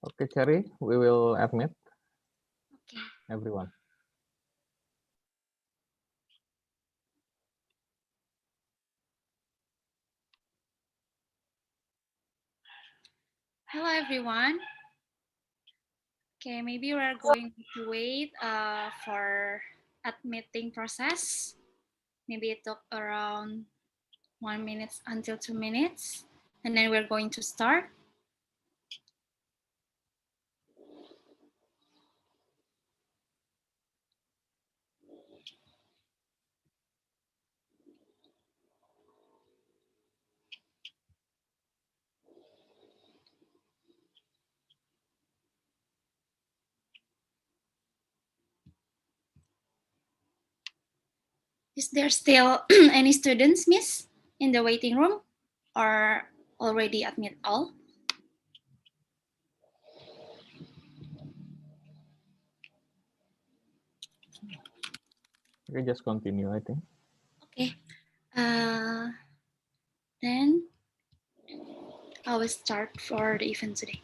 Okay, Cherry, we will admit Okay. everyone. Hello, everyone. Okay, maybe we're going to wait for admitting process. Maybe it took around 1 minute until 2 minutes, and then we're going to start. Is there still any students, Miss, in the waiting room, or already admit all? Okay, just continue, I think. Okay. Then I will start for the event today.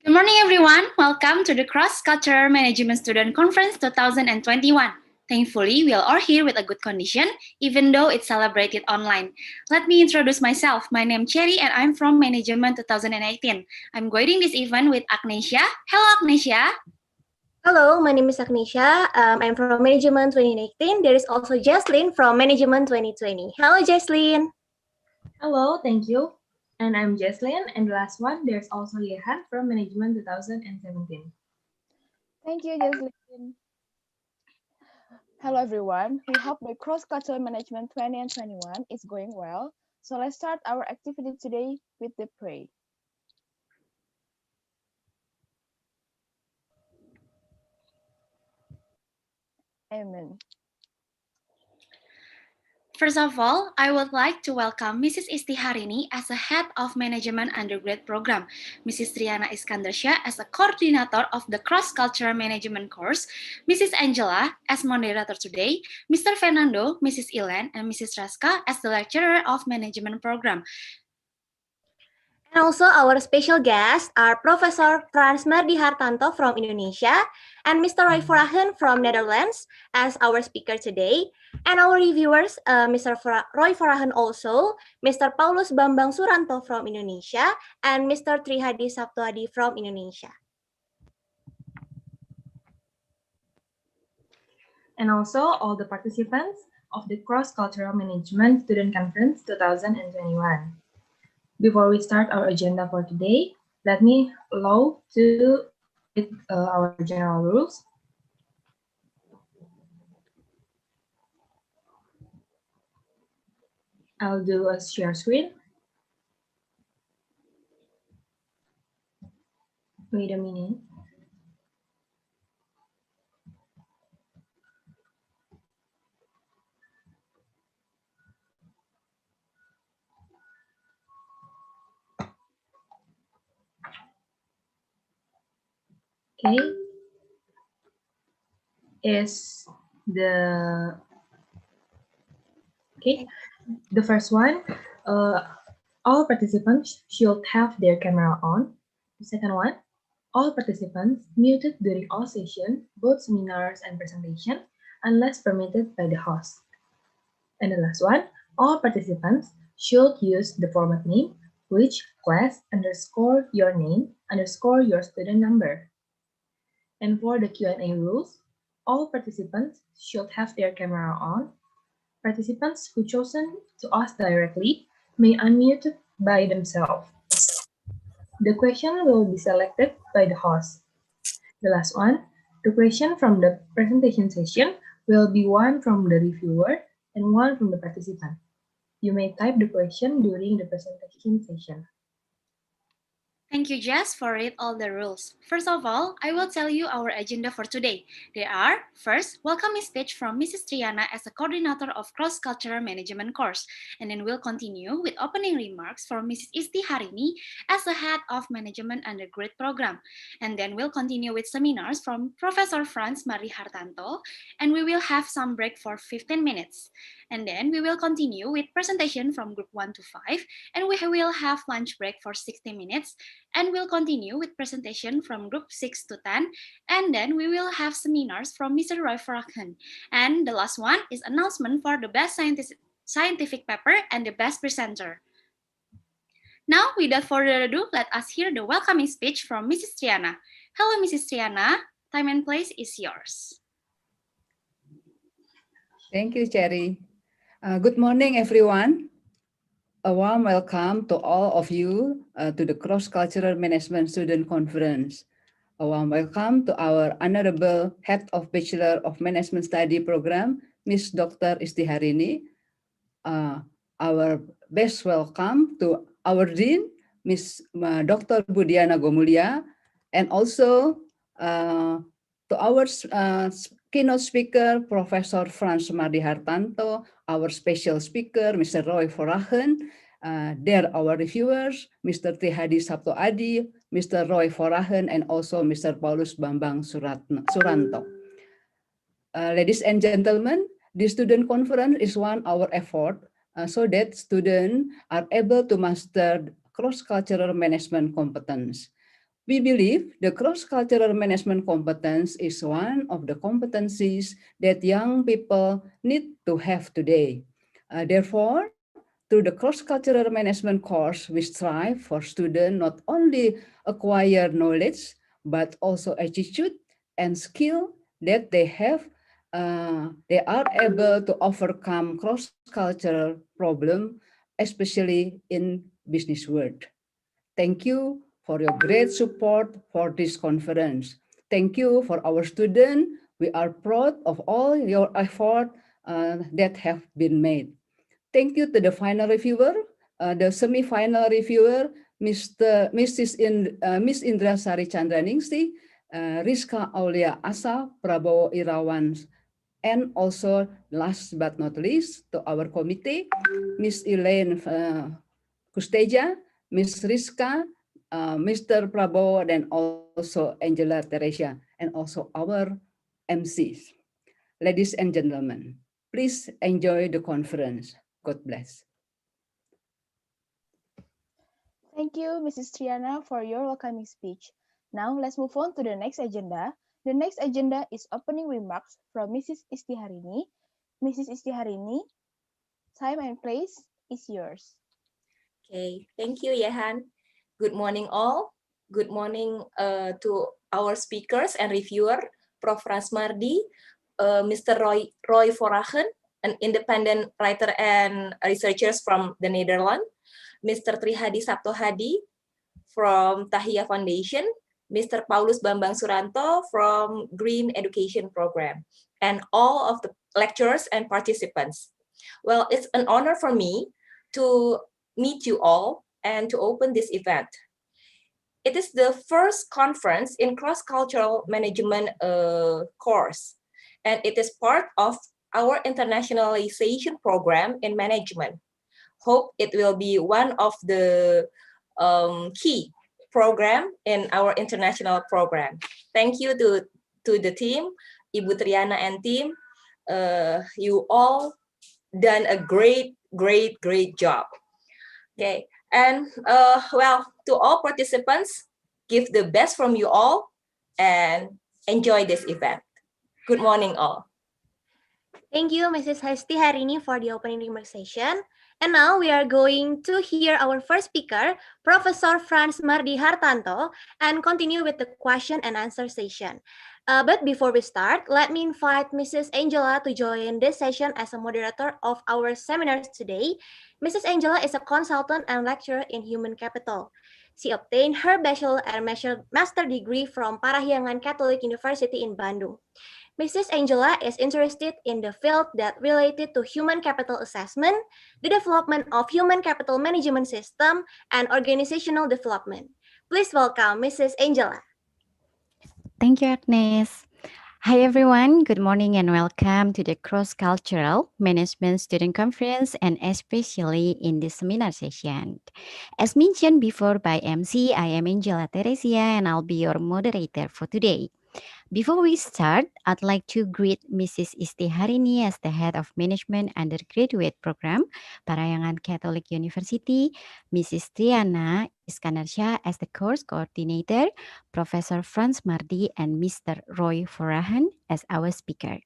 Good morning, everyone. Welcome to the Cross Cultural Management Student Conference 2021. Thankfully, we are all here with a good condition, even though it's celebrated online. Let me introduce myself. My name is Cherry, and I'm from Management 2018. I'm guiding this event with Agnesia. Hello, Agnesia. Hello, my name is Agnesia. I'm from Management 2018. There is also Jesslyn from Management 2020. Hello, Jesslyn. Hello, thank you. And I'm Jesslyn. And the last one, there's also Yehan from Management 2017. Thank you, Jesslyn. Hello, everyone. We hope the Cross-Cultural Management 20 and 21 is going well. So let's start our activity today with the pray. Amen. First of all, I would like to welcome Mrs. Isti Harini as the head of Management Undergrad Program, Mrs. Triana Iskandarsya as a coordinator of the Cross-Cultural Management course, Mrs. Angela as moderator today, Mr. Fernando, Mrs. Ilan, and Mrs. Raska as the lecturer of Management Program. And also our special guests are Professor Frans Mardi Hartanto from Indonesia and Mr. Roy Verahen from Netherlands as our speaker today. And our reviewers, Mr. Roy Verahen also, Mr. Paulus Bambang Suranto from Indonesia, and Mr. Trihadi Sabtuadi from Indonesia. And also all the participants of the Cross-Cultural Management Student Conference 2021. Before we start our agenda for today, let me allow to read our general rules. I'll do a share screen. Wait a minute. Okay. The first one, all participants should have their camera on. The second one, all participants muted during all sessions, both seminars and presentation, unless permitted by the host. And the last one, all participants should use the format name, which class underscore your name underscore your student number. And for the Q&A rules, all participants should have their camera on. Participants who chosen to ask directly may unmute by themselves. The question will be selected by the host. The last one, the question from the presentation session will be one from the reviewer and one from the participant. You may type the question during the presentation session. Thank you, Jess, for read all the rules. First of all, I will tell you our agenda for today. They are, first, welcoming speech from Mrs. Triana as a coordinator of Cross-Cultural Management course. And then we'll continue with opening remarks from Mrs. Isti Harini as the head of Management Undergrad Program. And then we'll continue with seminars from Professor Frans Mardi Hartanto. And we will have some break for 15 minutes. And then we will continue with presentation from group 1 to 5. And we will have lunch break for 60 minutes. and we'll continue with presentation from group 6 to 10, and then we will have seminars from Mr. Roy Foraken. And the last one is announcement for the best scientific paper and the best presenter. Now, without further ado, let us hear the welcoming speech from Mrs. Triana. Hello, Mrs. Triana. Time and place is yours. Thank you, Cherry. Good morning, everyone. A warm welcome to all of you to the Cross-Cultural Management Student Conference. A warm welcome to our Honorable Head of Bachelor of Management Study Program, Ms. Dr. Istiharini. Our best welcome to our Dean, Ms. Dr. Budiana Gomulia, and also to our keynote speaker, Professor Frans Mardi Hartanto, our special speaker, Mr. Roy Foraken, there our reviewers, Mr. Trihadi Sabto Adi, Mr. Roy Foraken, and also Mr. Paulus Bambang Suranto. Ladies and gentlemen, the student conference is one our effort so that students are able to master cross-cultural management competence. We believe the cross-cultural management competence is one of the competencies that young people need to have today. Therefore, through the cross-cultural management course, we strive for students not only acquire knowledge, but also attitude and skill that they have. They are able to overcome cross-cultural problem, especially in business world. Thank you for your great support for this conference. Thank you for our students. We are proud of all your effort that have been made. Thank you to the final reviewer, the semi-final reviewer, Miss Indra Sari Chandraningsi, Rizka Aulia Asa, Prabowo Irawan, and also last but not least to our committee, Miss Elaine Kusteja, Miss Rizka, Mr. Prabowo, and also Angela Teresia, and also our MCs. Ladies and gentlemen, please enjoy the conference. God bless. Thank you, Mrs. Triana, for your welcoming speech. Now, let's move on to the next agenda. The next agenda is opening remarks from Mrs. Istiharini. Mrs. Istiharini, time and place is yours. Okay, thank you, Yehan. Good morning, all. Good morning to our speakers and reviewer, Prof. Frans Mardi, Mr. Roy Foraken, an independent writer and researcher from the Netherlands, Mr. Trihadi Sabto Hadi from Tahia Foundation, Mr. Paulus Bambang Suranto from Green Education Program, and all of the lecturers and participants. Well, it's an honor for me to meet you all and to open this event. It is the first conference in cross-cultural management course, and it is part of our internationalization program in management. Hope it will be one of the key program in our international program. Thank you to the team, Ibu Triana and team. You all done a great job. Okay, and well, to all participants, give the best from you all and enjoy this event. Good morning, all. Thank you, Mrs. Istiharini, for the opening remark session. And now we are going to hear our first speaker, Professor Frans Mardi Hartanto, and continue with the question and answer session. But before we start, let me invite Mrs. Angela to join this session as a moderator of our seminars today. Mrs. Angela is a consultant and lecturer in human capital. She obtained her bachelor and master degree from Parahyangan Catholic University in Bandung. Mrs. Angela is interested in the field that related to human capital assessment, the development of human capital management system, and organizational development. Please welcome Mrs. Angela. Thank you, Agnes. Hi, everyone. Good morning and welcome to the Cross-Cultural Management Student Conference, and especially in this seminar session. As mentioned before by MC, I am Angela Teresia, and I'll be your moderator for today. Before we start, I'd like to greet Mrs. Istiharini as the Head of Management Undergraduate Program, Parahyangan Catholic University, Mrs. Triana Iskandar Shah as the course coordinator, Professor Franz Mardi and Mr. Roy Forahan as our speaker,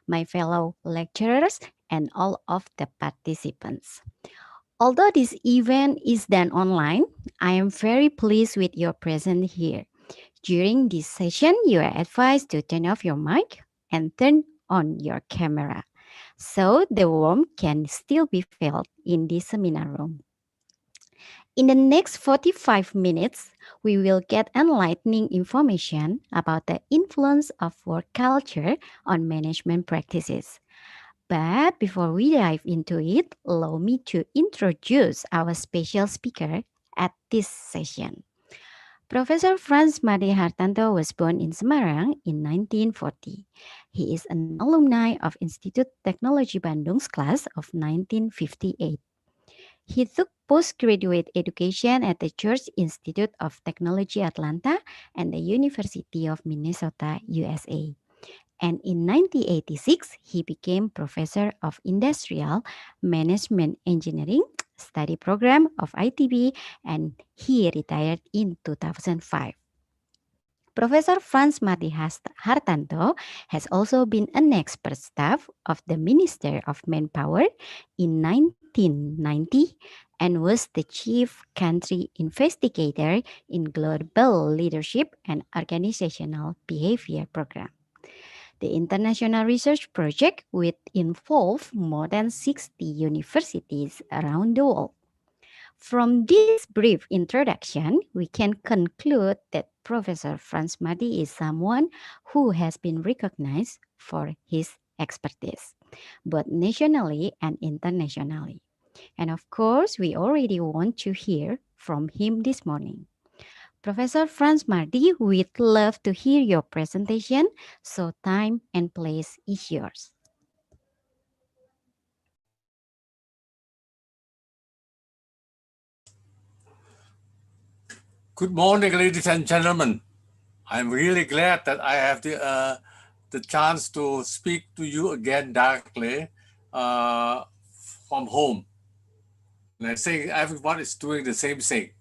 my fellow lecturers, and all of the participants. Although this event is done online, I am very pleased with your presence here. During this session, you are advised to turn off your mic and turn on your camera, so the warmth can still be felt in the seminar room. In the next 45 minutes, we will get enlightening information about the influence of work culture on management practices. But before we dive into it, allow me to introduce our special speaker at this session. Professor Franz Mardi Hartanto was born in Semarang in 1940. He is an alumni of Institut Teknologi Bandung's class of 1958. He took postgraduate education at the George Institute of Technology Atlanta and the University of Minnesota, USA. And in 1986, he became professor of industrial management engineering study program of ITB, and he retired in 2005. Professor Franz Mardi Hartanto has also been an expert staff of the Minister of Manpower in 1990 and was the chief country investigator in Global Leadership and Organizational Behavior Program. The international research project would involve more than 60 universities around the world. From this brief introduction, we can conclude that Professor Franz Mardi is someone who has been recognized for his expertise, both nationally and internationally. And of course, we already want to hear from him this morning. Professor Franz Mardi, we'd love to hear your presentation, so time and place is yours. Good morning, ladies and gentlemen. I'm really glad that I have the chance to speak to you again directly from home. And I think everyone is doing the same thing.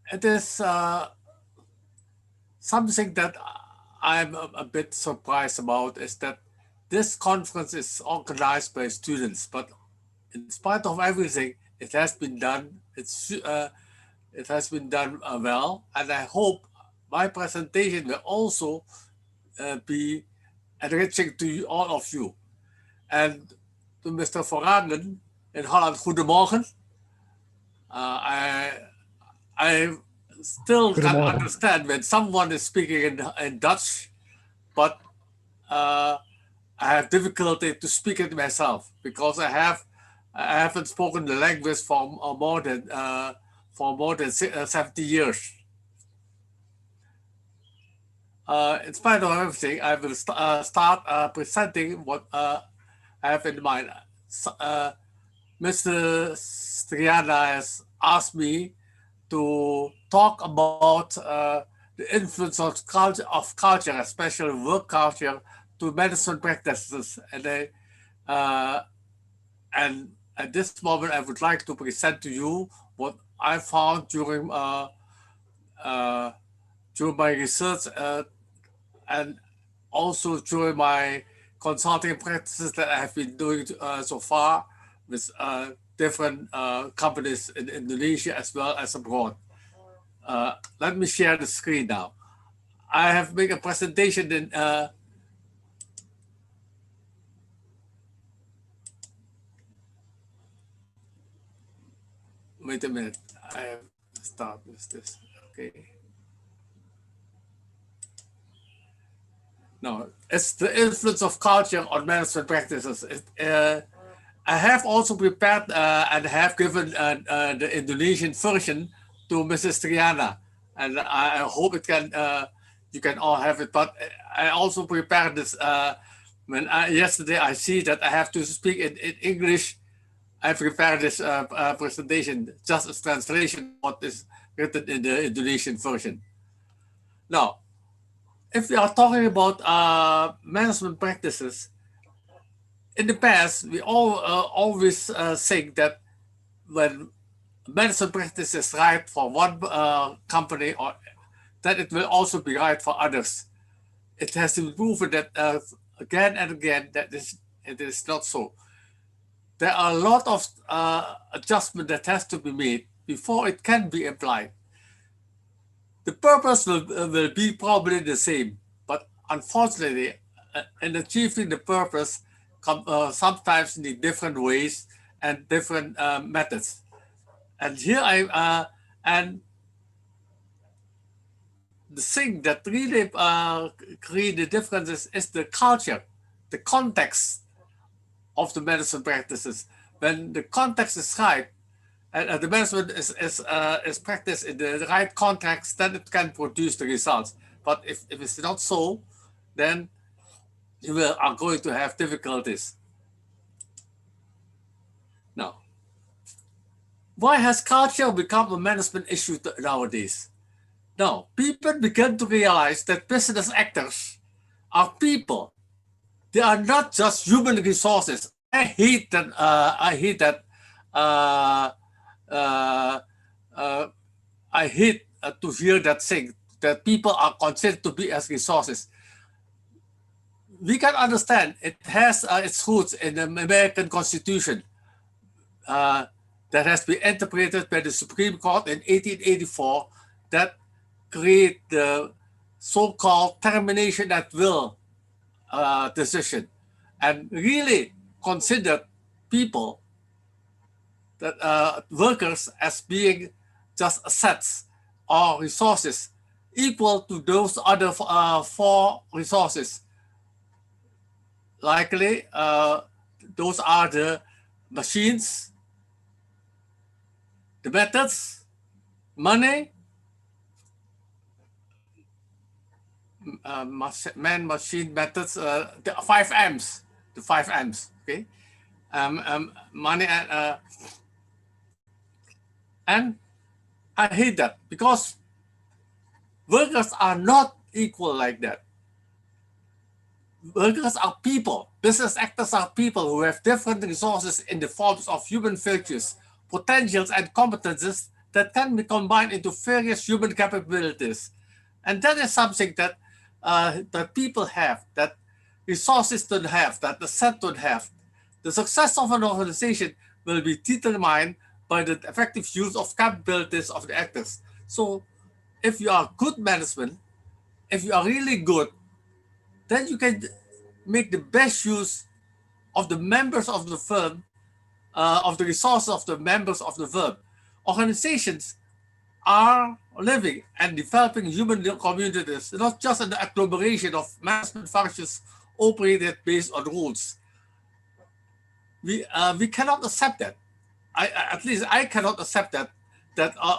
It is something that I'm a bit surprised about is that this conference is organized by students, but in spite of everything, it has been done. It has been done well, and I hope my presentation will also be enriching to you, all of you. And to Mr. Forahan in Holland, goedemorgen. I still can't understand when someone is speaking in Dutch, but I have difficulty to speak it myself because I haven't spoken the language for more than 70 years. In spite of everything, I will start presenting what I have in mind. Mr. Striana has asked me to talk about the influence of culture, especially work culture, to management practices. And at this moment, I would like to present to you what I found during my research and also during my consulting practices that I have been doing so far with different companies in Indonesia as well as abroad. Let me share the screen now. I have made a presentation in wait a minute, I have to start with this, okay. No, it's the influence of culture on management practices. I have also prepared and have given the Indonesian version to Mrs. Triana, and I hope it can you can all have it. But I also prepared this when yesterday I see that I have to speak in English. I prepared this presentation just as translation of what is written in the Indonesian version. Now, if we are talking about management practices, in the past, we all always think that when management practice is right for one company, or that it will also be right for others. It has been proven that again and again that it is not so. There are a lot of adjustment that has to be made before it can be applied. The purpose will be probably the same, but unfortunately, in achieving the purpose, sometimes need different ways and different methods. And here and the thing that really create the differences is the culture, the context of the management practices. When the context is right, and the management is practiced in the right context, then it can produce the results. But if it's not so, then you are going to have difficulties. Now, why has culture become a management issue nowadays? Now, people begin to realize that business actors are people. They are not just human resources. I hate that. I hate to hear that thing, that people are considered to be as resources. We can understand it has its roots in the American Constitution that has been interpreted by the Supreme Court in 1884 that create the so-called termination at will decision, and really consider people, that workers, as being just assets or resources equal to those other four resources. Likely, those are the machines, the methods, money, man, machine, methods, the 5 M's, the 5 M's, okay? Money and I hate that, because workers are not equal like that. Workers are people. Business actors are people who have different resources in the forms of human virtues, potentials, and competences that can be combined into various human capabilities. And that is something that that people have, that resources don't have, that the set don't have. The success of an organization will be determined by the effective use of capabilities of the actors. So if you are good management, if you are really good, then you can make the best use of the members of the firm, of the resources of the members of the firm. Organizations are living and developing human communities, not just an agglomeration of management functions operated based on rules. We cannot accept that. At least I cannot accept that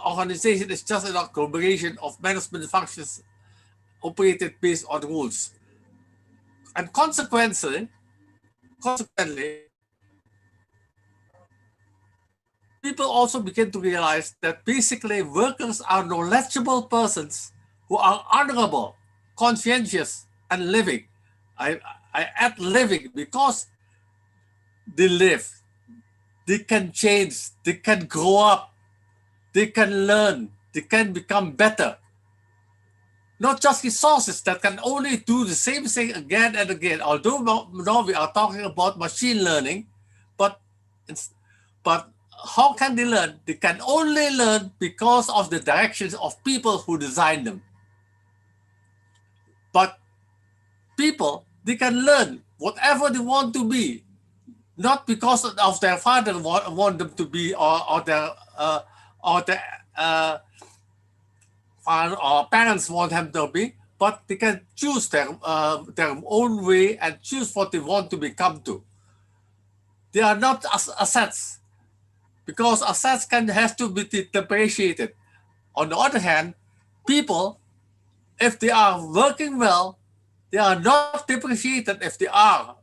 organization is just an agglomeration of management functions operated based on rules. And consequently, people also begin to realize that basically workers are knowledgeable persons who are honorable, conscientious, and living. I add living because they live, they can change, they can grow up, they can learn, they can become better. Not just resources that can only do the same thing again and again. Although now we are talking about machine learning, but how can they learn? They can only learn because of the directions of people who design them. But people, they can learn whatever they want to be, not because of their father want them to be, or their or parents want them to be, but they can choose their own way and choose what they want to become to. They are not assets, because assets has to be depreciated. On the other hand, people, if they are working well, they are not depreciated if they are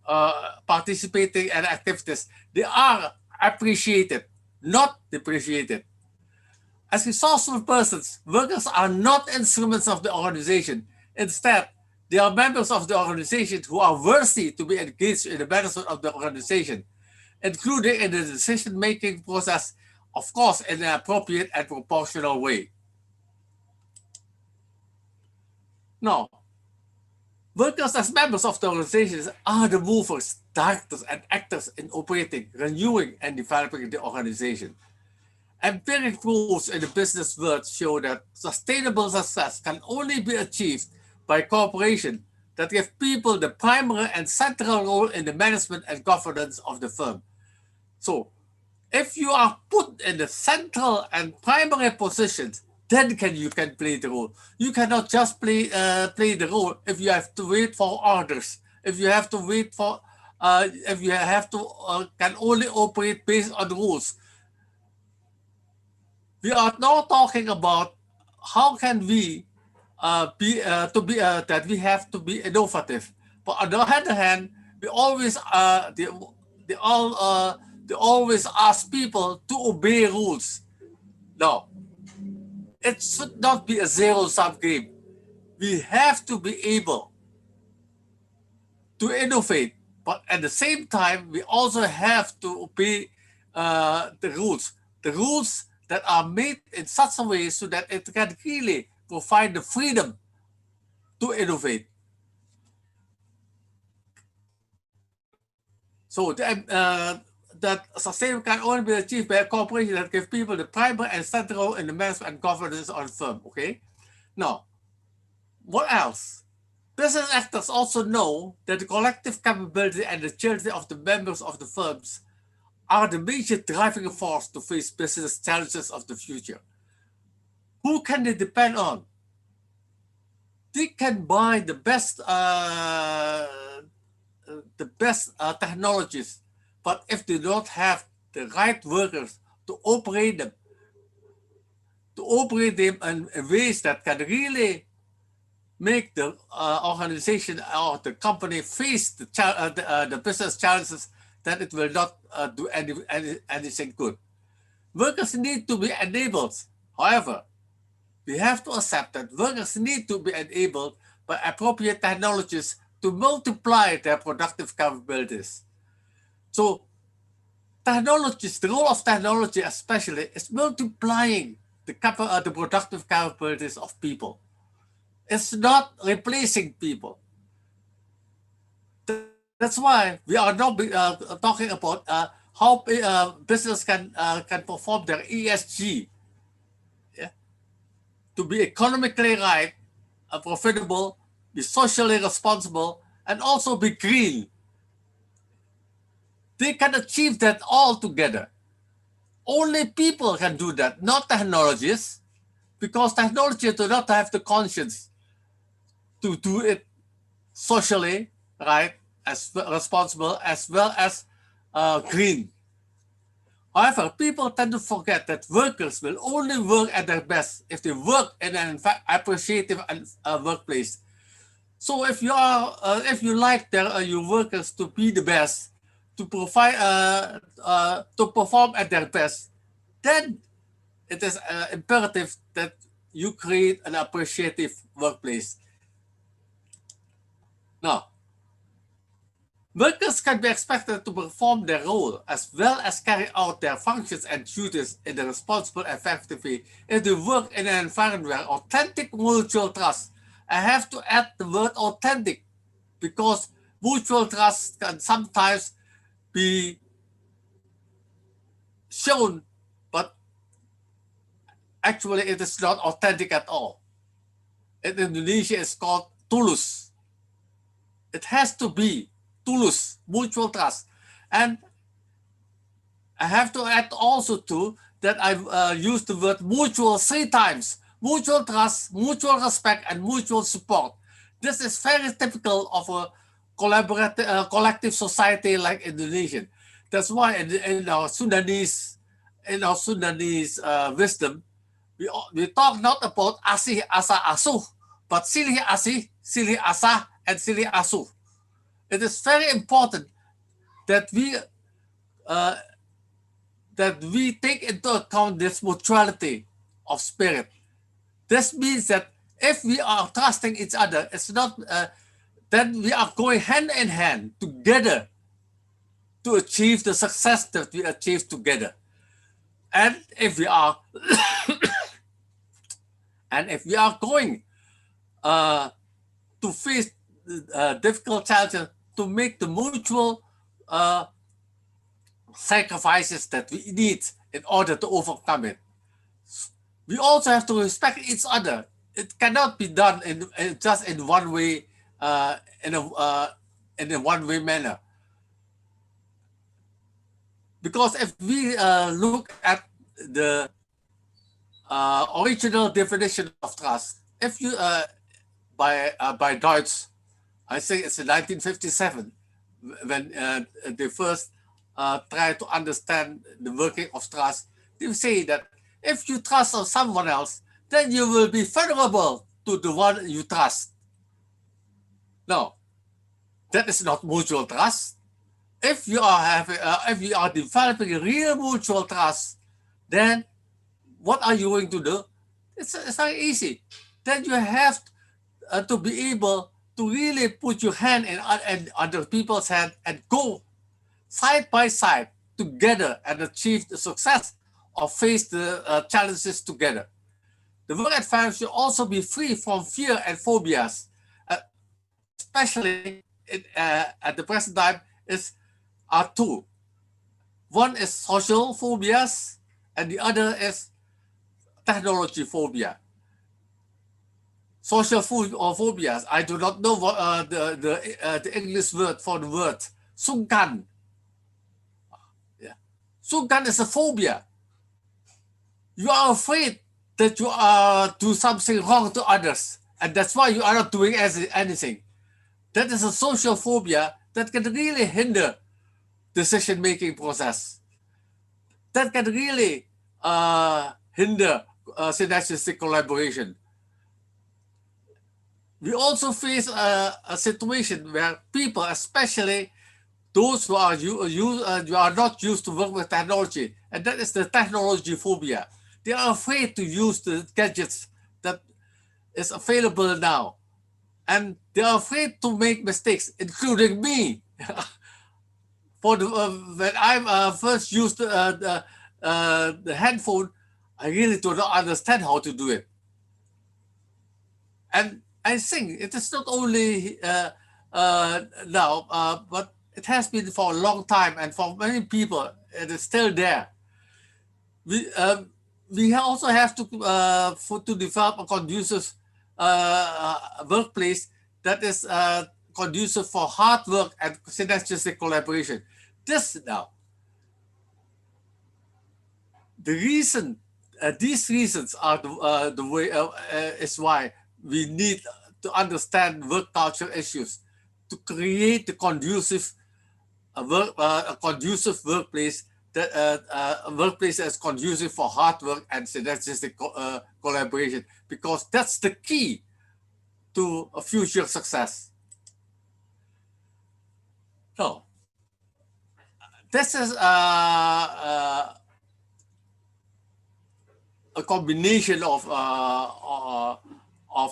participating in activities. They are appreciated, not depreciated. As resourceful persons, workers are not instruments of the organization. Instead, they are members of the organization who are worthy to be engaged in the management of the organization, including in the decision-making process of course, in an appropriate and proportional way. Now, workers as members of the organizations are the movers, directors, and actors in operating, renewing, and developing the organization. Empiric rules in the business world show that sustainable success can only be achieved by cooperation that give people the primary and central role in the management and governance of the firm. So, if you are put in the central and primary positions, then you can play the role. You cannot just play the role if you have to wait for orders, if you have to wait for, if you have to can only operate based on rules. We are now talking about how can we that we have to be innovative. But on the other hand, we always they always ask people to obey rules. No, it should not be a zero-sum game. We have to be able to innovate, but at the same time, we also have to obey the rules that are made in such a way so that it can really provide the freedom to innovate. So that sustainability can only be achieved by a corporation that gives people the primary and central role in the management and governance on the firm. Okay. Now, what else? Business actors also know that the collective capability and agility of the members of the firms are the major driving force to face business challenges of the future. Who can they depend on? They can buy the best technologies, but if they don't have the right workers to operate them in ways that can really make the organization or the company face the business challenges, then it will not do anything good. Workers need to be enabled. However, we have to accept that workers need to be enabled by appropriate technologies to multiply their productive capabilities. So technologies, the role of technology especially, is multiplying the productive capabilities of people. It's not replacing people. That's why we are now talking about how business can perform their ESG, to be economically right, profitable, be socially responsible, and also be green. They can achieve that all together. Only people can do that, not technologies, because technology do not have the conscience to do it socially right, as responsible, as well as green. However, people tend to forget that workers will only work at their best if they work in an appreciative workplace. So if you like your workers to be the best, to provide to perform at their best, then it is imperative that you create an appreciative workplace. Now, workers can be expected to perform their role as well as carry out their functions and duties in a responsible and effective way if they work in an environment where authentic mutual trust. I have to add the word authentic because mutual trust can sometimes be shown, but actually it is not authentic at all. In Indonesia, it's called tulus. It has to be tulus, mutual trust. And I have to add also to that I've used the word mutual 3 times. Mutual trust, mutual respect, and mutual support. This is very typical of a collective society like Indonesian. That's why in our Sundanese wisdom, we talk not about asih, asa, asuh, but silih asih, silih asah, and silih asuh. It is very important that we take into account this mutuality of spirit. This means that if we are trusting each other, it's not then we are going hand in hand together to achieve the success that we achieve together. And if we are and if we are going to face difficult challenges, to make the mutual sacrifices that we need in order to overcome it. We also have to respect each other. It cannot be done in just in one way, in a one-way manner. Because if we look at the original definition of trust, if you by Deutsch, I think it's in 1957 when they first tried to understand the working of trust. They say that if you trust on someone else, then you will be vulnerable to the one you trust. No, that is not mutual trust. If you are developing a real mutual trust, then what are you going to do? It's very easy. Then you have to be able to really put your hand in other people's hand and go side by side together and achieve the success or face the challenges together. The work environment should also be free from fear and phobias, especially at the present time are two. One is social phobias and the other is technology phobia. Social phobias, I do not know what the English word for the word, sungkan. Yeah. Sungkan is a phobia. You are afraid that you do something wrong to others, and that's why you are not doing anything. That is a social phobia that can really hinder decision-making process. That can really hinder synergistic collaboration. We also face a situation where people, especially those who are not used to work with technology, and that is the technology phobia. They are afraid to use the gadgets that is available now. And they are afraid to make mistakes, including me. When I first used the handphone, I really do not understand how to do it. And I think it is not only now, but it has been for a long time, and for many people, it is still there. We also have to develop a conducive workplace that is conducive for hard work and synergistic collaboration. This now, these reasons are the way is why we need to understand work culture issues to create the conducive a conducive workplace that is conducive for hard work and synergistic collaboration, because that's the key to a future success. So this is a combination of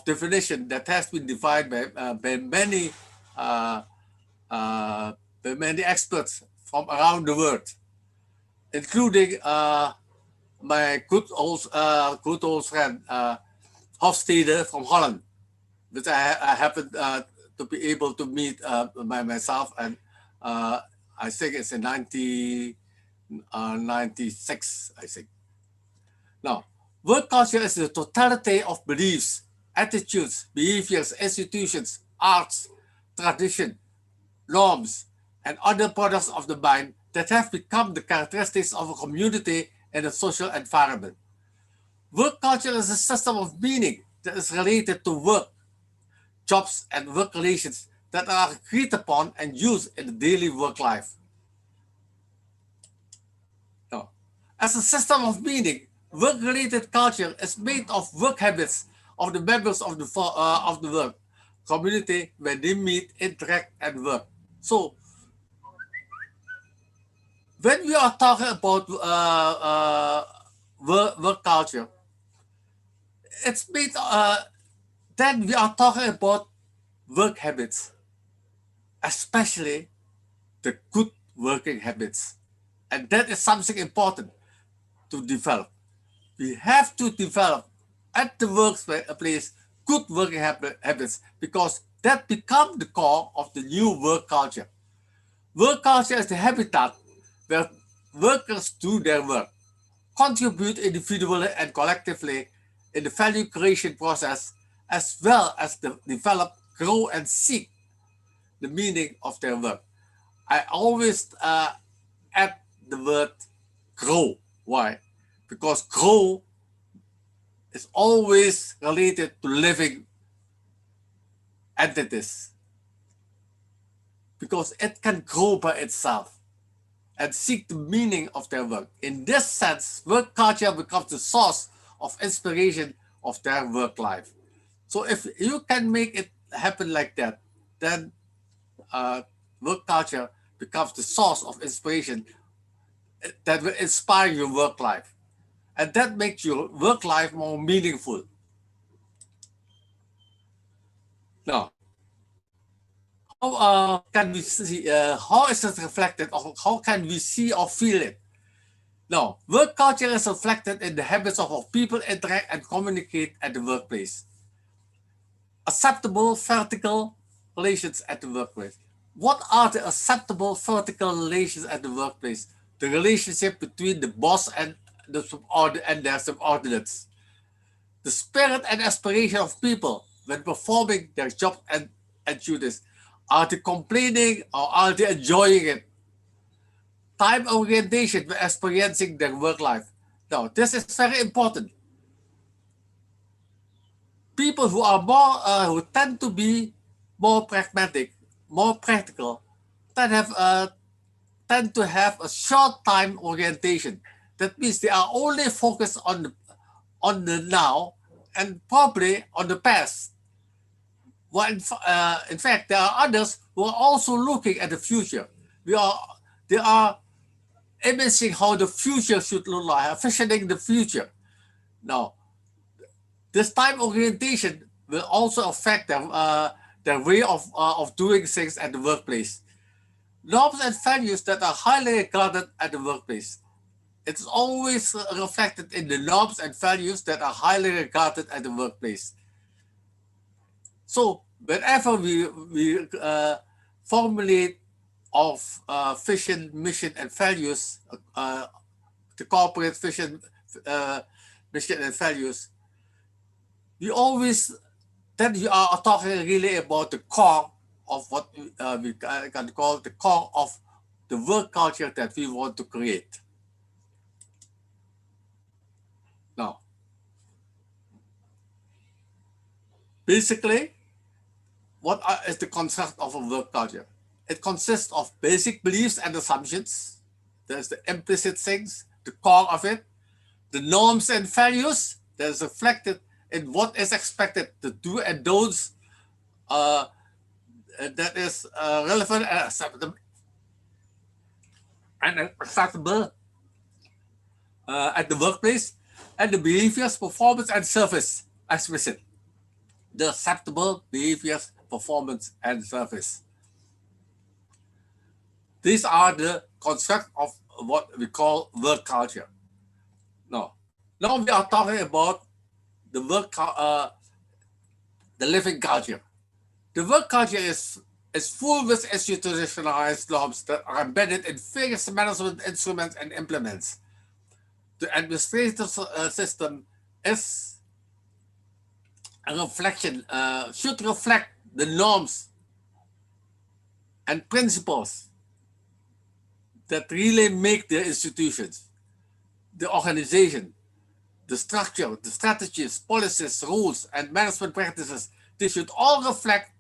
definition that has been defined by many experts from around the world, including my good old friend Hofstede from Holland, which I happened to be able to meet by myself, and I think it's in 1996, I think. Now, work culture is the totality of beliefs, attitudes, behaviors, institutions, arts, tradition, norms, and other products of the mind that have become the characteristics of a community and a social environment. Work culture is a system of meaning that is related to work, jobs, and work relations that are agreed upon and used in the daily work life. Now, as a system of meaning, work-related culture is made of work habits of the members of the work community when they meet, interact, and work. So, when we are talking about work culture, it's made. Then we are talking about work habits, especially the good working habits, and that is something important to develop. We have to develop at the workplace good working habits because that becomes the core of the new work culture. Work culture is the habitat where workers do their work, contribute individually and collectively in the value creation process, as well as develop, grow, and seek the meaning of their work. I always add the word grow. Why? Because grow is always related to living entities. Because it can grow by itself and seek the meaning of their work. In this sense, work culture becomes the source of inspiration of their work life. So if you can make it happen like that, then work culture becomes the source of inspiration that will inspire your work life. And that makes your work life more meaningful. Now, how can we see, how is it reflected, or how can we see or feel it? Now, work culture is reflected in the habits of how people interact and communicate at the workplace. Acceptable vertical relations at the workplace. What are the acceptable vertical relations at the workplace? The relationship between the boss and their subordinates. The spirit and aspiration of people when performing their job and duties. Are they complaining or are they enjoying it? Time orientation when experiencing their work life. Now, this is very important. People who are more, who tend to be more pragmatic, more practical, tend to have a short time orientation. That means they are only focused on the now and probably on the past. Well, in fact, there are others who are also looking at the future. They are imagining how the future should look like, visioning the future. Now, this time orientation will also affect their way of doing things at the workplace. Norms and values that are highly regarded at the workplace. It's always reflected in the norms and values that are highly regarded at the workplace. So whenever we formulate of vision, mission, and values, the corporate vision, mission, and values, we always, then you are talking really about the core of what we can call the core of the work culture that we want to create. Now, basically, what is the concept of a work culture? It consists of basic beliefs and assumptions. There's the implicit things, the core of it, the norms and values that is reflected in what is expected, the do and don'ts that is relevant and acceptable at the workplace, and the behaviors, performance, and service as vision. The acceptable behaviors, performance, and service. These are the construct of what we call work culture. Now we are talking about the the living culture. The work culture is full with institutionalized norms that are embedded in various management instruments and implements. The administrative system is a reflection, should reflect the norms and principles that really make the institutions, the organization, the structure, the strategies, policies, rules, and management practices. They should all reflect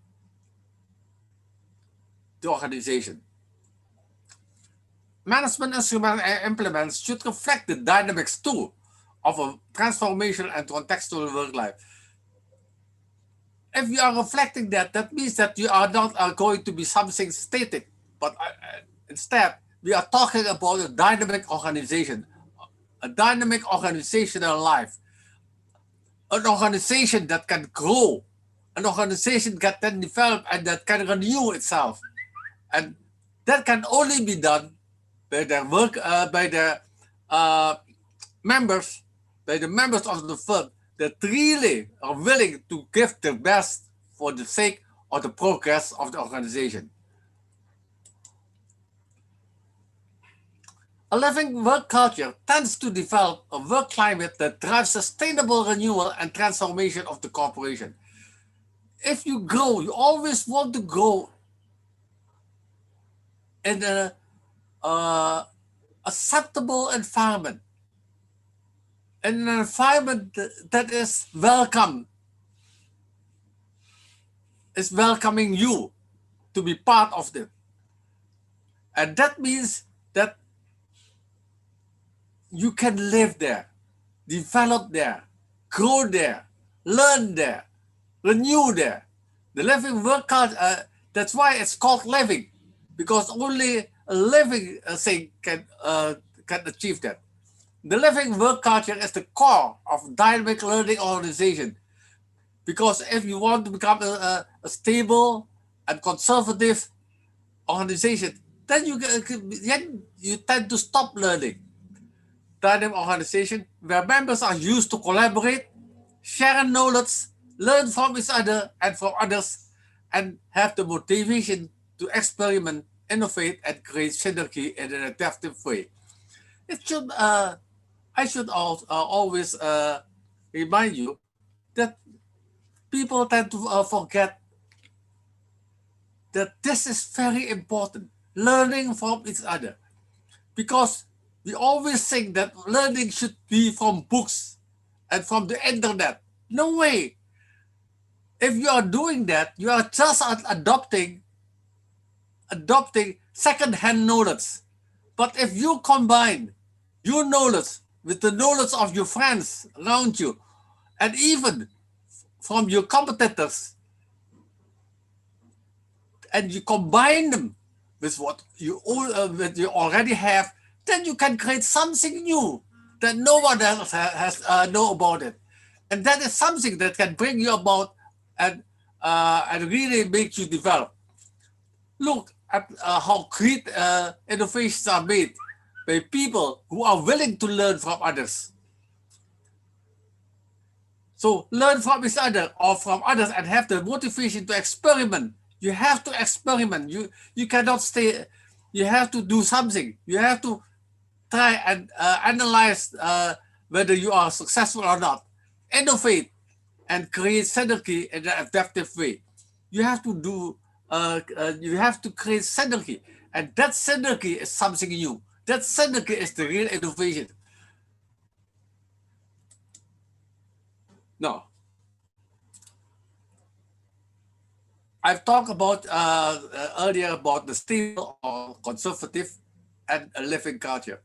the organization. Management instruments and implements should reflect the dynamics too of a transformational and contextual work life. If you are reflecting that, that means that you are not going to be something static, but instead we are talking about a dynamic organization, a dynamic organizational life, an organization that can grow, an organization that can develop and that can renew itself. And that can only be done by the work, by the members, by the members of the firm that really are willing to give their best for the sake of the progress of the organization. A living work culture tends to develop a work climate that drives sustainable renewal and transformation of the corporation. If you grow, you always want to grow in an acceptable environment, in an environment that is welcome, is welcoming you to be part of them. And that means that you can live there, develop there, grow there, learn there, renew there. The living work culture, that's why it's called living, because only a living thing can achieve that. The living work culture is the core of dynamic learning organization, because if you want to become a stable and conservative organization, then you tend to stop learning. Dynamic organization where members are used to collaborate, share knowledge, learn from each other and from others, and have the motivation to experiment, innovate, and create synergy in an adaptive way. It should, I should always remind you that people tend to forget that this is very important, learning from each other, because we always think that learning should be from books and from the internet. No way. If you are doing that, you are just adopting second-hand knowledge. But if you combine your knowledge with the knowledge of your friends around you, and even from your competitors, and you combine them with what you already have, then you can create something new that no one else has know about it. And that is something that can bring you about and really make you develop. Look at how great innovations are made by people who are willing to learn from others. So learn from each other or from others and have the motivation to experiment. You have to experiment. You cannot stay. You have to do something. You have to try and analyze whether you are successful or not. Innovate and create synergy in an adaptive way. You have to do. You have to create synergy, and that synergy is something new. That synergy is the real innovation. No. I've talked about earlier about the stable or conservative and a living culture.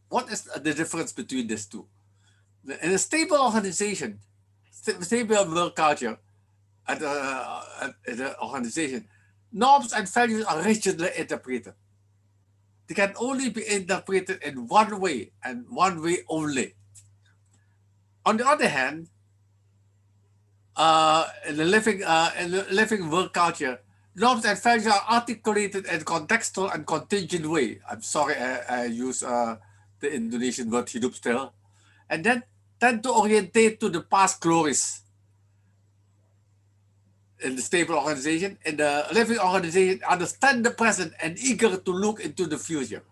What is the difference between these two? In a stable organization, stable work culture and the organization, norms and values are rigidly interpreted. They can only be interpreted in one way and one way only. On the other hand, in the living work culture, norms and values are articulated in contextual and contingent way. I'm sorry, I use the Indonesian word hidup still, and then tend to orientate to the past glories. In the stable organization, in the living organization, understand the present and eager to look into the future.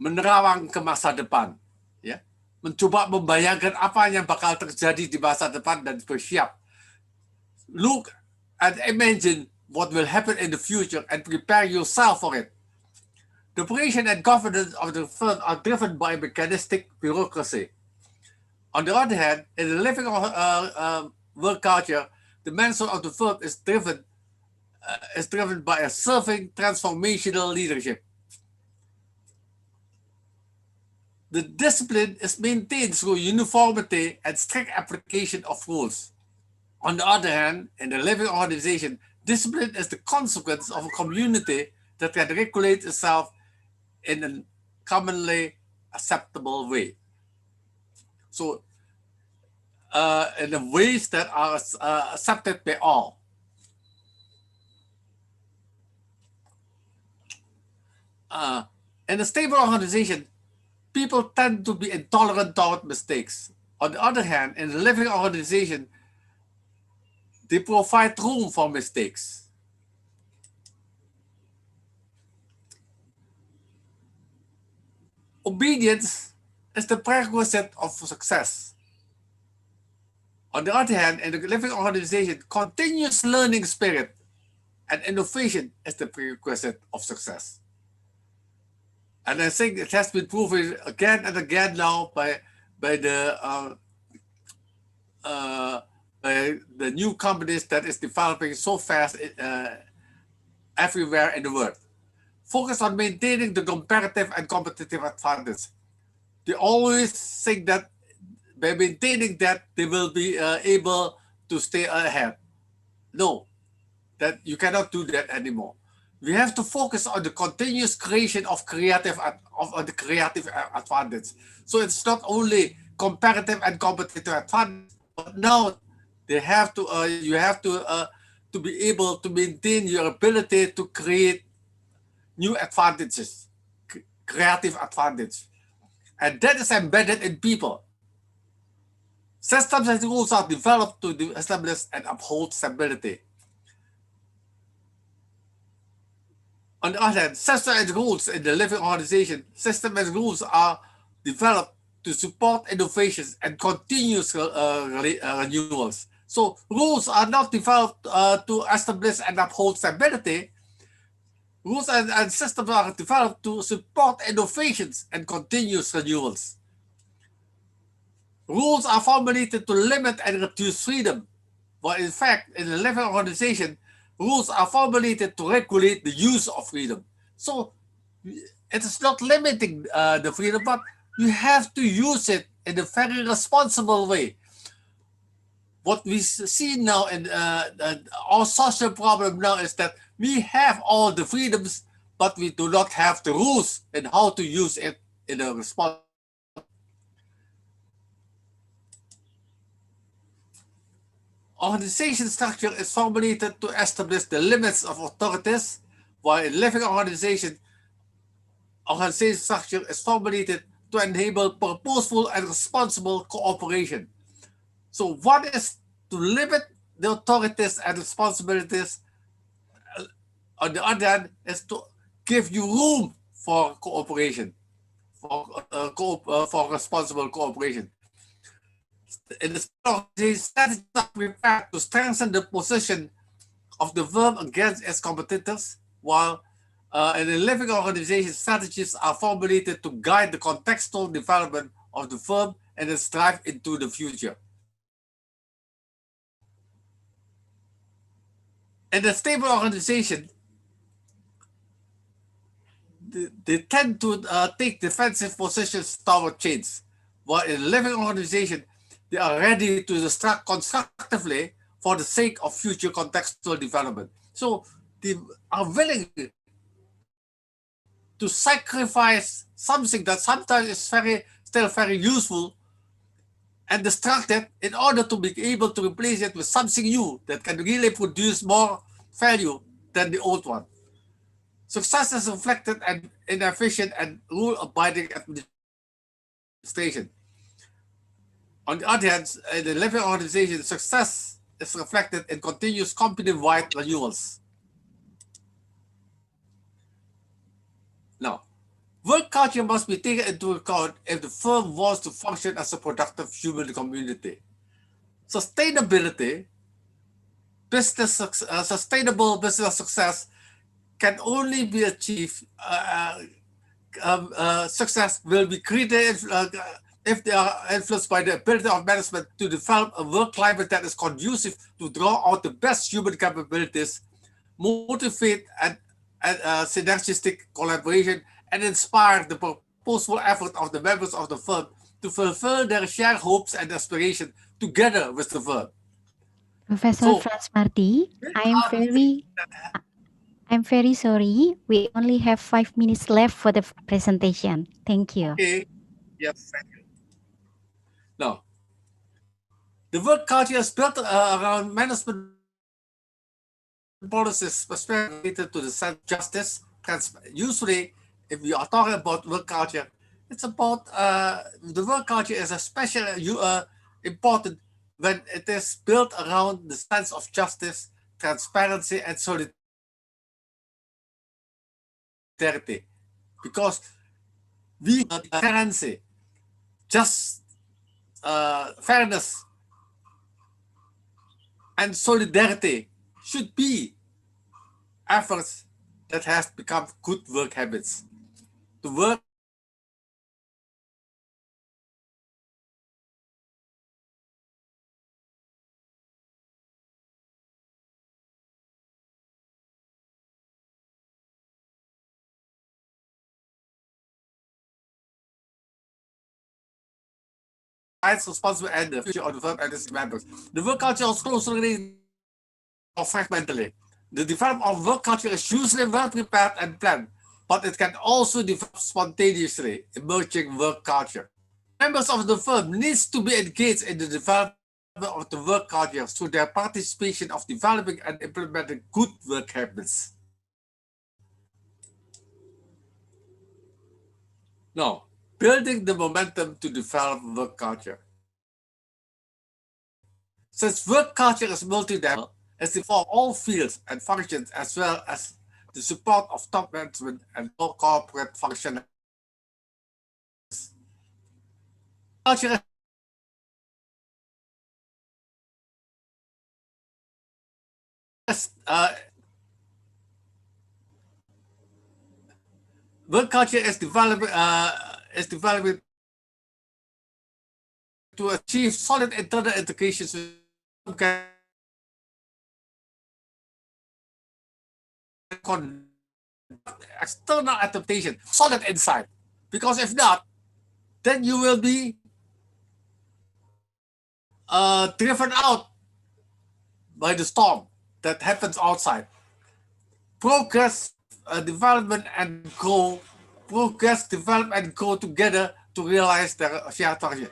Menerawang ke masa depan, ya, mencoba membayangkan apa yang bakal terjadi di masa depan dan bersiap. Look and imagine what will happen in the future and prepare yourself for it. The operation and governance of the firm are driven by mechanistic bureaucracy. On the other hand, in the living work culture, the management of the firm is driven by a serving transformational leadership. The discipline is maintained through uniformity and strict application of rules. On the other hand, in the living organization, discipline is the consequence of a community that can regulate itself in a commonly acceptable way. So, in the ways that are accepted by all. In a stable organization, people tend to be intolerant toward mistakes. On the other hand, in a living organization, they provide room for mistakes. Obedience is the prerequisite of success. On the other hand, in a living organization, continuous learning spirit and innovation is the prerequisite of success. And I think it has been proven again and again now by the new companies that is developing so fast everywhere in the world. Focus on maintaining the comparative and competitive advantage. They always think that by maintaining that, they will be able to stay ahead. No, that you cannot do that anymore. We have to focus on the continuous creation of creative advantage. So it's not only comparative and competitive advantage, but now they have to you have to be able to maintain your ability to create new advantages, creative advantage, and that is embedded in people. Systems and rules are developed to establish and uphold stability. On the other hand, systems and rules in the living organization, systems and rules are developed to support innovations and continuous renewals. So rules are not developed to establish and uphold stability. Rules and systems are developed to support innovations and continuous renewals. Rules are formulated to limit and reduce freedom, but in fact, in a living organization, rules are formulated to regulate the use of freedom. So it is not limiting the freedom, but you have to use it in a very responsible way. What we see now in our social problem now is that we have all the freedoms, but we do not have the rules in how to use it in a responsible way. Organization structure is formulated to establish the limits of authorities, while in living organization structure is formulated to enable purposeful and responsible cooperation. So one is to limit the authorities and responsibilities. On the other hand, is to give you room for cooperation, for responsible cooperation. In the strategy are prepared to strengthen the position of the firm against its competitors, while in the living organization, strategies are formulated to guide the contextual development of the firm and its drive into the future. In a stable organization, they tend to take defensive positions toward change, while in a living organization, they are ready to distract constructively for the sake of future contextual development. So they are willing to sacrifice something that sometimes is still very useful and distract it in order to be able to replace it with something new that can really produce more value than the old one. Success is reflected in efficient and rule-abiding administration. On the other hand, in the living organization, success is reflected in continuous company-wide renewals. Now, work culture must be taken into account if the firm wants to function as a productive human community. Sustainability, sustainable business success can only be achieved, success will be created if they are influenced by the ability of management to develop a work climate that is conducive to draw out the best human capabilities, motivate and synergistic collaboration, and inspire the purposeful effort of the members of the firm to fulfill their shared hopes and aspirations together with the firm. Professor Frans Mardi, I'm very sorry. We only have 5 minutes left for the presentation. Thank you. Okay. Yes, thank you. Now, the work culture is built around management policies related to the sense of justice. Usually, if we are talking about work culture, It's about the work culture is especially important when it is built around the sense of justice, transparency, and solidarity. Because we transparency, just fairness, and solidarity should be efforts that has become good work habits. The work responsible and the future of the firm and its members. The work culture is closely related or fragmentally. The development of work culture is usually well prepared and planned, but it can also develop spontaneously, emerging work culture. Members of the firm needs to be engaged in the development of the work culture through their participation of developing and implementing good work habits. Now, building the momentum to develop work culture. Since work culture is multidimensional, it's involved all fields and functions as well as the support of top management and all corporate functions. Culture work culture is developing to achieve solid internal integrations with external adaptation, solid insight. Because if not, then you will be driven out by the storm that happens outside. Progress, development, and grow. Progress, develop, and grow together to realize their shared target.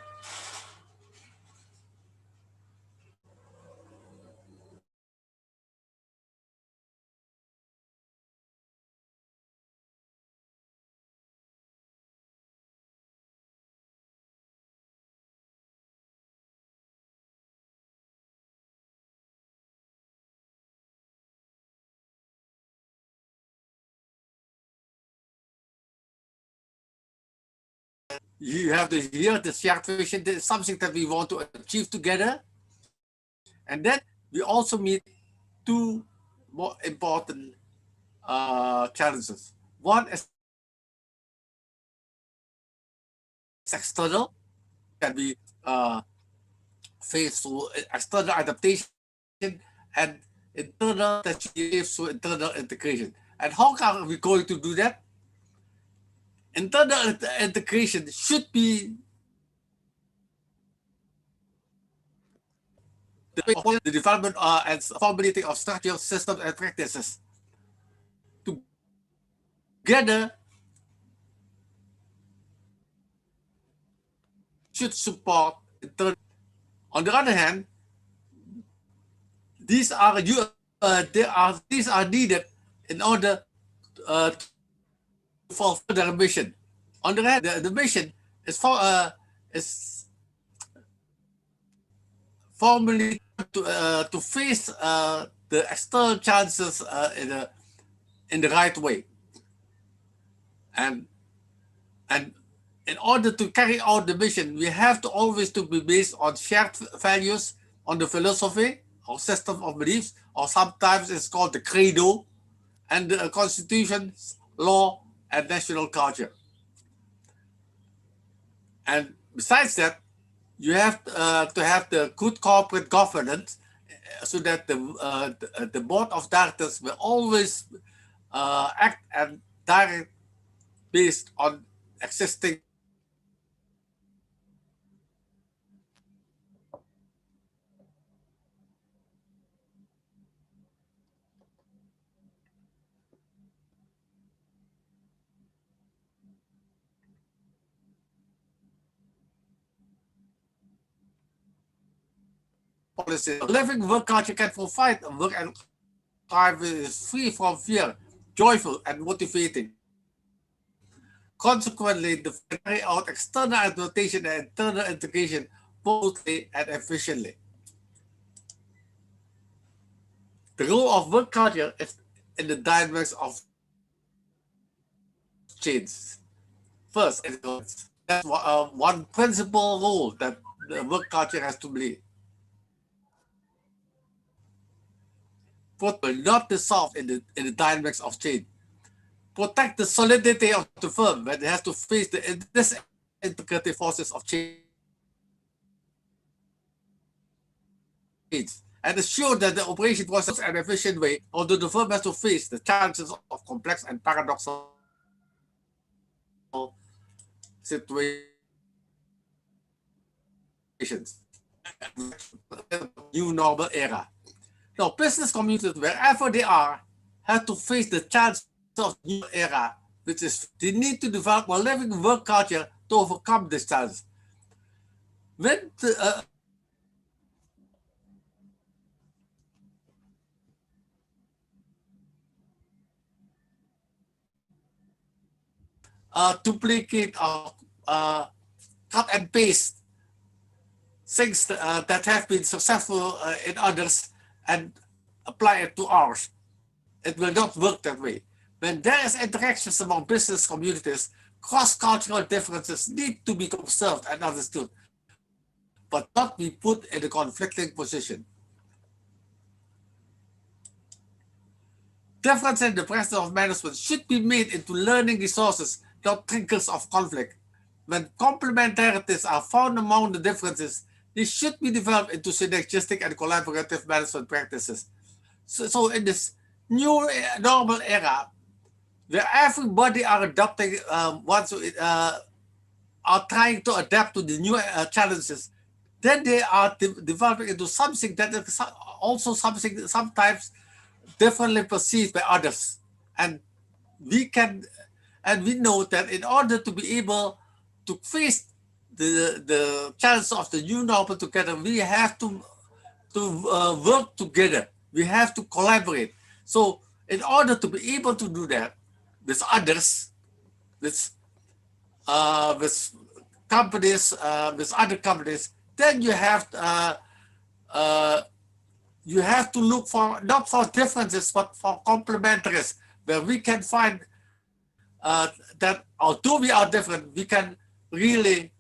You have to hear the shared vision, something that we want to achieve together. And then we also meet two more important challenges. One is external, can be faced through external adaptation, and internal that faced through internal integration. And how are we going to do that? Internal integration should be the development and formulating of structural systems and practices. Together, should support internal. On the other hand, these are needed in order to fulfill their mission. On the other hand, the mission is formally to face the external chances in the right way, and in order to carry out the mission, we have to always to be based on shared values, on the philosophy or system of beliefs, or sometimes it's called the credo, and the constitution, law, and national culture. And besides that, you have to have the good corporate governance so that the board of directors will always act and direct based on existing policy. Living work culture can provide a work environment is free from fear, joyful, and motivating. Consequently, the carry out external adaptation and internal integration boldly and efficiently. The role of work culture is in the dynamics of change. First, that's one principal role that the work culture has to play. But will not dissolve in the dynamics of change. Protect the solidity of the firm when it has to face the disintegrative forces of change. And ensure that the operation process an efficient way, although the firm has to face the challenges of complex and paradoxical situations. New normal era. Now, business communities, wherever they are, have to face the challenge of new era, which is they need to develop a living work culture to overcome this challenge. When duplicate or cut and paste things that have been successful in others and apply it to ours. It will not work that way. When there is interactions among business communities, cross-cultural differences need to be observed and understood, but not be put in a conflicting position. Difference in the presence of management should be made into learning resources, not triggers of conflict. When complementarities are found among the differences, they should be developed into synergistic and collaborative management practices. So in this new normal era, where everybody are adopting, are trying to adapt to the new challenges, then they are developing into something that is also something sometimes differently perceived by others. And we know that in order to be able to face the challenge of the new normal together, we have to work together. We have to collaborate. So in order to be able to do that with others, with companies, with other companies, then you have to look for, not for differences, but for complementaries, where we can find that although we are different, we can really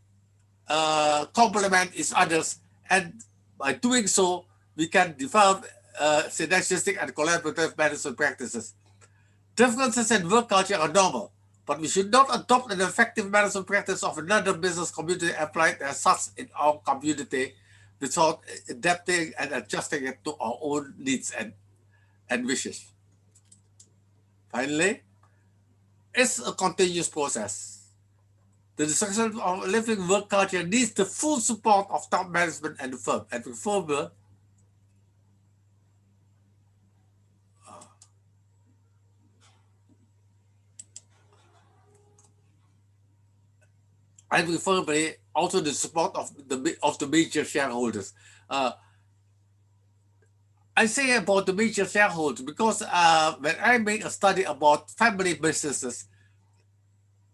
complement each others. And by doing so, we can develop synergistic and collaborative management practices. Differences in work culture are normal, but we should not adopt an effective management practice of another business community applied as such in our community without adapting and adjusting it to our own needs and wishes. Finally, it's a continuous process. The destruction of a living work culture needs the full support of top management and the firm. And further, and preferably also the support of the major shareholders. I say about the major shareholders because when I make a study about family businesses,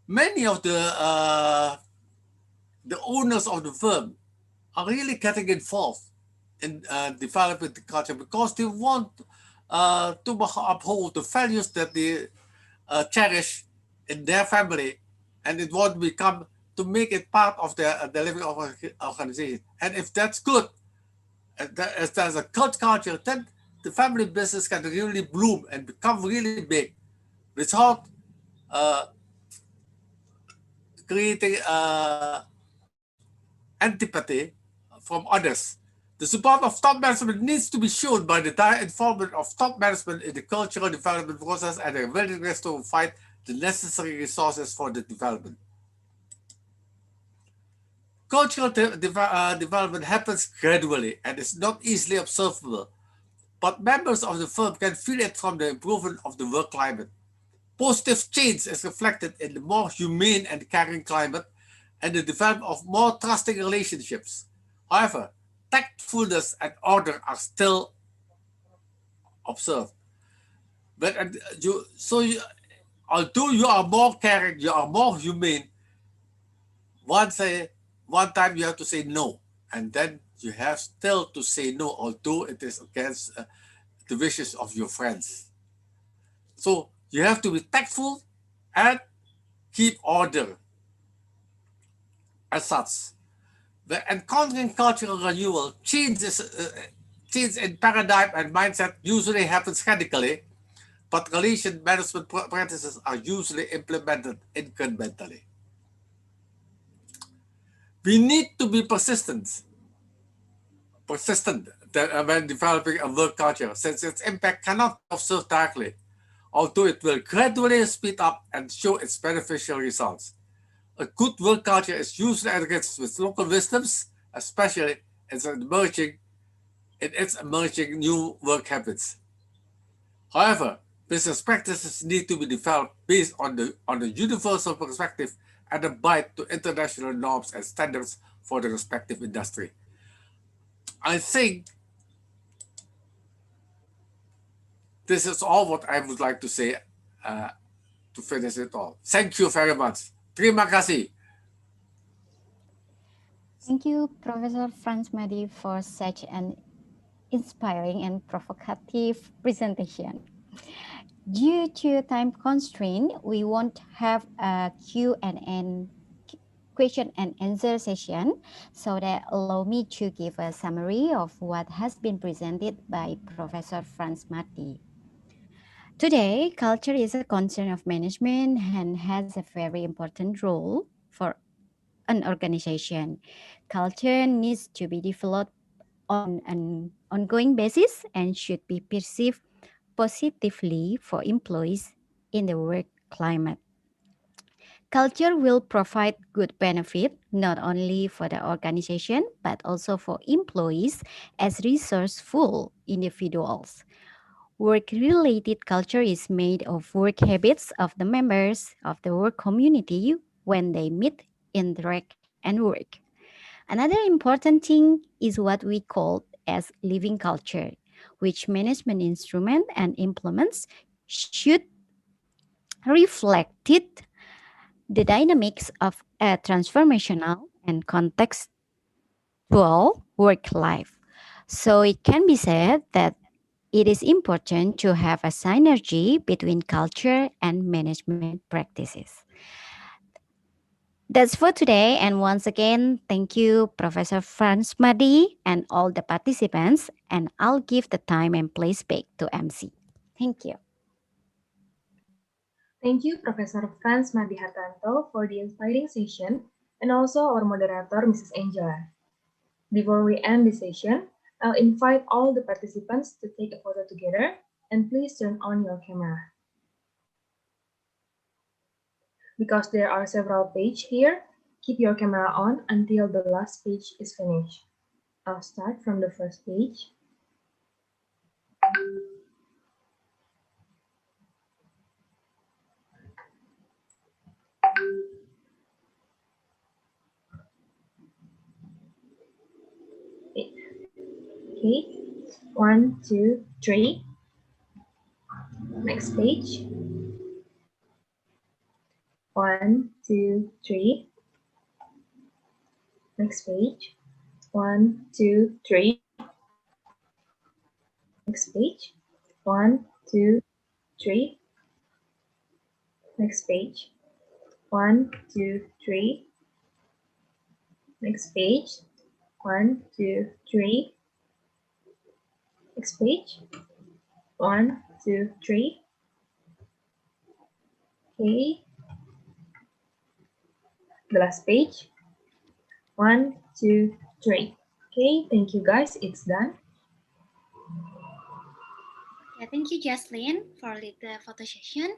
many of the owners of the firm are really getting involved in developing the culture because they want to uphold the values that they cherish in their family, and it won't become to make it part of their living organization. And if that's good, as there's a culture, then the family business can really bloom and become really big without creating antipathy from others. The support of top management needs to be shown by the direct involvement of top management in the cultural development process and a willingness to provide the necessary resources for the development. Cultural development happens gradually and is not easily observable, but members of the firm can feel it from the improvement of the work climate. Positive change is reflected in the more humane and caring climate and the development of more trusting relationships. However, tactfulness and order are still observed. But although you are more caring, you are more humane, one time you have to say no, and then you have still to say no, although it is against the wishes of your friends. So you have to be tactful and keep order. As such, the encountering cultural renewal change in paradigm and mindset usually happens radically, but relation management practices are usually implemented incrementally. We need to be persistent when developing a work culture, since its impact cannot be observed directly, although it will gradually speed up and show its beneficial results. A good work culture is usually enriched with local wisdoms, especially in its emerging new work habits. However, business practices need to be developed based on the universal perspective and abide to international norms and standards for the respective industry. I think this is all what I would like to say to finish it all. Thank you very much. Terima kasih. Thank you, Professor Franz Madi, for such an inspiring and provocative presentation. Due to time constraint, we won't have a Q&A question and answer session, so that allow me to give a summary of what has been presented by Professor Franz Madi. Today, culture is a concern of management and has a very important role for an organization. Culture needs to be developed on an ongoing basis and should be perceived positively for employees in the work climate. Culture will provide good benefit not only for the organization but also for employees as resourceful individuals. Work-related culture is made of work habits of the members of the work community when they meet, interact, and work. Another important thing is what we call as living culture, which management instrument and implements should reflect the dynamics of a transformational and contextual work life. So it can be said that it is important to have a synergy between culture and management practices. That's for today. And once again, thank you, Professor Franz Madi and all the participants. And I'll give the time and place back to MC. Thank you. Thank you, Professor Franz Madi Hartanto, for the inspiring session, and also our moderator, Mrs. Angela. Before we end the session, I'll invite all the participants to take a photo together, and please turn on your camera. Because there are several pages here, keep your camera on until the last page is finished. I'll start from the first page. Okay, 1, 2, 3. Next page. 1, 2, 3. Next page. 1, 2, 3. Next page. 1, 2, 3. Next page. 1, 2, 3. Next page. 1, 2, 3. Next page. 1, 2, 3. Okay. The last page. 1, 2, 3. Okay, thank you guys. It's done. Yeah, thank you, Jaslyn, for the photo session.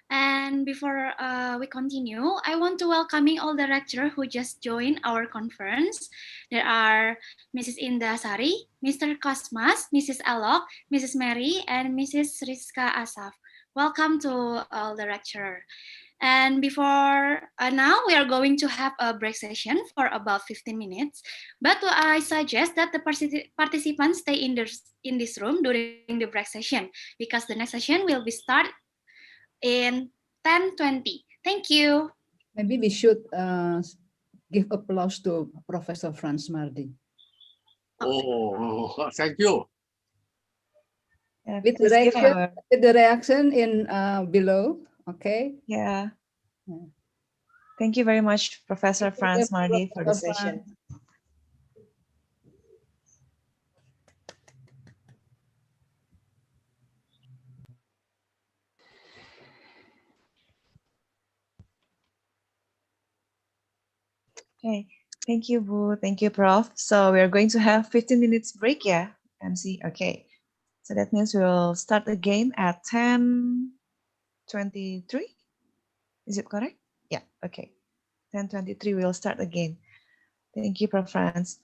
And before we continue, I want to welcoming all the lecturers who just joined our conference. There are Mrs. Indah Sari, Mr. Kosmas, Mrs. Alok, Mrs. Mary, and Mrs. Rizka Asaf. Welcome to all the lecturers. And before now, we are going to have a break session for about 15 minutes. But I suggest that the participants stay in this room during the break session, because the next session will be start in 10:20. Thank you. Maybe we should give applause to Professor Franz Mardi. Oh, thank you. Yeah, With the please give reaction, our, with the reaction in below, okay? yeah. Yeah. Thank you very much, Professor Franz Mardi, for the Professor session. Franz. Okay, thank you, Bu. Thank you, Prof. So we are going to have 15 minutes break, yeah, MC. Okay, so that means we'll start again at 10:23. Is it correct? Yeah, okay. 10:23, we'll start again. Thank you, Prof. Franz.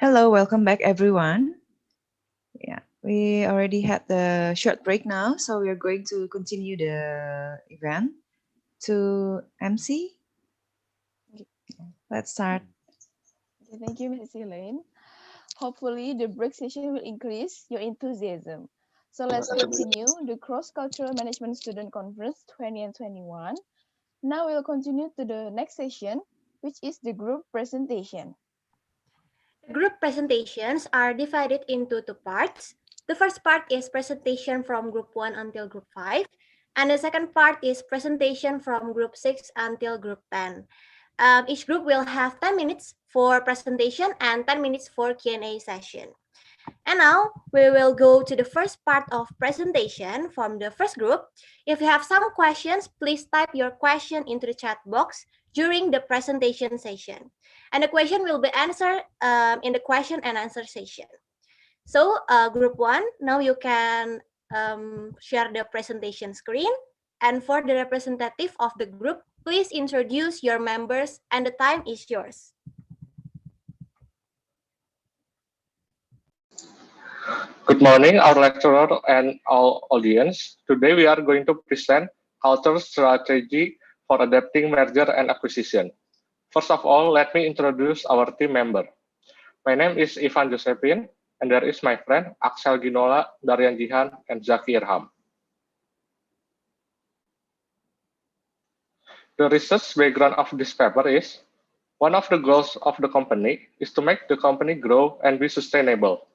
Hello, welcome back everyone. Yeah, we already had the short break now, so we are going to continue the event. To MC, let's start. Okay, thank you, Mrs. Elaine. Hopefully, the break session will increase your enthusiasm. So let's continue the Cross-Cultural Management Student Conference 2021. Now we'll continue to the next session, which is the group presentation. The group presentations are divided into two parts. The first part is presentation from group 1 until group 5, and the second part is presentation from group 6 until group 10. Each group will have 10 minutes for presentation and 10 minutes for Q&A session. And now we will go to the first part of presentation from the first group. If you have some questions, please type your question into the chat box during the presentation session. And the question will be answered in the question and answer session. So group 1, now you can share the presentation screen. And for the representative of the group, please introduce your members and the time is yours. Good morning, our lecturer and our audience. Today we are going to present culture strategy for adapting merger and acquisition. First of all, let me introduce our team member. My name is Ivan Josephine, and there is my friend Axel Ginola, Darian Jihan, and Zaki Irham. The research background of this paper is, one of the goals of the company is to make the company grow and be sustainable.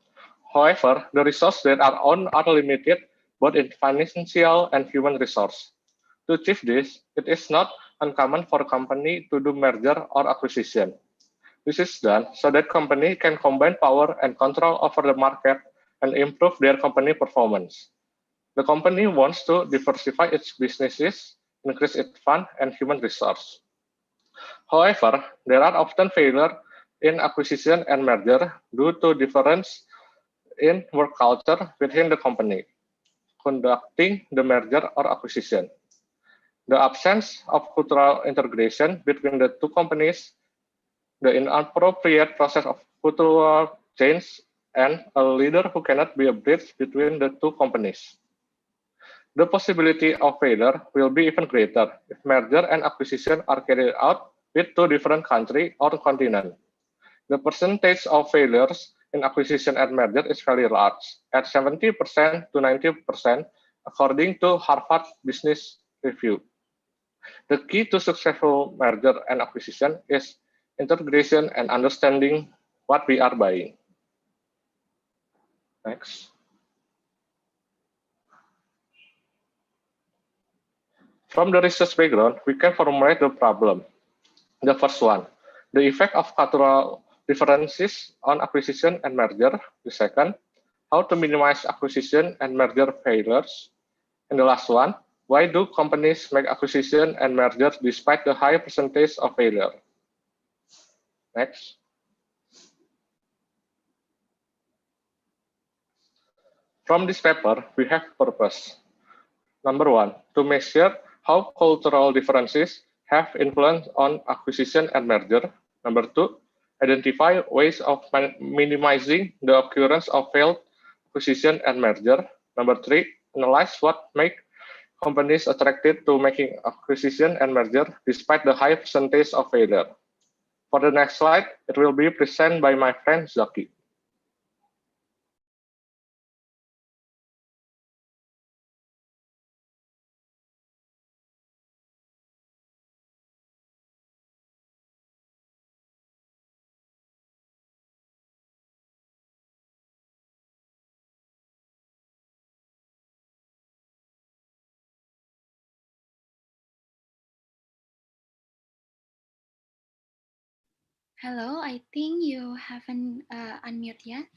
However, the resources that are owned are limited, both in financial and human resource. To achieve this, it is not uncommon for a company to do merger or acquisition. This is done so that company can combine power and control over the market and improve their company performance. The company wants to diversify its businesses, increase its fund and human resource. However, there are often failures in acquisition and merger due to difference in work culture within the company conducting the merger or acquisition. The absence of cultural integration between the two companies, the inappropriate process of cultural change, and a leader who cannot be a bridge between the two companies. The possibility of failure will be even greater if merger and acquisition are carried out with two different countries or continents. The percentage of failures in acquisition and merger is very large, at 70% to 90%, according to Harvard Business Review. The key to successful merger and acquisition is integration and understanding what we are buying. Next. From the research background, we can formulate the problem. The first one, the effect of cultural differences on acquisition and merger. The second, how to minimize acquisition and merger failures. And the last one, why do companies make acquisition and merger despite the high percentage of failure? Next. From this paper, we have purpose. Number one, to measure how cultural differences have influence on acquisition and merger. Number two, identify ways of minimizing the occurrence of failed acquisition and merger. Number three, analyze what makes companies attracted to making acquisition and merger despite the high percentage of failure. For the next slide, it will be presented by my friend Zaki. Hello, I think you haven't unmute yet.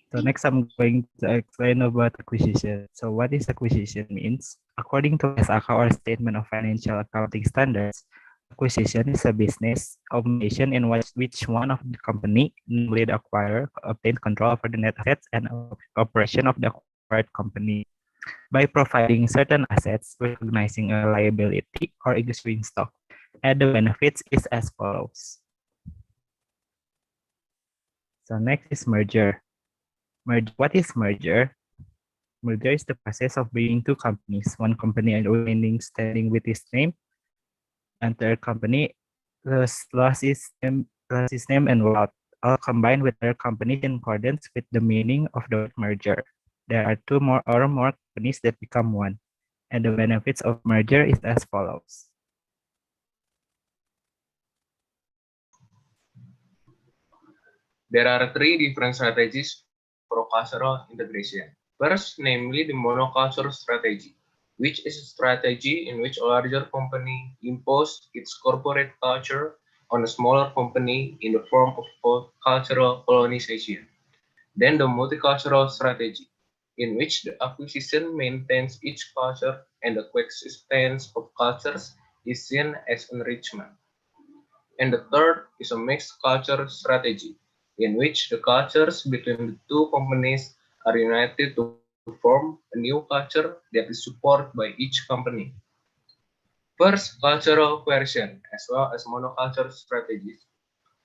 So next I'm going to explain about acquisition. So what is acquisition means? According to SAK or Statement of Financial Accounting Standards, acquisition is a business combination in which one of the company, namely the acquirer, obtain control over the net assets and operation of the acquired company by providing certain assets, recognizing a liability, or issuing stock. and the benefits is as follows. So next is merger. What is merger? Merger is the process of bringing two companies, one company and remaining standing with its name, and third company lost its name and wealth, all combined with other companies in accordance with the meaning of the word merger. There are two more companies that become one, and the benefits of merger is as follows. There are three different strategies for cultural integration. First, namely the monoculture strategy, which is a strategy in which a larger company imposes its corporate culture on a smaller company in the form of cultural colonization. Then the multicultural strategy, in which the acquisition maintains each culture and the coexistence of cultures is seen as enrichment. And the third is a mixed culture strategy, in which the cultures between the two companies are united to form a new culture that is supported by each company. First, cultural coercion, as well as monoculture strategies.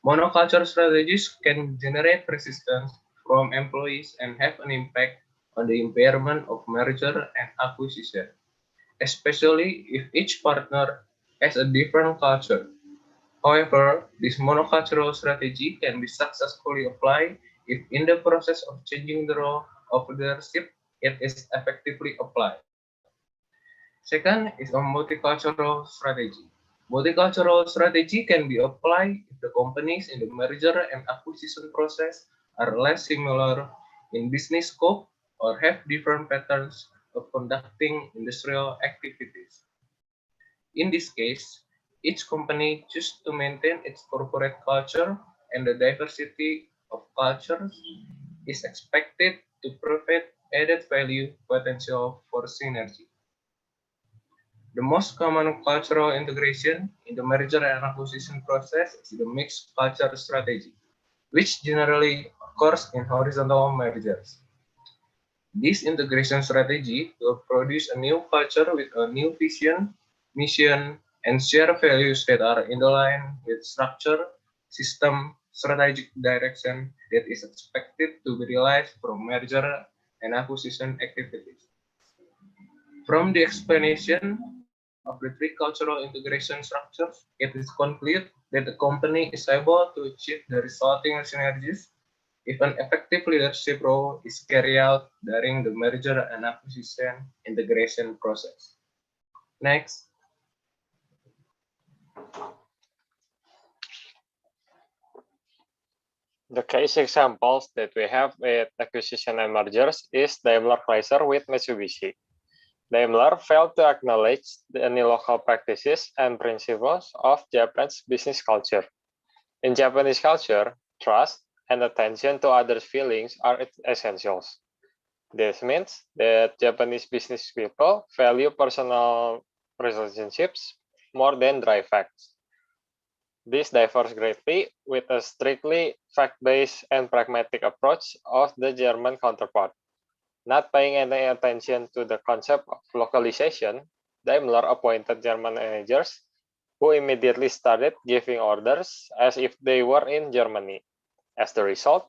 Monoculture strategies can generate resistance from employees and have an impact on the impairment of merger and acquisition, especially if each partner has a different culture. However, this monocultural strategy can be successfully applied if in the process of changing the role of leadership, it is effectively applied. Second is a multicultural strategy. Multicultural strategy can be applied if the companies in the merger and acquisition process are less similar in business scope or have different patterns of conducting industrial activities. In this case, each company chooses to maintain its corporate culture, and the diversity of cultures is expected to provide added value potential for synergy. The most common cultural integration in the merger and acquisition process is the mixed culture strategy, which generally occurs in horizontal mergers. This integration strategy will produce a new culture with a new vision, mission, and shared values that are in line with structure, system, strategic direction that is expected to be realized from merger and acquisition activities. From the explanation of the three cultural integration structures, it is concluded that the company is able to achieve the resulting synergies if an effective leadership role is carried out during the merger and acquisition integration process. Next. The case examples that we have with acquisition and mergers is Daimler-Chrysler with Mitsubishi. Daimler failed to acknowledge any local practices and principles of Japan's business culture. In Japanese culture, trust and attention to others' feelings are essentials. This means that Japanese business people value personal relationships more than dry facts. This differs greatly with a strictly fact-based and pragmatic approach of the German counterpart. Not paying any attention to the concept of localization, Daimler appointed German managers who immediately started giving orders as if they were in Germany. As the result,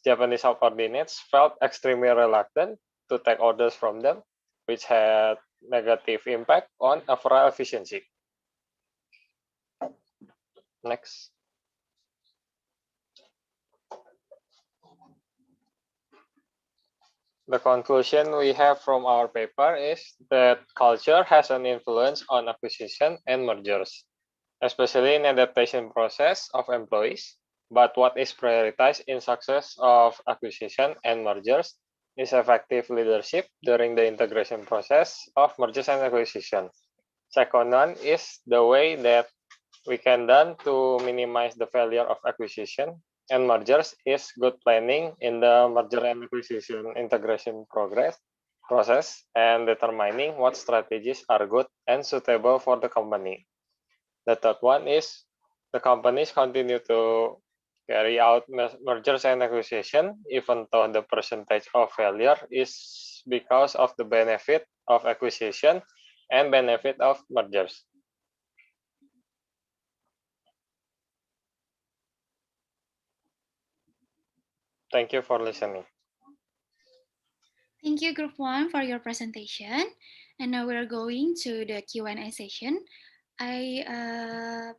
Japanese subordinates felt extremely reluctant to take orders from them, which had negative impact on overall efficiency. Next. The conclusion we have from our paper is that culture has an influence on acquisition and mergers, especially in adaptation process of employees. But what is prioritized in success of acquisition and mergers is effective leadership during the integration process of mergers and acquisition. Second one is the way that we can done to minimize the failure of acquisition and mergers is good planning in the merger and acquisition integration process and determining what strategies are good and suitable for the company. The third one is the companies continue to carry out mergers and acquisition even though the percentage of failure is because of the benefit of acquisition and benefit of mergers. Thank you for listening. Thank you, Group 1, for your presentation. And now we're going to the Q&A session.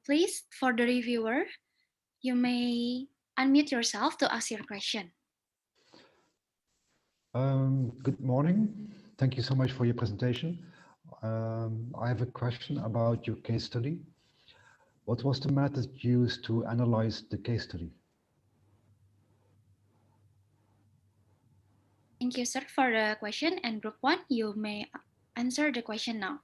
Please, for the reviewer, you may unmute yourself to ask your question. Good morning. Thank you so much for your presentation. I have a question about your case study. What was the method used to analyze the case study? Thank you, sir, for the question. And Group 1, you may answer the question now.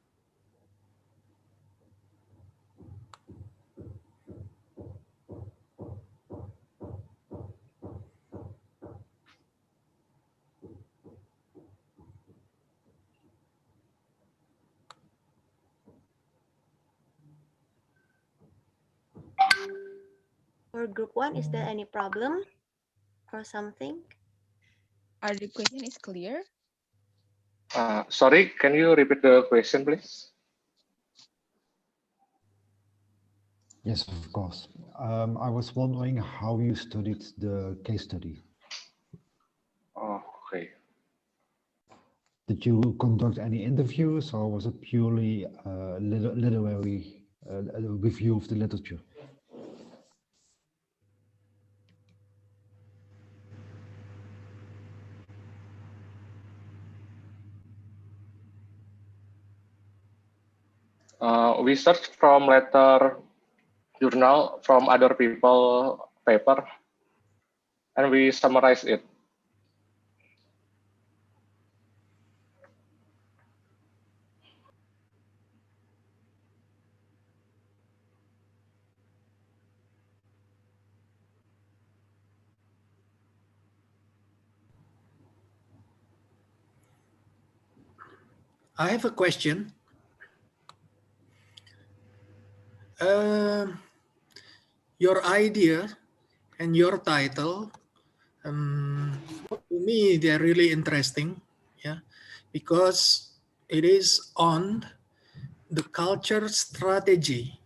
For Group 1, is there any problem or something? Are the question is clear? Sorry, can you repeat the question, please? Yes, of course. I was wondering how you studied the case study. Oh, okay. Did you conduct any interviews, or was it purely literary review of the literature? We searched from letter journal from other people paper, and we summarize it. I have a question. Your idea and your title, to me, they're really interesting, yeah, because it is on the culture strategy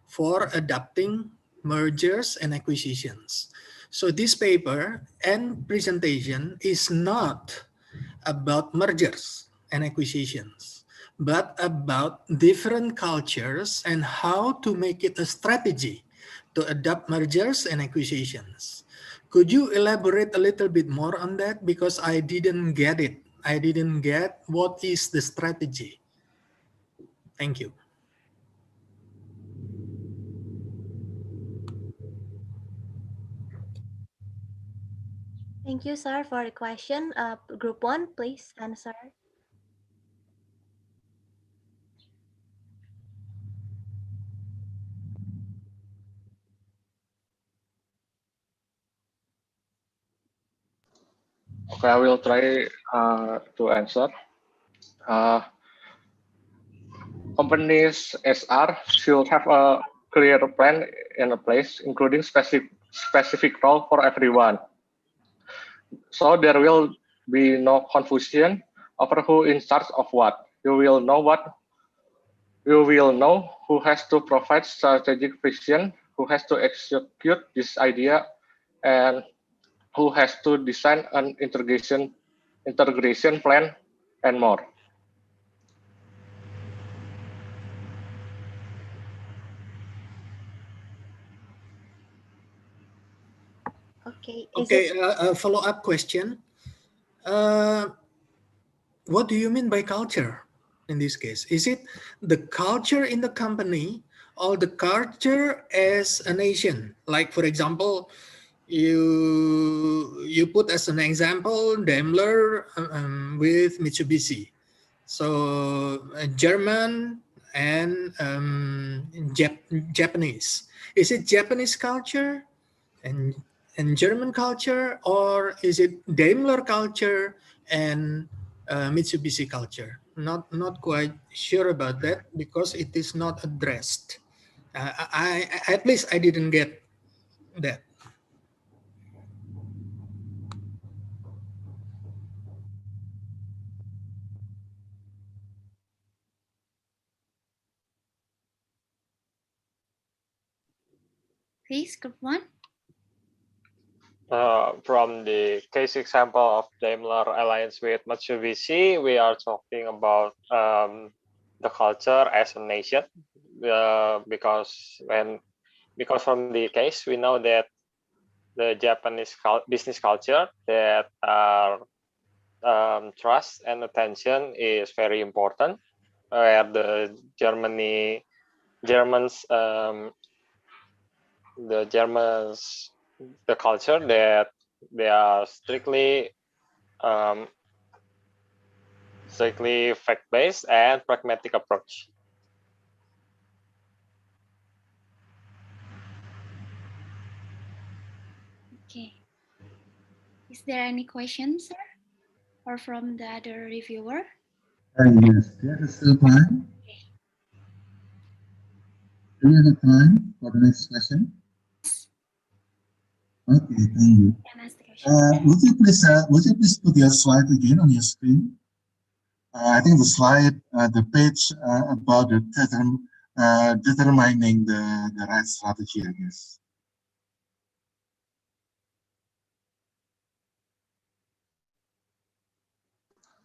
for adapting mergers and acquisitions. So this paper and presentation is not about mergers and acquisitions, but about different cultures and how to make it a strategy to adapt mergers and acquisitions. Could you elaborate a little bit more on that? Because I didn't get it. I didn't get what is the strategy. Thank you. Thank you, sir, for the question. Group 1, please answer. Okay, I will try to answer. Companies SR should have a clear plan in place, including specific role for everyone. So there will be no confusion over who in charge of what. You will know who has to provide strategic vision, who has to execute this idea, and who has to design an integration plan, and more. Okay. Okay, a follow-up question. What do you mean by culture in this case? Is it the culture in the company or the culture as a nation? Like, for example, you put as an example Daimler with Mitsubishi. So German and Japanese. Is it Japanese culture and German culture, or is it Daimler culture and Mitsubishi culture? Not quite sure about that because it is not addressed. I at least I didn't get that. Please, Group 1. From the case example of Daimler alliance with Mitsubishi, we are talking about the culture as a nation, because from the case we know that the Japanese business culture that are trust and attention is very important, where the the culture that they are strictly fact-based and pragmatic approach. Okay. Is there any questions, sir? Or from the other reviewer? Yes, there is still time. Do you have time for the next question? Okay, thank you. Would you please put your slide again on your screen? I think the slide, the page about the determining the right strategy, I guess.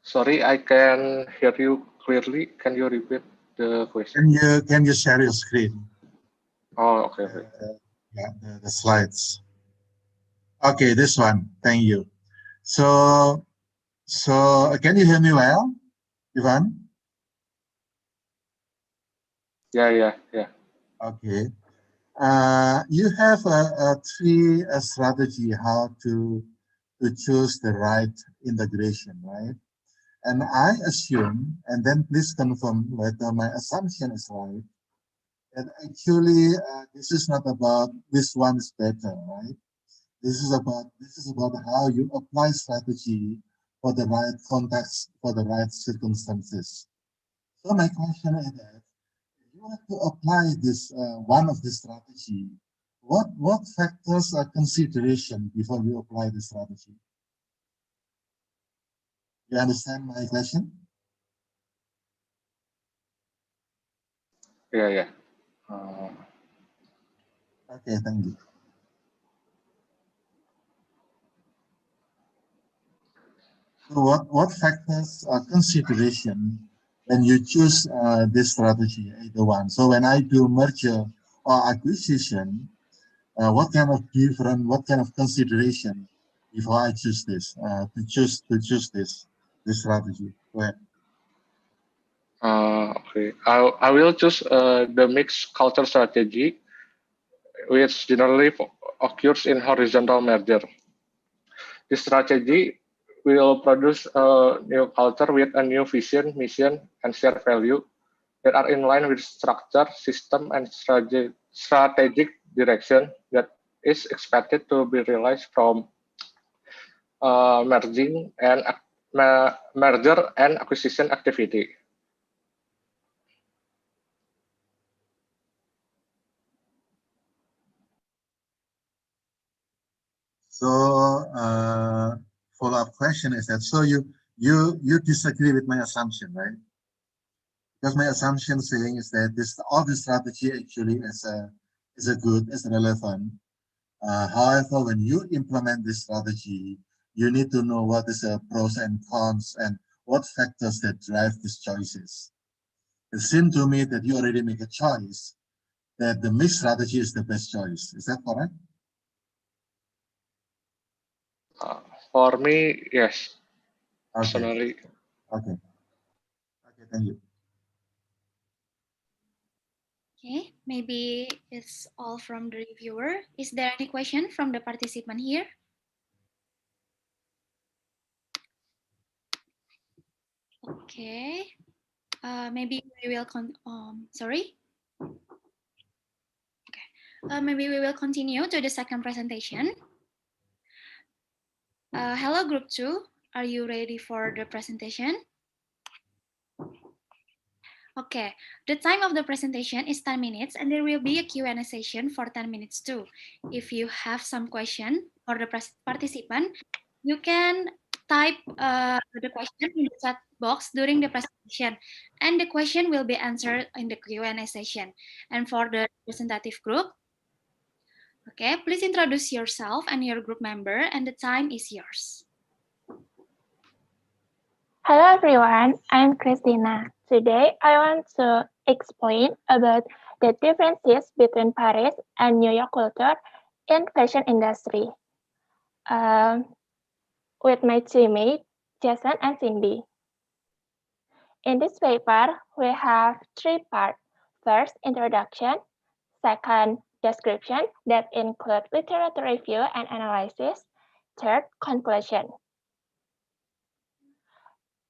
Sorry, I can hear you clearly. Can you repeat the question? Can you share your screen? Oh, okay. Yeah, the slides. Okay, this one. Thank you. So can you hear me well, Ivan? Yeah. Okay. You have a three strategy how to choose the right integration, right? And I assume, and then please confirm whether my assumption is right, that actually this is not about which one is better, right? This is about how you apply strategy for the right context, for the right circumstances. So my question is that if you want to apply this one of the strategy, what factors are consideration before you apply the strategy? You understand my question? Yeah. Okay, thank you. So what factors are consideration when you choose this strategy, either one? So when I do merger or acquisition, what kind of consideration before I choose this to choose this strategy? Go ahead. Okay. I will choose the mixed culture strategy, which generally occurs in horizontal merger. This strategy will produce a new culture with a new vision, mission, and shared value that are in line with structure, system, and strategic direction that is expected to be realized from merger and acquisition activity. So follow-up question is that, so you disagree with my assumption, right? Because my assumption saying is that all this strategy actually is relevant. However, when you implement this strategy, you need to know what is the pros and cons and what factors that drive these choices. It seemed to me that you already make a choice that the mixed strategy is the best choice. Is that correct? For me, yes. Okay. Personally. Okay, thank you. Okay, maybe it's all from the reviewer. Is there any question from the participant here? Okay, maybe we will sorry. Okay, maybe we will continue to the second presentation. Hello, Group 2. Are you ready for the presentation? Okay, the time of the presentation is 10 minutes and there will be a Q&A session for 10 minutes too. If you have some question for the participant, you can type the question in the chat box during the presentation and the question will be answered in the Q&A session. And for the representative group, Okay, please introduce yourself and your group member, and the time is yours. Hello everyone, I'm Christina. Today I want to explain about the differences between Paris and New York culture in fashion industry. With my teammates, Jason and Cindy. In this paper, we have three parts. First, introduction. Second, description that include literature review and analysis. Third, conclusion.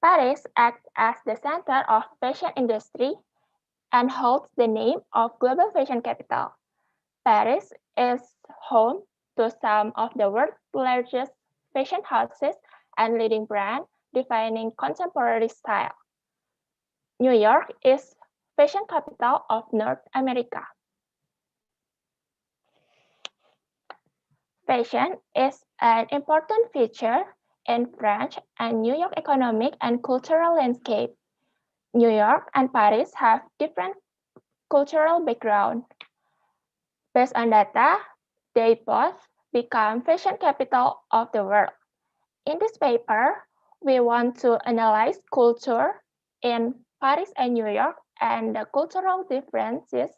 Paris acts as the center of fashion industry and holds the name of global fashion capital. Paris is home to some of the world's largest fashion houses and leading brands defining contemporary style. New York is fashion capital of North America. Fashion is an important feature in French and New York economic and cultural landscape. New York and Paris have different cultural background. Based on data, they both become fashion capital of the world. In this paper, we want to analyze culture in Paris and New York and the cultural differences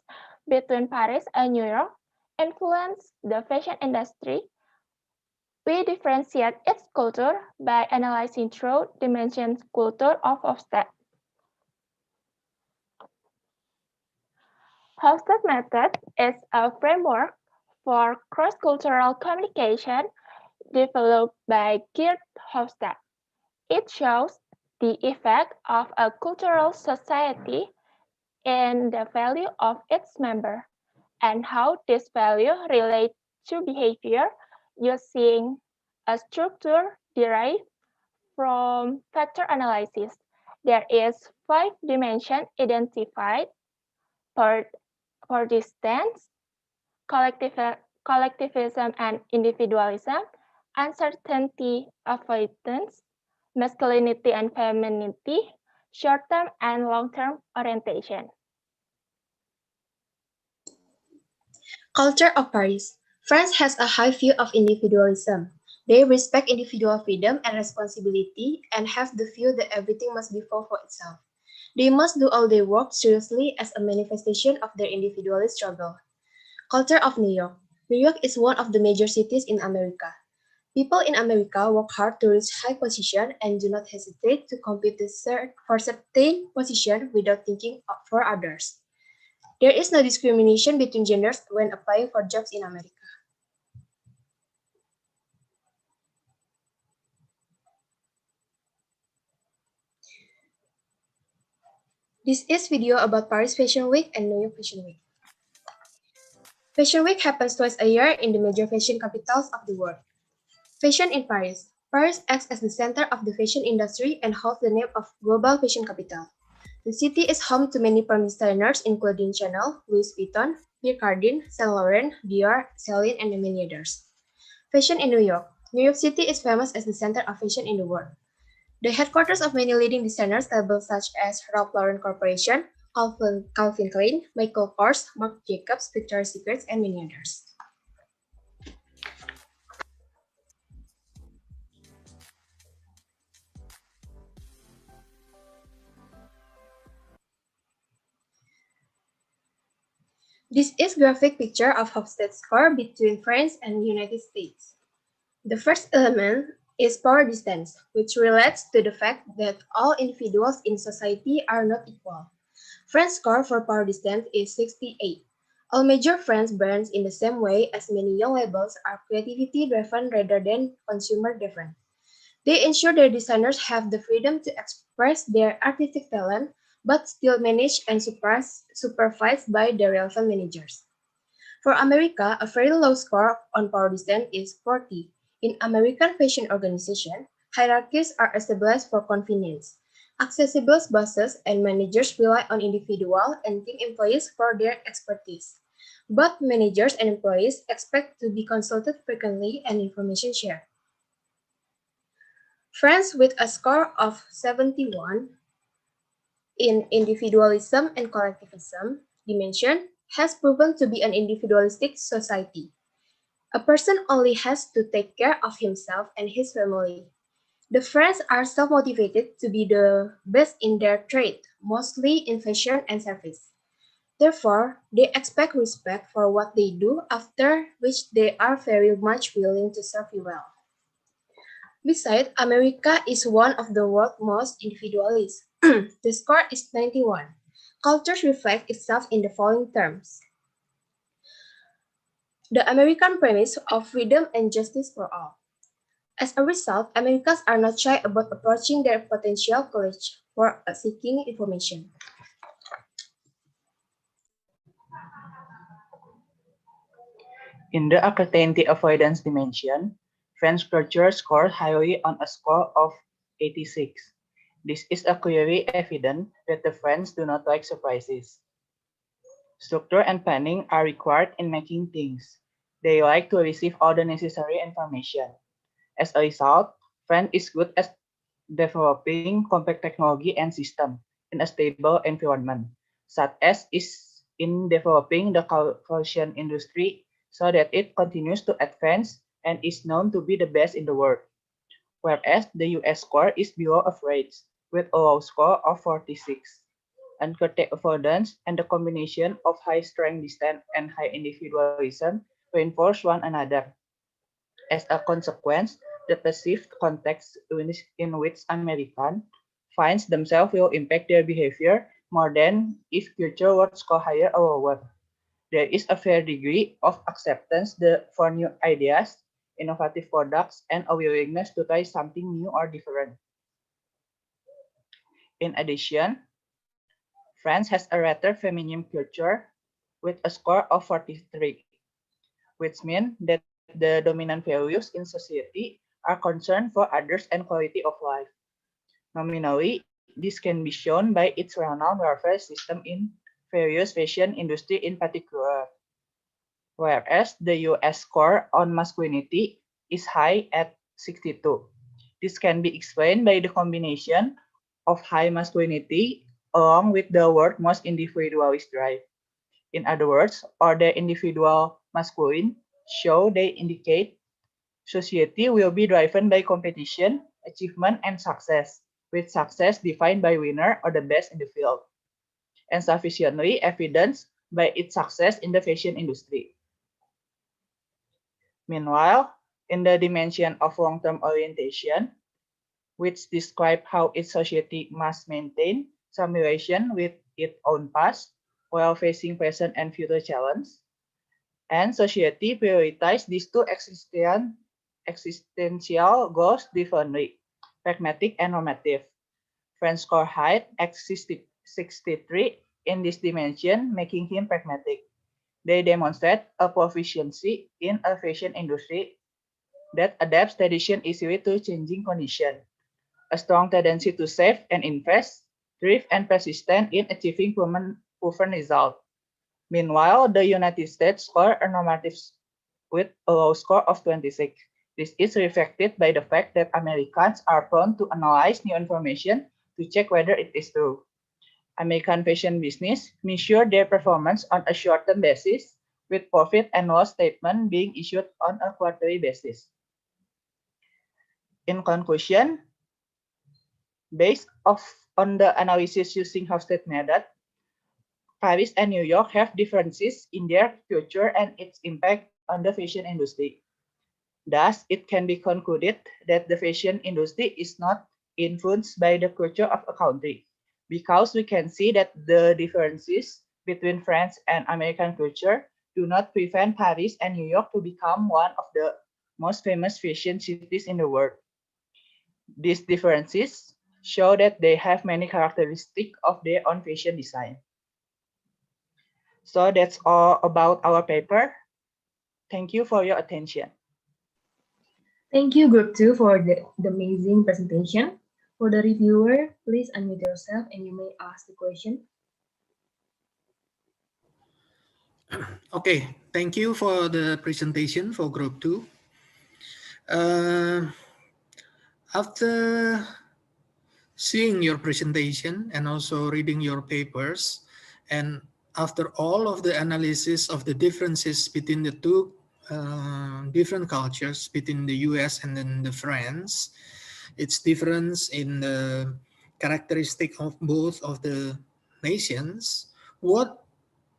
between Paris and New York influence the fashion industry. We differentiate its culture by analyzing through dimensions culture of Hofstede. Hofstede method is a framework for cross-cultural communication developed by Geert Hofstede. It shows the effect of a cultural society in the value of its member and how this value relates to behavior using a structure derived from factor analysis. There is 5 dimensions identified for distance, collectivism and individualism, uncertainty avoidance, masculinity and femininity, short-term and long-term orientation. Culture of Paris. France has a high view of individualism. They respect individual freedom and responsibility and have the view that everything must be for itself. They must do all their work seriously as a manifestation of their individualist struggle. Culture of New York. New York is one of the major cities in America. People in America work hard to reach high position and do not hesitate to compete for certain position without thinking for others. There is no discrimination between genders when applying for jobs in America. This is video about Paris Fashion Week and New York Fashion Week. Fashion Week happens twice a year in the major fashion capitals of the world. Fashion in Paris. Paris acts as the center of the fashion industry and holds the name of global fashion capital. The city is home to many famous designers including Chanel, Louis Vuitton, Pierre Cardin, Saint Laurent, Dior, Celine, and many others. Fashion in New York. New York City is famous as the center of fashion in the world. The headquarters of many leading designers labels such as Ralph Lauren Corporation, Calvin Klein, Michael Kors, Marc Jacobs, Victoria's Secret, and many others. This is a graphic picture of Hofstede's score between France and the United States. The first element is power distance, which relates to the fact that all individuals in society are not equal. France's score for power distance is 68. All major French brands in the same way as many young labels are creativity-driven rather than consumer-driven. They ensure their designers have the freedom to express their artistic talent but still managed and supervised by the relevant managers. For America, a very low score on power distance is 40. In American fashion organization, hierarchies are established for convenience. Accessible bosses and managers rely on individual and team employees for their expertise. Both managers and employees expect to be consulted frequently and information shared. France, with a score of 71, in individualism and collectivism dimension, has proven to be an individualistic society. A person only has to take care of himself and his family. The French are self-motivated to be the best in their trade, mostly in fashion and service. Therefore, they expect respect for what they do, after which they are very much willing to serve you well. Besides, America is one of the world's most individualist. The score is 91. Cultures reflect itself in the following terms. The American premise of freedom and justice for all. As a result, Americans are not shy about approaching their potential colleagues for seeking information. In the uncertainty avoidance dimension, French culture scored highly on a score of 86. This is a clearly evident that the French do not like surprises. Structure and planning are required in making things. They like to receive all the necessary information. As a result, France is good at developing complex technology and systems in a stable environment, such as is in developing the fashion industry so that it continues to advance and is known to be the best in the world. Whereas the US score is below average, with a low score of 46. Uncertain avoidance and the combination of high strength distance and high individualism reinforce one another. As a consequence, the perceived context in which Americans find themselves will impact their behavior more than if culture would score higher or lower. There is a fair degree of acceptance for new ideas, innovative products, and a willingness to try something new or different. In addition, France has a rather feminine culture with a score of 43, which means that the dominant values in society are concern for others and quality of life. Nominally, this can be shown by its well-known welfare system in various fashion industry in particular, whereas the US score on masculinity is high at 62. This can be explained by the combination of high masculinity along with the world's most individualist drive. In other words, order individual masculine show they indicate society will be driven by competition, achievement, and success, with success defined by winner or the best in the field, and sufficiently evidenced by its success in the fashion industry. Meanwhile, in the dimension of long-term orientation, which describe how its society must maintain some relation with its own past while facing present and future challenges, and society prioritize these two existential goals differently, pragmatic and normative. French score high at 63 in this dimension, making him pragmatic. They demonstrate a proficiency in a fashion industry that adapts tradition easily to changing conditions, a strong tendency to save and invest, thrift and persistent in achieving proven results. Meanwhile, the United States scored a normative with a low score of 26. This is reflected by the fact that Americans are prone to analyze new information to check whether it is true. American fashion business measure their performance on a short-term basis, with profit and loss statement being issued on a quarterly basis. In conclusion, based on the analysis using Hofstede method, Paris and New York have differences in their culture and its impact on the fashion industry. Thus, it can be concluded that the fashion industry is not influenced by the culture of a country, because we can see that the differences between French and American culture do not prevent Paris and New York to become one of the most famous fashion cities in the world. These differences show that they have many characteristics of their own fashion design. So that's all about our paper. Thank you for your attention. Thank you, Group 2, for the amazing presentation. For the reviewer, please unmute yourself and you may ask the question. Okay, thank you for the presentation for Group 2. After seeing your presentation and also reading your papers, and after all of the analysis of the differences between the two different cultures between the US and then the France. It's difference in the characteristic of both of the nations. What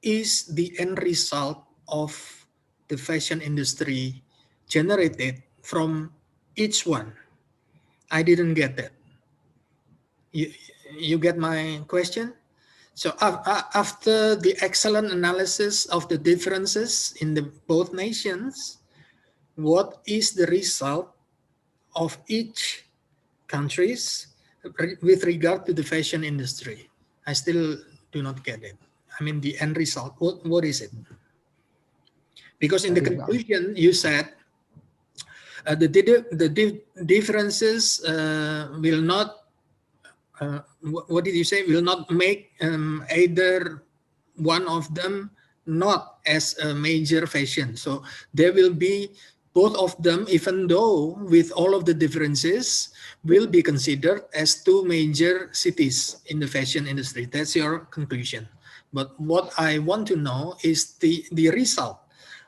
is the end result of the fashion industry generated from each one? I didn't get that. You get my question? So after the excellent analysis of the differences in the both nations, what is the result of each countries with regard to the fashion industry? I still do not get it. I mean, the end result, what is it? Because in the conclusion, you said the differences will not, what did you say? Will not make either one of them not as a major fashion. So there will be both of them, even though with all of the differences, will be considered as two major cities in the fashion industry. That's your conclusion. But what I want to know is the result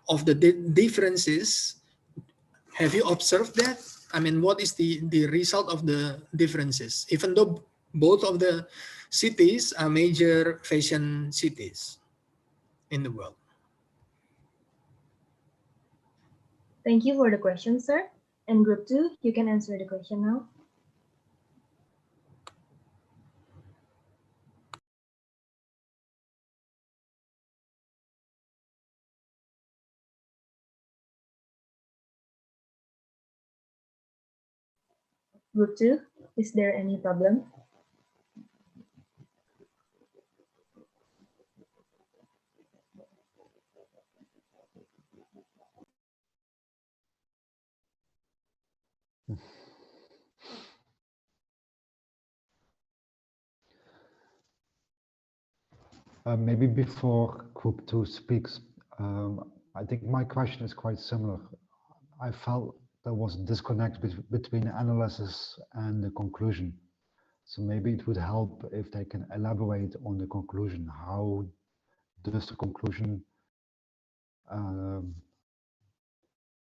of the differences. Have you observed that? I mean, what is the result of the differences? Even though both of the cities are major fashion cities in the world. Thank you for the question, sir. And group 2, you can answer the question now. Group 2, is there any problem? Maybe before Group 2 speaks, I think my question is quite similar. I felt there was a disconnect between the analysis and the conclusion. So maybe it would help if they can elaborate on the conclusion. How does the conclusion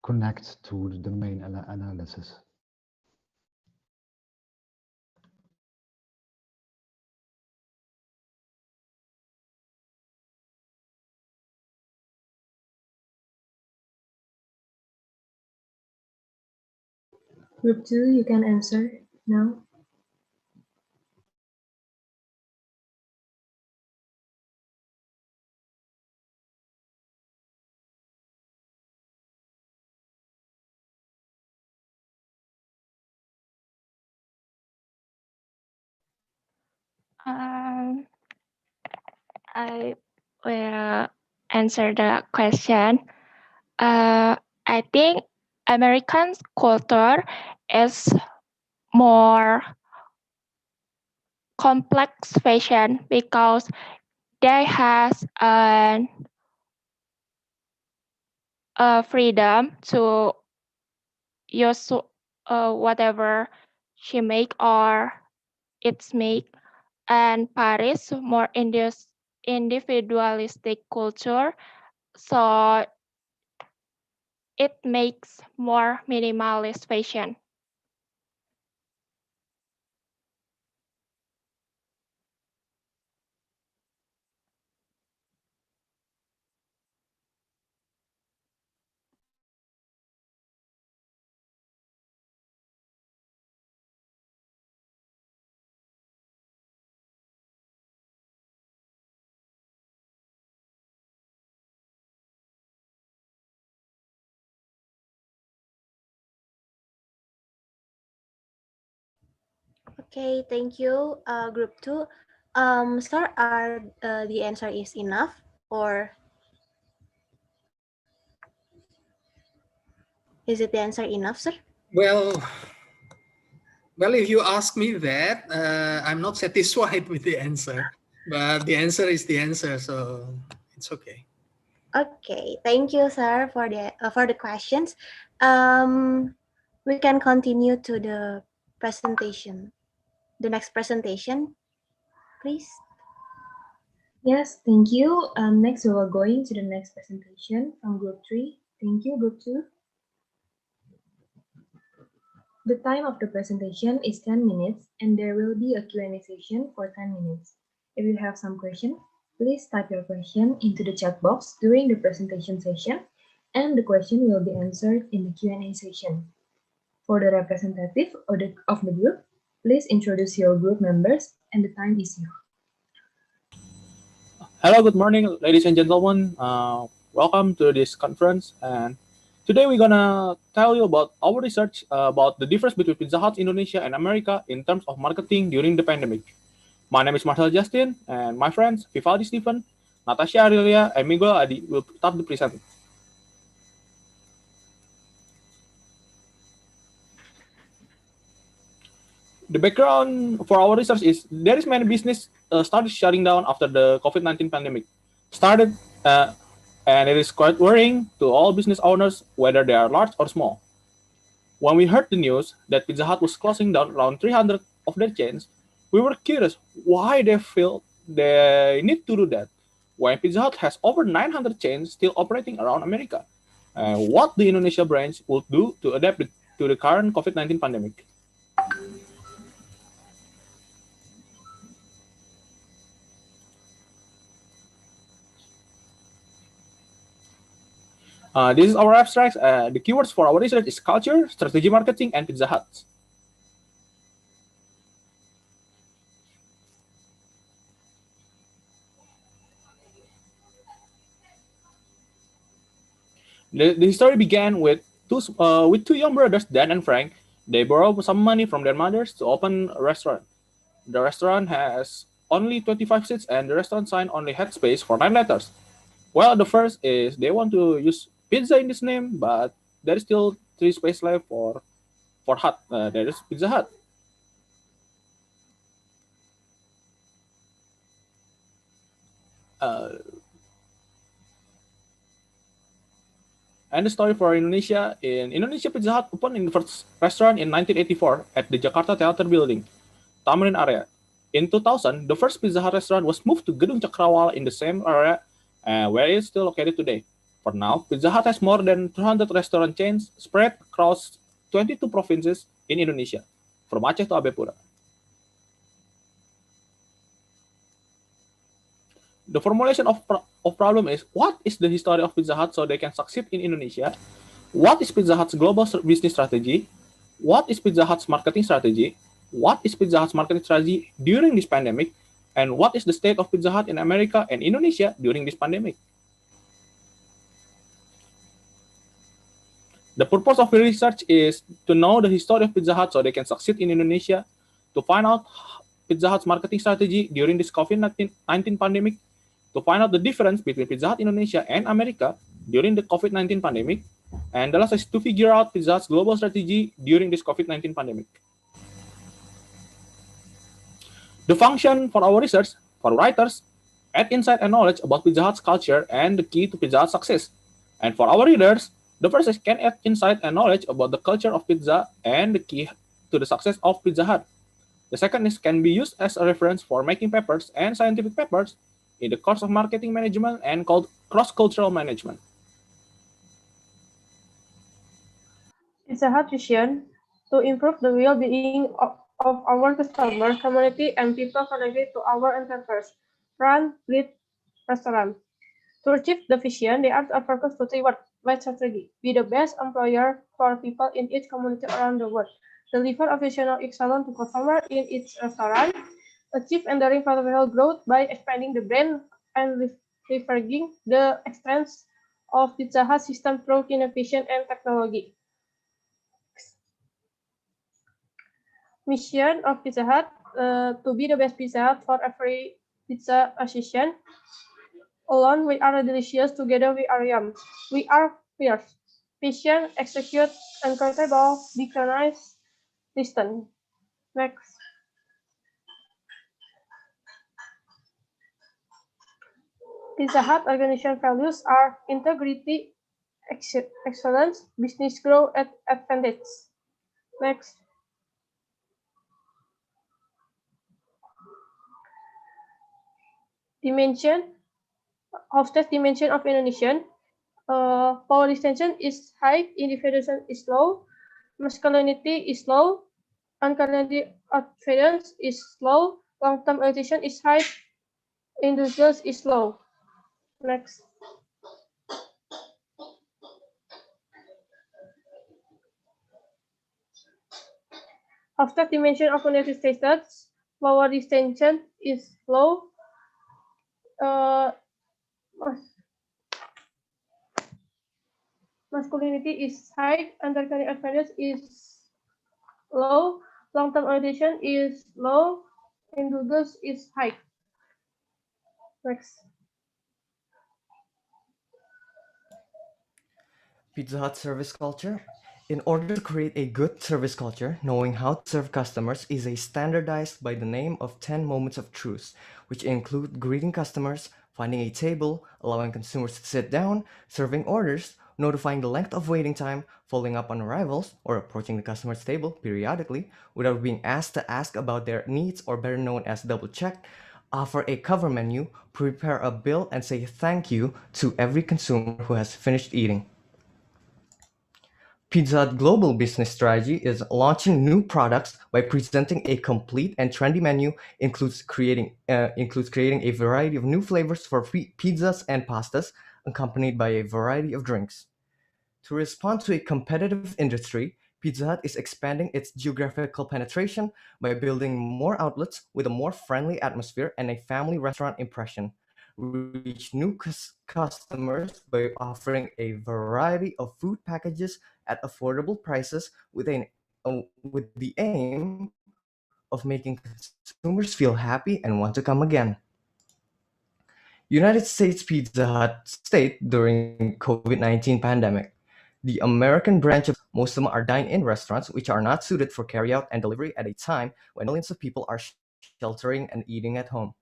connect to the main analysis? Group 2, you can answer now. I will answer the question. I think American culture is more complex fashion because they has a freedom to use whatever she make or it's make, and Paris more individualistic culture, so it makes more minimalist fashion. Okay, thank you, Group 2. Sir, are the answer is enough or is it the answer enough, sir? Well, if you ask me that, I'm not satisfied with the answer, but the answer is the answer, so it's okay. Okay, thank you, sir, for the questions. We can continue to the presentation. The next presentation, please. Yes, thank you. Next, we are going to the next presentation from Group 3. Thank you, Group 2. The time of the presentation is 10 minutes and there will be a Q&A session for 10 minutes. If you have some question, please type your question into the chat box during the presentation session and the question will be answered in the Q&A session. For the representative of the group, please introduce your group members and the time is yours. Hello, good morning, ladies and gentlemen. Welcome to this conference. And today we're gonna tell you about our research about the difference between Pizza Hut Indonesia and America in terms of marketing during the pandemic. My name is Marcel Justin, and my friends Vivaldi Stephen, Natasha Aurelia, and Miguel Adi will start the present. The background for our research is there is many business started shutting down after the COVID-19 pandemic started, and it is quite worrying to all business owners, whether they are large or small. When we heard the news that Pizza Hut was closing down around 300 of their chains, we were curious why they feel they need to do that, when Pizza Hut has over 900 chains still operating around America, and what the Indonesia branch would do to adapt to the current COVID-19 pandemic. This is our abstract. The keywords for our research is culture, strategy marketing, and Pizza Hut. The story began with two young brothers, Dan and Frank. They borrowed some money from their mothers to open a restaurant. The restaurant has only 25 seats, and the restaurant sign only had space for 9 letters. Well, the first is they want to use pizza in this name, but there is still 3 space left for Hut. There is Pizza Hut. And the story for Indonesia. In Indonesia, Pizza Hut opened in the first restaurant in 1984 at the Jakarta Theater Building, Tamrin area. In 2000, the first Pizza Hut restaurant was moved to Gedung Cakrawala in the same area where it is still located today. For now, Pizza Hut has more than 200 restaurant chains spread across 22 provinces in Indonesia, from Aceh to Abepura. The formulation of problem is, what is the history of Pizza Hut so they can succeed in Indonesia? What is Pizza Hut's global business strategy? What is Pizza Hut's marketing strategy? What is Pizza Hut's marketing strategy during this pandemic? And what is the state of Pizza Hut in America and Indonesia during this pandemic? The purpose of the research is to know the history of Pizza Hut so they can succeed in Indonesia, to find out Pizza Hut's marketing strategy during this COVID-19 pandemic, to find out the difference between Pizza Hut Indonesia and America during the COVID-19 pandemic, and the last is to figure out Pizza Hut's global strategy during this COVID-19 pandemic. The function for our research, for writers, add insight and knowledge about Pizza Hut's culture and the key to Pizza Hut's success. And for our readers, the first is can add insight and knowledge about the culture of pizza and the key to the success of Pizza Hut. The second is can be used as a reference for making papers and scientific papers in the course of marketing management and called cross-cultural management. Pizza Hut vision to improve the well-being of our customer community and people connected to our endeavors. Run, lead, restaurant. To achieve the vision, they are focused to three-word strategy. Be the best employer for people in each community around the world. Deliver operational excellence to customers in each restaurant. Achieve enduring profitable growth by expanding the brand and leveraging the strengths of Pizza Hut system through innovation and technology. Mission of Pizza Hut to be the best Pizza Hut for every pizza association. Alone we are delicious, together we are yum. We are fierce, patient, execute, uncountable, recognize, listen. Next. Pizza Hut organization values are integrity, excellence, business growth, and advantage. Next. Dimension, hostess dimension of Indonesian. Power distension is high, individuation is low, masculinity is low, uncarnality adherence is low, long-term orientation is high, individuals is low. Next. After dimension of United States, power distension is low. Masculinity is high, undercarriage advantage is low, long-term orientation is low, indulgence is high. Next. Pizza Hut service culture. In order to create a good service culture, knowing how to serve customers is a standardized by the name of 10 moments of truth, which include greeting customers, finding a table, allowing consumers to sit down, serving orders, notifying the length of waiting time, following up on arrivals, or approaching the customer's table periodically without being asked to ask about their needs, or better known as double check, offer a cover menu, prepare a bill, and say thank you to every consumer who has finished eating. Pizza Hut global business strategy is launching new products by presenting a complete and trendy menu, includes creating a variety of new flavors for pizzas and pastas, accompanied by a variety of drinks. To respond to a competitive industry, Pizza Hut is expanding its geographical penetration by building more outlets with a more friendly atmosphere and a family restaurant impression. Reach new customers by offering a variety of food packages at affordable prices with the aim of making consumers feel happy and want to come again. United States Pizza Hut state during COVID-19 pandemic. The American branch of most of them are dine-in restaurants which are not suited for carry-out and delivery at a time when millions of people are sheltering and eating at home.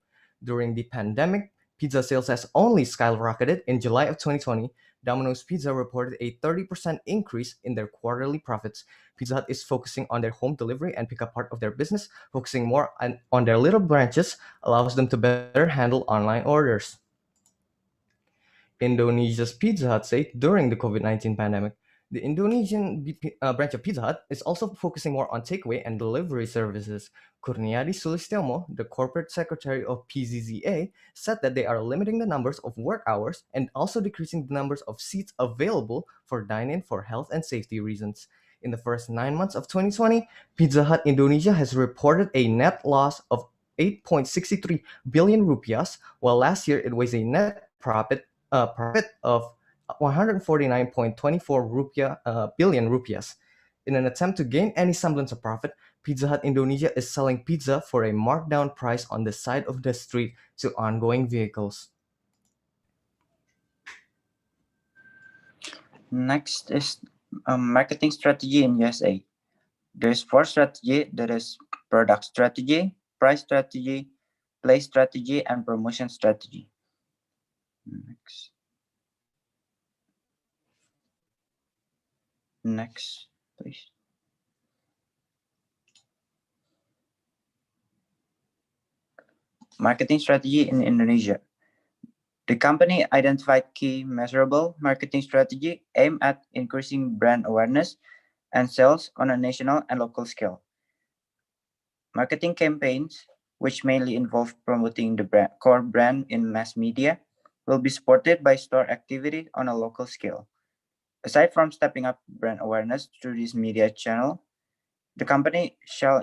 During the pandemic, pizza sales has only skyrocketed. In July of 2020, Domino's Pizza reported a 30% increase in their quarterly profits. Pizza Hut is focusing on their home delivery and pickup part of their business, focusing more on their little branches, allows them to better handle online orders. Indonesia's Pizza Hut said during the COVID-19 pandemic, the Indonesian branch of Pizza Hut is also focusing more on takeaway and delivery services. Kurniadi Sulistyomo, the corporate secretary of PZZA, said that they are limiting the numbers of work hours and also decreasing the numbers of seats available for dine-in for health and safety reasons. In the first 9 months of 2020, Pizza Hut Indonesia has reported a net loss of 8.63 billion rupiahs, while last year it was a net profit of 149.24 billion rupiahs. In an attempt to gain any semblance of profit, Pizza Hut Indonesia is selling pizza for a marked down price on the side of the street to ongoing vehicles. Next is marketing strategy in USA. There's 4 strategy, that is product strategy, price strategy, place strategy, and promotion strategy. Next, please. Marketing strategy in Indonesia. The company identified key measurable marketing strategy aimed at increasing brand awareness and sales on a national and local scale. Marketing campaigns, which mainly involve promoting the core brand in mass media, will be supported by store activity on a local scale. Aside from stepping up brand awareness through this media channel, the company shall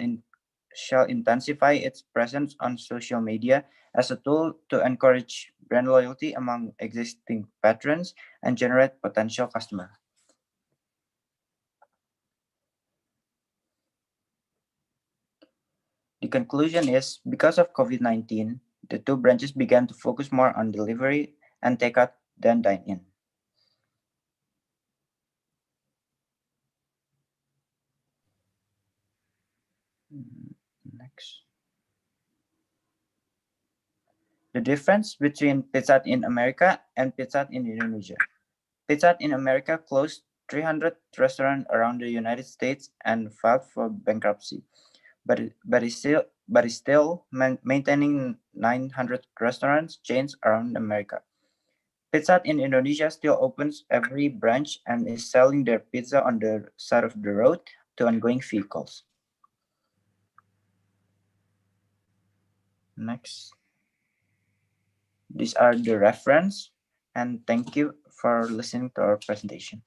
intensify its presence on social media as a tool to encourage brand loyalty among existing patrons and generate potential customers. The conclusion is, because of COVID-19, the 2 branches began to focus more on delivery and takeout than dine-in. Next. The difference between Pizza Hut in America and Pizza Hut in Indonesia. Pizza Hut in America closed 300 restaurants around the United States and filed for bankruptcy, but is still maintaining 900 restaurants chains around America. Pizza Hut in Indonesia still opens every branch and is selling their pizza on the side of the road to ongoing vehicles. Next. These are the reference, and thank you for listening to our presentation.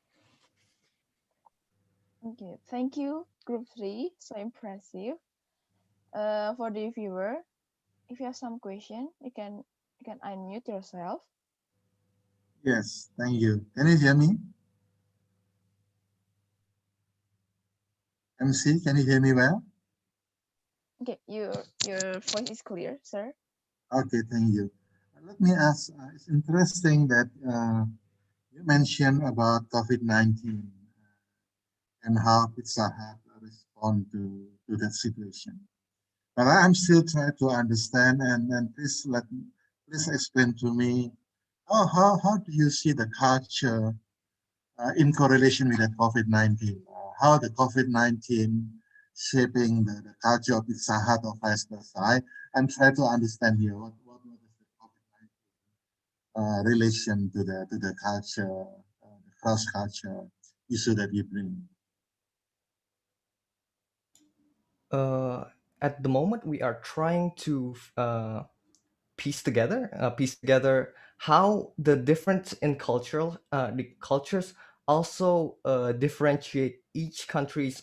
Okay, thank you, Group 3. So impressive. For the viewer, if you have some question, you can unmute yourself. Yes, thank you. Can you hear me? MC, can you hear me well? Okay, your voice is clear, sir. Okay, thank you. Let me ask, it's interesting that you mentioned about COVID-19 and how Pizza Hut respond to that situation. But I'm still trying to understand, and please explain to me how do you see the culture in correlation with the COVID-19? How the COVID-19 shaping the culture of Pizza Hut or vice versa? I'm trying to understand here what is the COVID-19 relation to the culture, the cross culture issue that you bring. At the moment, we are trying to piece together how the difference in the cultures also differentiate each country's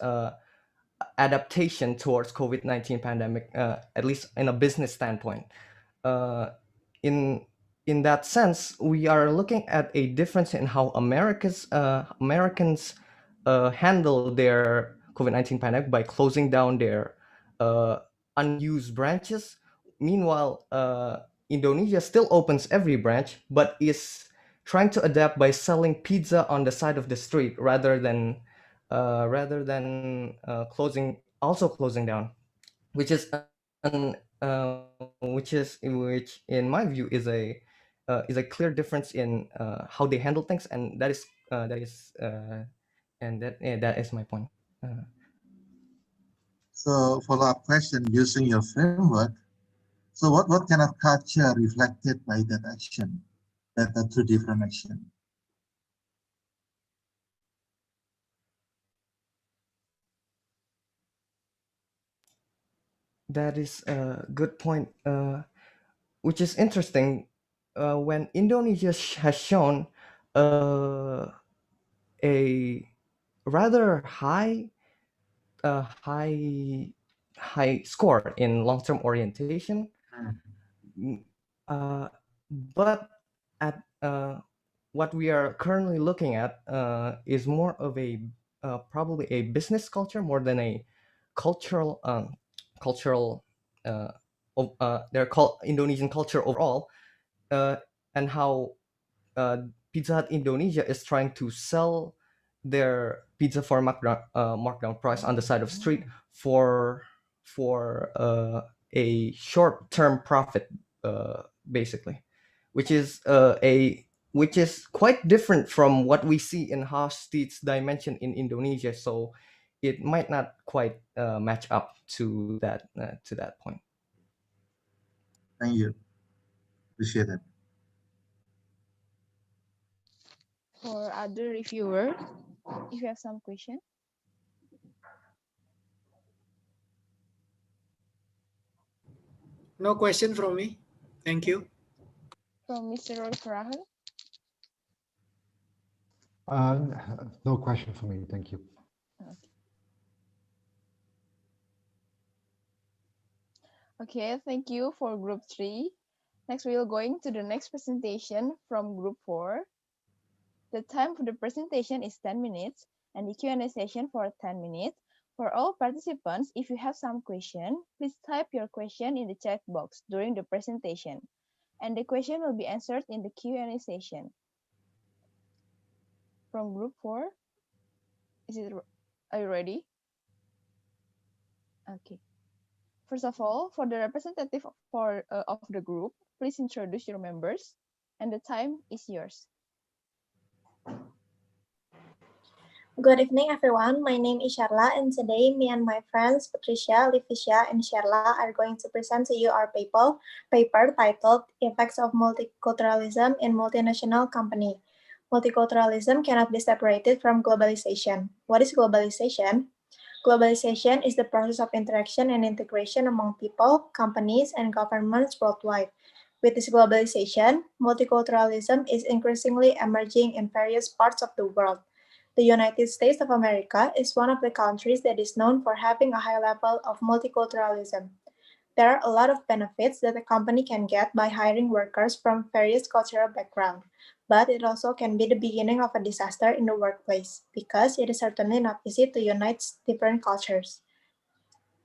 adaptation towards COVID-19 pandemic, at least in a business standpoint. In that sense, we are looking at a difference in how Americans handle their COVID-19 pandemic by closing down their unused branches. Meanwhile, Indonesia still opens every branch, but is trying to adapt by selling pizza on the side of the street rather than closing down, which is which in my view is a clear difference in how they handle things, and that is my point. So follow-up question using your framework. So what kind of culture reflected by that action, that two different action? That is a good point, which is interesting. When Indonesia has shown a rather high score in long-term orientation, but at what we are currently looking at is more of a probably a business culture more than a cultural their Indonesian culture overall, and how Pizza Hut Indonesia is trying to sell their pizza for markdown price on the side of street for a short-term profit, basically, which is quite different from what we see in Hofstede's dimension in Indonesia. So it might not quite match up to that point. Thank you. Appreciate it. For other reviewer, if you have some question. No question from me. Thank you. From Mr. Roy Farhan. No question for me. Thank you. Okay, thank you for Group 3. Next, we will going to the next presentation from Group 4. The time for the presentation is 10 minutes and the Q&A session for 10 minutes. For all participants, if you have some question, please type your question in the chat box during the presentation, and the question will be answered in the Q&A session. From Group 4, are you ready? Okay. First of all, for the representative of the group, please introduce your members, and the time is yours. Good evening, everyone. My name is Sharla, and today me and my friends Patricia, Leticia, and Sharla are going to present to you our paper titled Effects of Multiculturalism in Multinational Company. Multiculturalism cannot be separated from globalization. What is globalization? Globalization is the process of interaction and integration among people, companies, and governments worldwide. With this globalization, multiculturalism is increasingly emerging in various parts of the world. The United States of America is one of the countries that is known for having a high level of multiculturalism. There are a lot of benefits that a company can get by hiring workers from various cultural backgrounds, but it also can be the beginning of a disaster in the workplace because it is certainly not easy to unite different cultures.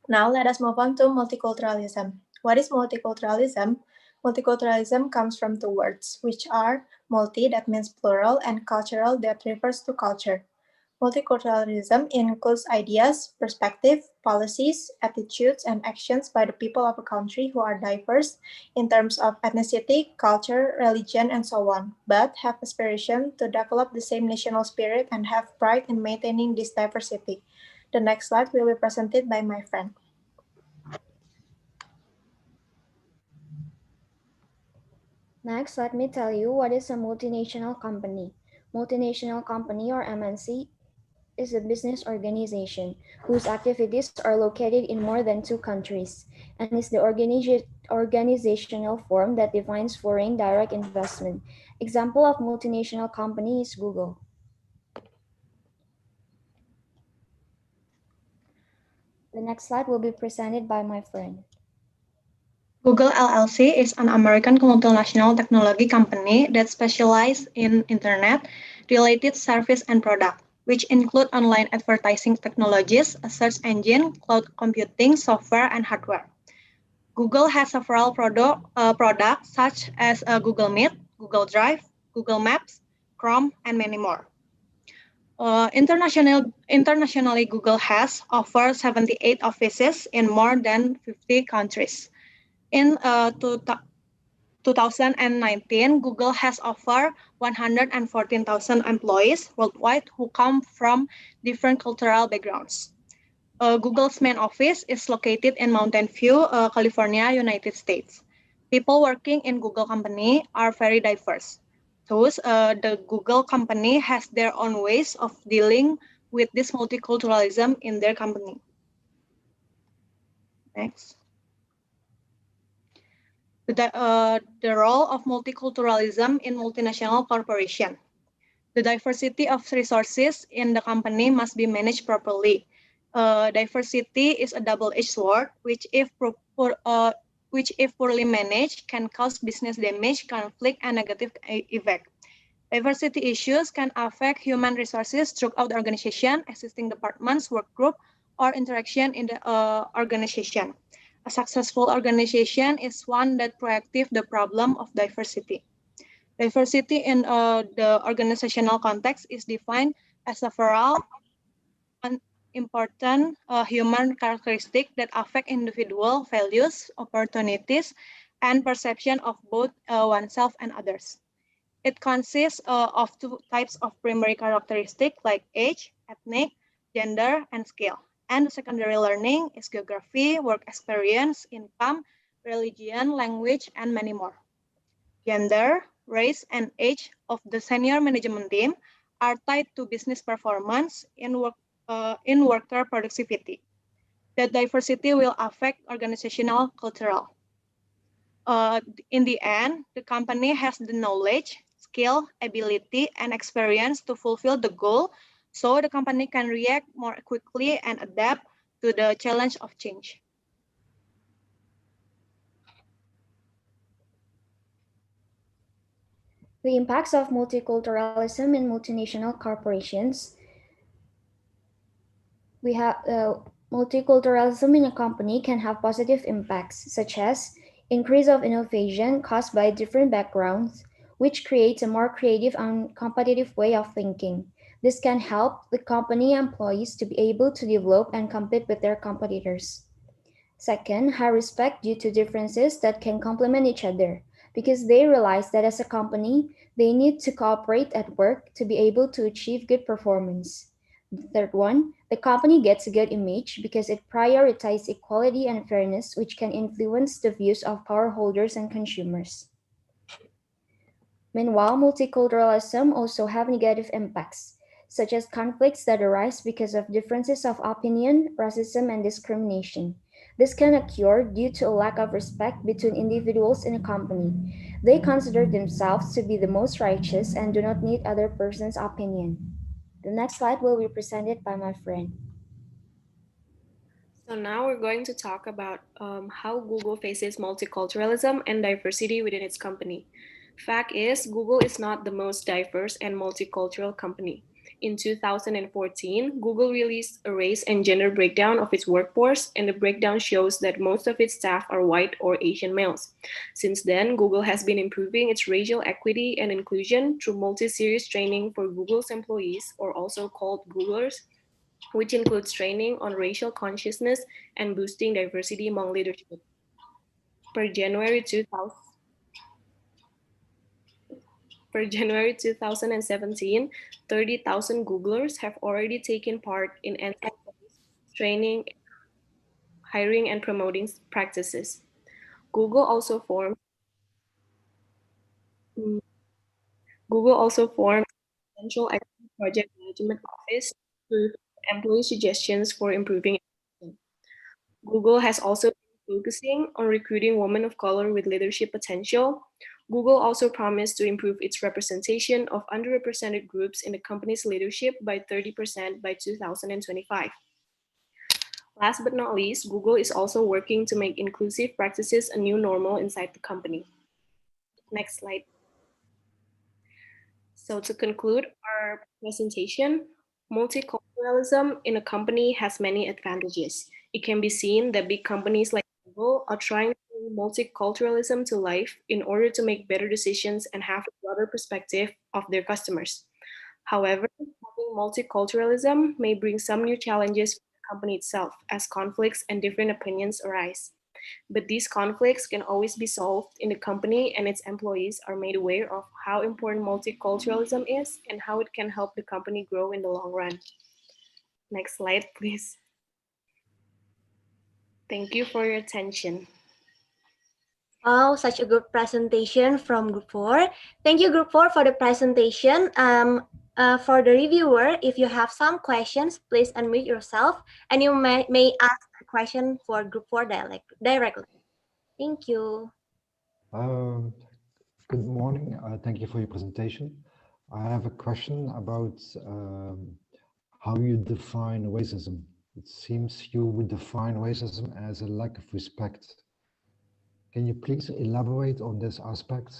Now let us move on to multiculturalism. What is multiculturalism? Multiculturalism comes from two words, which are multi, that means plural, and cultural, that refers to culture. Multiculturalism includes ideas, perspectives, policies, attitudes, and actions by the people of a country who are diverse in terms of ethnicity, culture, religion, and so on, but have aspiration to develop the same national spirit and have pride in maintaining this diversity. The next slide will be presented by my friend. Next, let me tell you what is a multinational company. Multinational company, or MNC, is a business organization whose activities are located in more than 2 countries and is the organizational form that defines foreign direct investment. Example of multinational company is Google. The next slide will be presented by my friend. Google LLC is an American multinational technology company that specializes in internet-related service and product, which include online advertising technologies, a search engine, cloud computing, software, and hardware. Google has several products such as Google Meet, Google Drive, Google Maps, Chrome, and many more. Internationally, Google has over 78 offices in more than 50 countries. In 2019, Google has over 114,000 employees worldwide who come from different cultural backgrounds. Google's main office is located in Mountain View, California, United States. People working in Google company are very diverse. Thus, the Google company has their own ways of dealing with this multiculturalism in their company. Next. The role of multiculturalism in multinational corporation. The diversity of resources in the company must be managed properly. Diversity is a double-edged sword, which if poorly managed can cause business damage, conflict, and negative effect. Diversity issues can affect human resources throughout the organization, existing departments, work group, or interaction in the organization. A successful organization is one that proactive the problem of diversity. Diversity in the organizational context is defined as several important human characteristics that affect individual values, opportunities, and perception of both oneself and others. It consists of 2 types of primary characteristics like age, ethnic, gender, and skill. And the secondary learning is geography, work experience, income, religion, language, and many more. Gender, race, and age of the senior management team are tied to business performance in worker productivity. That diversity will affect organizational cultural. In the end, the company has the knowledge, skill, ability, and experience to fulfill the goal, so the company can react more quickly and adapt to the challenge of change. The impacts of multiculturalism in multinational corporations. We have multiculturalism in a company can have positive impacts, such as increase of innovation caused by different backgrounds, which creates a more creative and competitive way of thinking. This can help the company employees to be able to develop and compete with their competitors. Second, high respect due to differences that can complement each other, because they realize that as a company, they need to cooperate at work to be able to achieve good performance. The third one, the company gets a good image because it prioritizes equality and fairness, which can influence the views of power holders and consumers. Meanwhile, multiculturalism also have negative impacts, such as conflicts that arise because of differences of opinion, racism, and discrimination. This can occur due to a lack of respect between individuals in a company. They consider themselves to be the most righteous and do not need other person's opinion. The next slide will be presented by my friend. So now we're going to talk about how Google faces multiculturalism and diversity within its company. Fact is, Google is not the most diverse and multicultural company. In 2014, Google released a race and gender breakdown of its workforce, and the breakdown shows that most of its staff are white or Asian males. Since then, Google has been improving its racial equity and inclusion through multi-series training for Google's employees, or also called Googlers, which includes training on racial consciousness and boosting diversity among leadership. Per January 2017, 30,000 Googlers have already taken part in training, hiring, and promoting practices. Google also formed Central Excellence Project Management Office to employee suggestions for improving education. Google has also been focusing on recruiting women of color with leadership potential. Google also promised to improve its representation of underrepresented groups in the company's leadership by 30% by 2025. Last but not least, Google is also working to make inclusive practices a new normal inside the company. Next slide. So to conclude our presentation, multiculturalism in a company has many advantages. It can be seen that big companies like Google are trying to bring multiculturalism to life in order to make better decisions and have a broader perspective of their customers. However, having multiculturalism may bring some new challenges for the company itself as conflicts and different opinions arise. But these conflicts can always be solved in the company, and its employees are made aware of how important multiculturalism is and how it can help the company grow in the long run. Next slide, please. Thank you for your attention. Wow, such a good presentation from Group 4. Thank you, Group 4, for the presentation. For the reviewer, if you have some questions, please unmute yourself and you may ask a question for Group 4 directly. Thank you. Good morning. Thank you for your presentation. I have a question about how you define racism. It seems you would define racism as a lack of respect. Can you please elaborate on this aspect,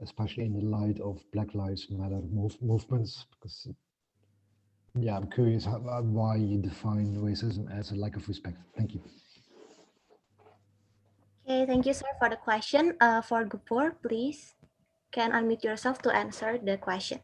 especially in the light of Black Lives Matter movements? Because, yeah, I'm curious why you define racism as a lack of respect. Thank you. Okay, thank you, sir, for the question. For Group 4, please, can unmute yourself to answer the question.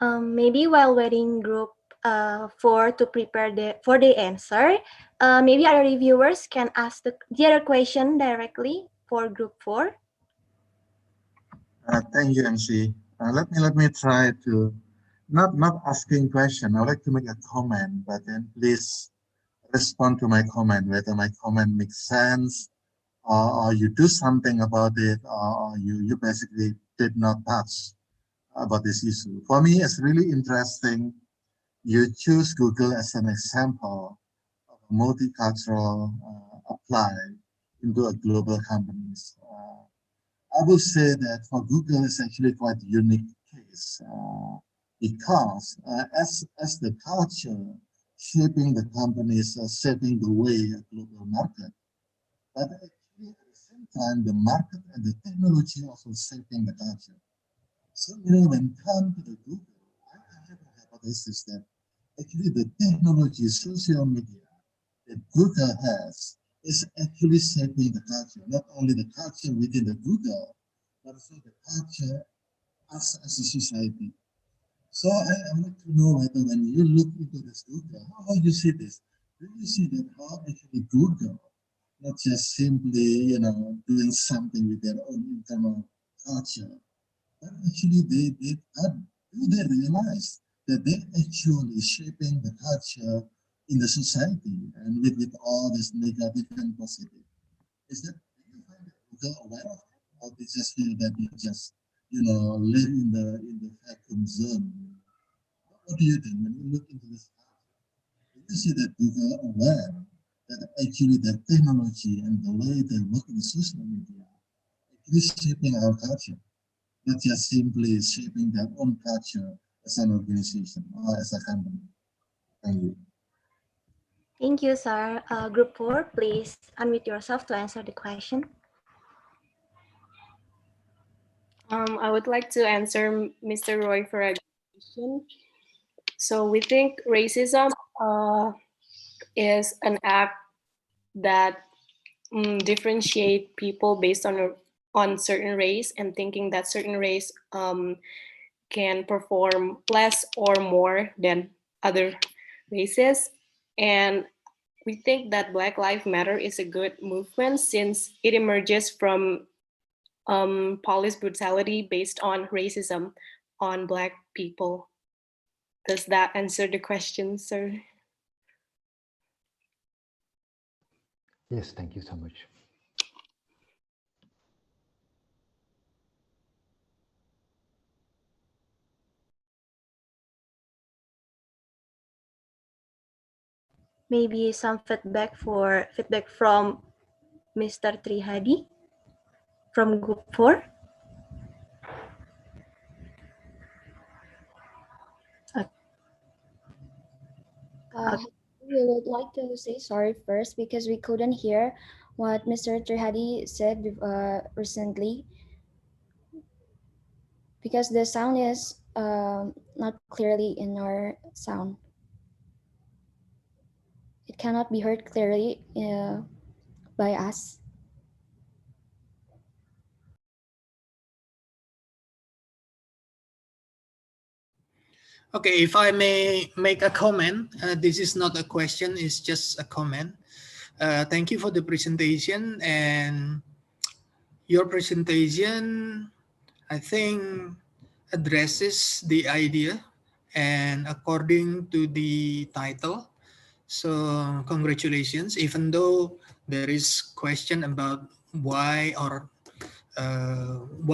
Maybe while waiting Group 4 to prepare for the answer, maybe our reviewers can ask the other question directly for Group 4. Thank you, MC. Let me try to not asking question. I'd like to make a comment, but then please respond to my comment, whether my comment makes sense, or you do something about it, or you basically did not touch about this issue. For me, it's really interesting. You choose Google as an example of multicultural apply into a global companies. I will say that for Google, it's actually quite a unique case because as the culture shaping the companies, shaping the way a global market, but actually at the same time, the market and the technology also shaping the culture. So, when it comes to the Google, I have a hypothesis that actually the technology, social media that Google has is actually shaping the culture, not only the culture within the Google, but also the culture as a society. So I want to know whether when you look into this Google, how you see this? Do you see that how actually Google not just simply, doing something with their own internal culture, but actually do they realize that they're actually shaping the culture in the society and with all this negative and positive? Is that, do you find that Google aware of it? Or they just feel that they just, live in the vacuum zone? What do you think when you look into this? Do you see that Google aware that actually the technology and the way they work in social media actually shaping our culture, not just simply shaping their own culture as an organization or as a company? Thank you. Thank you, sir. Group 4, please unmute yourself to answer the question. I would like to answer Mr. Roy for a question. So we think racism is an act that differentiate people based on certain race, and thinking that certain race can perform less or more than other races. And we think that Black Lives Matter is a good movement since it emerges from police brutality based on racism on Black people. Does that answer the question, sir? Yes, thank you so much. Maybe some feedback from Mr. Trihadi from Group 4. We would like to say sorry first because we couldn't hear what Mr. Trihadi said recently, because the sound is not clearly in our sound. It cannot be heard clearly by us. Okay, if I may make a comment, this is not a question, it's just a comment. Thank you for the presentation, and your presentation, I think, addresses the idea and according to the title. So congratulations, even though there is question about why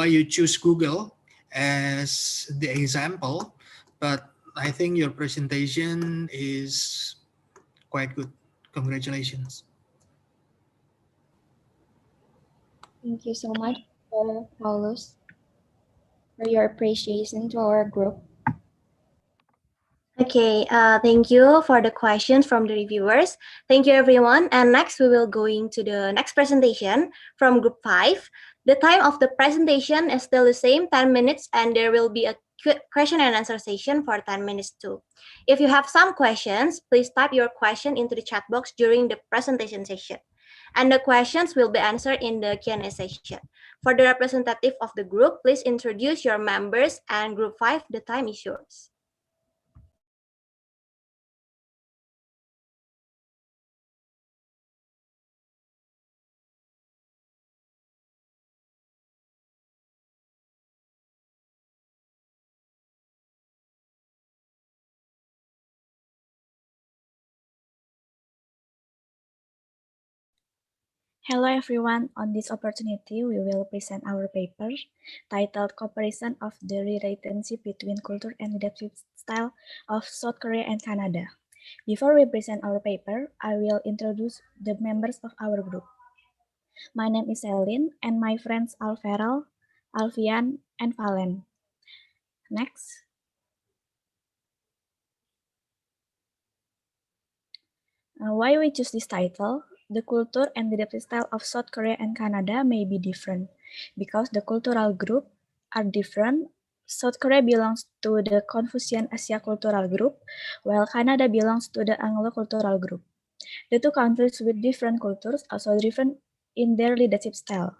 you choose Google as the example, but I think your presentation is quite good. Congratulations. Thank you so much, Paulus, for your appreciation to our group. Okay, thank you for the questions from the reviewers. Thank you, everyone. And next, we will go into the next presentation from Group 5. The time of the presentation is still the same, 10 minutes, and there will be a question and answer session for 10 minutes too. If you have some questions, please type your question into the chat box during the presentation session, and the questions will be answered in the Q&A session. For the representative of the group, please introduce your members, and Group 5, the time is yours. Hello everyone, on this opportunity we will present our paper titled Comparison of the Relationship Between Culture and Leadership Style of South Korea and Canada. Before we present our paper, I will introduce the members of our group. My name is Celine and my friends Alferal, Alfian, and Valen. Next. Why we choose this title? The culture and leadership style of South Korea and Canada may be different because the cultural group are different. South Korea belongs to the Confucian Asia cultural group, while Canada belongs to the Anglo cultural group. The two countries with different cultures also different in their leadership style.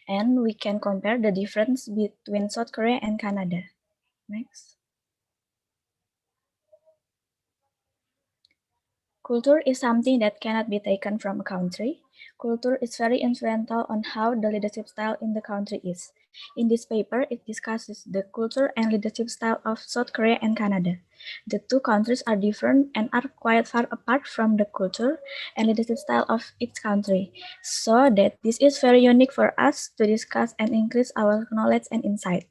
And we can compare the difference between South Korea and Canada. Next. Culture is something that cannot be taken from a country. Culture is very influential on how the leadership style in the country is. In this paper, it discusses the culture and leadership style of South Korea and Canada. The two countries are different and are quite far apart from the culture and leadership style of each country, so that this is very unique for us to discuss and increase our knowledge and insight.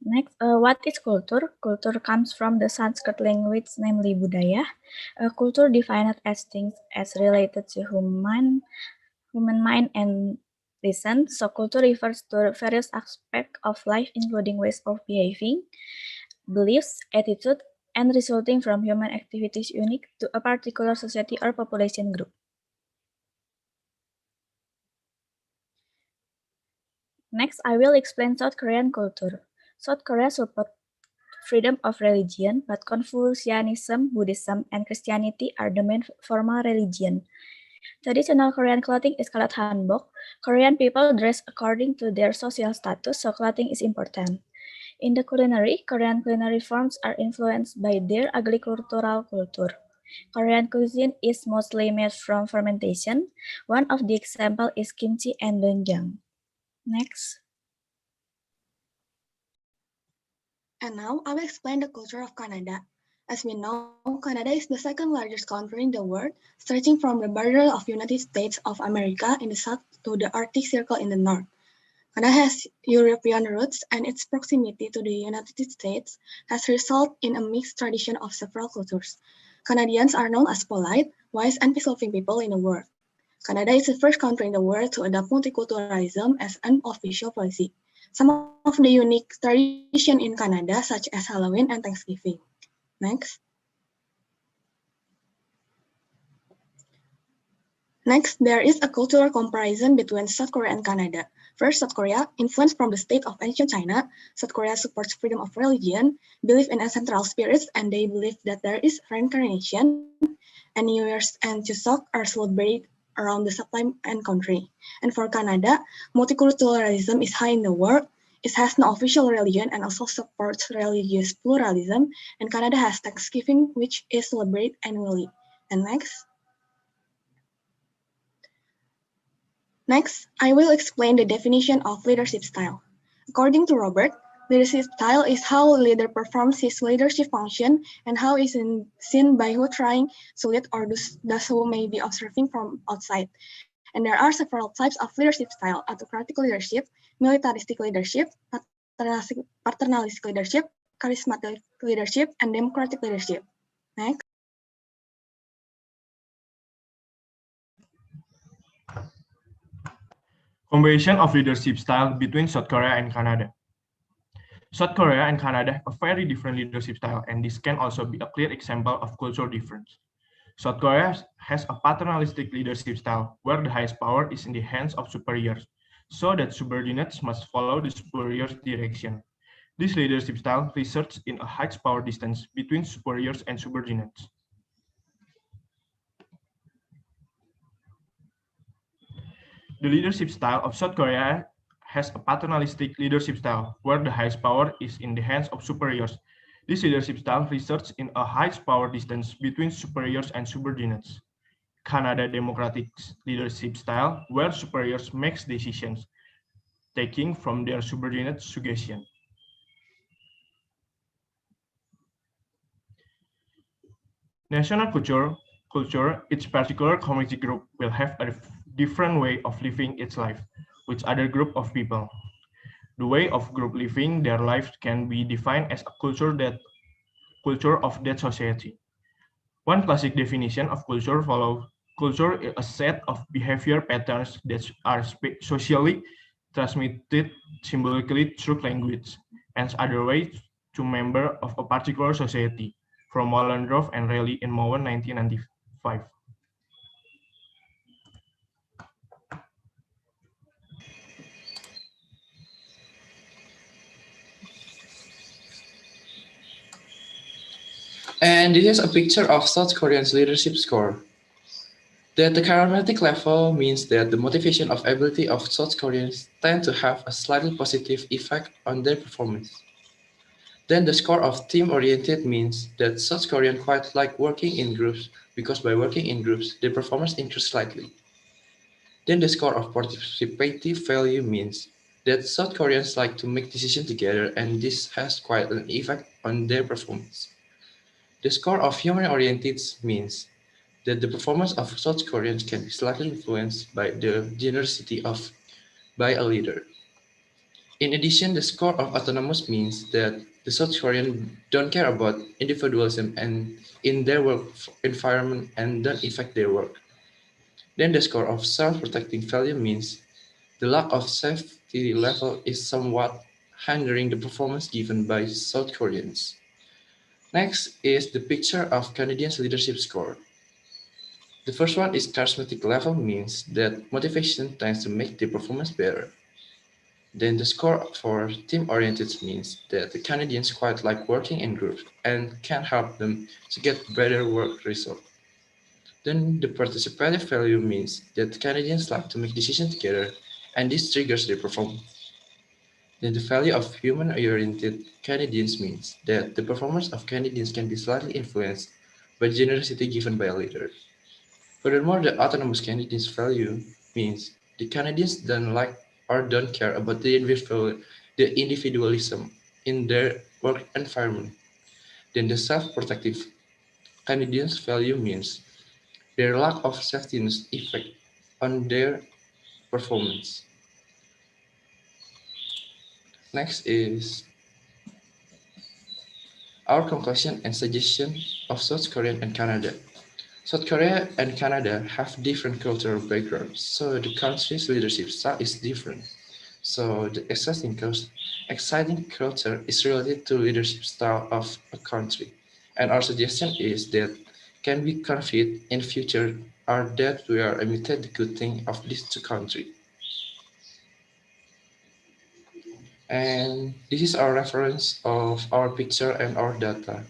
Next, what is culture? Culture comes from the Sanskrit language, namely budaya. Culture defined as things as related to human mind and reason. So culture refers to various aspects of life, including ways of behaving, beliefs, attitude, and resulting from human activities unique to a particular society or population group. Next, I will explain South Korean culture. South Korea supports freedom of religion, but Confucianism, Buddhism, and Christianity are the main formal religion. Traditional Korean clothing is called hanbok. Korean people dress according to their social status, so clothing is important. In the culinary, Korean culinary forms are influenced by their agricultural culture. Korean cuisine is mostly made from fermentation. One of the examples is kimchi and doenjang. Next. And now I will explain the culture of Canada. As we know, Canada is the second largest country in the world, stretching from the border of United States of America in the south to the Arctic Circle in the north. Canada has European roots, and its proximity to the United States has resulted in a mixed tradition of several cultures. Canadians are known as polite, wise, and peace-loving people in the world. Canada is the first country in the world to adopt multiculturalism as an official policy. Some of the unique traditions in Canada, such as Halloween and Thanksgiving. Next. Next, there is a cultural comparison between South Korea and Canada. First, South Korea, influenced from the state of ancient China. South Korea supports freedom of religion, believe in ancestral spirits, and they believe that there is reincarnation, and New Year's and Chuseok are celebrated around the supply and country. And for Canada, multiculturalism is high in the world. It has no official religion and also supports religious pluralism. And Canada has Thanksgiving, which is celebrated annually. And next, I will explain the definition of leadership style. According to Robert, leadership style is how a leader performs his leadership function and how is seen by who trying to lead or those who may be observing from outside. And there are several types of leadership style: autocratic leadership, militaristic leadership, paternalistic leadership, charismatic leadership, and democratic leadership. Next. Combination of leadership style between South Korea and Canada. South Korea and Canada have a very different leadership style, and this can also be a clear example of cultural difference. South Korea has a paternalistic leadership style, where the highest power is in the hands of superiors, so that subordinates must follow the superior's direction. This leadership style results in a high power distance between superiors and subordinates. The leadership style of South Korea has a paternalistic leadership style, where the highest power is in the hands of superiors. This leadership style results in a high power distance between superiors and subordinates. Canada democratic leadership style, where superiors make decisions, taking from their subordinates' suggestion. National culture, each particular community group will have a different way of living its life with other group of people. The way of group living their lives can be defined as a culture of that society. One classic definition of culture follows: culture is a set of behavior patterns that are socially transmitted symbolically through language and other ways to members of a particular society, from Wallendorf and Reilly in Mowen 1995. And this is a picture of South Korea's leadership score. That the charismatic level means that the motivation of ability of South Koreans tend to have a slightly positive effect on their performance. Then the score of team-oriented means that South Koreans quite like working in groups because by working in groups, their performance increases slightly. Then the score of participative value means that South Koreans like to make decisions together and this has quite an effect on their performance. The score of human-oriented means that the performance of South Koreans can be slightly influenced by the generosity by a leader. In addition, the score of autonomous means that the South Koreans don't care about individualism and in their work environment and don't affect their work. Then the score of self-protecting value means the lack of safety level is somewhat hindering the performance given by South Koreans. Next is the picture of Canadians' leadership score. The first one is charismatic level means that motivation tends to make the performance better. Then the score for team-oriented means that the Canadians quite like working in groups and can help them to get better work results. Then the participative value means that Canadians like to make decisions together and this triggers their performance. Then the value of human-oriented Canadians means that the performance of Canadians can be slightly influenced by generosity given by a leader. Furthermore, the autonomous Canadians value means the Canadians don't like or don't care about the individualism in their work environment. Then the self-protective Canadians value means their lack of safety effect on their performance. Next is our conclusion and suggestion of South Korea and Canada. South Korea and Canada have different cultural backgrounds, so the country's leadership style is different. So the exciting culture is related to leadership style of a country. And our suggestion is that can we conflict in future are that we are imitate the good thing of these two countries. And this is our reference of our picture and our data.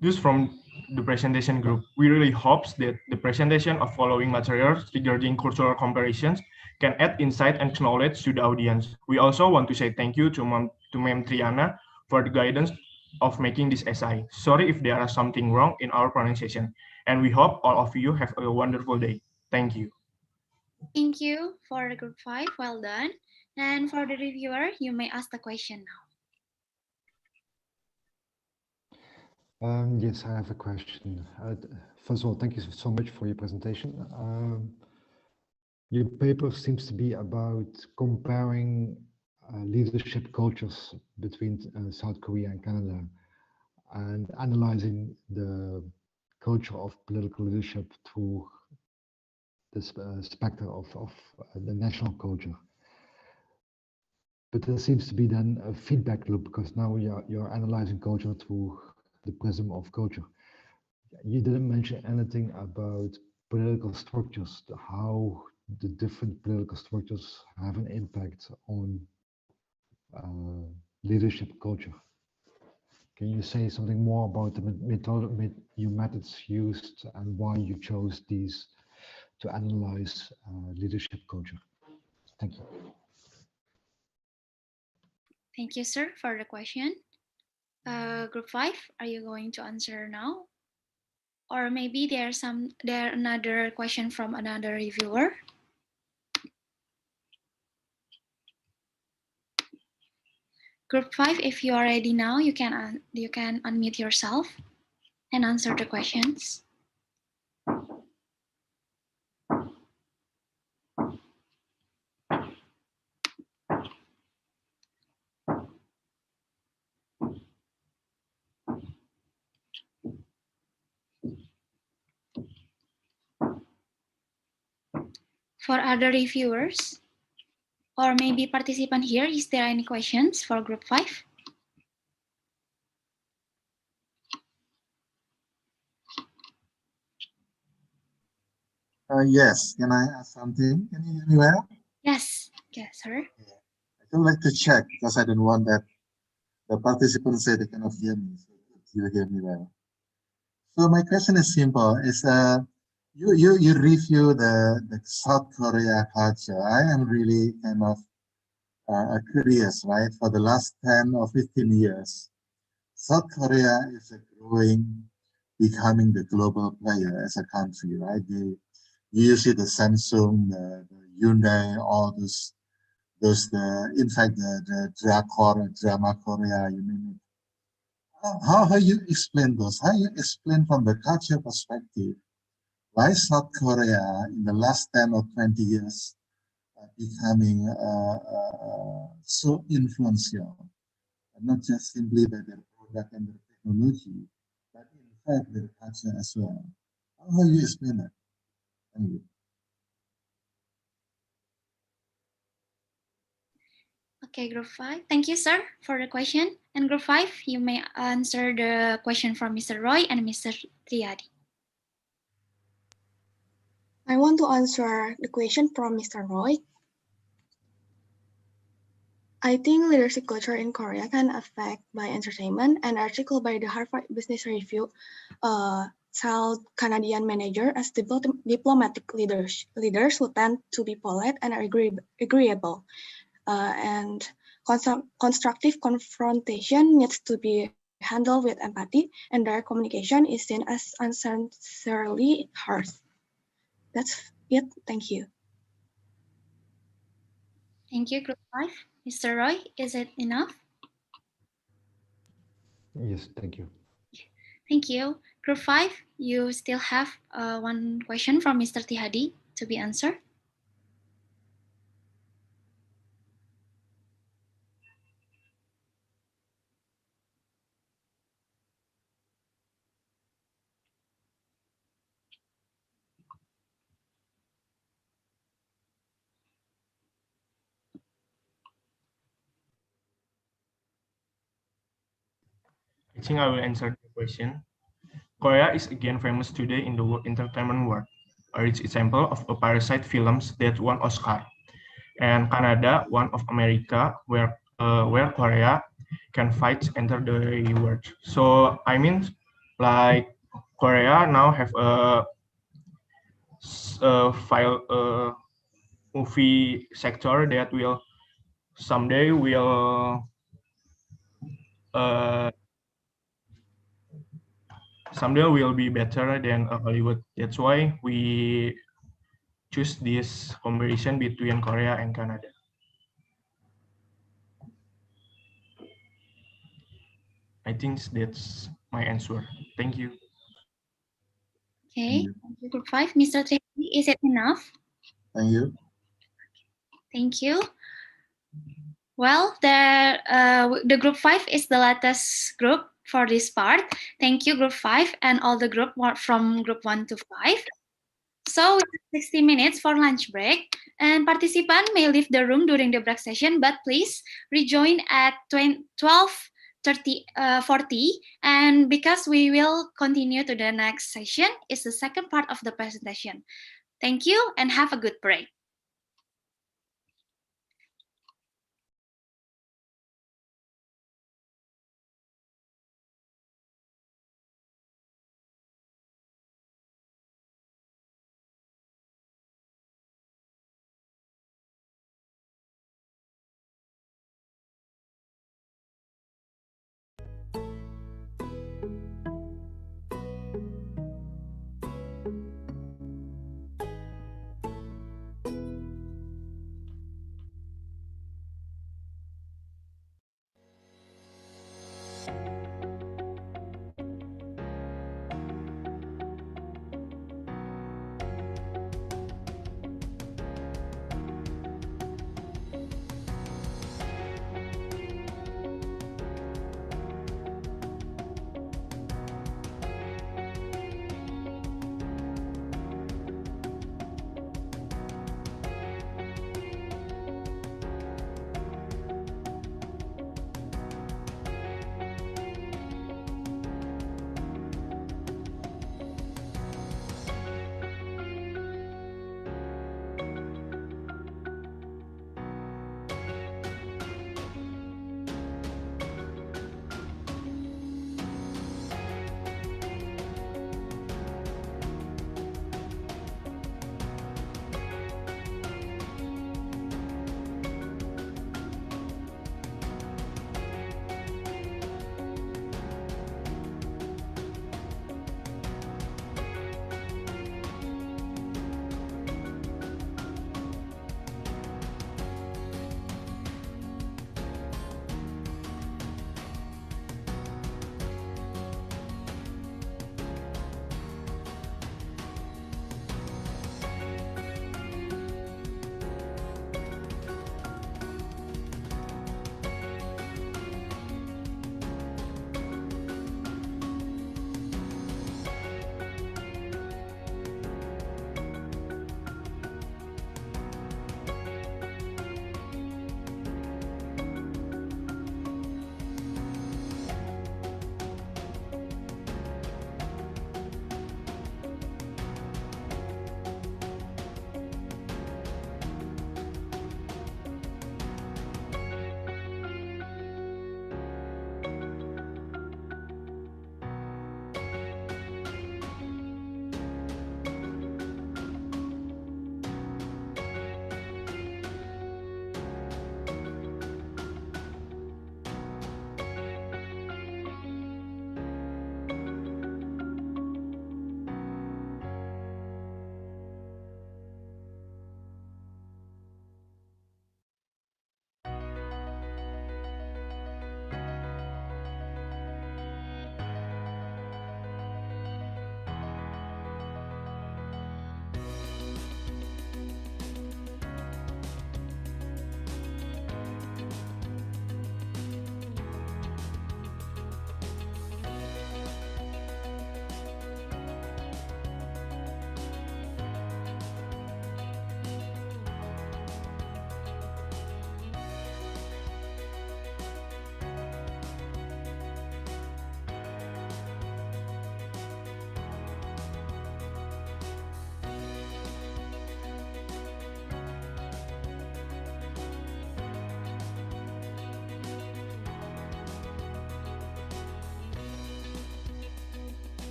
This from the presentation group. We really hope that the presentation of following materials regarding cultural comparisons can add insight and knowledge to the audience. We also want to say thank you to Ma'am Triana for the guidance of making this essay. Sorry if there is something wrong in our pronunciation, and we hope all of you have a wonderful day. Thank you. Thank you for the group 5. Well done. And for the reviewer, you may ask the question now. Yes, I have a question. First of all, thank you so much for your presentation. Your paper seems to be about comparing leadership cultures between South Korea and Canada and analyzing the culture of political leadership through the spectrum of the national culture. But there seems to be then a feedback loop because now you're analyzing culture through the prism of culture. You didn't mention anything about political structures, how the different political structures have an impact on leadership culture. Can you say something more about the methods used and why you chose these to analyze leadership culture? Thank you. Thank you, sir, for the question. Group 5, are you going to answer now? Or maybe there's another question from another reviewer. Group 5, if you are ready now, you can unmute yourself and answer the questions. For other reviewers, or maybe participant here, is there any questions for group 5? Yes, can I ask something? Can you hear me well? Yes, sir. I would like to check because I don't want that the participants say they cannot hear me. So you hear me well. So my question is simple: you review the South Korea culture. I am really kind of curious, right? For the last 10 or 15 years, South Korea is growing, becoming the global player as a country, right? You see the Samsung, the Hyundai, all in fact, the drama Korea, you name it. How you explain those? How you explain from the culture perspective why South Korea in the last 10 or 20 years becoming so influential, and not just simply by their product and their technology, but in fact their culture as well. How you explain that? Thank you. Okay, Group 5. Thank you, sir, for the question. And Group 5, you may answer the question from Mr. Roy and Mr. Triadi. I want to answer the question from Mr. Roy. I think leadership culture in Korea can affect by entertainment. An article by the Harvard Business Review South Canadian manager as diplomatic leaders who tend to be polite and agreeable. And constructive confrontation needs to be handled with empathy, and direct communication is seen as unsincerely harsh. That's it. Thank you. Thank you, Group 5. Mr. Roy, is it enough? Yes, thank you. Thank you. Group 5, you still have one question from Mr. Tihadi to be answered. I think I will answer the question. Korea is again famous today in the entertainment world. A rich example of a parasite films that won Oscar, and Canada, one of America, where Korea can fight enter the world. So I mean, like Korea now have a movie sector that will someday will be better than Hollywood. That's why we choose this comparison between Korea and Canada. I think that's my answer. Thank you. Okay, thank you, Group 5. Mr. Tihadi, is it enough? Thank you. Thank you. Well, the Group 5 is the latest group for this part. Thank you, Group 5, and all the group from Group 1 to 5. So we have 60 minutes for lunch break, and participants may leave the room during the break session, but please rejoin at 12:40, and because we will continue to the next session, it's the second part of the presentation. Thank you, and have a good break.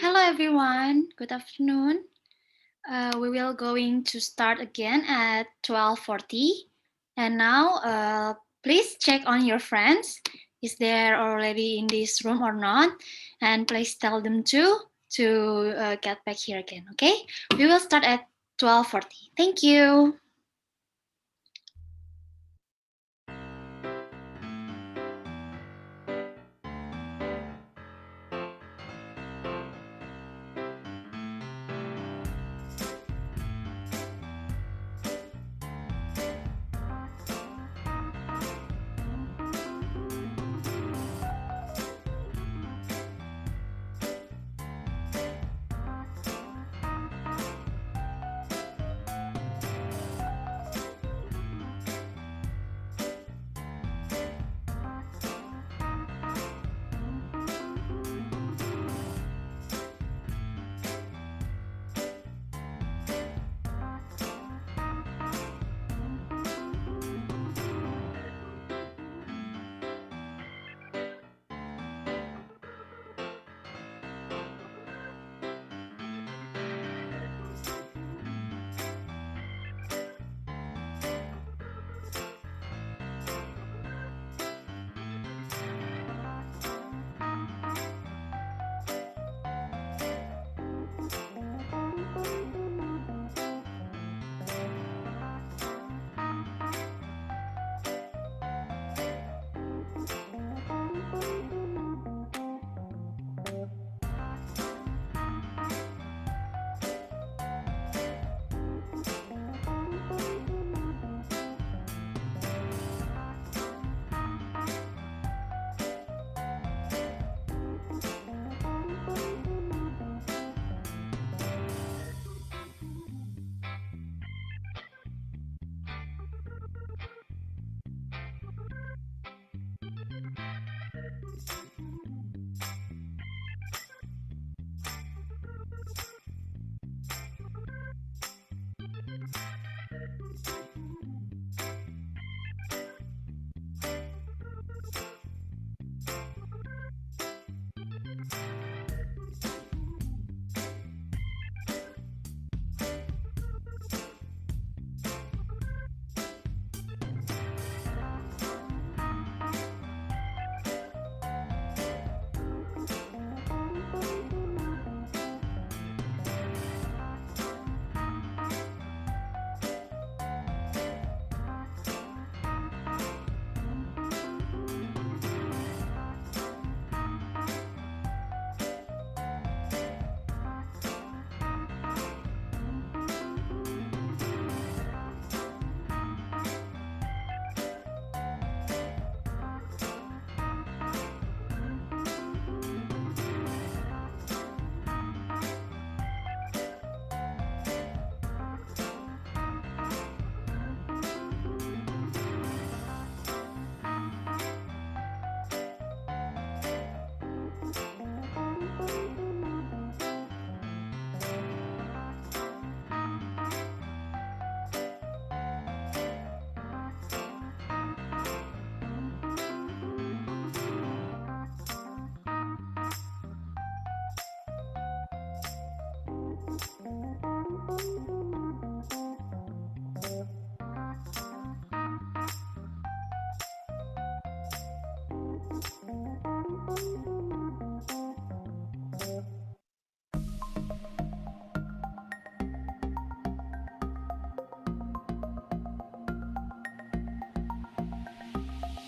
Hello everyone, good afternoon. We will going to start again at 12:40. And now, please check on your friends. Is there already in this room or not? And please tell them to get back here again, okay? We will start at 12:40. Thank you.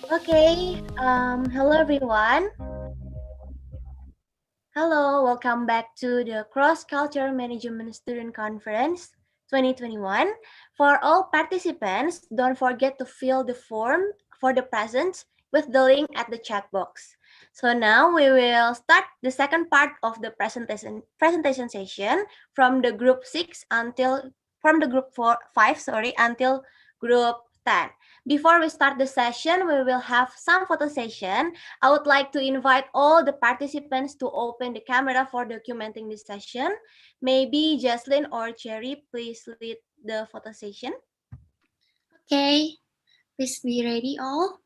Okay, hello everyone. Hello, welcome back to the Cross Culture Management Student Conference 2021. For all participants, don't forget to fill the form for the present with the link at the chat box. So now we will start the second part of the presentation session from the group 6 until group 5 until group 10. Before we start the session, we will have some photo session. I would like to invite all the participants to open the camera for documenting this session. Maybe Jocelyn or Cherry, please lead the photo session. Okay, please be ready all.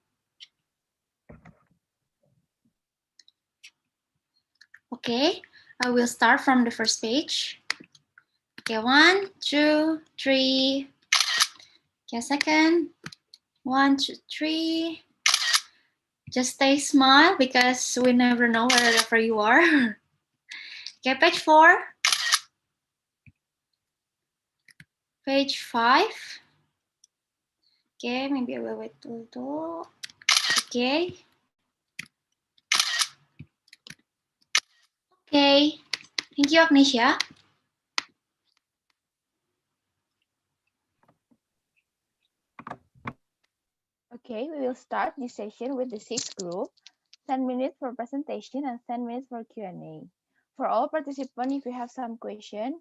Okay, I will start from the first page. Okay, 1, 2, 3. Okay, second. 1, 2, 3. Just stay smile because we never know wherever you are. Okay, page 4. Page 5. Okay, maybe I will wait a little. Okay. Okay. Thank you, Agnesia. Okay, we will start this session with the sixth group. 10 minutes for presentation and 10 minutes for Q&A. For all participants, if you have some question,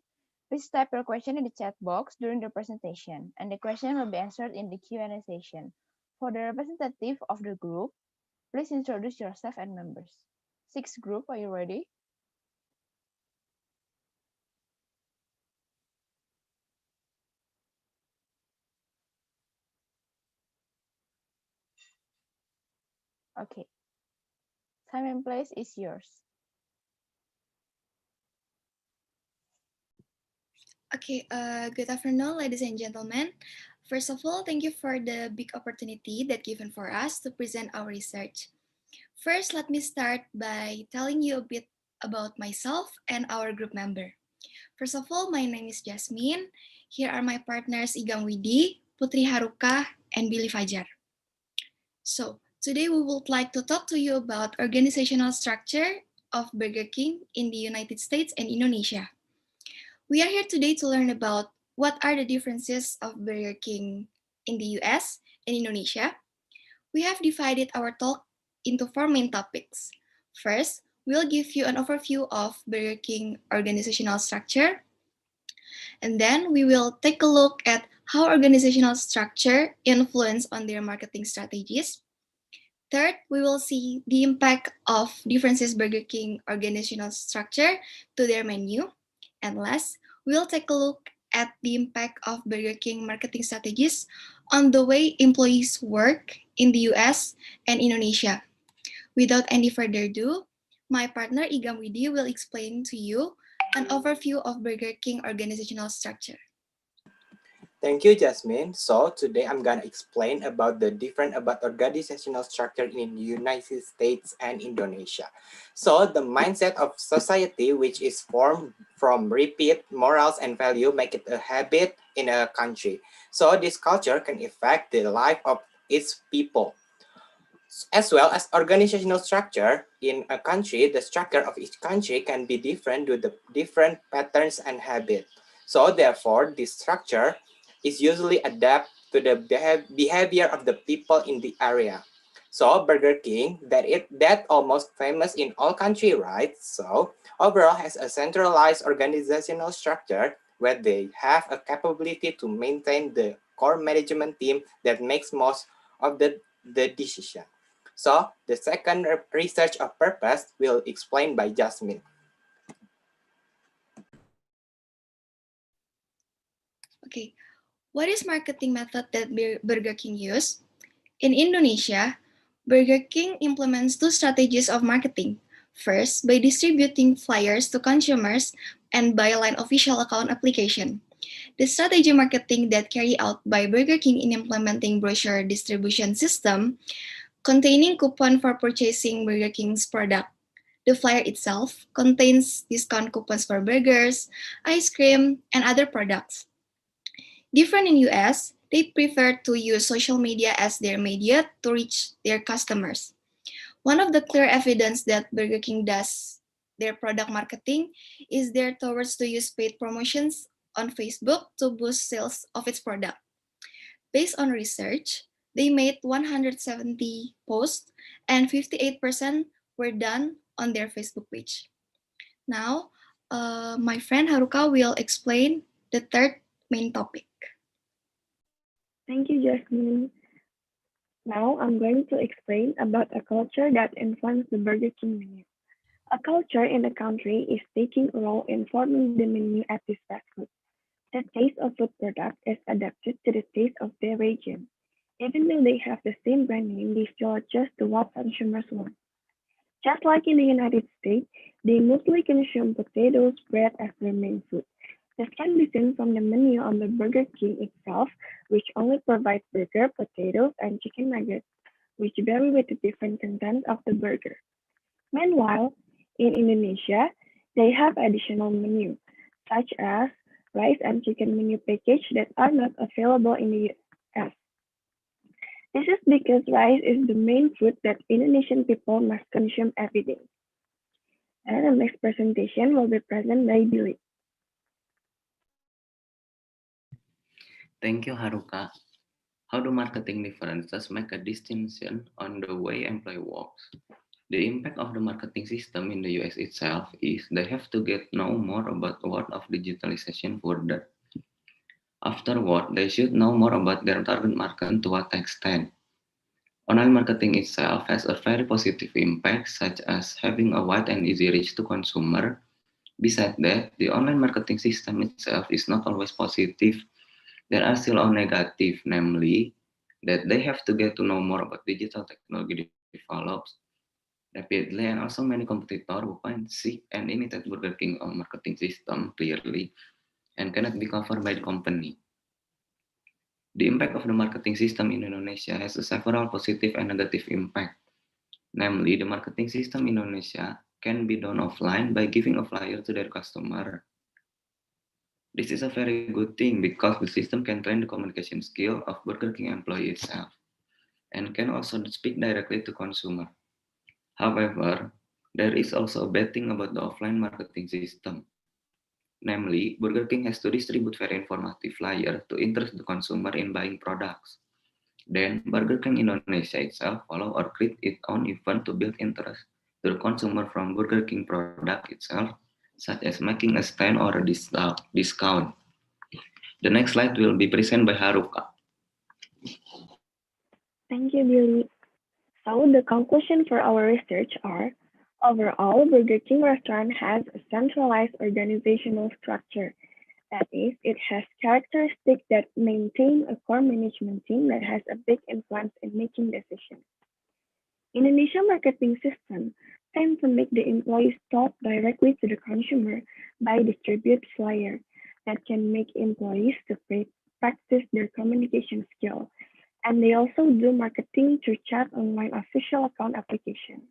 please type your question in the chat box during the presentation, and the question will be answered in the Q&A session. For the representative of the group, please introduce yourself and members. Sixth group, are you ready? Okay. Time and place is yours. Okay, good afternoon, ladies and gentlemen. First of all, thank you for the big opportunity that given for us to present our research. First, let me start by telling you a bit about myself and our group member. First of all, my name is Jasmine. Here are my partners Igam Widi, Putri Haruka, and Billy Fajar. So, today we would like to talk to you about organizational structure of Burger King in the United States and Indonesia. We are here today to learn about what are the differences of Burger King in the US and Indonesia. We have divided our talk into 4 main topics. First, we'll give you an overview of Burger King organizational structure. And then we will take a look at how organizational structure influence on their marketing strategies. Third, we will see the impact of differences Burger King organizational structure to their menu. And last, we'll take a look at the impact of Burger King marketing strategies on the way employees work in the US and Indonesia. Without any further ado, my partner Igam Widi will explain to you an overview of Burger King organizational structure. Thank you, Jasmine. So today I'm gonna explain about the different about organizational structure in the United States and Indonesia. So the mindset of society, which is formed from repeat morals and value, make it a habit in a country. So this culture can affect the life of its people. As well as organizational structure in a country, the structure of each country can be different due to the different patterns and habits. So therefore, this structure is usually adapt to the behavior of the people in the area. So Burger King, that almost famous in all country, right? So overall has a centralized organizational structure where they have a capability to maintain the core management team that makes most of the decision. So the second research of purpose will explain by Jasmine. Okay. What is marketing method that Burger King use? In Indonesia, Burger King implements 2 strategies of marketing. First, by distributing flyers to consumers and by line official account application. The strategy marketing that carried out by Burger King in implementing brochure distribution system containing coupon for purchasing Burger King's product. The flyer itself contains discount coupons for burgers, ice cream, and other products. Different in US, they prefer to use social media as their media to reach their customers. One of the clear evidence that Burger King does their product marketing is their towards to use paid promotions on Facebook to boost sales of its product. Based on research, they made 170 posts and 58% were done on their Facebook page. Now, my friend Haruka will explain the third main topic. Thank you, Jasmine. Now I'm going to explain about a culture that influences the Burger King menu. A culture in a country is taking a role in forming the menu at this fast food. The taste of food product is adapted to the taste of their region. Even though they have the same brand name, they still adjust to what consumers want. Just like in the United States, They mostly consume potatoes, bread as their main food. This can be seen from the menu on the Burger King itself, which only provides burger, potatoes, and chicken nuggets, which vary with the different content of the burger. Meanwhile, in Indonesia, they have additional menus, such as rice and chicken menu package that are not available in the US. This is because rice is the main food that Indonesian people must consume every day. And the next presentation will be present by Billy. Thank you, Haruka. How do marketing differences make a distinction on the way employee works? The impact of the marketing system in the US itself is they have to get know more about what of digitalization further. Afterward, they should know more about their target market to what extent. Online marketing itself has a very positive impact, such as having a wide and easy reach to consumer. Besides that, the online marketing system itself is not always positive. There are still all negative, namely that they have to get to know more about digital technology develops rapidly, and also many competitors who find seek and imitate Burger King on marketing system clearly and cannot be covered by the company. The impact of the marketing system in Indonesia has several positive and negative impact. Namely, the marketing system in Indonesia can be done offline by giving a flyer to their customer. This is a very good thing because the system can train the communication skill of Burger King employee itself and can also speak directly to consumer. However, there is also a bad thing about the offline marketing system. Namely, Burger King has to distribute very informative flyer to interest the consumer in buying products. Then, Burger King Indonesia itself follow or create its own event to build interest to the consumer from Burger King product itself, such as making a stand or a discount. The next slide will be presented by Haruka. Thank you, Billy. So the conclusion for our research are, overall, Burger King restaurant has a centralized organizational structure. That is, it has characteristics that maintain a core management team that has a big influence in making decisions. Indonesian marketing system tend to make the employees talk directly to the consumer by distribute flyer that can make employees to practice their communication skill. And they also do marketing through chat online official account application.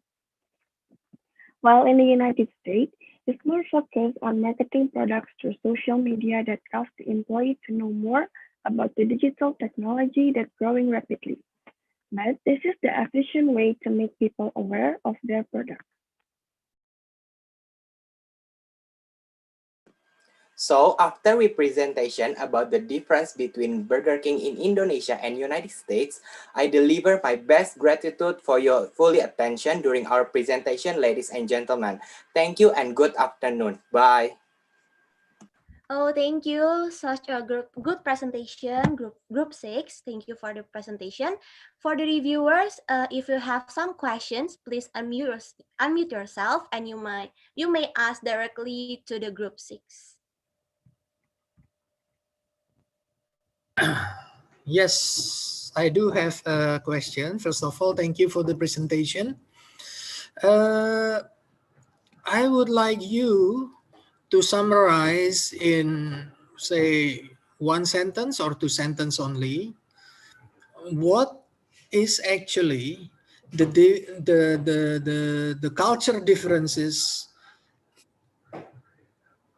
While in the United States, it's more focused on marketing products through social media that cause the employee to know more about the digital technology that's growing rapidly. But this is the efficient way to make people aware of their product. So after we presentation about the difference between Burger King in Indonesia and United States, I deliver my best gratitude for your fully attention during our presentation, ladies and gentlemen. Thank you and good afternoon. Bye. Oh, thank you. Such a good presentation, group 6. Thank you for the presentation. For the reviewers, if you have some questions, please unmute yourself and you may ask directly to the group 6. Yes, I do have a question. First of all, thank you for the presentation. I would like you to summarize in, say, one sentence or two sentences only, what is actually the culture differences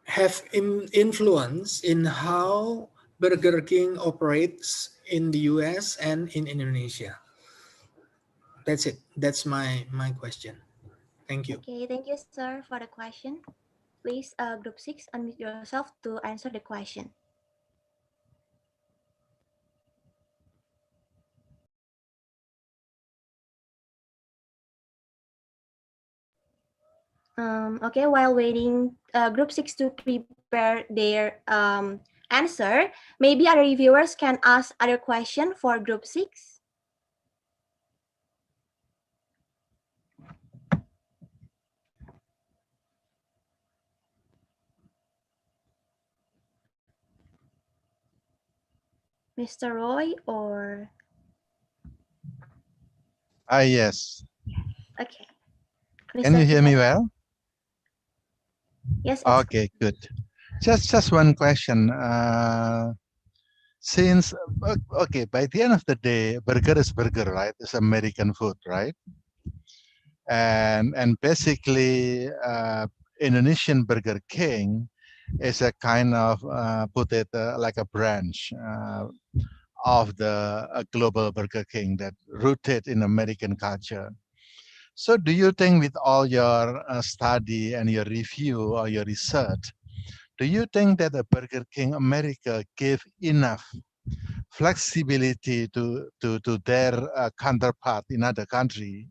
have influence in how Burger King operates in the US and in Indonesia. That's it. That's my question. Thank you. Okay, thank you, sir, for the question. Please, group 6, unmute yourself to answer the question. Okay, while waiting group 6 to prepare their answer, maybe other reviewers can ask other question for group 6. Mr. Roy or? Yes. Okay. Can you hear me well? Yes. Okay, good. Just one question. Since okay, by the end of the day, burger is burger, right? It's American food, right? And basically, Indonesian Burger King is a kind of put it like a branch of the global Burger King that rooted in American culture. So do you think with all your study and your review or your research, do you think that the Burger King America gave enough flexibility to their counterpart in other country,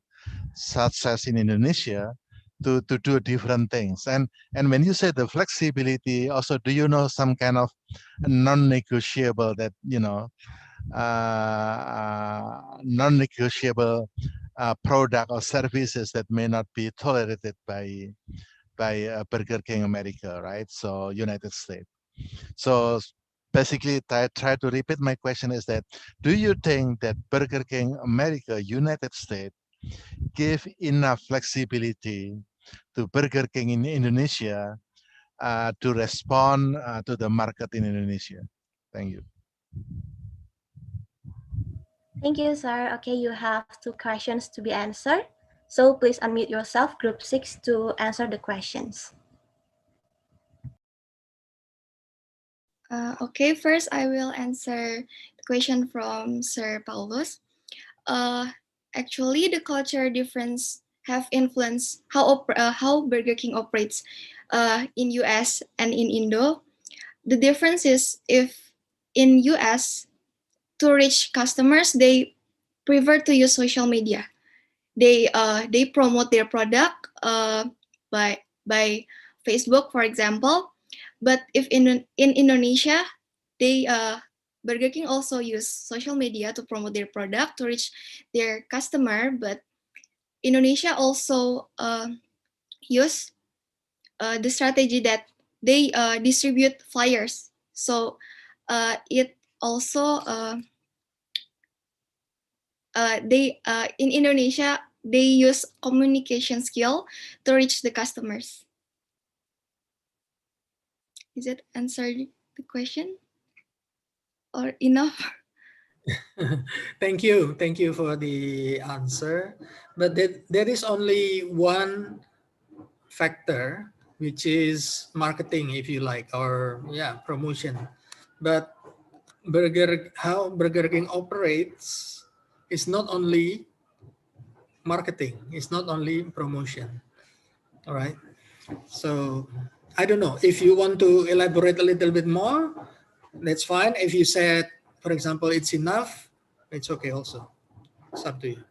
such as in Indonesia, to do different things? And when you say the flexibility, also, do you know some kind of non-negotiable that, you know, non-negotiable product or services that may not be tolerated by Burger King America, right? So United States. So basically, I try to repeat my question is that, do you think that Burger King America, United States, give enough flexibility to Burger King in Indonesia to respond to the market in Indonesia? Thank you. Thank you, sir. Okay, you have 2 questions to be answered. So please unmute yourself, group 6, to answer the questions. Okay, first I will answer the question from Sir Paulus. Actually, the culture difference have influenced how Burger King operates in US and in Indo. The difference is if in US, to reach customers, they prefer to use social media. They promote their product by Facebook, for example. But if in Indonesia, they Burger King also use social media to promote their product to reach their customer. But Indonesia also use the strategy that they distribute flyers. So it also in Indonesia, they use communication skill to reach the customers. Is it answered the question or enough? Thank you for the answer. But there is only one factor, which is marketing, if you like, or promotion. But how Burger King operates is not only marketing, it's not only promotion. All right. So I don't know if you want to elaborate a little bit more, that's fine. If you said, for example, it's enough, it's okay also. It's up to you.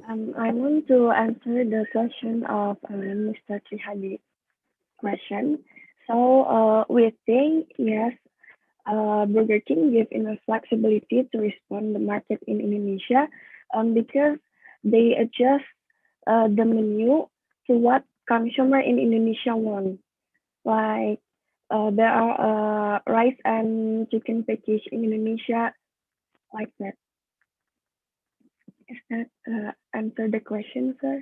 I want to answer the question of Mr. Trihadi question. So we think, yes, Burger King give enough flexibility to respond the market in Indonesia because they adjust the menu to what consumer in Indonesia want. Like there are rice and chicken package in Indonesia, like that. Is that answer the question, sir?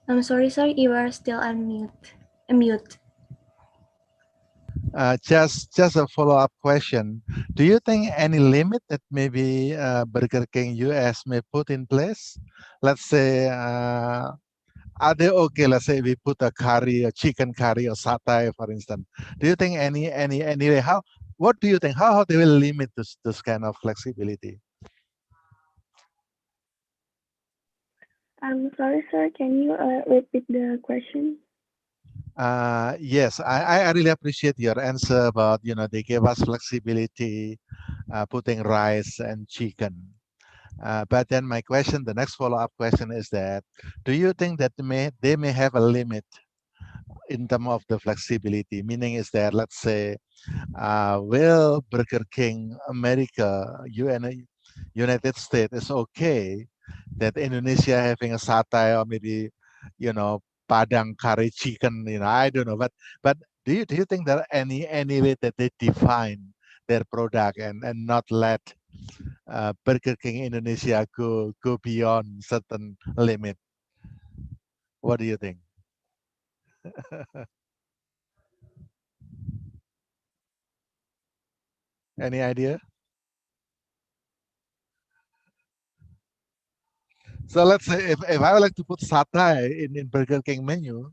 I'm sorry, sir, you are still unmute. Just a follow-up question. Do you think any limit that maybe Burger King US may put in place? Let's say, are they okay? Let's say we put a curry, a chicken curry, or satay, for instance. Do you think anyway? What do you think? How they will limit this kind of flexibility? I'm sorry, sir. Can you repeat the question? Yes, I really appreciate your answer about, you know, they gave us flexibility, putting rice and chicken. But then my question, the next follow-up question is that, do you think that they may have a limit in terms of the flexibility? Meaning is that, let's say, will Burger King America, United States is okay that Indonesia having a satay or maybe, you know, Padang curry chicken, you know, I don't know, but do you think there any way that they define their product and not let Burger King Indonesia go beyond certain limit. What do you think? Any idea? So let's say if I would like to put satay in Burger King menu,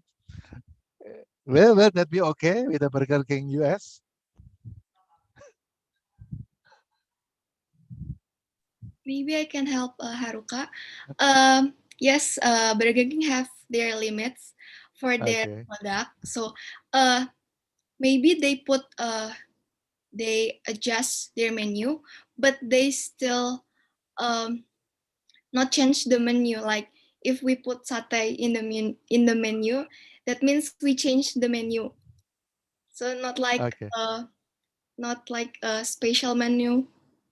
will that be okay with the Burger King US? Maybe I can help Haruka. Yes, Burger King have their limits for their Okay. product. So maybe they adjust their menu, but they still not change the menu. Like if we put satay in the menu, that means we change the menu. So not like Okay. A special menu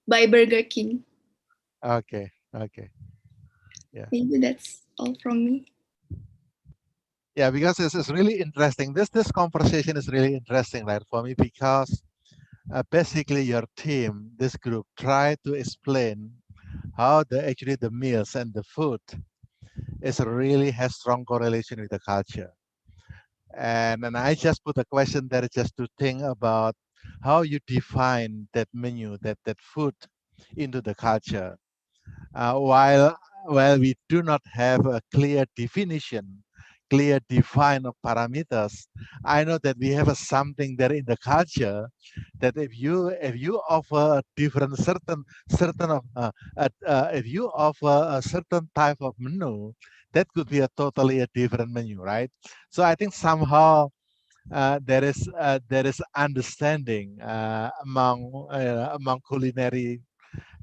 by Burger King. Okay. Okay. Yeah. Maybe that's all from me. Yeah, because this is really interesting. This conversation is really interesting, right, for me, because basically your team, this group, try to explain how actually the meals and the food is really has strong correlation with the culture. And I just put a question there just to think about how you define that menu, that food into the culture. While we do not have a clear definition, clear define of parameters, I know that we have something there in the culture that if you offer a different certain of if you offer a certain type of menu, that could be a totally a different menu, right? So I think somehow there is understanding among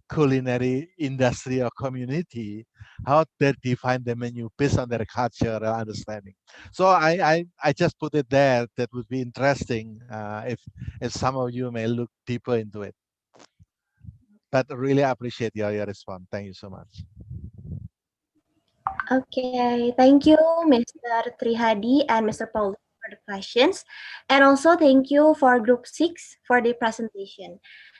culinary industry or community, how they define the menu based on their cultural understanding. So I just put it there. That would be interesting if some of you may look deeper into it. But really appreciate your response. Thank you so much. Okay, thank you, Mr. Trihadi and Mr. Paul for the questions. And also thank you for Group 6 for the presentation.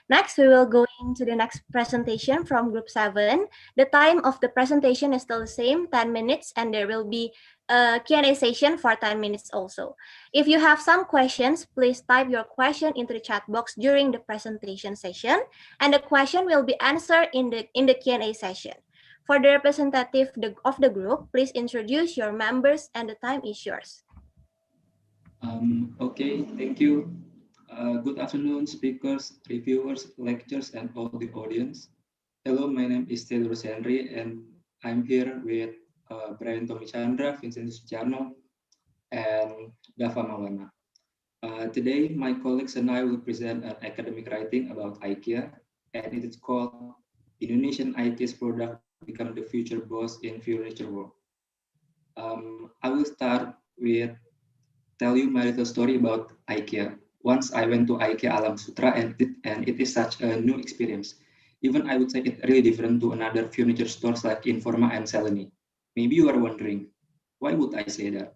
Next, we will go into the next presentation from Group 7. The time of the presentation is still the same, 10 minutes, and there will be a Q&A session for 10 minutes also. If you have some questions, please type your question into the chat box during the presentation session, and the question will be answered in the Q&A session. For the representative of the group, please introduce your members and the time is yours. Okay, thank you. Good afternoon, speakers, reviewers, lecturers, and all the audience. Hello, my name is Theodorus Henry, and I'm here with Brian Tommy Chandra, Vincent Sujarno, and Dava Maulana. Today, my colleagues and I will present an academic writing about IKEA, and it is called Indonesian IKEA's Product Become the Future Boss in Furniture World. I will start with tell you my little story about IKEA. Once I went to IKEA Alam Sutra and it is such a new experience. Even I would say it's really different to another furniture stores like Informa and Seleni. Maybe you are wondering, why would I say that?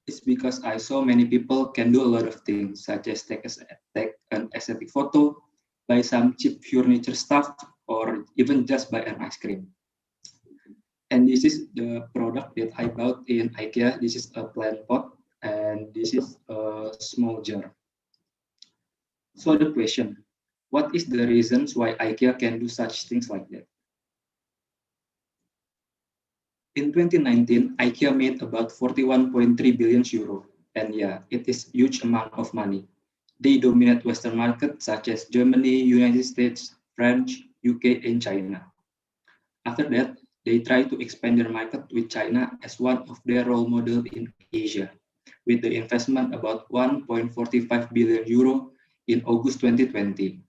It's because I saw many people can do a lot of things, such as take an aesthetic photo, buy some cheap furniture stuff, or even just buy an ice cream. And this is the product that I bought in IKEA. This is a plant pot, and this is a small jar. So the question, what is the reasons why IKEA can do such things like that? In 2019, IKEA made about 41.3 billion euro. And yeah, it is a huge amount of money. They dominate Western markets such as Germany, United States, France, UK, and China. After that, they try to expand their market with China as one of their role models in Asia, with the investment about 1.45 billion euro in August 2020.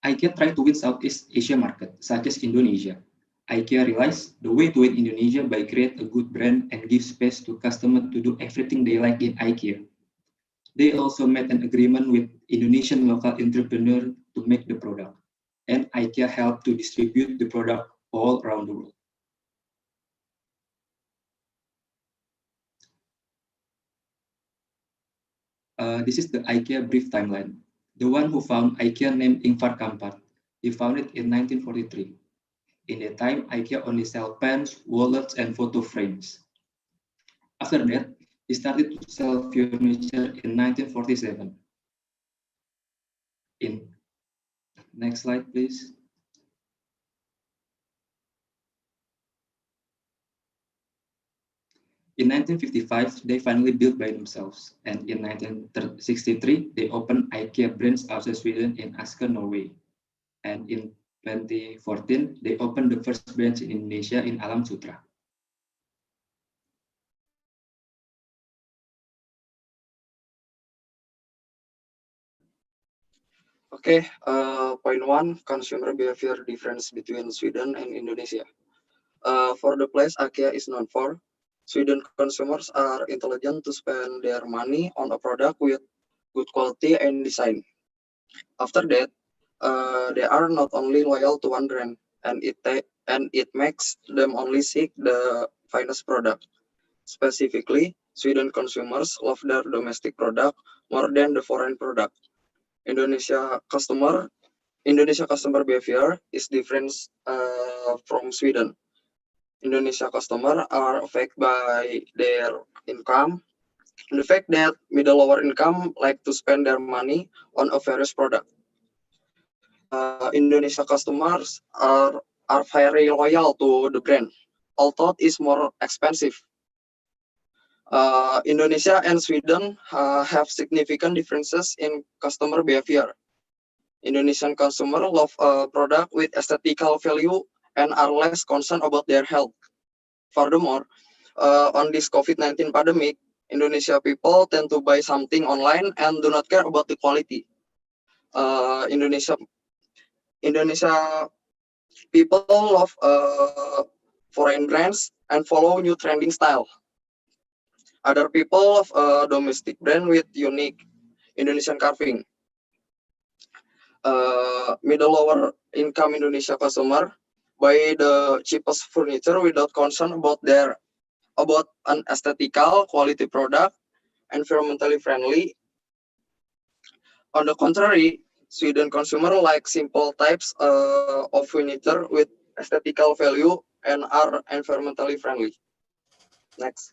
IKEA tried to win Southeast Asia market, such as Indonesia. IKEA realized the way to win Indonesia by create a good brand and give space to customers to do everything they like in IKEA. They also made an agreement with Indonesian local entrepreneurs to make the product, and IKEA helped to distribute the product all around the world. This is the IKEA brief timeline. The one who found IKEA named Ingvar Kamprad. He found it in 1943. In that time, IKEA only sell pens, wallets, and photo frames. After that, he started to sell furniture in 1947. Next slide, please. In 1955, they finally built by themselves, and in 1963, they opened IKEA branch outside Sweden in Asker, Norway. And in 2014, they opened the first branch in Indonesia in Alam Sutra. Okay, point one, consumer behavior difference between Sweden and Indonesia. For the place IKEA is known for, Sweden consumers are intelligent to spend their money on a product with good quality and design. After that, they are not only loyal to one brand, and it makes them only seek the finest product. Specifically, Sweden consumers love their domestic product more than the foreign product. Indonesia customer behavior is different from Sweden. Indonesia customers are affected by their income, and the fact that middle lower income like to spend their money on a various product. Indonesia customers are very loyal to the brand, although it's more expensive. Indonesia and Sweden have significant differences in customer behavior. Indonesian consumers love a product with aesthetical value and are less concerned about their health. Furthermore, on this COVID-19 pandemic, Indonesia people tend to buy something online and do not care about the quality. Indonesia people love foreign brands and follow new trending style. Other people love a domestic brand with unique Indonesian carving. Middle lower income Indonesia customer buy the cheapest furniture without concern about an aesthetical quality product, environmentally friendly. On the contrary, Sweden consumer like simple types of furniture with aesthetical value and are environmentally friendly. Next.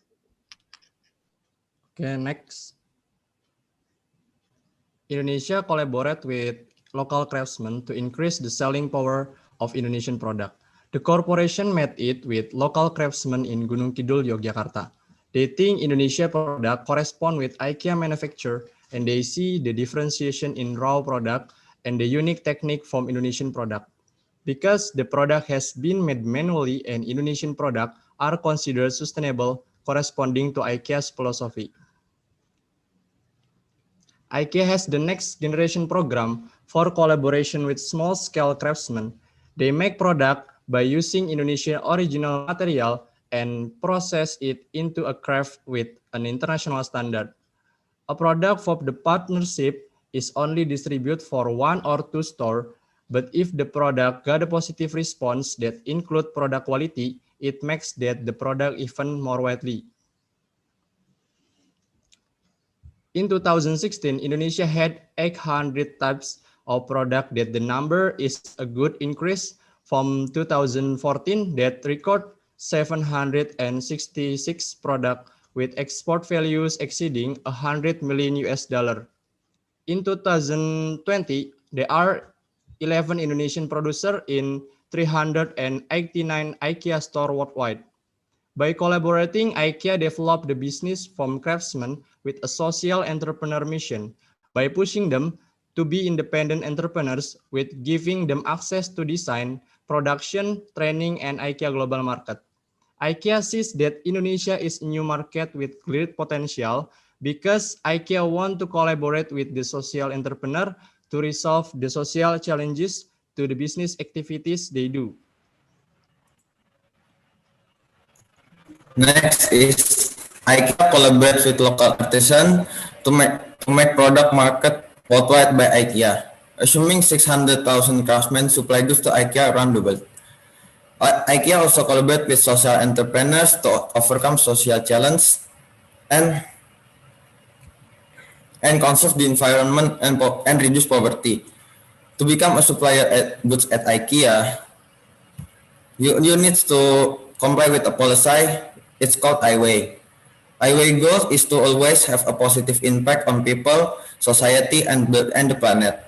Okay, next. Indonesia collaborate with local craftsmen to increase the selling power of Indonesian product. The corporation made it with local craftsmen in Gunung Kidul, Yogyakarta. They think Indonesia product correspond with IKEA manufacture, and they see the differentiation in raw product and the unique technique from Indonesian product. Because the product has been made manually and Indonesian product are considered sustainable corresponding to IKEA's philosophy. IKEA has the next generation program for collaboration with small-scale craftsmen. They make product by using Indonesian original material and process it into a craft with an international standard. A product for the partnership is only distributed for 1 or 2 stores, but if the product got a positive response that include product quality, it makes that the product even more widely. In 2016, Indonesia had 800 types of product that the number is a good increase from 2014 that record 766 product with export values exceeding $100 million. In 2020, there are 11 Indonesian producers in 389 IKEA stores worldwide. By collaborating, IKEA developed the business from craftsmen with a social entrepreneur mission by pushing them to be independent entrepreneurs with giving them access to design, production, training, and IKEA global market. IKEA sees that Indonesia is a new market with great potential because IKEA want to collaborate with the social entrepreneur to resolve the social challenges to the business activities they do. Next is IKEA collaborates with local artisans to make product market worldwide by IKEA, assuming 600,000 craftsmen supply goods to IKEA around the world. IKEA also collaborates with social entrepreneurs to overcome social challenges and and conserve the environment and reduce poverty. To become a supplier at goods at IKEA, you need to comply with a policy. It's called IWay. IWay goal is to always have a positive impact on people, society, and the planet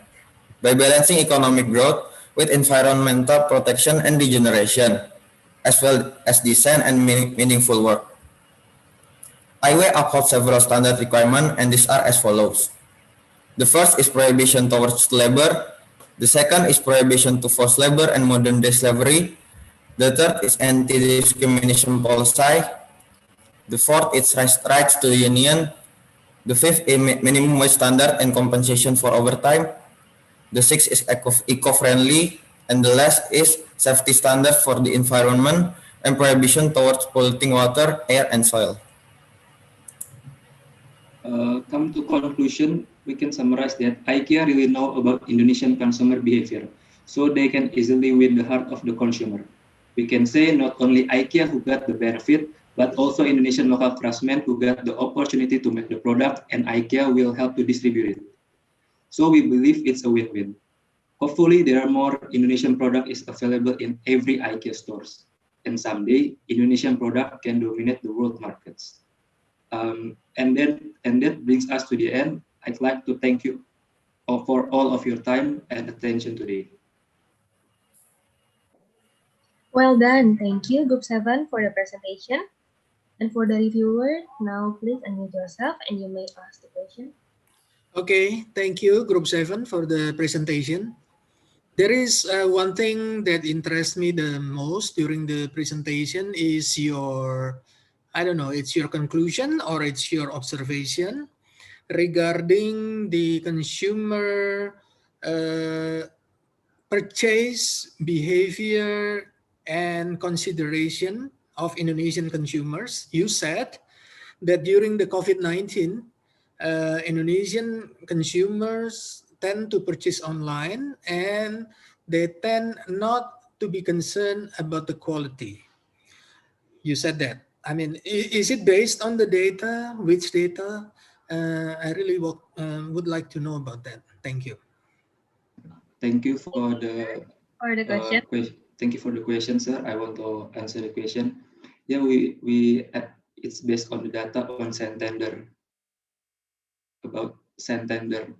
by balancing economic growth with environmental protection and regeneration, as well as design and meaningful work. IWay upholds several standard requirements, and these are as follows. The first is prohibition towards labor. The second is prohibition to forced labor and modern day slavery. The third is anti-discrimination policy. The fourth is rights to union. The fifth is minimum wage standard and compensation for overtime. The sixth is eco-friendly. And the last is safety standard for the environment and prohibition towards polluting water, air, and soil. Come to conclusion, we can summarize that IKEA really know about Indonesian consumer behavior, so they can easily win the heart of the consumer. We can say not only IKEA who got the benefit, but also Indonesian local craftsmen who got the opportunity to make the product, and IKEA will help to distribute it. So we believe it's a win-win. Hopefully, there are more Indonesian product is available in every IKEA stores, and someday Indonesian product can dominate the world markets. And that brings us to the end. I'd like to thank you for all of your time and attention today. Well done. Thank you, Group 7, for the presentation. And for the reviewer, now please unmute yourself and you may ask the question. Okay, thank you, Group 7, for the presentation. There is one thing that interests me the most during the presentation is your, I don't know, it's your conclusion or it's your observation regarding the consumer purchase behavior and consideration of Indonesian consumers. You said that during the COVID-19, Indonesian consumers tend to purchase online and they tend not to be concerned about the quality. You said that. I mean, is it based on the data? Which data? I really would like to know about that. Thank you. Thank you for the question. Thank you for the question, sir. I want to answer the question. Yeah, it's based on the data on Santander. About Santander,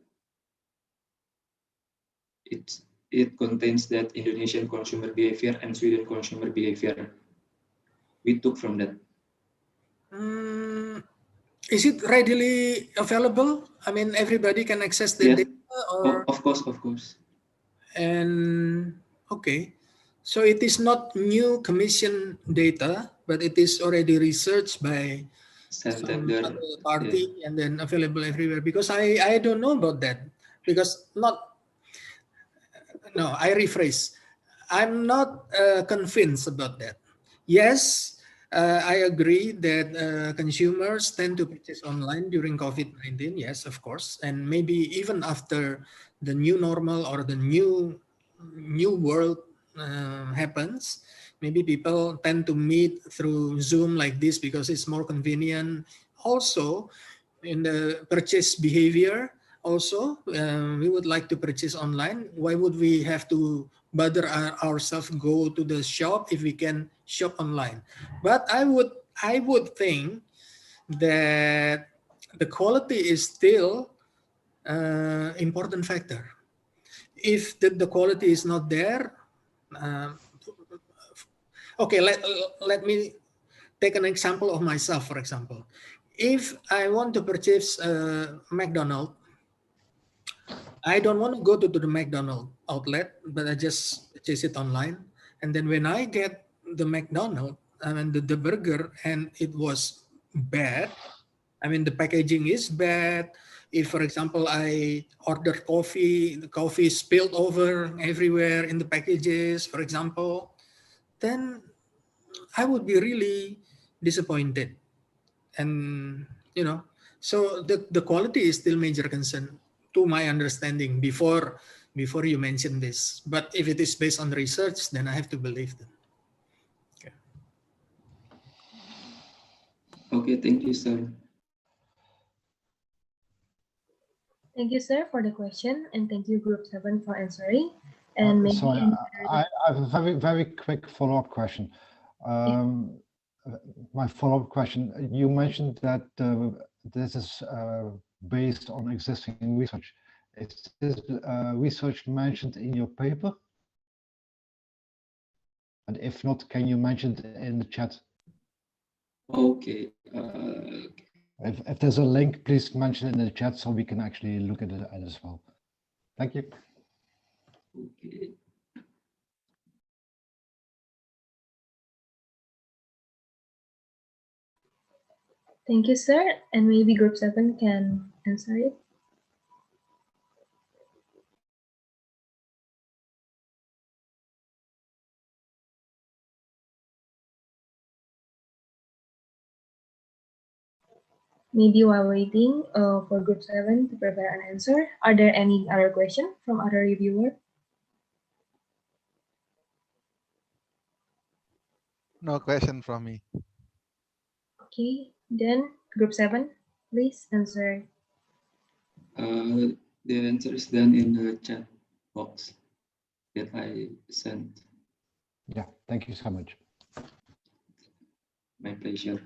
it contains that Indonesian consumer behavior and Sweden consumer behavior. We took from that. Is it readily available? I mean, everybody can access the Yes. data, or Of course. And okay, so it is not new commission data, but it is already researched by Santander, some other party, yeah, and then available everywhere. Because I don't know about that. Because I rephrase. I'm not convinced about that. Yes, I agree that consumers tend to purchase online during COVID-19. Yes, of course. And maybe even after the new normal or the new world happens, maybe people tend to meet through Zoom like this because it's more convenient. Also, in the purchase behavior, also, we would like to purchase online. Why would we have to bother ourselves go to the shop if we can shop online? But I would think that the quality is still important factor. If the quality is not there, okay, let me take an example of myself, for example. If I want to purchase McDonald's, I don't want to go to the McDonald's outlet, but I just purchase it online. And then when I get the McDonald's, I mean the burger, and it was bad, I mean the packaging is bad. If, for example, I order coffee, the coffee spilled over everywhere in the packages, for example, then I would be really disappointed. And, so the quality is still major concern to my understanding before you mention this. But if it is based on research, then I have to believe them. Okay, thank you, sir. Thank you, sir, for the question, and thank you, Group 7, for answering. And maybe Sorry, any I have a very quick follow-up question. My follow-up question, you mentioned that this is based on existing research. Is this research mentioned in your paper? And if not, can you mention it in the chat? Okay. If there's a link, please mention it in the chat so we can actually look at it as well. Thank you. Okay. Thank you, sir. And maybe Group 7 can answer it. Maybe while waiting for Group 7 to prepare an answer, are there any other questions from other reviewer? No question from me. Okay, then Group 7, please answer. The answer is done in the chat box that I sent. Yeah, thank you so much. My pleasure.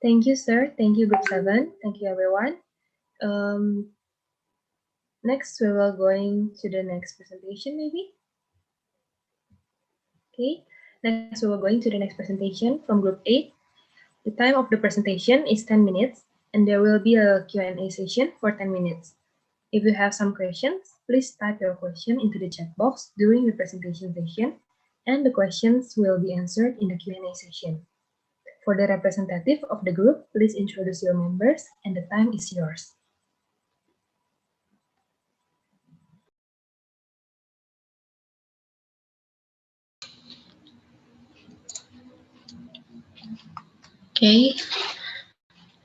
Thank you, sir. Thank you, Group 7. Thank you, everyone. Next, we will going to the next presentation, maybe. Okay, next we will going to the next presentation from Group 8. The time of the presentation is 10 minutes, and there will be a Q&A session for 10 minutes. If you have some questions, please type your question into the chat box during the presentation session, and the questions will be answered in the Q&A session. For the representative of the group, please introduce your members, and the time is yours. Okay.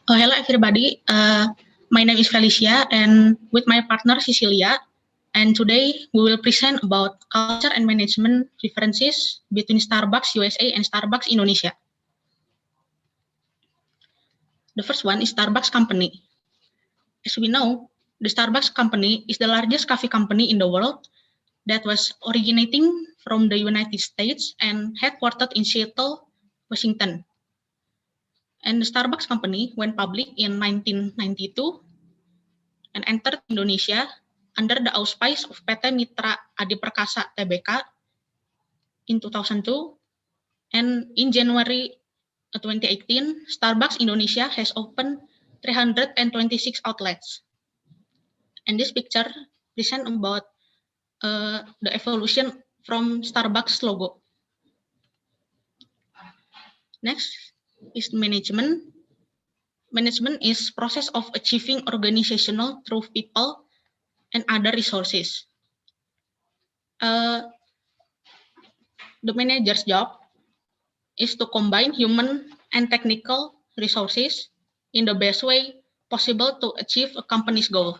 Hello, everybody. My name is Felicia, and with my partner Cecilia, and today we will present about culture and management differences between Starbucks USA and Starbucks Indonesia. The first one is Starbucks Company. As we know, the Starbucks Company is the largest coffee company in the world that was originating from the United States and headquartered in Seattle, Washington. And the Starbucks Company went public in 1992 and entered Indonesia under the auspice of PT Mitra Adi Perkasa Tbk in 2002. And in January 2018, Starbucks Indonesia has opened 326 outlets. And this picture presents about the evolution from Starbucks logo. Next is management. Management is process of achieving organizational through people and other resources. The manager's job is to combine human and technical resources in the best way possible to achieve a company's goal.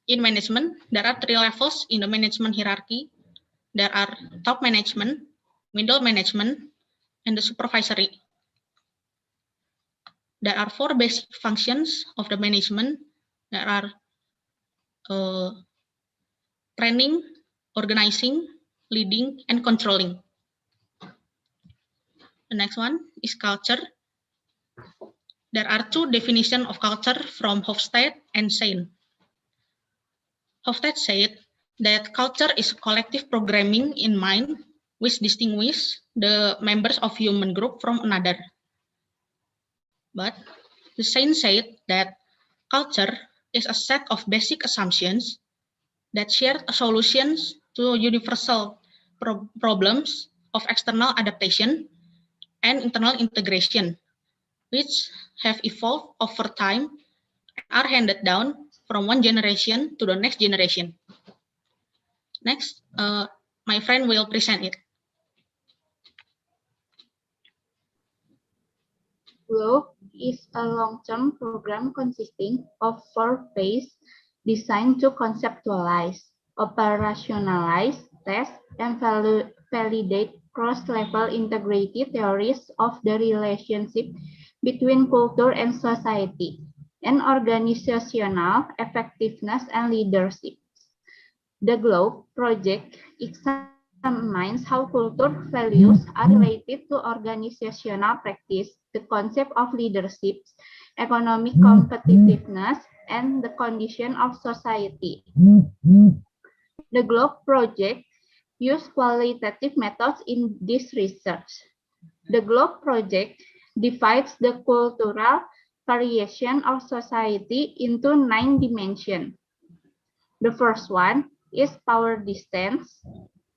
In management, there are 3 levels in the management hierarchy. There are top management, middle management, and the supervisory. There are 4 basic functions of the management. There are training, organizing, leading, and controlling. The next one is culture. There are 2 definitions of culture from Hofstede and Sein. Hofstede said that culture is collective programming in mind which distinguishes the members of human group from another. But the Sein said that culture is a set of basic assumptions that share solutions to universal problems of external adaptation and internal integration, which have evolved over time and are handed down from one generation to the next generation. Next, my friend will present it. GROW is a long-term program consisting of 4 phases designed to conceptualize, operationalize, test, and validate cross-level integrated theories of the relationship between culture and society, and organizational effectiveness and leadership. The GLOBE project examines how culture values are related to organizational practice, the concept of leadership, economic competitiveness, and the condition of society. The GLOBE project used qualitative methods in this research. The GLOBE project divides the cultural variation of society into 9 dimensions. The first one is power distance.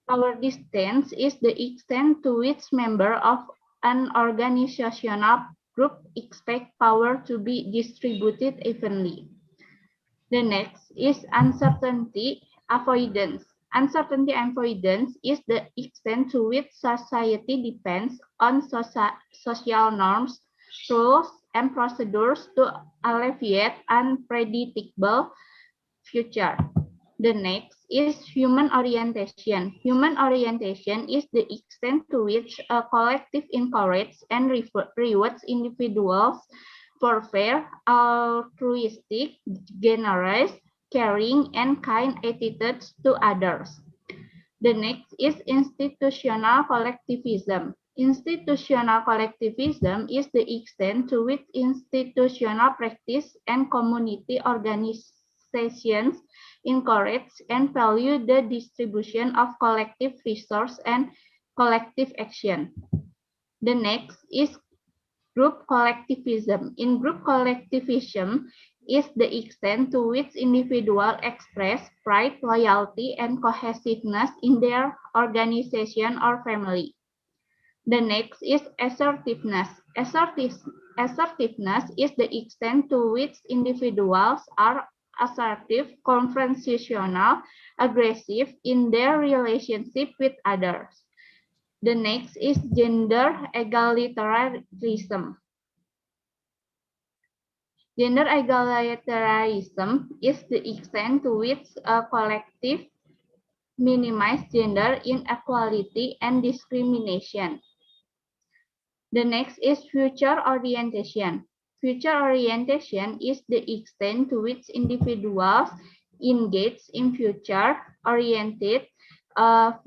Power distance is the extent to which members of an organizational group expect power to be distributed evenly. The next is uncertainty avoidance. Uncertainty avoidance is the extent to which society depends on social norms, rules, and procedures to alleviate unpredictable future. The next is human orientation. Human orientation is the extent to which a collective encourages and rewards individuals for fair, altruistic, generous, caring, and kind attitudes to others. The next is institutional collectivism. Institutional collectivism is the extent to which institutional practice and community organizations encourage and value the distribution of collective resources and collective action. The next is group collectivism. In group collectivism is the extent to which individuals express pride, loyalty, and cohesiveness in their organization or family. The next is assertiveness. Assertiveness is the extent to which individuals are assertive, confrontational, aggressive in their relationship with others. The next is gender egalitarianism. Gender egalitarianism is the extent to which a collective minimizes gender inequality and discrimination. The next is future orientation. Future orientation is the extent to which individuals engage in future-oriented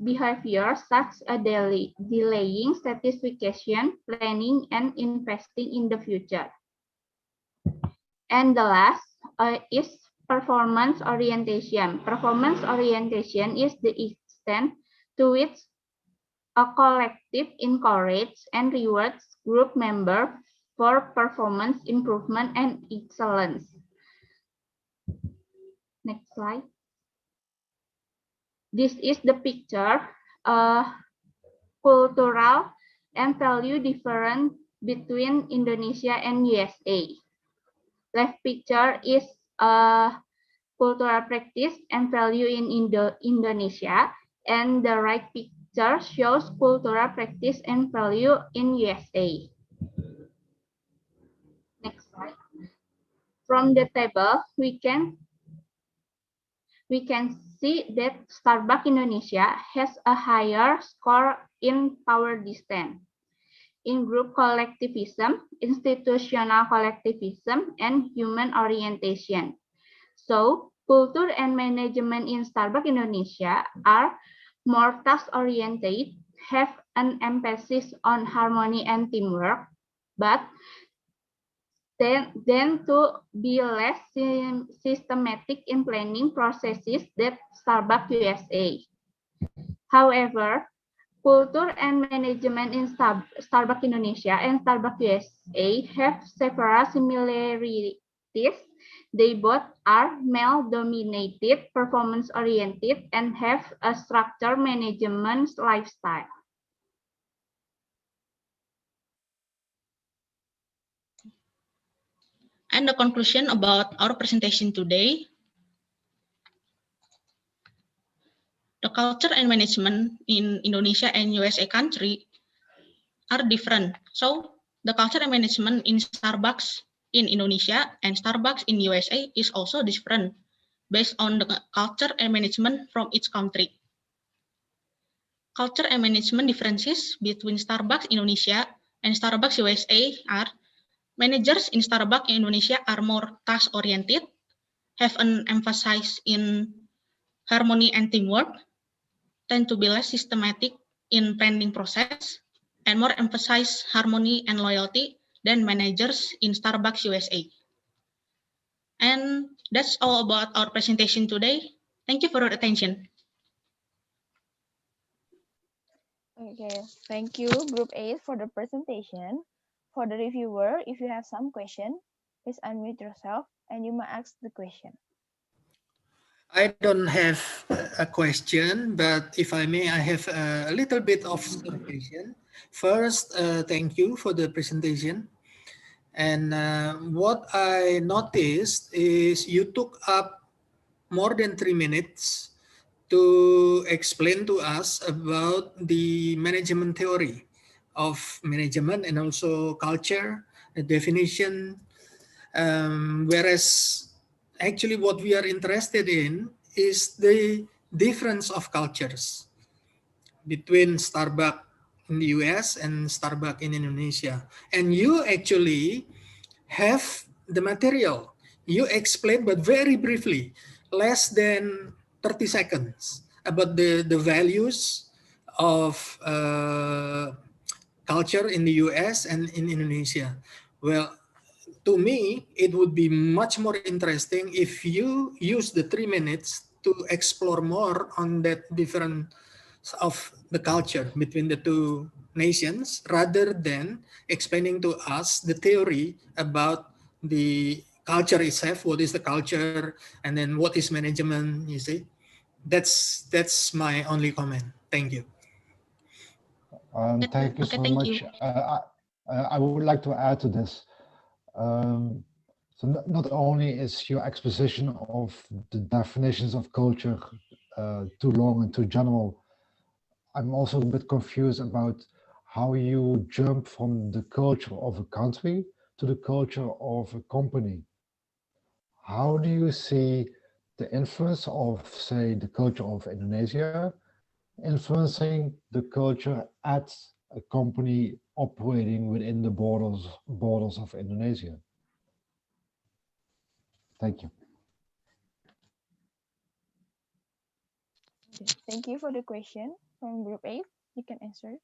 behavior such as delaying satisfaction, planning, and investing in the future. And the last is performance orientation. Performance orientation is the extent to which a collective encourages and rewards group members for performance improvement and excellence. Next slide. This is the picture, cultural and value difference between Indonesia and USA. Left picture is cultural practice and value in Indonesia, and the right picture shows cultural practice and value in USA. Next slide. From the table, we can see that Starbucks Indonesia has a higher score in power distance, in group collectivism, institutional collectivism, and human orientation. So, culture and management in Starbucks Indonesia are more task-oriented, have an emphasis on harmony and teamwork, but tend to be less systematic in planning processes than Starbucks USA. However, culture and management in Starbucks Indonesia and Starbucks USA have several similarities. They both are male-dominated, performance-oriented, and have a structured management lifestyle. And the conclusion about our presentation today. The culture and management in Indonesia and USA country are different. So the culture and management in Starbucks in Indonesia and Starbucks in USA is also different based on the culture and management from each country. Culture and management differences between Starbucks Indonesia and Starbucks USA are Managers in Starbucks in Indonesia are more task-oriented, have an emphasis in harmony and teamwork, tend to be less systematic in planning process, and more emphasize harmony and loyalty than managers in Starbucks USA. And that's all about our presentation today. Thank you for your attention. Okay, thank you, Group 8, for the presentation. For the reviewer, if you have some question, please unmute yourself and you may ask the question. I don't have a question, but if I may, I have a little bit of clarification. First, thank you for the presentation. And what I noticed is you took up more than 3 minutes to explain to us about the management theory of management and also culture, the definition, whereas actually what we are interested in is the difference of cultures between Starbucks in the US and Starbucks in Indonesia. And you actually have the material. You explain, but very briefly, less than 30 seconds about the values of culture in the US and in Indonesia. Well, to me, it would be much more interesting if you use the 3 minutes to explore more on that difference of the culture between the two nations rather than explaining to us the theory about the culture itself, what is the culture, and then what is management, you see. That's my only comment. Thank you. Thank you so much. I would like to add to this. So not only is your exposition of the definitions of culture too long and too general, I'm also a bit confused about how you jump from the culture of a country to the culture of a company. How do you see the influence of, say, the culture of Indonesia influencing the culture at a company operating within the borders of Indonesia? Thank you. Okay, thank you for the question from Group 8. You can answer.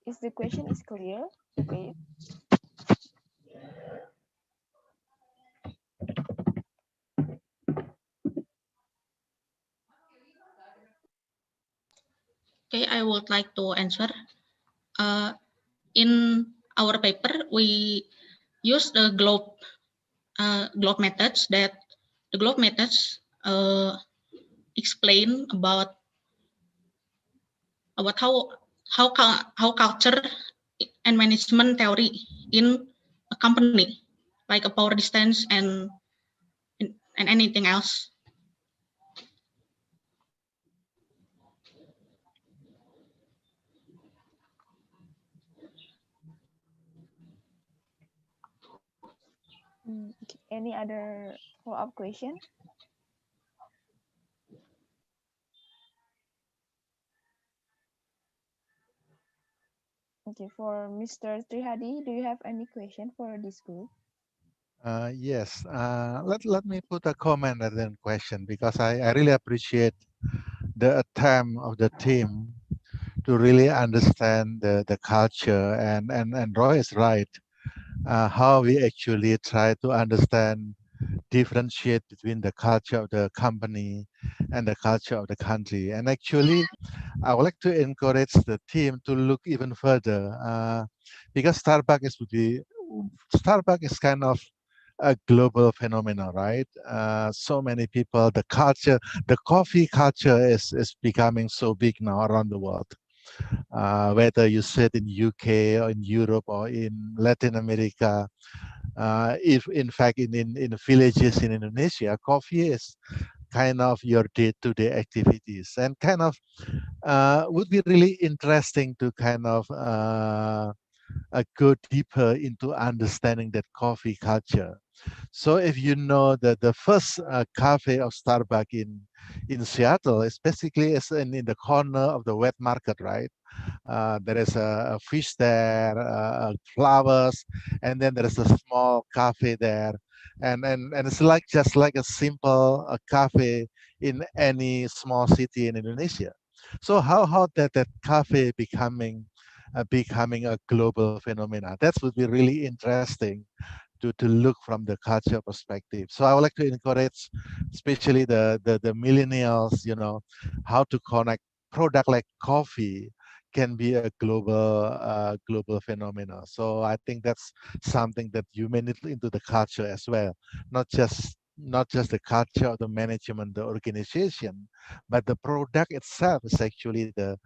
Is the question is clear? Okay. Okay, I would like to answer. In our paper, we use the globe methods. That the globe methods explain about how culture and management theory in a company, like a power distance and anything else. Okay. Any other follow-up question? Okay, for Mr. Trihadi, do you have any question for this group? Yes, let me put a comment and then question, because I really appreciate the attempt of the team to really understand the culture, and Roy is right, how we actually try to understand, differentiate between the culture of the company and the culture of the country. And actually, I would like to encourage the team to look even further, because Starbucks is kind of a global phenomenon, right? So many people, the coffee culture is becoming so big now around the world. Whether you sit in UK or in Europe or in Latin America, if in fact in villages in Indonesia, coffee is kind of your day-to-day activities, and kind of would be really interesting to kind of go deeper into understanding that coffee culture. So if you know that the first cafe of Starbucks in Seattle is basically is in the corner of the wet market, right? There is a fish there, flowers, and then there is a small cafe there, and it's like just like a simple cafe in any small city in Indonesia. So how that cafe becoming a global phenomena? That would be really interesting to look from the culture perspective. So I would like to encourage, especially the millennials, how to connect product like coffee can be a global phenomena. So I think that's something that you may need into the culture as well, not just the culture of the management, the organization, but the product itself is actually the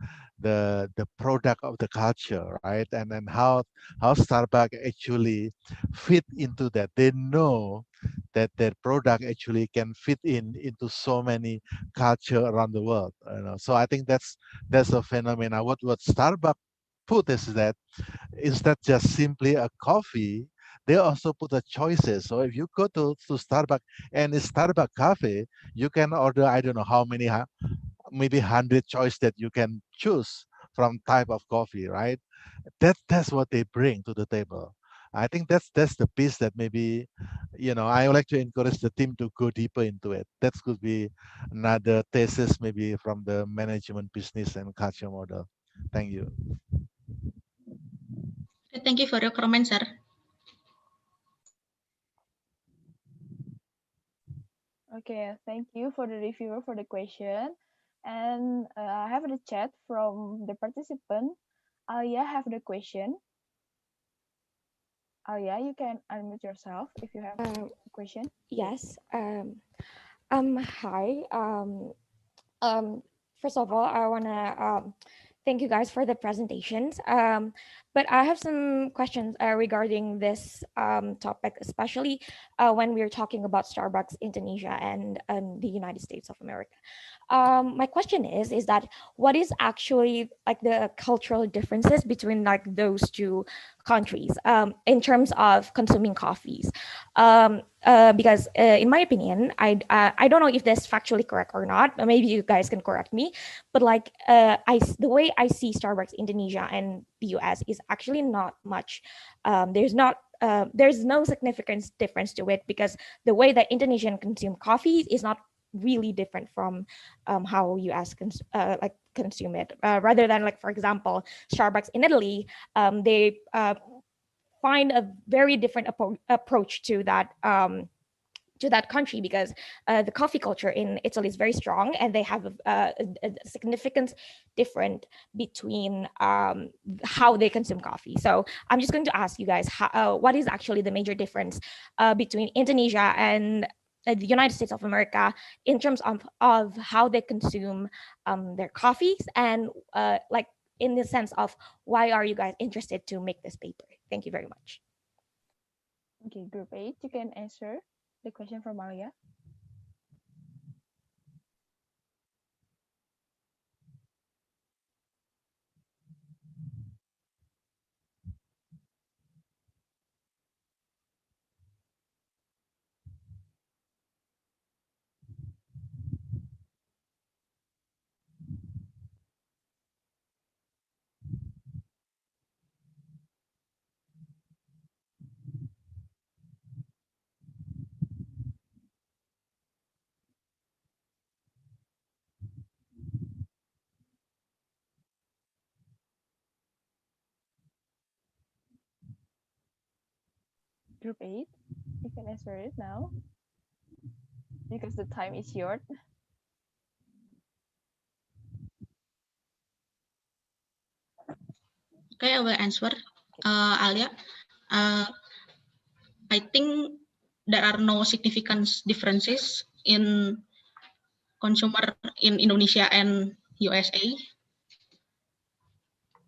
product of the culture, right? And then how Starbucks actually fit into that. They know that their product actually can fit into so many culture around the world. So I think that's a phenomenon. What Starbucks put is that just simply a coffee. They also put the choices. So if you go to Starbucks and it's Starbucks cafe, you can order, I don't know how many, maybe 100 choice that you can choose from type of coffee, right? That's what they bring to the table. I think that's the piece that maybe, I would like to encourage the team to go deeper into it. That could be another thesis maybe from the management, business, and culture model. Thank you. Thank you for your comment, sir. Okay, thank you for the reviewer for the question. And I have the chat from the participant. Alia have the question. Alia, you can unmute yourself if you have a question. Yes. Hi. First of all, I wanna thank you guys for the presentations. But I have some questions regarding this topic, especially when we're talking about Starbucks Indonesia and the United States of America. My question is that what is actually like the cultural differences between like those two countries in terms of consuming coffees? Because in my opinion, I don't know if that's factually correct or not. Maybe you guys can correct me. But like the way I see Starbucks Indonesia and the US is actually not much. There's no significant difference to it because the way that Indonesian consume coffee is not really different from how US consume it. Rather than like, for example, Starbucks in Italy, they find a very different approach to that country because the coffee culture in Italy is very strong and they have a significant difference between how they consume coffee. So I'm just going to ask you guys, what is actually the major difference between Indonesia and the United States of America in terms of how they consume their coffees and like in the sense of why are you guys interested to make this paper? Thank you very much. Okay, group 8, you can answer the question from Alia. Group 8, you can answer it now because the time is short. Okay, I will answer, Alia. I think there are no significant differences in consumer in Indonesia and USA.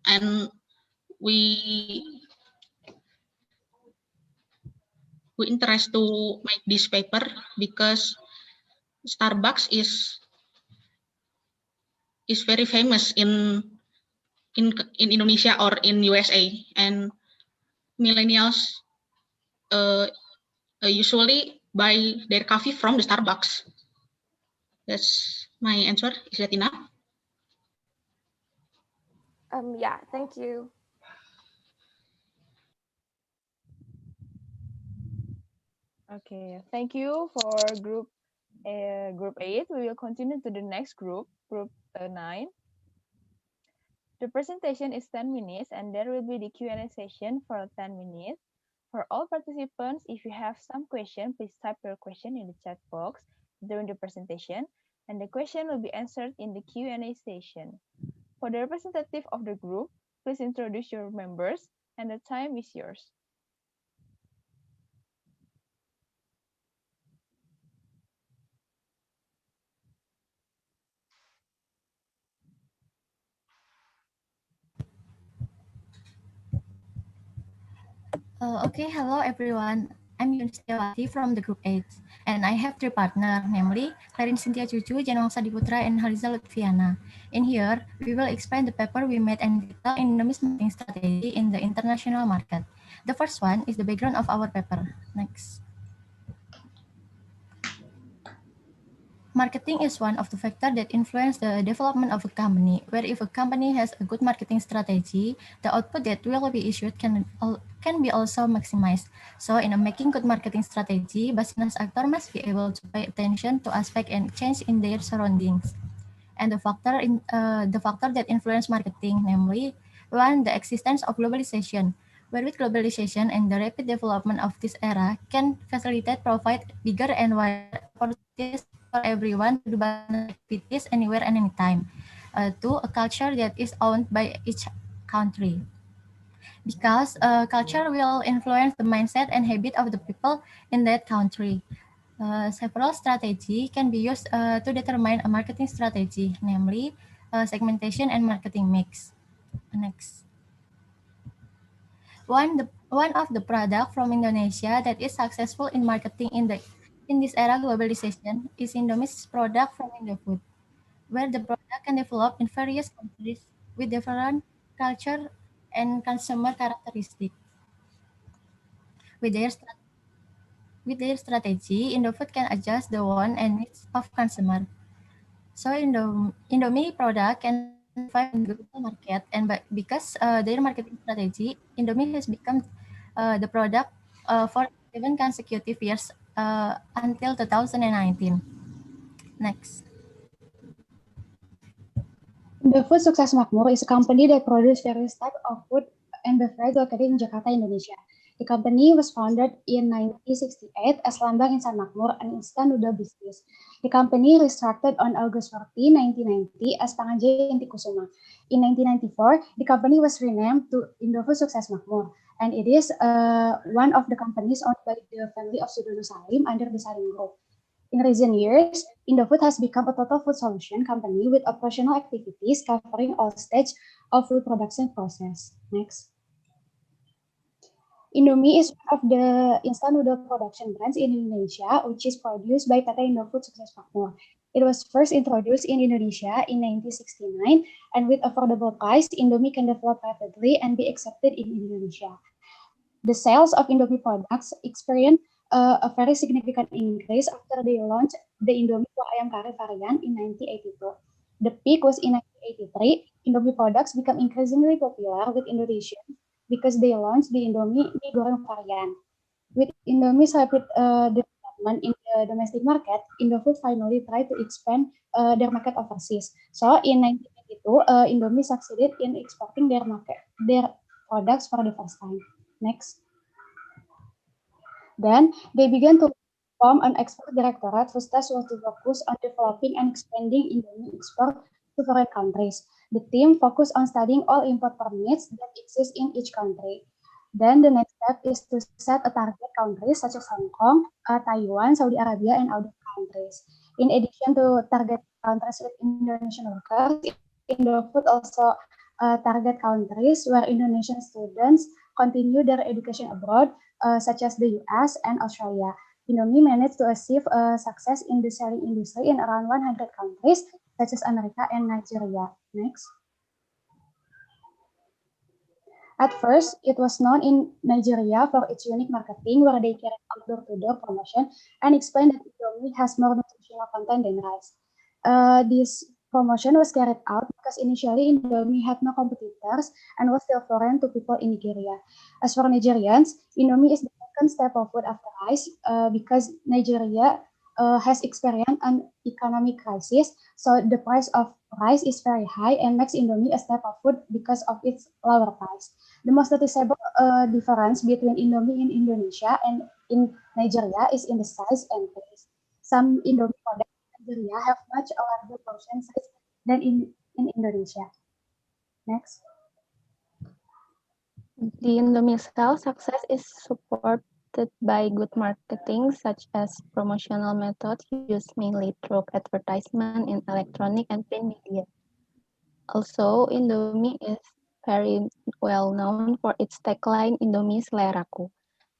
And we interest to make this paper because Starbucks is very famous in Indonesia or in USA, and millennials usually buy their coffee from the Starbucks. That's my answer. Is that enough? Yeah, thank you. Okay, thank you for group 8. We will continue to the next group 9. The presentation is 10 minutes and there will be the Q&A session for 10 minutes. For all participants, if you have some question, please type your question in the chat box during the presentation and the question will be answered in the Q&A session. For the representative of the group, please introduce your members and the time is yours. Okay, hello everyone. I'm Yunistiawati from the group 8, and I have 3 partners, namely Clarin Cynthia Cucu, Janwangsa Diputra, and Haliza Lutfiana. In here, we will explain the paper we made and detail in Indomie's marketing strategy in the international market. The first one is the background of our paper. Next. Marketing is one of the factors that influence the development of a company, where if a company has a good marketing strategy, the output that will be issued can be also maximized. So in making good marketing strategy, business actors must be able to pay attention to aspects and change in their surroundings. And the factor that influence marketing, namely, one, the existence of globalization, where with globalization and the rapid development of this era can provide bigger and wider opportunities for everyone to do business activities anywhere and anytime. Two, a culture that is owned by each country. Because culture will influence the mindset and habit of the people in that country. Several strategies can be used to determine a marketing strategy, namely segmentation and marketing mix. Next. One of the product from Indonesia that is successful in marketing in this era globalization is Indomie's product from Indofood, where the product can develop in various countries with different culture and consumer characteristics. With their strategy, Indofood can adjust the want and needs of consumer. So Indomie product can survive in the global market, and because their marketing strategy, Indomie has become the product for 7 consecutive years until 2019. Next. Indofood Sukses Makmur is a company that produces various types of food and beverage located in Jakarta, Indonesia. The company was founded in 1968 as Lambang Insan Makmur, an instant noodle business. The company restructured on August 14, 1990 as Panganjaya Inti Kusuma. In 1994, the company was renamed to Indofood Sukses Makmur, and it is one of the companies owned by the family of Sudono Salim under the Salim Group. In recent years, Indofood has become a total food solution company with operational activities covering all stages of food production process. Next. Indomie is one of the instant noodle production brands in Indonesia, which is produced by PT Indofood Sukses Makmur. It was first introduced in Indonesia in 1969, and with affordable price, Indomie can develop rapidly and be accepted in Indonesia. The sales of Indomie products experienced a very significant increase after they launched the Indomie Kuah Ayam Kari variant in 1982. The peak was in 1983. Indomie products become increasingly popular with Indonesians because they launched the Indomie Mie Goreng variant. With Indomie's rapid development in the domestic market, Indofood finally tried to expand their market overseas. So in 1982, Indomie succeeded in exporting their products for the first time. Next. Then they began to form an export directorate whose task was to focus on developing and expanding Indomie export to foreign countries. The team focused on studying all import permits that exist in each country. Then the next step is to set a target countries such as Hong Kong, Taiwan, Saudi Arabia, and other countries. In addition to target countries with Indonesian workers, Indofood also target countries where Indonesian students continue their education abroad, such as the US and Australia. Indomie managed to achieve success in the selling industry in around 100 countries, such as America and Nigeria. Next. At first, it was known in Nigeria for its unique marketing, where they carried out door-to-door promotion and explained that Indomie has more nutritional content than rice. This promotion was carried out because initially Indomie had no competitors and was still foreign to people in Nigeria. As for Nigerians, Indomie is the second staple food after rice because Nigeria has experienced an economic crisis, so the price of rice is very high and makes Indomie a staple food because of its lower price. The most noticeable difference between Indomie in Indonesia and in Nigeria is in the size and taste. Some Indomie products in Nigeria have much larger portion size than in Indonesia. Next. The Indomie sales success is supported by good marketing, such as promotional methods used mainly through advertisement in electronic and print media. Also, Indomie is very well known for its tagline Indomie Seleraku.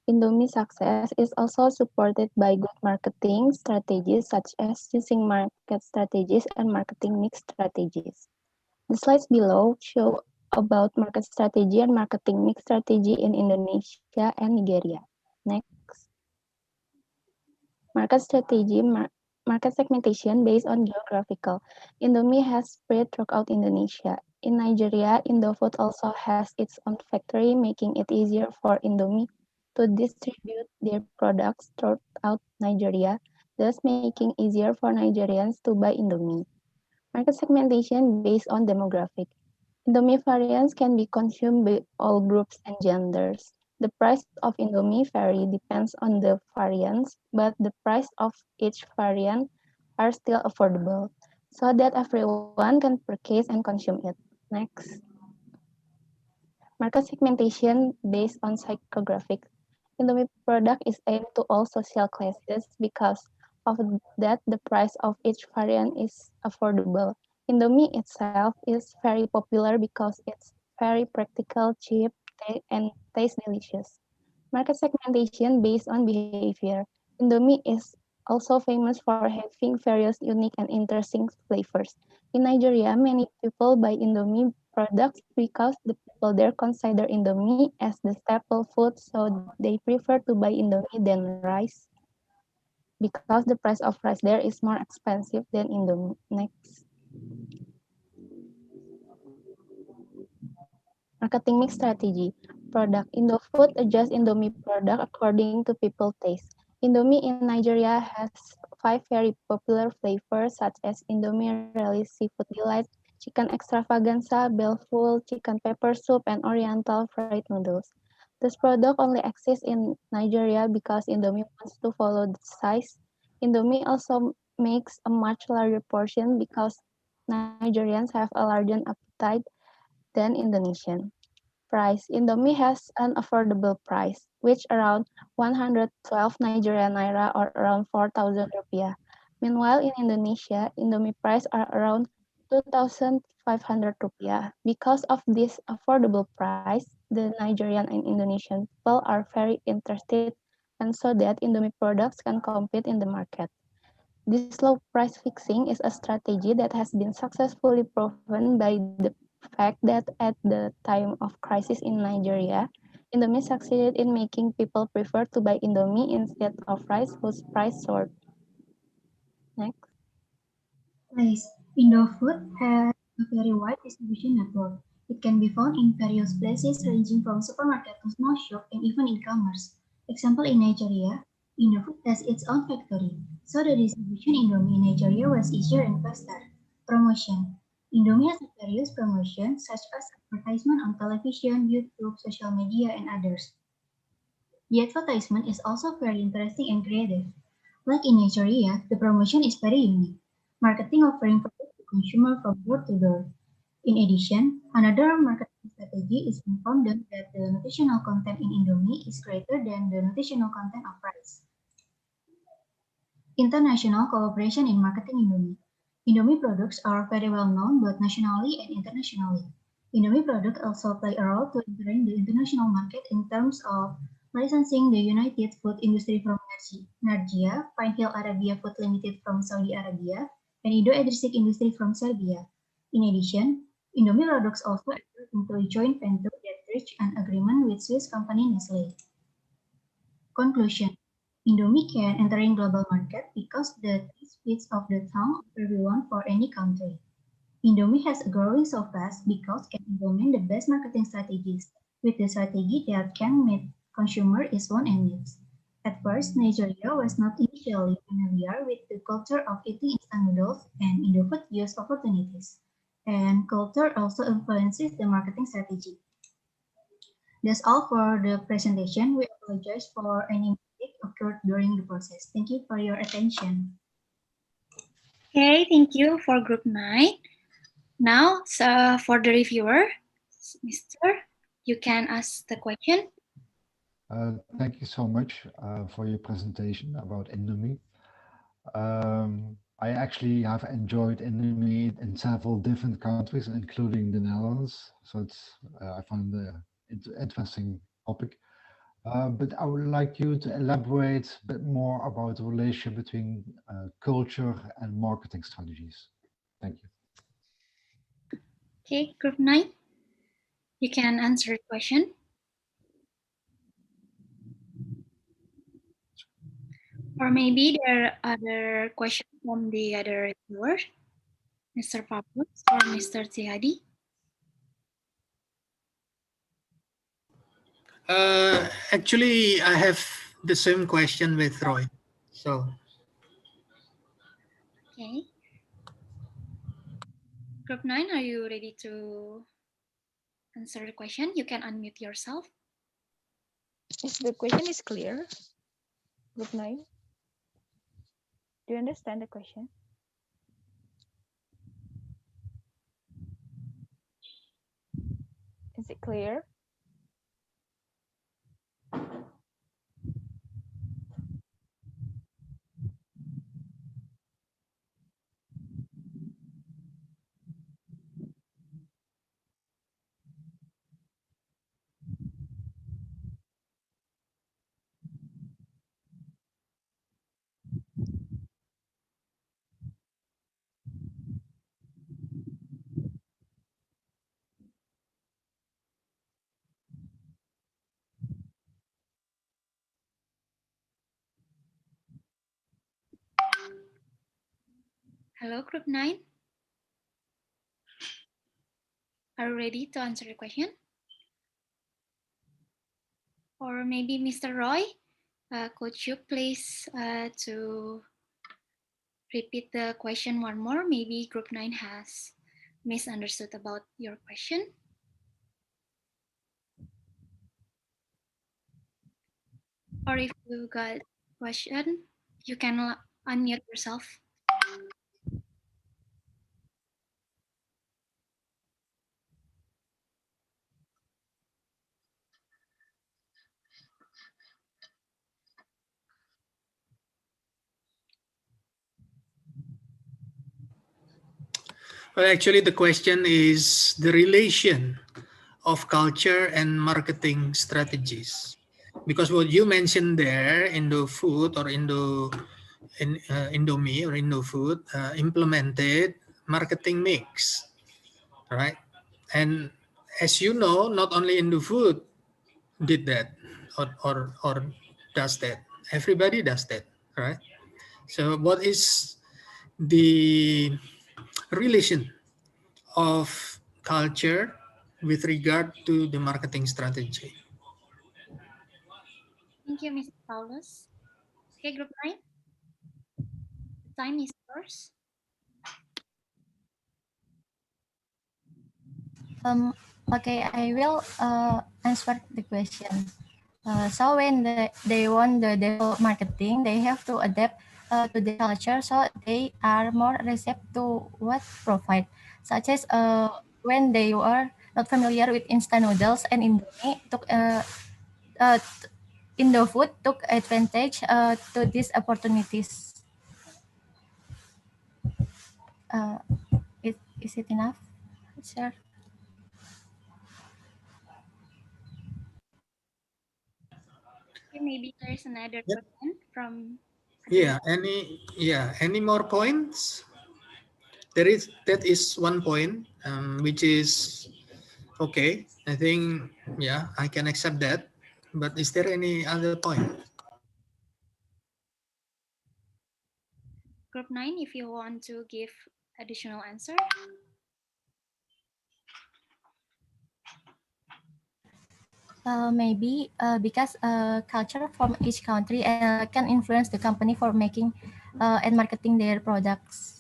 Indomie success is also supported by good marketing strategies such as using market strategies and marketing mix strategies. The slides below show about market strategy and marketing mix strategy in Indonesia and Nigeria. Next. Market strategy, market segmentation based on geographical. Indomie has spread throughout Indonesia. In Nigeria, Indofood also has its own factory, making it easier for Indomie to distribute their products throughout Nigeria, thus making easier for Nigerians to buy Indomie. Market segmentation based on demographic. Indomie variants can be consumed by all groups and genders. The price of Indomie vary depends on the variants, but the price of each variant are still affordable, so that everyone can purchase and consume it. Next. Market segmentation based on psychographic. Indomie product is aimed to all social classes because of that the price of each variant is affordable. Indomie itself is very popular because it's very practical, cheap, and tastes delicious. Market segmentation based on behavior. Indomie is also famous for having various unique and interesting flavors. In Nigeria, many people buy Indomie products because the people there consider Indomie as the staple food, so they prefer to buy Indomie than rice because the price of rice there is more expensive than Indomie. Next. Marketing mix strategy. Product. Indofood adjusts Indomie product according to people taste. Indomie in Nigeria has 5 very popular flavors such as Indomie Relish Seafood Delight, Chicken Extravaganza, Belful, Chicken Pepper Soup, and Oriental Fried Noodles. This product only exists in Nigeria because Indomie wants to follow the size. Indomie also makes a much larger portion because Nigerians have a larger appetite than Indonesian. Price. Indomie has an affordable price, which around 112 Nigerian naira or around 4,000 rupiah. Meanwhile, in Indonesia, Indomie price are around 2,500 rupiah. Because of this affordable price, the Nigerian and Indonesian people are very interested and so that Indomie products can compete in the market. This low price fixing is a strategy that has been successfully proven by the fact that at the time of crisis in Nigeria, Indomie succeeded in making people prefer to buy Indomie instead of rice whose price soared. Next. Place. Indofood has a very wide distribution network. It can be found in various places ranging from supermarket to small shop and even e-commerce. Example in Nigeria, Indofood has its own factory, so the distribution Indomie in Nigeria was easier and faster. Promotion. Indomie has various promotions such as advertisement on television, YouTube, social media, and others. The advertisement is also very interesting and creative. Like in Nigeria, the promotion is very unique. Marketing offering products to consumer from door to door. In addition, another marketing strategy is informed that the nutritional content in Indomie is greater than the nutritional content of rice. International cooperation in marketing Indomie. Indomie products are very well known both nationally and internationally. Indomie products also play a role to entering the international market in terms of licensing the United Food Industry from Nargia, Pine Hill Arabia Food Limited from Saudi Arabia, and Indo-Adriatic Industry from Serbia. In addition, Indomie products also entered into a joint venture that reached an agreement with Swiss company Nestlé. Conclusion. Indomie can enter in global market because the taste fits of the tongue of everyone for any country. Indomie has growing so fast because can implement the best marketing strategies with the strategy that can meet consumer is want and needs. At first, Nigeria was not initially familiar with the culture of eating instant noodles, and Indofood used opportunities. And culture also influences the marketing strategy. That's all for the presentation. We apologize for any mistake occurred during the process. Thank you for your attention. Okay, thank you for group 9. Now, for the reviewer, Mr., you can ask the question. Thank you so much for your presentation about Indomie. I actually have enjoyed Indomie in several different countries, including the Netherlands. So it's I find the interesting topic. But I would like you to elaborate a bit more about the relationship between culture and marketing strategies. Thank you. Okay, group 9, you can answer the question. Or maybe there are other questions from the other reviewer, Mr. Pablo or Mr. Tiadi. Actually, I have the same question with Roy. So. Okay. Group 9, are you ready to answer the question? You can unmute yourself. If the question is clear, group 9, do you understand the question? Is it clear? Hello, group 9. Are you ready to answer the question? Or maybe Mr. Roy, could you please to repeat the question one more? Maybe group 9 has misunderstood about your question. Or if you got a question, you can unmute yourself. Well, actually, the question is the relation of culture and marketing strategies. Because what you mentioned there, Indofood or Indomie or Indofood implemented marketing mix, right? And as you know, not only Indofood did that or does that. Everybody does that, right? So what is the relation of culture with regard to the marketing strategy? Thank you, Mr. Paulus. Okay, group 9. The time is yours. Okay, I will answer the question. So when they want the develop marketing, they have to adapt to the culture, so they are more receptive to what provide. Such as when they were not familiar with instant noodles, and Indofood took advantage to these opportunities. Is it enough, sir? Okay, maybe there is another question from. Any more points? That is one point, which is Okay, I think, yeah, I can accept that. But is there any other point? Group 9, if you want to give additional answer. Maybe because culture from each country can influence the company for making and marketing their products.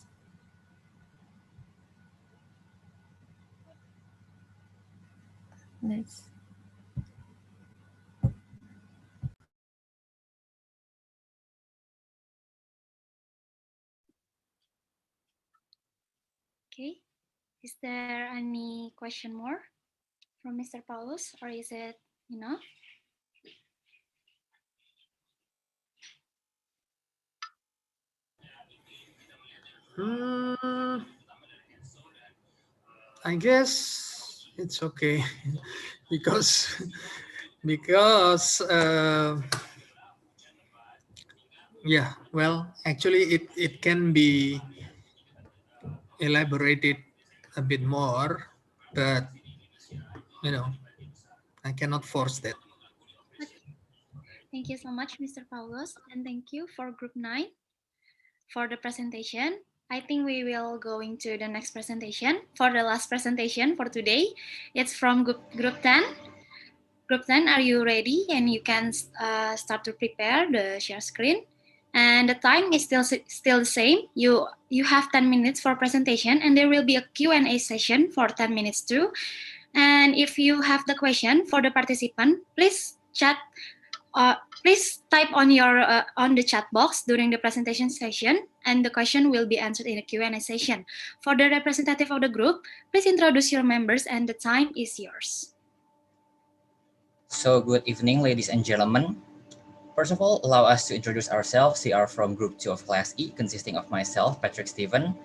That's Okay, is there any question more from Mr. Paulus, or is it enough? I guess it's okay because yeah, well, actually it can be elaborated a bit more, but you know, I cannot force that. Thank you so much, Mr. Paulus, and thank you for Group 9 for the presentation. I think we will go into the next presentation. For the last presentation for today, it's from Group 10. Group 10, are you ready? And you can start to prepare the share screen. And the time is still the same. You have 10 minutes for presentation, and there will be a Q&A session for 10 minutes too. And if you have the question for the participant, please chat. Please type on your on the chat box during the presentation session, and the question will be answered in the Q&A session. For the representative of the group, please introduce your members, and the time is yours. So good evening, ladies and gentlemen. First of all, allow us to introduce ourselves. We are from Group 2 of Class E, consisting of myself, Patrick Stephen,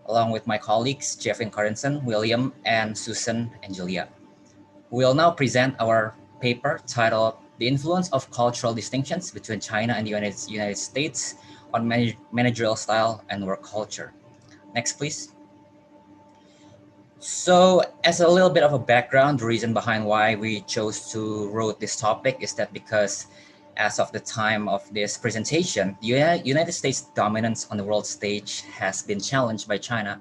along with my colleagues, Jeffin Cardenson, William, and Susan Angelia. We will now present our paper titled The Influence of Cultural Distinctions Between China and the United States on Managerial Style and Work Culture. Next, please. So as a little bit of a background, the reason behind why we chose to wrote this topic is that because as of the time of this presentation, the United States' dominance on the world stage has been challenged by China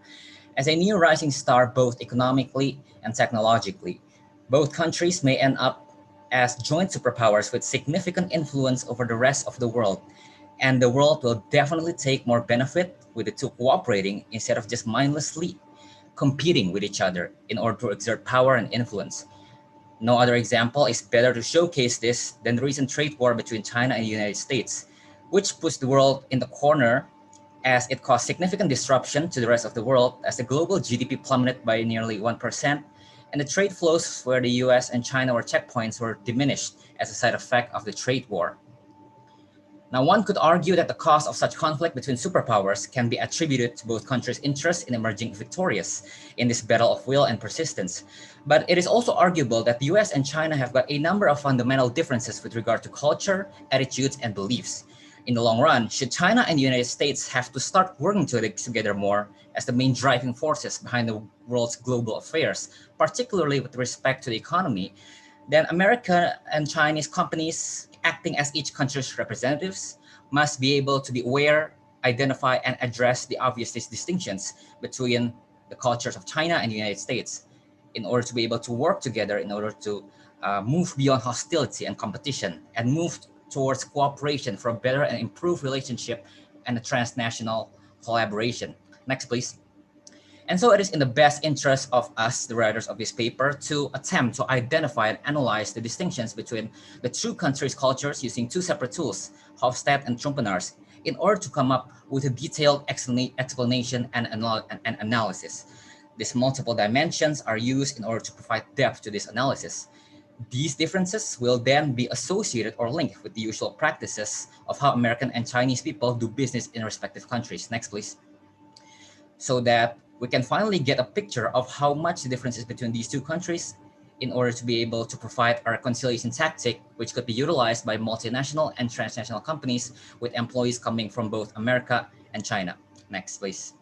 as a new rising star both economically and technologically. Both countries may end up as joint superpowers with significant influence over the rest of the world, and the world will definitely take more benefit with the two cooperating instead of just mindlessly competing with each other in order to exert power and influence. No other example is better to showcase this than the recent trade war between China and the United States, which puts the world in the corner as it caused significant disruption to the rest of the world as the global GDP plummeted by nearly 1%, and the trade flows where the US and China were checkpoints were diminished as a side effect of the trade war. Now, one could argue that the cause of such conflict between superpowers can be attributed to both countries' interest in emerging victorious in this battle of will and persistence. But it is also arguable that the US and China have got a number of fundamental differences with regard to culture, attitudes, and beliefs. In the long run, should China and the United States have to start working together more as the main driving forces behind the world's global affairs, particularly with respect to the economy, then American and Chinese companies acting as each country's representatives must be able to be aware, identify, and address the obvious distinctions between the cultures of China and the United States in order to be able to work together in order to move beyond hostility and competition and move towards cooperation for a better and improved relationship and a transnational collaboration. Next, please. And so it is in the best interest of us, the writers of this paper, to attempt to identify and analyze the distinctions between the two countries' cultures using two separate tools, Hofstede and Trompenaars, in order to come up with a detailed explanation and analysis. These multiple dimensions are used in order to provide depth to this analysis. These differences will then be associated or linked with the usual practices of how American and Chinese people do business in respective countries. Next, please. So that we can finally get a picture of how much the difference is between these two countries in order to be able to provide a reconciliation tactic which could be utilized by multinational and transnational companies with employees coming from both America and China. Next, please.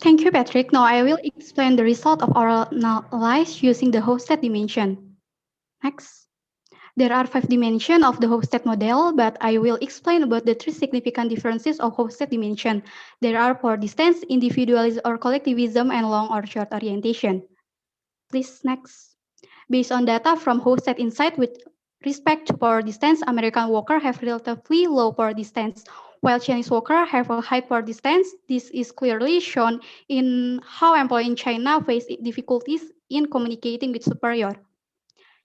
Thank you, Patrick. Now I will explain the result of our analysis using the Hofstede dimension. Next. There are 5 dimensions of the Hofstede model, but I will explain about the 3 significant differences of Hofstede dimension. There are for distance, individualism or collectivism, and long or short orientation. Please, next. Based on data from Hofstede Insight with respect to power distance, American workers have relatively low power distance, while Chinese workers have a high power distance. This is clearly shown in how employees in China face difficulties in communicating with superior.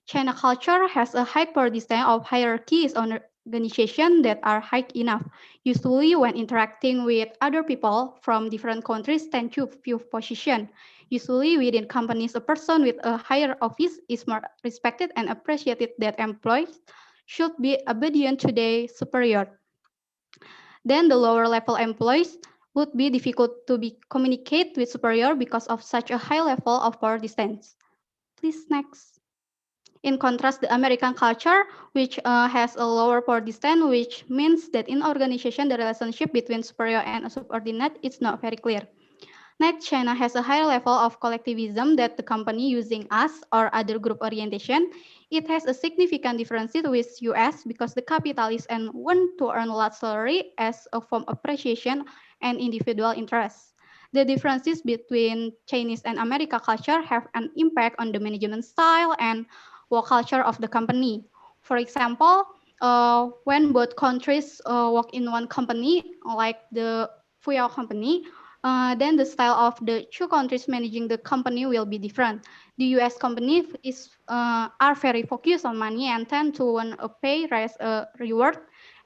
China culture has a high power distance of hierarchies on organizations that are high enough. Usually, when interacting with other people from different countries tend to view position. Usually, within companies, a person with a higher office is more respected and appreciated than employees should be obedient to their superior. Then the lower level employees would be difficult to communicate with superior because of such a high level of power distance. Please, next. In contrast, the American culture, which has a lower power distance, which means that in organization, the relationship between superior and a subordinate is not very clear. Next, China has a higher level of collectivism that the company using us or other group orientation. It has a significant difference with US because the capitalists and want to earn a large salary as a form of appreciation and individual interests. The differences between Chinese and American culture have an impact on the management style and work culture of the company. For example, when both countries work in one company, like the Fuyao company, then the style of the 2 countries managing the company will be different. The US company are very focused on money and tend to want a pay raise a reward,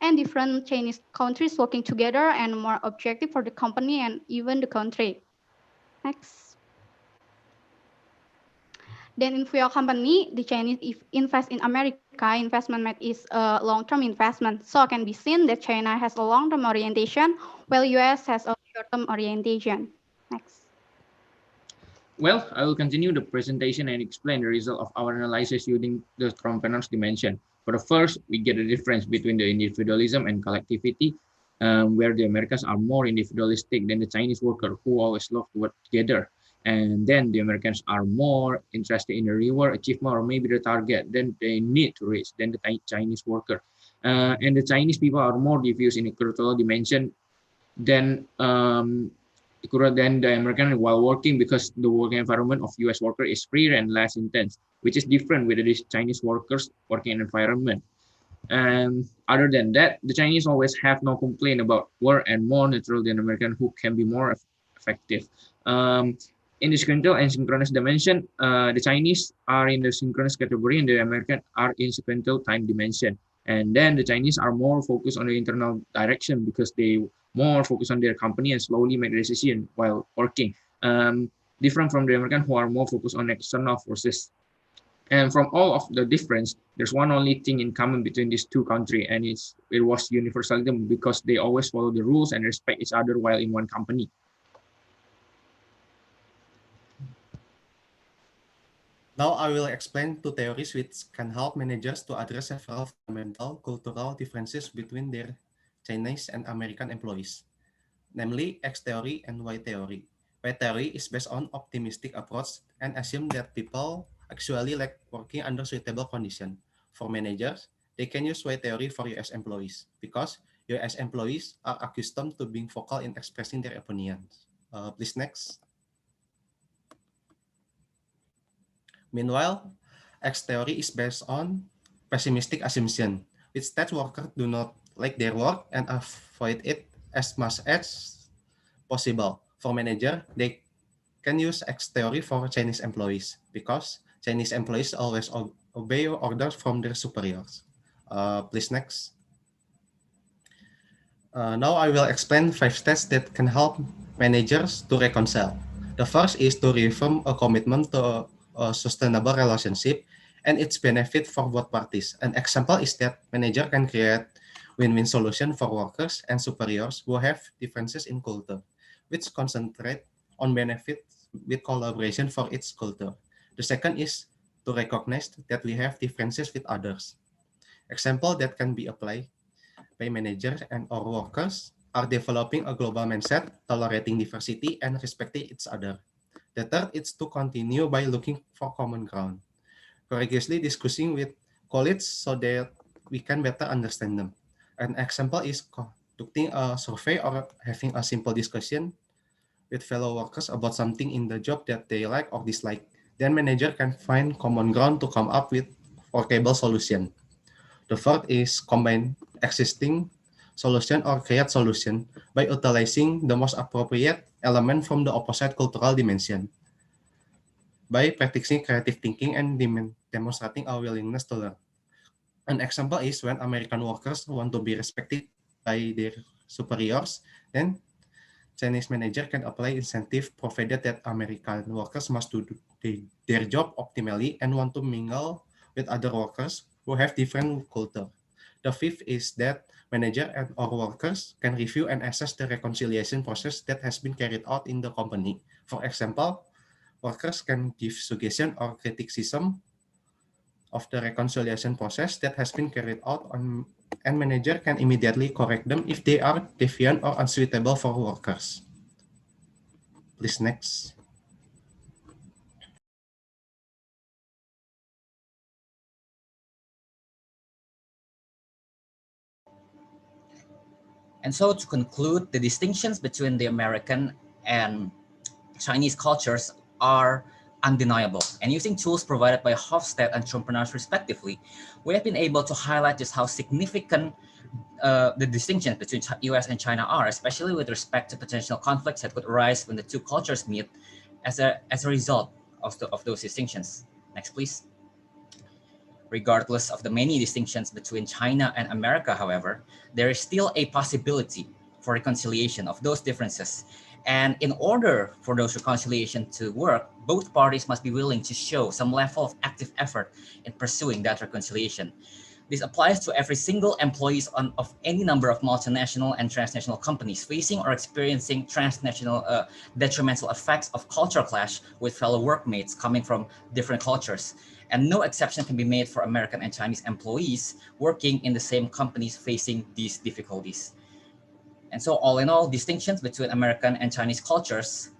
and different Chinese countries working together and more objective for the company and even the country. Next. Then in Fuyao company, the Chinese invest in America, investment made is a long-term investment. So it can be seen that China has a long-term orientation, while US has a short-term orientation. Next. Well, I will continue the presentation and explain the result of our analysis using the Trompeter's dimension. For the first, we get a difference between the individualism and collectivity, where the Americans are more individualistic than the Chinese worker who always love to work together. And then the Americans are more interested in the reward, achievement, or maybe the target than they need to reach than the Chinese worker. And the Chinese people are more diffused in the cultural dimension than the American while working, because the working environment of US worker is freer and less intense, which is different with the Chinese workers working environment. And other than that, the Chinese always have no complaint about work and more natural than American who can be more effective. In the sequential and synchronous dimension, the Chinese are in the synchronous category and the American are in sequential time dimension. And then the Chinese are more focused on the internal direction because they more focus on their company and slowly make a decision while working. Different from the American who are more focused on external forces. And from all of the difference, there's one only thing in common between these 2 countries, and it was universalism, because they always follow the rules and respect each other while in one company. Now I will explain 2 theories which can help managers to address several fundamental cultural differences between their Chinese and American employees, namely X theory and Y theory. Y theory is based on optimistic approach and assume that people actually like working under suitable conditions. For managers, they can use Y theory for US employees because US employees are accustomed to being vocal in expressing their opinions. Please next. Meanwhile, X theory is based on pessimistic assumption, which that workers do not like their work and avoid it as much as possible. For manager, they can use X theory for Chinese employees because Chinese employees always obey orders from their superiors. Please next. Now I will explain 5 steps that can help managers to reconcile. The first is to reaffirm a commitment to a sustainable relationship and its benefit for both parties. An example is that manager can create win-win solution for workers and superiors who have differences in culture, which concentrate on benefits with collaboration for each culture. The second is to recognize that we have differences with others. Example that can be applied by managers and or workers are developing a global mindset, tolerating diversity, and respecting each other. The third is to continue by looking for common ground, courageously discussing with colleagues so that we can better understand them. An example is conducting a survey or having a simple discussion with fellow workers about something in the job that they like or dislike. Then manager can find common ground to come up with workable solution. The fourth is combine existing solution or create solution by utilizing the most appropriate element from the opposite cultural dimension. By practicing creative thinking and demonstrating our willingness to learn. An example is when American workers want to be respected by their superiors, then Chinese manager can apply incentive provided that American workers must do their job optimally and want to mingle with other workers who have different culture. The fifth is that manager and or workers can review and assess the reconciliation process that has been carried out in the company. For example, workers can give suggestion or criticism of the reconciliation process that has been carried out on, and manager can immediately correct them if they are deviant or unsuitable for workers. Please next. And so to conclude, the distinctions between the American and Chinese cultures are undeniable. And using tools provided by Hofstede and Entrepreneurs respectively, we have been able to highlight just how significant the distinctions between US and China are, especially with respect to potential conflicts that could arise when the two cultures meet as a result of those distinctions. Next, please. Regardless of the many distinctions between China and America, however, there is still a possibility for reconciliation of those differences. And in order for those reconciliation to work, both parties must be willing to show some level of active effort in pursuing that reconciliation. This applies to every single employees of any number of multinational and transnational companies facing or experiencing transnational detrimental effects of cultural clash with fellow workmates coming from different cultures. And no exception can be made for American and Chinese employees working in the same companies facing these difficulties. And so all in all, distinctions between American and Chinese cultures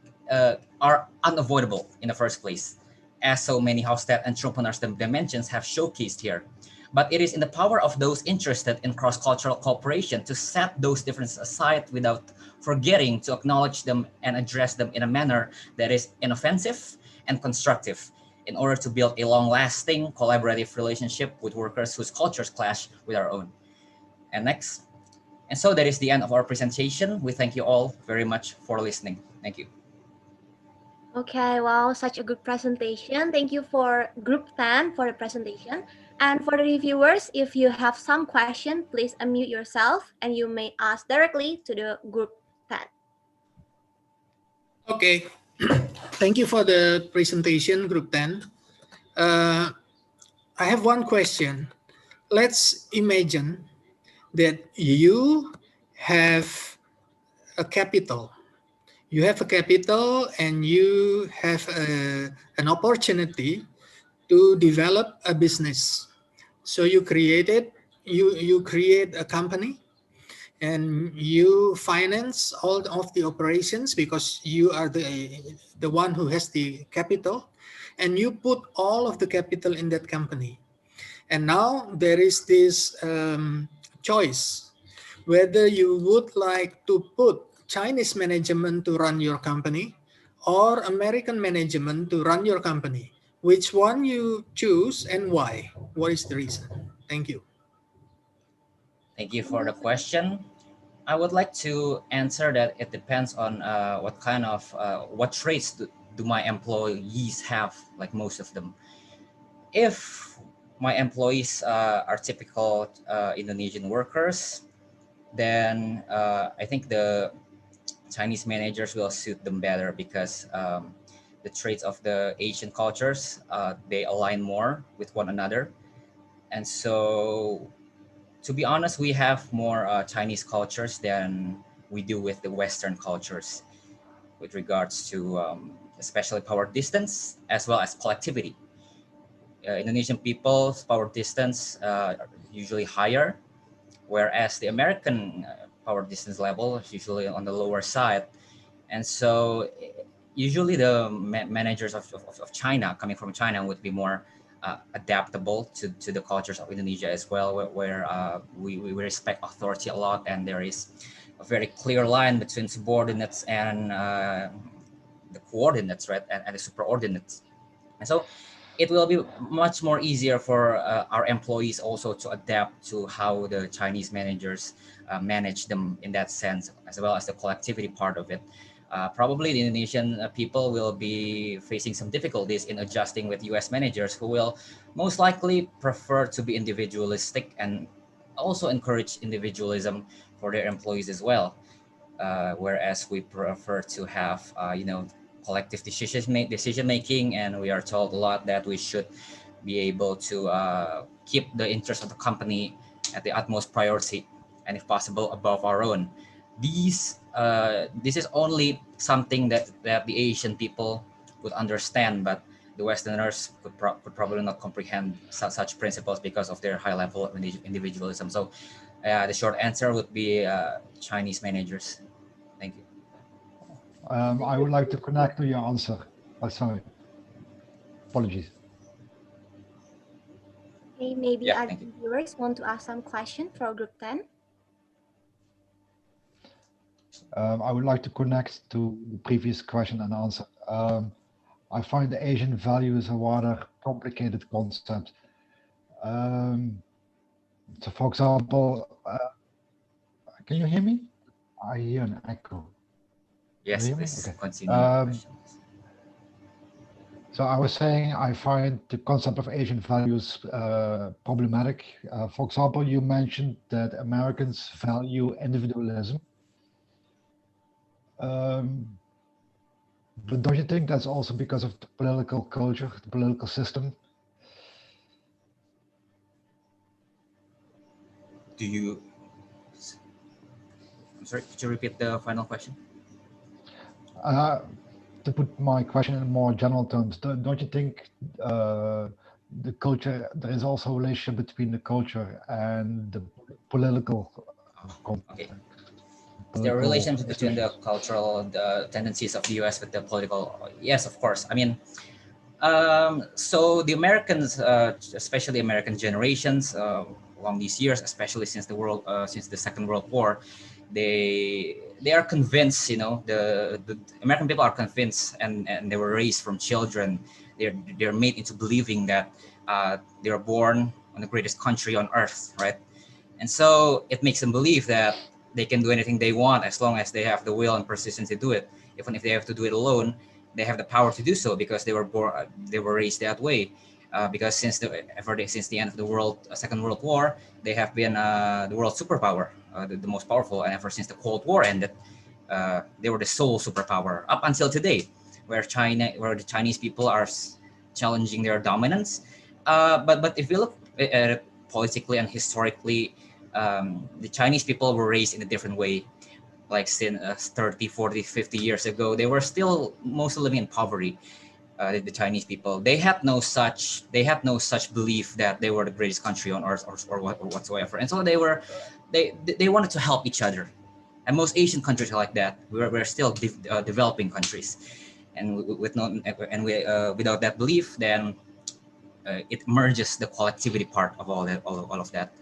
are unavoidable in the first place, as so many Hofstede entrepreneurs dimensions have showcased here. But it is in the power of those interested in cross-cultural cooperation to set those differences aside without forgetting to acknowledge them and address them in a manner that is inoffensive and constructive in order to build a long-lasting collaborative relationship with workers whose cultures clash with our own. And next. And so that is the end of our presentation. We thank you all very much for listening. Thank you. Okay, wow, such a good presentation. Thank you for Group 10 for the presentation. And for the reviewers, if you have some question, please unmute yourself and you may ask directly to the Group 10. Okay, thank you for the presentation, Group 10. I have one question. Let's imagine that you have a capital. You have a capital and you have an opportunity to develop a business. So you create a company and you finance all of the operations because you are the one who has the capital, and you put all of the capital in that company. And now there is this choice whether you would like to put Chinese management to run your company or American management to run your company. Which one you choose and why? What is the reason? Thank you. Thank you for the question. I would like to answer that it depends on what kind of, what traits do my employees have, like most of them. If my employees are typical Indonesian workers, then I think the Chinese managers will suit them better because the traits of the Asian cultures, they align more with one another. And so, to be honest, we have more Chinese cultures than we do with the Western cultures with regards to especially power distance as well as collectivity. Indonesian people's power distance are usually higher, whereas the American power distance level, usually on the lower side. And so usually the managers of China, coming from China, would be more adaptable to the cultures of Indonesia as well, where we respect authority a lot, and there is a very clear line between subordinates and the coordinates, right, and the superordinates. And so it will be much more easier for our employees also to adapt to how the Chinese managers manage them in that sense, as well as the collectivity part of it. Probably the Indonesian people will be facing some difficulties in adjusting with US managers, who will most likely prefer to be individualistic and also encourage individualism for their employees as well. Whereas we prefer to have, collective decision making, and we are told a lot that we should be able to keep the interest of the company at the utmost priority, and if possible above our own. This is only something that the Asian people would understand, but the Westerners could probably not comprehend such principles because of their high level of individualism. So the short answer would be Chinese managers. Thank you. I would like to connect to your answer. Oh, sorry. Apologies. Okay, maybe our viewers want to ask some question for group 10. I would like to connect to the previous question and answer. I find the Asian values a rather complicated concept. So, for example, can you hear me? I hear an echo. Yes, please continue. So I was saying I find the concept of Asian values problematic. For example, you mentioned that Americans value individualism. But don't you think that's also because of the political culture, the political system? I'm sorry, could you repeat the final question? To put my question in more general terms, don't you think the culture, there is also a relationship between the culture and the political Okay. Is there a relationship between the cultural tendencies of the US with the political? Yes, of course. I mean, so the Americans, especially American generations, along these years, especially since the Second World War, they are convinced, the American people are convinced, and they were raised from children. They're made into believing that they are born on the greatest country on earth, right? And so it makes them believe that they can do anything they want as long as they have the will and persistence to do it. Even if they have to do it alone, they have the power to do so because they were raised that way. Because since the end of the Second World War, they have been the world superpower, the most powerful, and ever since the Cold War ended, they were the sole superpower up until today, where the Chinese people are challenging their dominance. But if you look at it politically and historically, the Chinese people were raised in a different way. Like since 30, 40, 50 years ago, they were still mostly living in poverty. The Chinese people, they had no such belief that they were the greatest country on earth or whatsoever, and so they wanted to help each other. And most Asian countries are like that. We're still developing countries, and without that belief, then it merges the collectivity part of all of that.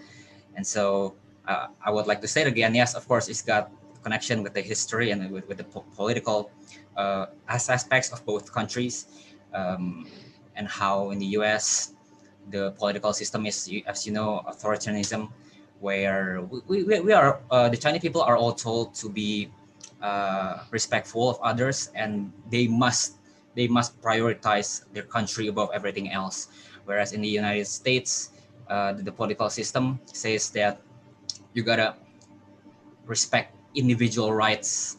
And so I would like to say it again. Yes, of course, it's got connection with the history and with the political aspects of both countries, and how in the US the political system is, as you know, authoritarianism, where we are the Chinese people are all told to be respectful of others, and they must prioritize their country above everything else. Whereas in the United States, the political system says that you gotta respect individual rights,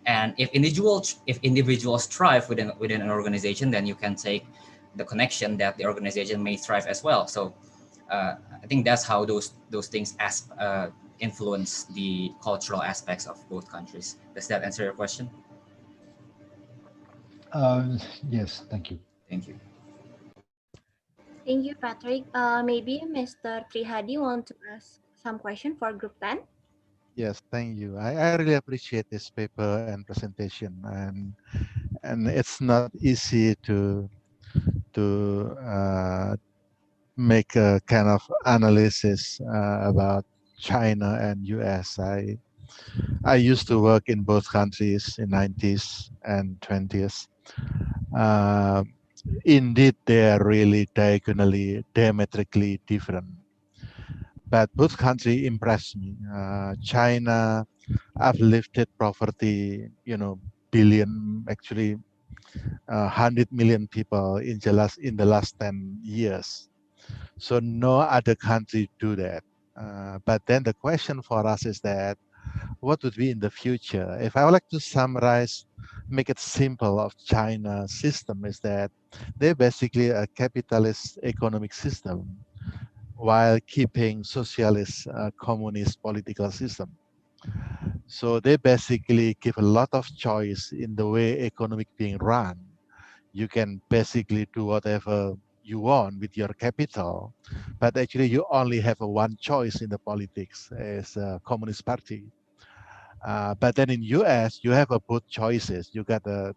and if individuals thrive within an organization, then you can take the connection that the organization may thrive as well. So I think that's how those things influence the cultural aspects of both countries. Does that answer your question? Yes, thank you. Thank you. Thank you, Patrick. Maybe Mr. Trihadi want to ask some question for group 10? Yes, thank you. I really appreciate this paper and presentation, and it's not easy to make a kind of analysis about China and US. I used to work in both countries in 90s and 20s. Uh, Indeed, they are really diametrically different. But both countries impressed me. China, I've lifted poverty, billion, actually, 100 million people in the last 10 years. So no other country do that. But then the question for us is that what would be in the future? If I would like to summarize, make it simple of China system is that they're basically a capitalist economic system while keeping socialist communist political system. So they basically give a lot of choice in the way economic being run. You can basically do whatever you want with your capital, but actually you only have a one choice in the politics as a communist party. But then in US, you have a both choices. You get a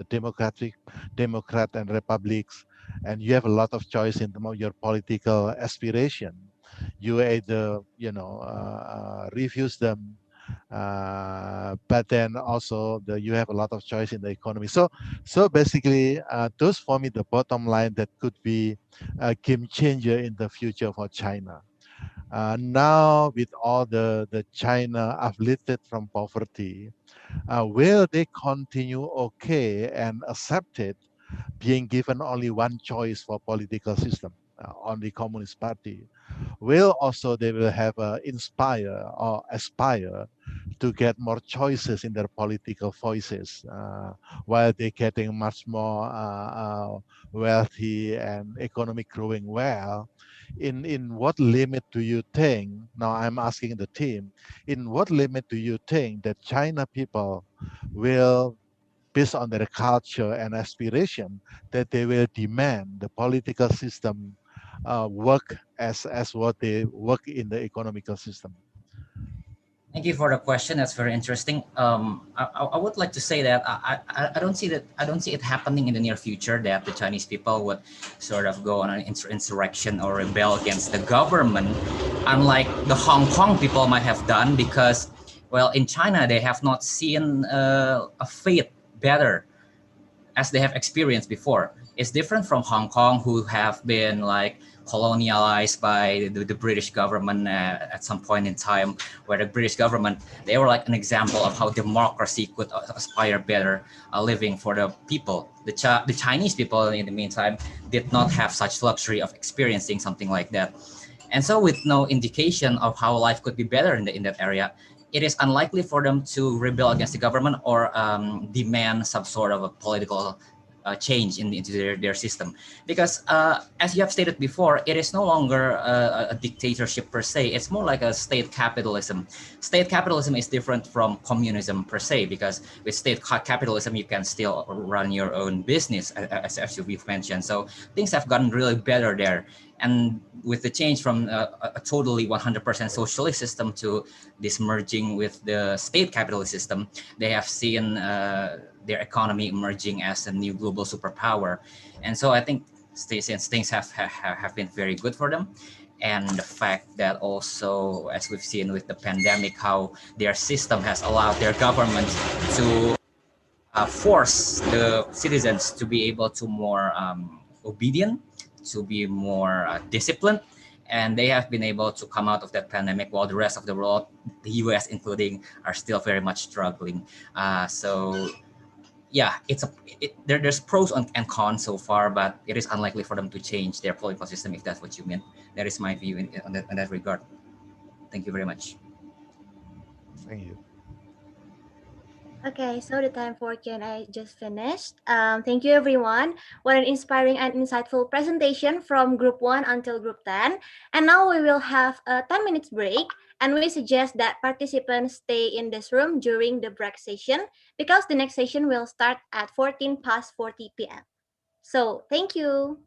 Democrat and Republics, and you have a lot of choice in terms of your political aspiration. You either refuse them, but then also you have a lot of choice in the economy. So basically, those for me the bottom line that could be a game changer in the future for China. Now with all the China uplifted from poverty, will they continue okay and accepted being given only one choice for political system, only Communist Party? Will also they will have inspire or aspire to get more choices in their political voices while they're getting much more wealthy and economic growing well. In what limit do you think, now I'm asking the team, in what limit do you think that China people will, based on their culture and aspiration, that they will demand the political system work as what they work in the economical system? Thank you for the question. That's very interesting. I would like to say that I don't see that I don't see it happening in the near future that the Chinese people would sort of go on an insurrection or rebel against the government, unlike the Hong Kong people might have done, because, well, in China they have not seen a fate better as they have experienced before. It's different from Hong Kong, who have been like colonialized by the British government at some point in time, where the British government, they were like an example of how democracy could aspire better living for the people. The Chinese people, in the meantime, did not have such luxury of experiencing something like that. And so with no indication of how life could be better in that area, it is unlikely for them to rebel against the government or demand some sort of a political change into their system. Because as you have stated before, it is no longer a dictatorship per se. It's more like a state capitalism. State capitalism is different from communism per se, because with state capitalism, you can still run your own business, as you've mentioned. So things have gotten really better there. And with the change from a totally 100% socialist system to this merging with the state capitalist system, they have seen their economy emerging as a new global superpower. And so I think since things have been very good for them, and the fact that also, as we've seen with the pandemic, how their system has allowed their government to force the citizens to be able to more obedient, to be more disciplined, and they have been able to come out of that pandemic while the rest of the world, the US including, are still very much struggling. So yeah, there's pros and cons so far, but it is unlikely for them to change their political system, if that's what you mean. That is my view in that regard. Thank you very much. Thank you. Okay, so the time for Q&A just finished. Thank you, everyone. What an inspiring and insightful presentation from Group 1 until Group 10. And now we will have a 10 minutes break, and we suggest that participants stay in this room during the break session, because the next session will start at 14 past 40 p.m. So, thank you.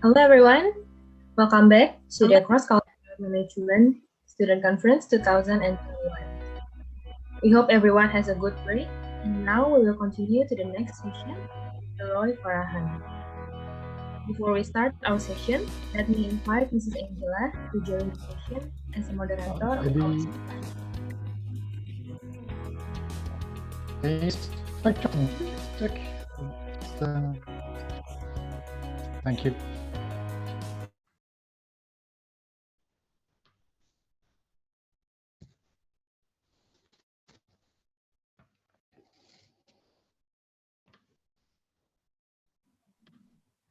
Hello everyone, welcome back to the Cross-Cultural Management Student Conference 2021. We hope everyone has a good break, and now we will continue to the next session, Roy Farahan. Before we start our session, let me invite Mrs. Angela to join the session as a moderator of our session. Thank you.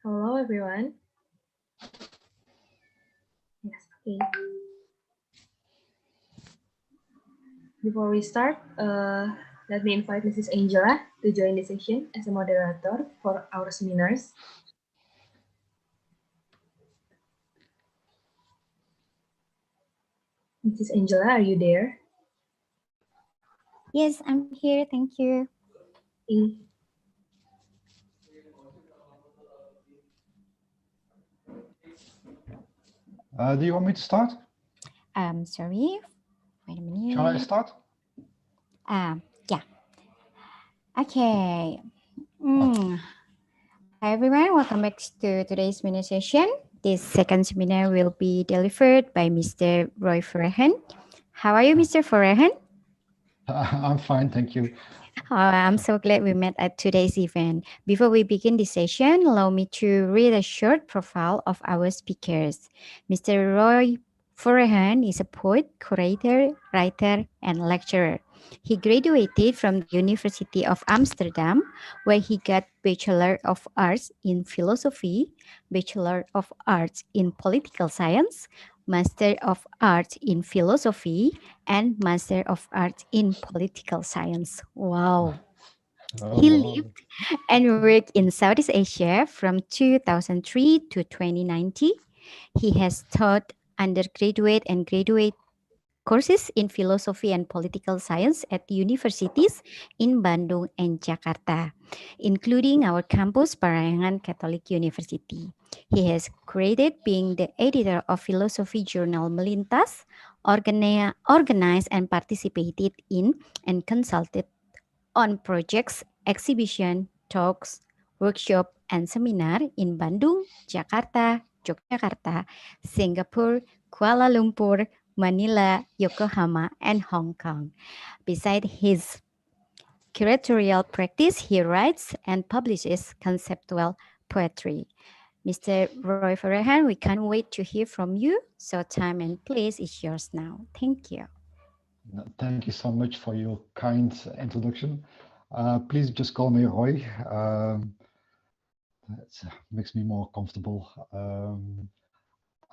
Hello everyone. Yes, okay. Before we start, let me invite Mrs. Angela to join the session as a moderator for our seminars. Mrs. Angela, are you there? Yes, I'm here. Thank you. Okay. Do you want me to start? Sorry. Wait a minute. Shall I start? Yeah. Okay. Hi everyone, welcome back to today's seminar session. This second seminar will be delivered by Mr. Roy Farahan. How are you, Mr. Farahan? I'm fine, thank you. I'm so glad we met at today's event. Before we begin this session, allow me to read a short profile of our speakers. Mr. Roy Farahan is a poet, curator, writer, and lecturer. He graduated from the University of Amsterdam, where he got Bachelor of Arts in Philosophy, Bachelor of Arts in Political Science, Master of Arts in Philosophy, and Master of Arts in Political Science. Wow. He lived and worked in Southeast Asia from 2003 to 2019. He has taught undergraduate and graduate courses in philosophy and political science at universities in Bandung and Jakarta, including our campus Parahyangan Catholic University. He has created being the editor of philosophy journal Melintas, organized and participated in and consulted on projects, exhibition, talks, workshop, and seminar in Bandung, Jakarta, Yogyakarta, Singapore, Kuala Lumpur, Manila, Yokohama, and Hong Kong. Besides his curatorial practice, he writes and publishes conceptual poetry. Mr. Roy Farahan, we can't wait to hear from you. So time and place is yours now. Thank you. Thank you so much for your kind introduction. Please just call me Roy. That makes me more comfortable.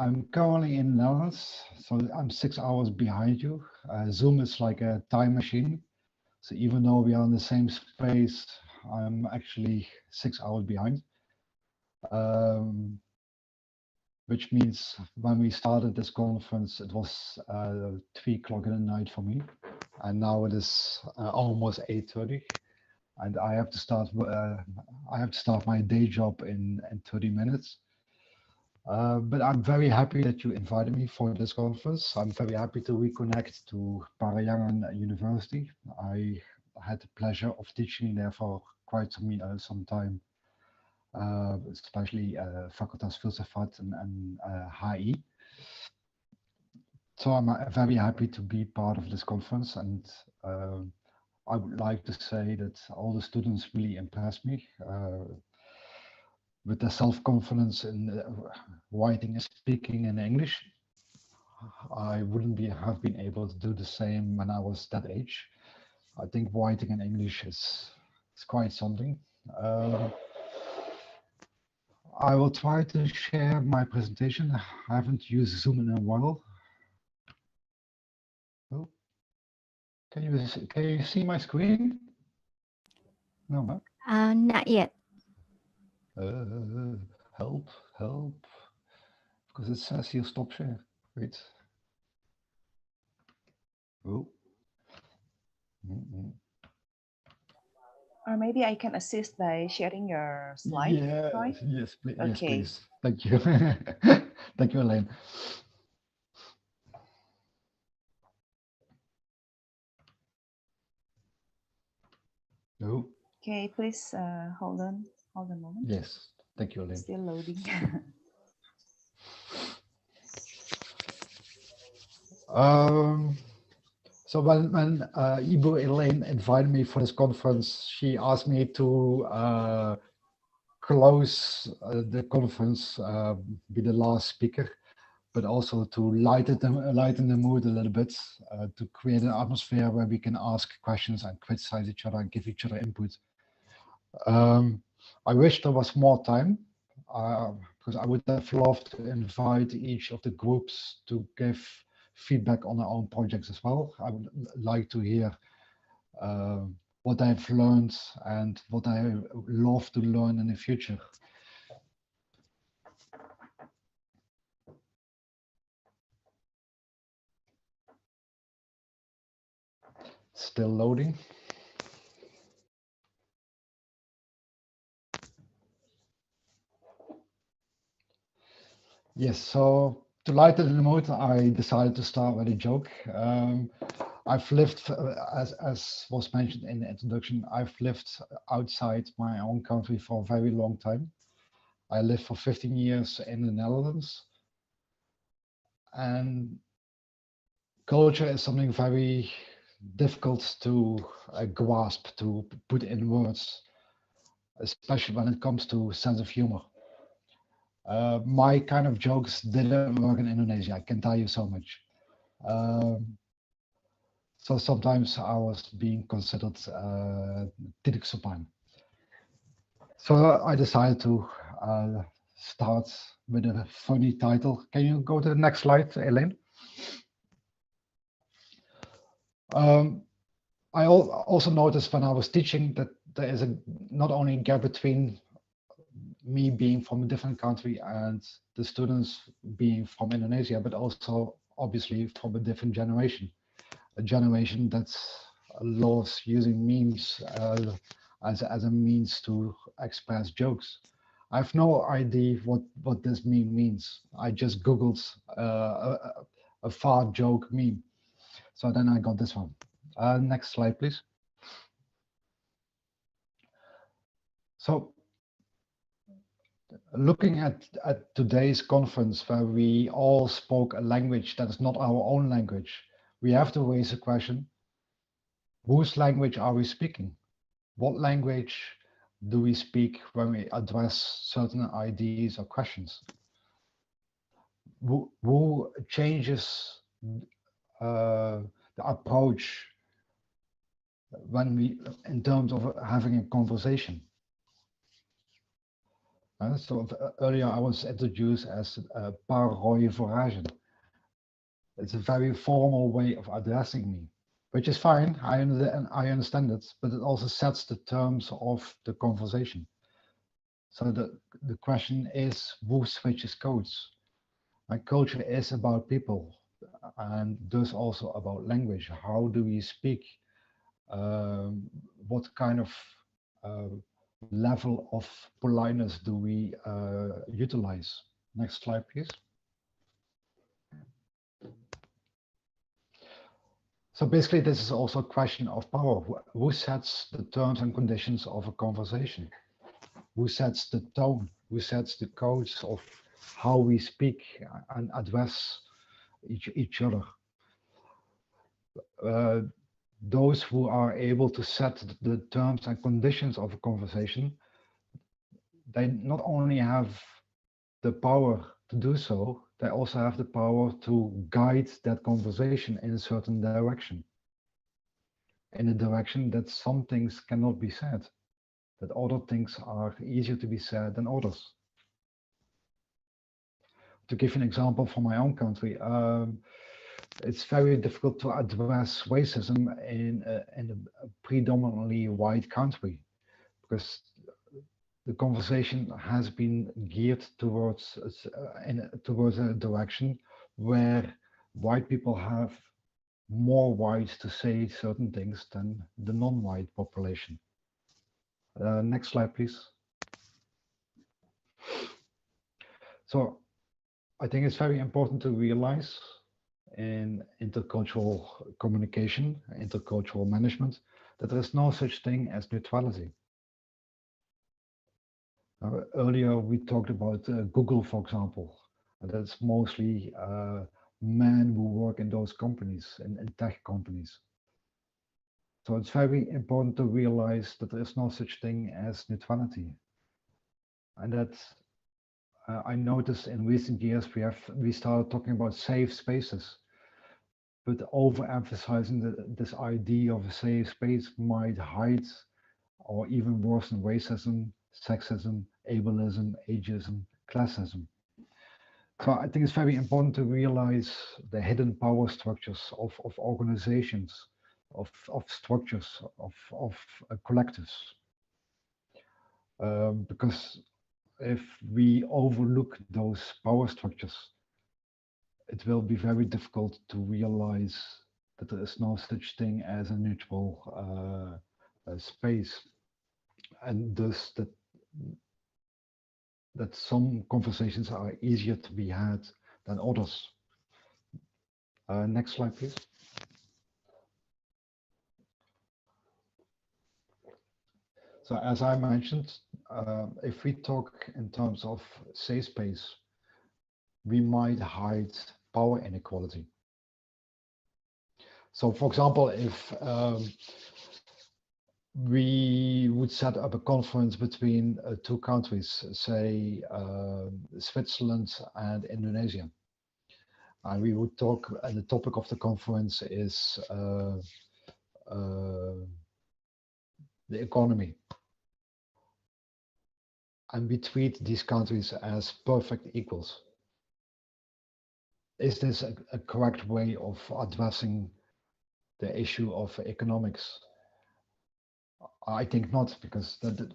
I'm currently in the Netherlands, so I'm 6 hours behind you. Zoom is like a time machine. So even though we are in the same space, I'm actually 6 hours behind. Which means when we started this conference, it was 3 o'clock in the night for me. And now it is almost 8:30. And I have to start my day job in 30 minutes. But I'm very happy that you invited me for this conference. I'm very happy to reconnect to Parahyangan University. I had the pleasure of teaching there for quite some time, especially Facultas Filsafat and HI. So I'm very happy to be part of this conference, and I would like to say that all the students really impressed me. With their self-confidence in writing and speaking in English. I wouldn't have been able to do the same when I was that age. I think writing in English is quite something. I will try to share my presentation. I haven't used Zoom in a while. Oh. Can you see my screen? No, huh? Not yet. Help, because it says here stop share. Wait. Oh. Or maybe I can assist by sharing your slide. Yeah, right? yes, please. Okay. Yes, please. Thank you. Thank you, Elaine. No. Okay, please hold on a moment. Yes, thank you, Elaine. Still loading. So when Ibu Elaine invited me for this conference, she asked me to close the conference, be the last speaker, but also to lighten the mood a little bit, to create an atmosphere where we can ask questions and criticize each other and give each other input. I wish there was more time, because I would have loved to invite each of the groups to give feedback on their own projects as well. I would like to hear what I've learned and what I love to learn in the future. Still loading. Yes, so to lighten the mood, I decided to start with a joke. I've lived, as was mentioned in the introduction, I've lived outside my own country for a very long time. I lived for 15 years in the Netherlands. And culture is something very difficult to grasp, to put in words, especially when it comes to sense of humor. My kind of jokes didn't work in Indonesia, I can tell you so much. So sometimes I was being considered titik sopan. So I decided to start with a funny title. Can you go to the next slide, Elaine? I also noticed when I was teaching that there is not only a gap between me being from a different country and the students being from Indonesia, but also obviously from a different generation. A generation that loves using memes as a means to express jokes. I have no idea what this meme means. I just Googled a fart joke meme. So then I got this one. Next slide, please. So looking at today's conference where we all spoke a language that is not our own language, we have to raise a question: whose language are we speaking? What language do we speak when we address certain ideas or questions? Who changes the approach when in terms of having a conversation? So earlier I was introduced as Paroy Voragen. It's a very formal way of addressing me, which is fine. I understand it, but it also sets the terms of the conversation. So the question is, who switches codes? My culture is about people, and thus also about language. How do we speak? What kind of level of politeness do we utilize? Next slide, please. So basically, this is also a question of power. Who sets the terms and conditions of a conversation? Who sets the tone? Who sets the codes of how we speak and address each other? Those who are able to set the terms and conditions of a conversation, they not only have the power to do so, they also have the power to guide that conversation in a certain direction. In a direction that some things cannot be said, that other things are easier to be said than others. To give an example from my own country, it's very difficult to address racism in a predominantly white country, because the conversation has been geared towards a direction where white people have more rights to say certain things than the non-white population. Next slide, please. So I think it's very important to realize in intercultural communication, intercultural management, that there is no such thing as neutrality. Earlier we talked about Google, for example. That's mostly men who work in those companies, in tech companies. So it's very important to realize that there is no such thing as neutrality. And that I noticed in recent years we started talking about safe spaces, but overemphasizing this idea of a safe space might hide or even worsen racism, sexism, ableism, ageism, classism. So I think it's very important to realize the hidden power structures of organizations, of structures, of collectives. Because if we overlook those power structures, it will be very difficult to realize that there is no such thing as a neutral space, and thus that some conversations are easier to be had than others. Next slide, please. So as I mentioned, if we talk in terms of safe space, we might hide power inequality. So for example, if we would set up a conference between two countries, say Switzerland and Indonesia, and we would talk, and the topic of the conference is the economy. And we treat these countries as perfect equals. Is this a correct way of addressing the issue of economics? I think not, because that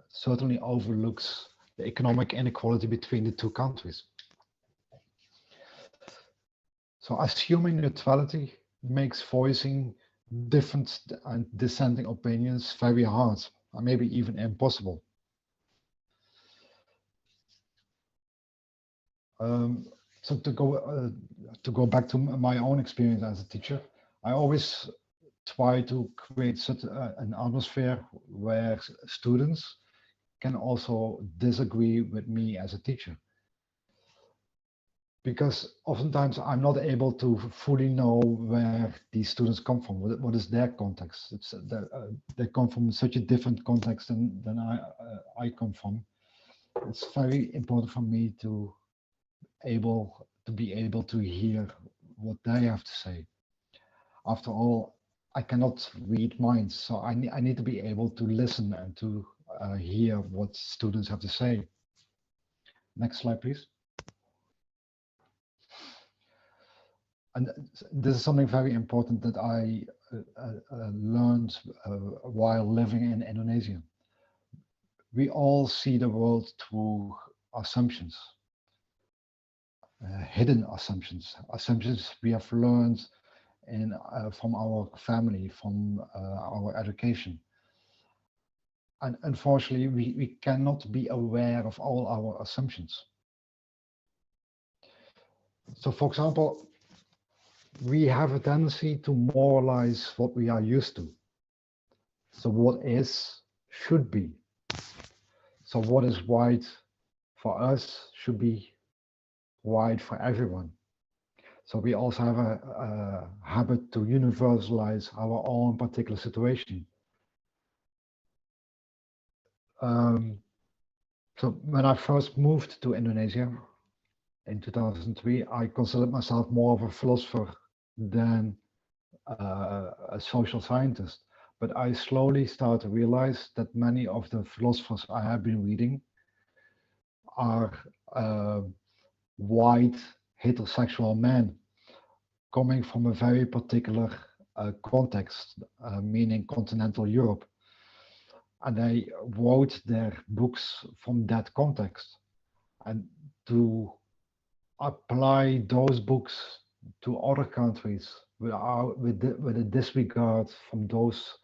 certainly overlooks the economic inequality between the two countries. So assuming neutrality makes voicing different and dissenting opinions very hard, or maybe even impossible. So to go back to my own experience as a teacher, I always try to create such an atmosphere where students can also disagree with me as a teacher. Because oftentimes I'm not able to fully know where these students come from, what is their context. It's, they come from such a different context than I come from. It's very important for me to be able to hear what they have to say. After all, I cannot read minds, so I need to be able to listen and to hear what students have to say. Next slide, please. And this is something very important that I learned while living in Indonesia. We all see the world through assumptions. Hidden assumptions we have learned from our family, from our education. And unfortunately, we cannot be aware of all our assumptions. So for example, we have a tendency to moralize what we are used to. So what is, should be. So what is right for us should be right for everyone. So we also have a habit to universalize our own particular situation. So when I first moved to Indonesia in 2003, I considered myself more of a philosopher than a social scientist. But I slowly started to realize that many of the philosophers I have been reading are white heterosexual men coming from a very particular context, meaning continental Europe. And they wrote their books from that context. And to apply those books to other countries with a disregard from those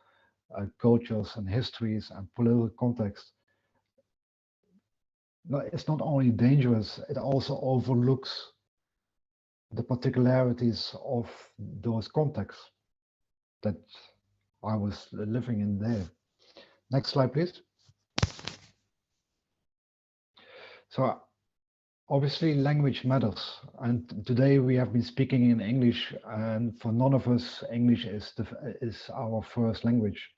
cultures and histories and political context it's not only dangerous, it also overlooks the particularities of those contexts that I was living in there. Next slide, please. So obviously language matters, and today we have been speaking in English, and for none of us English is our first language.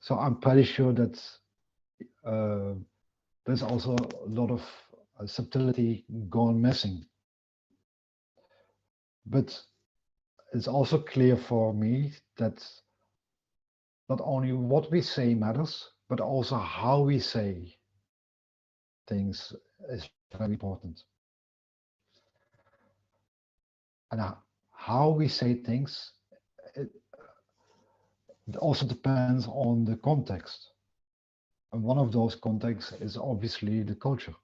So I'm pretty sure that there's also a lot of subtlety gone missing. But it's also clear for me that not only what we say matters, but also how we say things is very important. And how we say things, it also depends on the context. And one of those contexts is obviously the culture.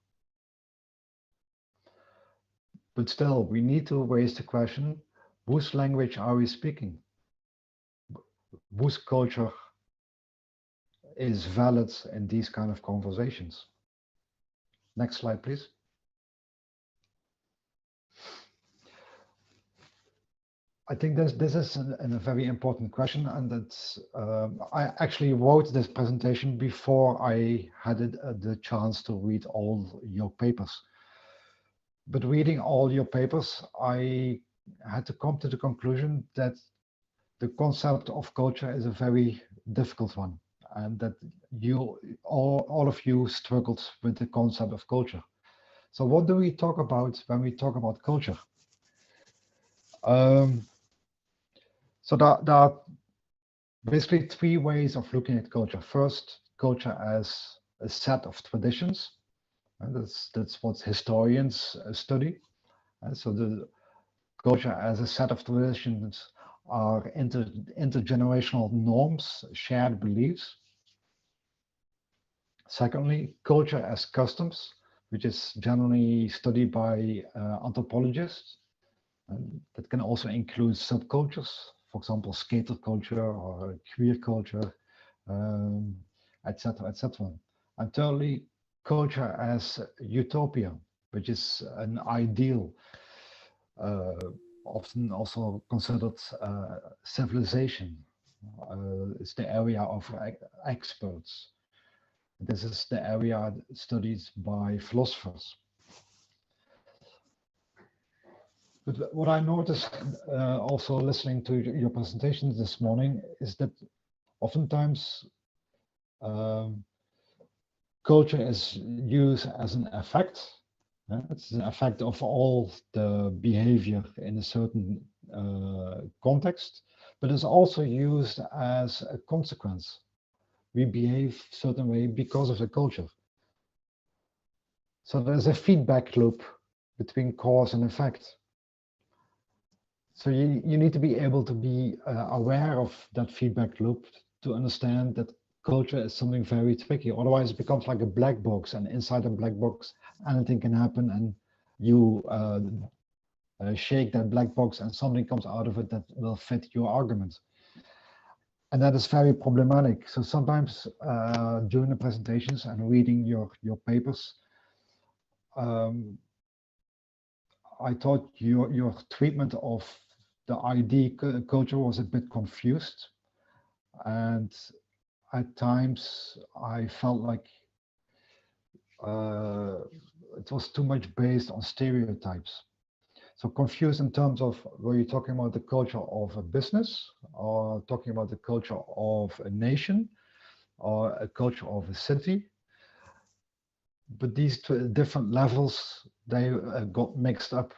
But still, we need to raise the question, whose language are we speaking? Whose culture is valid in these kind of conversations? Next slide, please. I think this is a very important question, and that's I actually wrote this presentation before I had the chance to read all your papers. But reading all your papers, I had to come to the conclusion that the concept of culture is a very difficult one, and that all of you struggled with the concept of culture. So what do we talk about when we talk about culture? So there are basically three ways of looking at culture. First, culture as a set of traditions. And that's what historians study. And so the culture as a set of traditions are intergenerational norms, shared beliefs. Secondly, culture as customs, which is generally studied by anthropologists. And that can also include subcultures, for example, skater culture or queer culture, etc., etc. And thirdly, culture as utopia, which is an ideal, often also considered civilization. It's the area of experts. This is the area studied by philosophers. But what I noticed also listening to your presentations this morning is that oftentimes culture is used as an effect. It's an effect of all the behavior in a certain context, but it's also used as a consequence. We behave a certain way because of the culture. So there's a feedback loop between cause and effect. So you need to be able to be aware of that feedback loop to understand that culture is something very tricky. Otherwise, it becomes like a black box, and inside a black box, anything can happen, and you shake that black box, and something comes out of it that will fit your argument. And that is very problematic. So sometimes during the presentations and reading your papers, I thought your treatment of the ID culture was a bit confused, and at times I felt like it was too much based on stereotypes. So confused in terms of, were you talking about the culture of a business, or talking about the culture of a nation, or a culture of a city? But these two different levels, they got mixed up.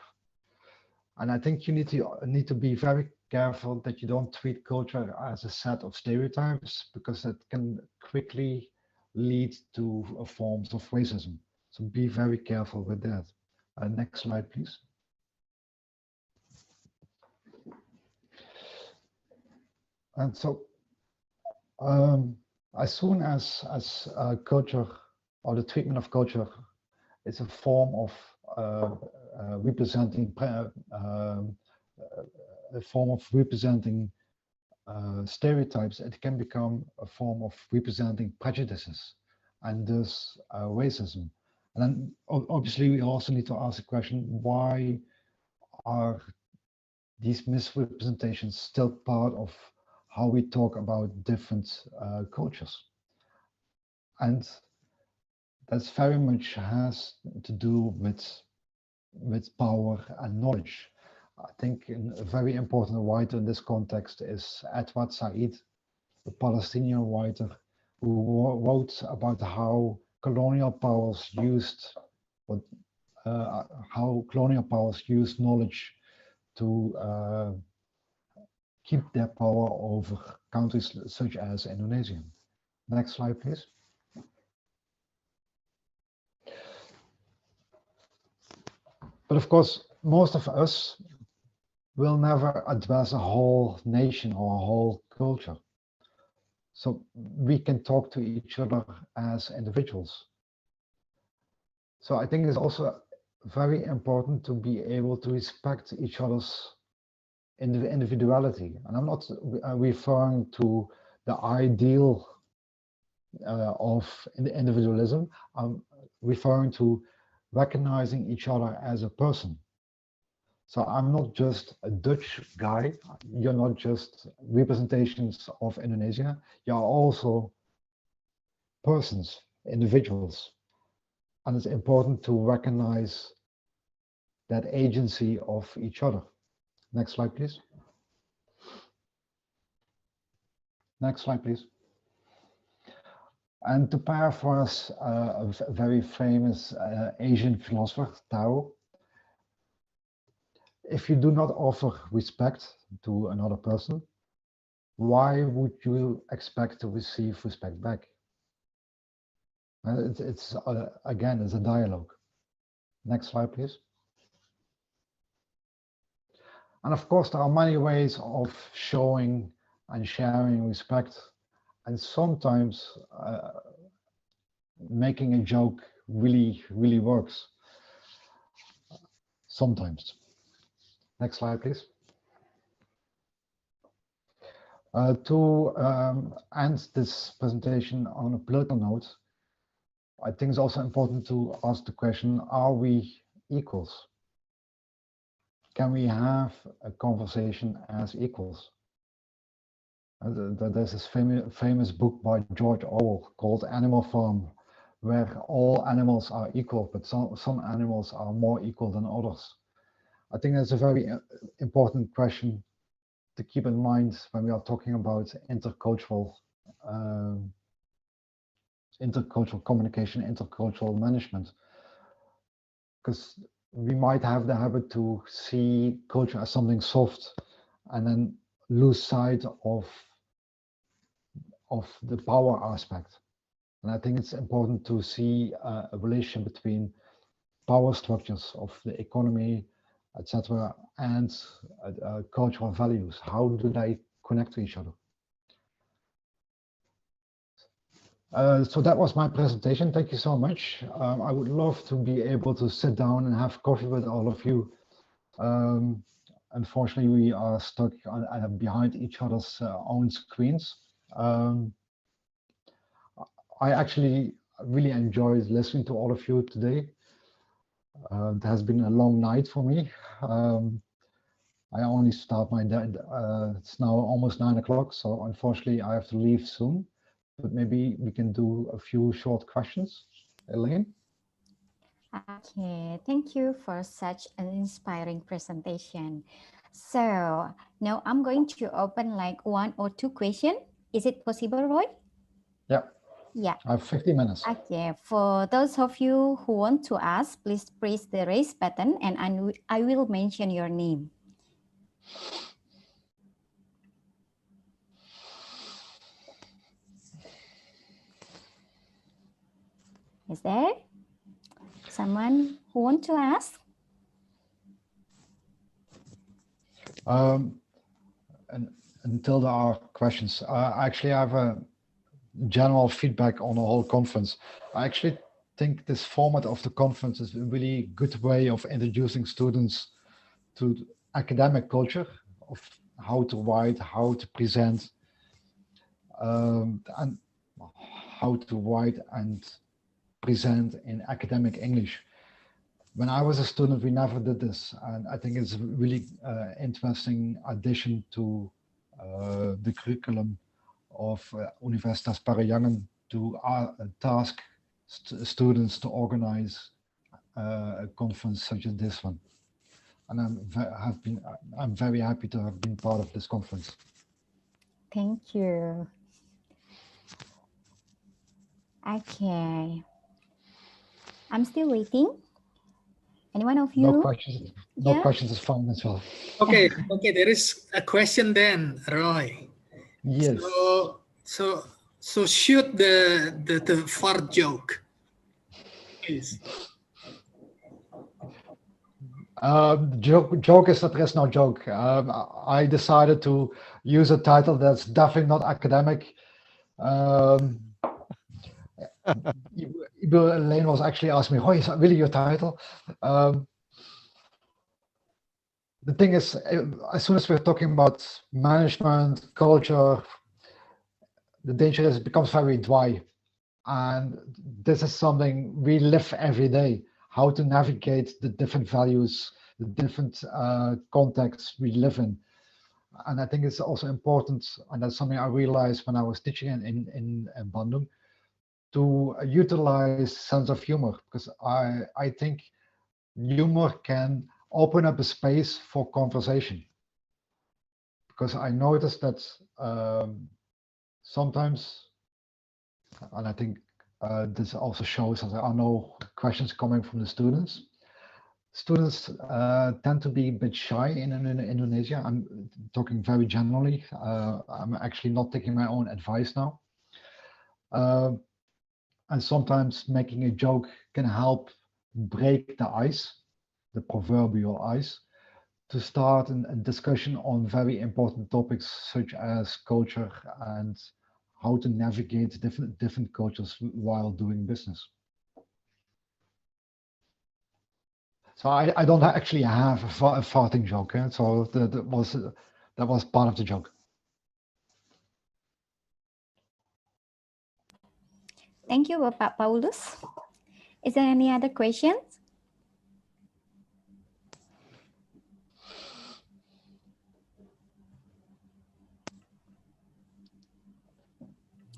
And I think you need to be very careful that you don't treat culture as a set of stereotypes, because it can quickly lead to forms of racism. So be very careful with that. Next slide, please. And so as soon as culture, or the treatment of culture, is a form of representing stereotypes, it can become a form of representing prejudices. and thus racism. And then obviously we also need to ask the question, why are these misrepresentations still part of how we talk about different cultures? And that's very much has to do with power and knowledge. I think a very important writer in this context is Edward Said, the Palestinian writer who wrote about how colonial powers used knowledge to keep their power over countries such as Indonesia. Next slide, please. But of course, most of us will never address a whole nation or a whole culture. So we can talk to each other as individuals. So I think it's also very important to be able to respect each other's individuality. And I'm not referring to the ideal of individualism. I'm referring to recognizing each other as a person. So I'm not just a Dutch guy. You're not just representations of Indonesia. You're also persons, individuals. And it's important to recognize that agency of each other. Next slide, please. Next slide, please. And to paraphrase a very famous Asian philosopher, Tao, if you do not offer respect to another person, why would you expect to receive respect back? It's again, it's a dialogue. Next slide, please. And of course, there are many ways of showing and sharing respect. And sometimes making a joke really works. Sometimes. Next slide, please. To end this presentation on a political note, I think it's also important to ask the question, are we equals? Can we have a conversation as equals? There's this famous book by George Orwell called Animal Farm, where all animals are equal, but some animals are more equal than others. I think that's a very important question to keep in mind when we are talking about intercultural communication, intercultural management, because we might have the habit to see culture as something soft and then lose sight of the power aspect. And I think it's important to see a relation between power structures of the economy, etc., and cultural values. How do they connect to each other? So that was my presentation. Thank you so much. I would love to be able to sit down and have coffee with all of you. Unfortunately, we are stuck behind each other's own screens. I actually really enjoyed listening to all of you today. It has been a long night for me. I only start my day, it's now almost 9 o'clock, so unfortunately I have to leave soon, but maybe we can do a few short questions. Elaine? Okay, thank you for such an inspiring presentation. So now I'm going to open like 1 or 2 questions. Is it possible, Roy? Yeah. Yeah. I have 50 minutes. Okay, for those of you who want to ask, please press the raise button and I will mention your name. Is there someone who want to ask? And until there are questions, actually I have a general feedback on the whole conference. I actually think this format of the conference is a really good way of introducing students to academic culture, of how to write, how to present, and how to write and present in academic English. When I was a student, we never did this, and I think it's a really interesting addition to the curriculum of Universitas Parayangan to task students to organize a conference such as this one. And I'm very happy to have been part of this conference. Thank you. Okay. I'm still waiting. Anyone of you? No questions. No questions is fine as well. Okay, okay. There is a question then, Roy. Yes. So shoot the fart joke, please. Joke is that there is no joke. I decided to use a title that's definitely not academic. Elaine was actually asking me, "Oh, is that really your title?" The thing is, as soon as we're talking about management, culture, the danger is it becomes very dry. And this is something we live every day, how to navigate the different values, the different contexts we live in. And I think it's also important, and that's something I realized when I was teaching in Bandung, to utilize sense of humor, because I think humor can open up a space for conversation. Because I noticed that sometimes, and I think this also shows that there are no questions coming from the students. Students tend to be a bit shy in Indonesia. I'm talking very generally. I'm actually not taking my own advice now. And sometimes making a joke can help break the ice, the proverbial ice, to start a discussion on very important topics such as culture and how to navigate different cultures while doing business. So I don't actually have a farting joke, so that was part of the joke. Thank you, Bapak Paulus. Is there any other questions?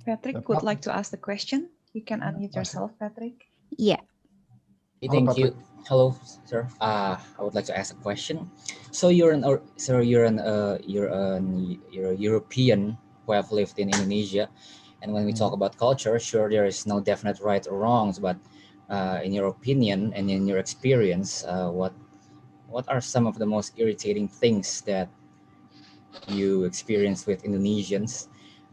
Patrick would like to ask the question. You can unmute yourself, Patrick. Yeah. Thank you. Hello, sir. I would like to ask a question. So you're a European who have lived in Indonesia, and when we talk about culture, sure, there is no definite right or wrongs, but in your opinion and in your experience, what are some of the most irritating things that you experience with Indonesians?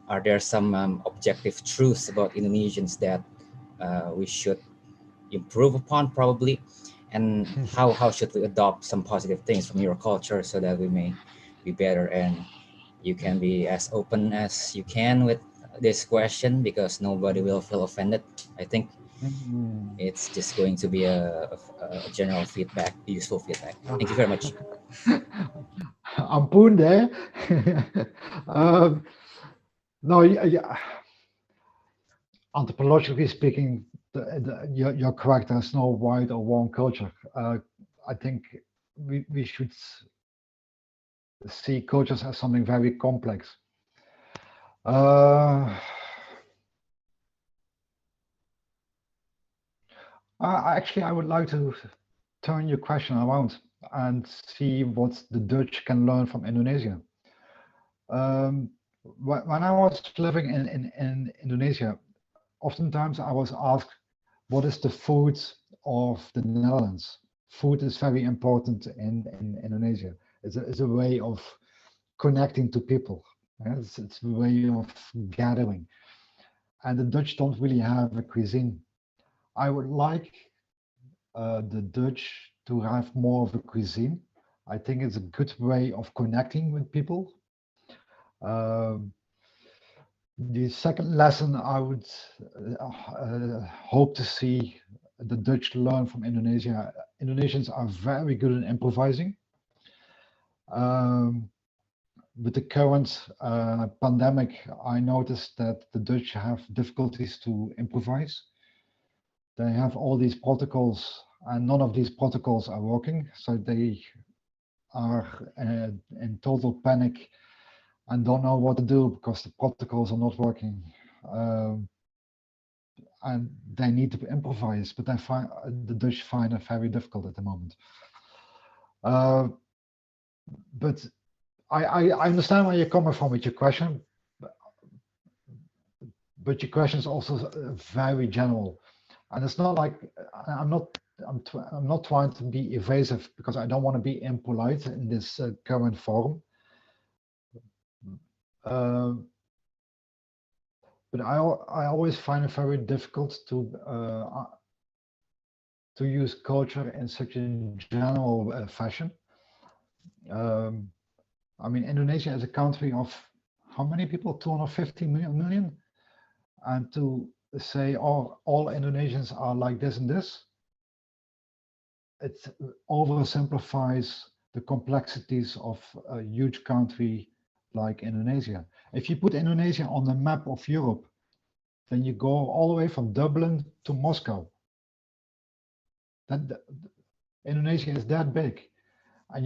Are there some objective truths about Indonesians that we should improve upon, probably? And how should we adopt some positive things from your culture so that we may be better? And you can be as open as you can with this question, because nobody will feel offended. I think it's just going to be a general feedback, useful feedback. Thank you very much. Ampun deh. No, anthropologically speaking, you're correct. There's no right or wrong culture. I think we should see cultures as something very complex. Actually, I would like to turn your question around and see what the Dutch can learn from Indonesia. When I was living in Indonesia, oftentimes I was asked, what is the food of the Netherlands? Food is very important in Indonesia. It's a way of connecting to people. It's a way of gathering. And the Dutch don't really have a cuisine. I would like the Dutch to have more of a cuisine. I think it's a good way of connecting with people. The second lesson I would hope to see the Dutch learn from Indonesia. Indonesians are very good at improvising. with the current pandemic, I noticed that the Dutch have difficulties to improvise. They have all these protocols and none of these protocols are working. So they are in total panic and don't know what to do because the protocols are not working. And they need to improvise, but I find the Dutch find it very difficult at the moment. But I understand where you're coming from with your question, but your question is also very general, and it's not like I'm not trying to be evasive because I don't want to be impolite in this current forum. But I always find it very difficult to use culture in such a general fashion. I mean, Indonesia is a country of how many people? 250 million, and to say all Indonesians are like this and this, it oversimplifies the complexities of a huge country like Indonesia. If you put Indonesia on the map of Europe, then you go all the way from Dublin to Moscow. Indonesia is that big, and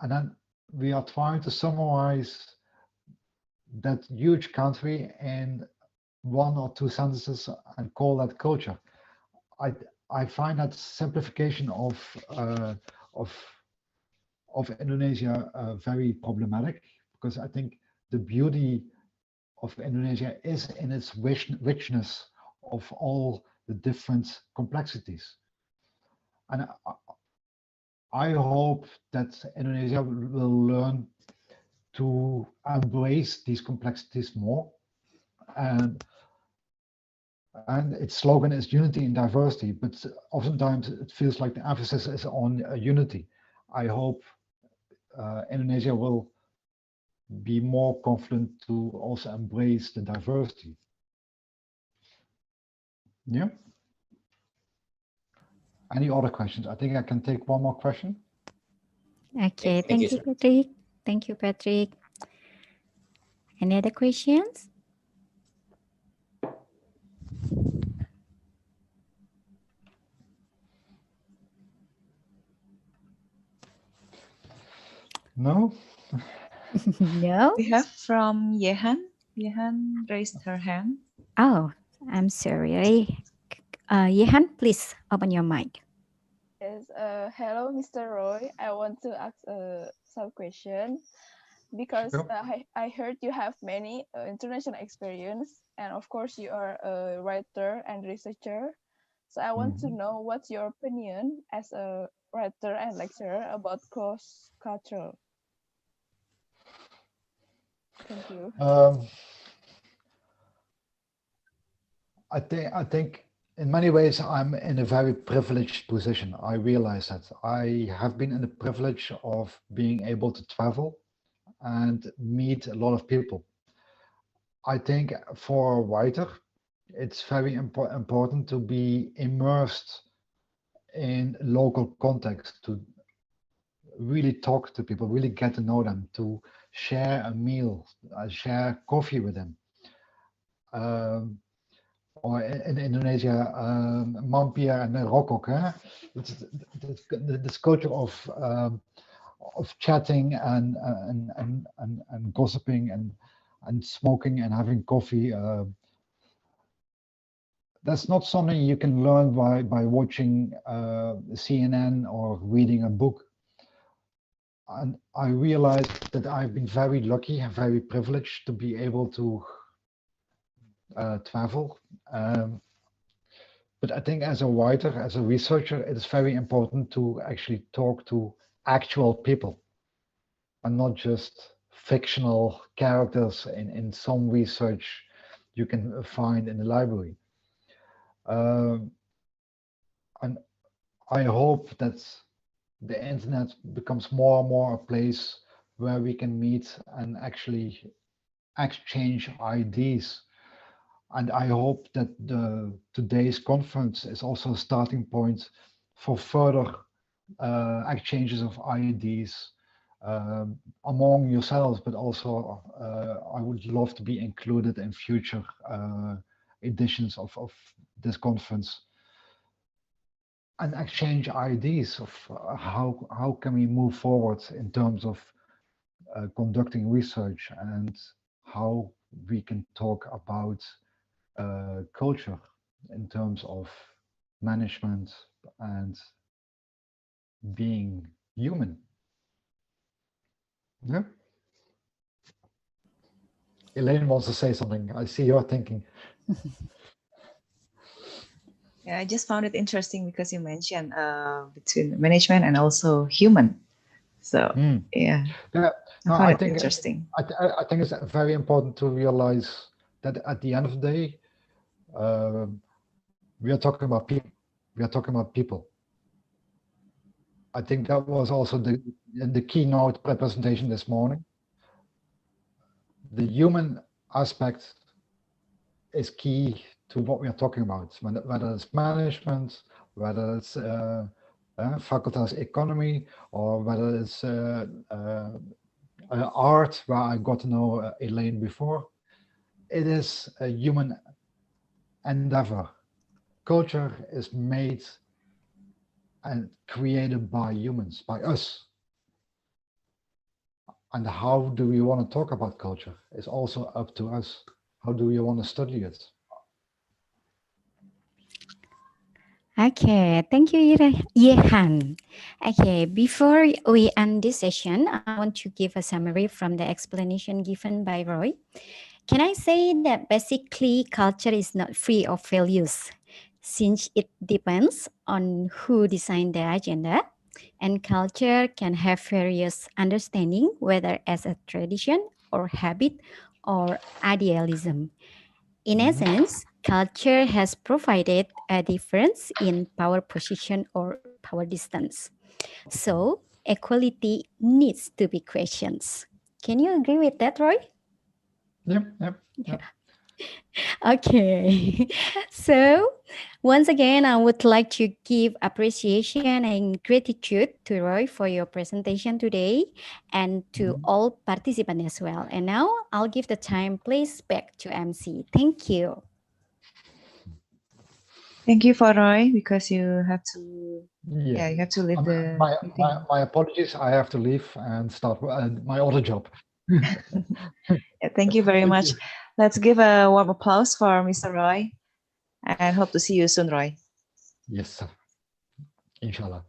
then we are trying to summarize that huge country in 1 or 2 sentences and call that culture. I find that simplification of Indonesia very problematic, because I think the beauty of Indonesia is in its richness of all the different complexities. And I hope that Indonesia will learn to embrace these complexities more. And its slogan is unity in diversity, but oftentimes it feels like the emphasis is on unity. I hope Indonesia will be more confident to also embrace the diversity. Yeah. Any other questions? I think I can take one more question. Okay, thank you, Patrick. Thank you, Patrick. Any other questions? No? No? We have from Yehan. Yehan raised her hand. Oh, I'm sorry. Yehan, please open your mic. Yes, hello, Mr. Roy. I want to ask some question because Sure. I heard you have many international experience, and of course you are a writer and researcher. So I want to know what's your opinion as a writer and lecturer about cross-cultural. Thank you. I think in many ways I'm in a very privileged position. I realize that I have been in the privilege of being able to travel and meet a lot of people. I think for a writer, it's very important to be immersed in local context, to really talk to people, really get to know them, to share a meal, share coffee with them. Or in Indonesia, mampir and rokok. This culture of chatting and gossiping and smoking and having coffee. That's not something you can learn by watching CNN or reading a book. And I realized that I've been very lucky and very privileged to be able to travel. But I think as a writer, as a researcher, it is very important to actually talk to actual people and not just fictional characters in some research you can find in the library. And I hope that the internet becomes more and more a place where we can meet and actually exchange ideas. And I hope that today's conference is also a starting point for further exchanges of ideas among yourselves, but also I would love to be included in future editions of this conference and exchange ideas of how can we move forward in terms of conducting research and how we can talk about culture in terms of management and being human. Yeah. Elaine wants to say something. I see you're thinking. Yeah, I just found it interesting because you mentioned between management and also human. So yeah, no, I found it interesting. I think it's very important to realize that at the end of the day, we are talking about people. We are talking about people. I think that was also the keynote presentation this morning. The human aspect is key to what we are talking about, whether it's management, whether it's facultas economy, or whether it's art, where I got to know Elaine before. It is a human endeavor. Culture is made and created by humans, by us. And how do we want to talk about culture is also up to us. How do we want to study it? Okay, thank you, Yehan. Okay, before we end this session, I want to give a summary from the explanation given by Roy. Can I say that basically culture is not free of values, since it depends on who designed the agenda, and culture can have various understanding, whether as a tradition or habit or idealism. In essence, culture has provided a difference in power position or power distance. So equality needs to be questioned. Can you agree with that, Roy? Yep. Okay. So once again, I would like to give appreciation and gratitude to Roy for your presentation today and to all participants as well. And now I'll give the time please back to MC. Thank you. Thank you for Roy, because you have to you have to leave the meeting. My apologies, I have to leave and start my other job. Yeah, thank you very much. Let's give a warm applause for Mr. Roy, and hope to see you soon, Roy. Yes, sir. Inshallah.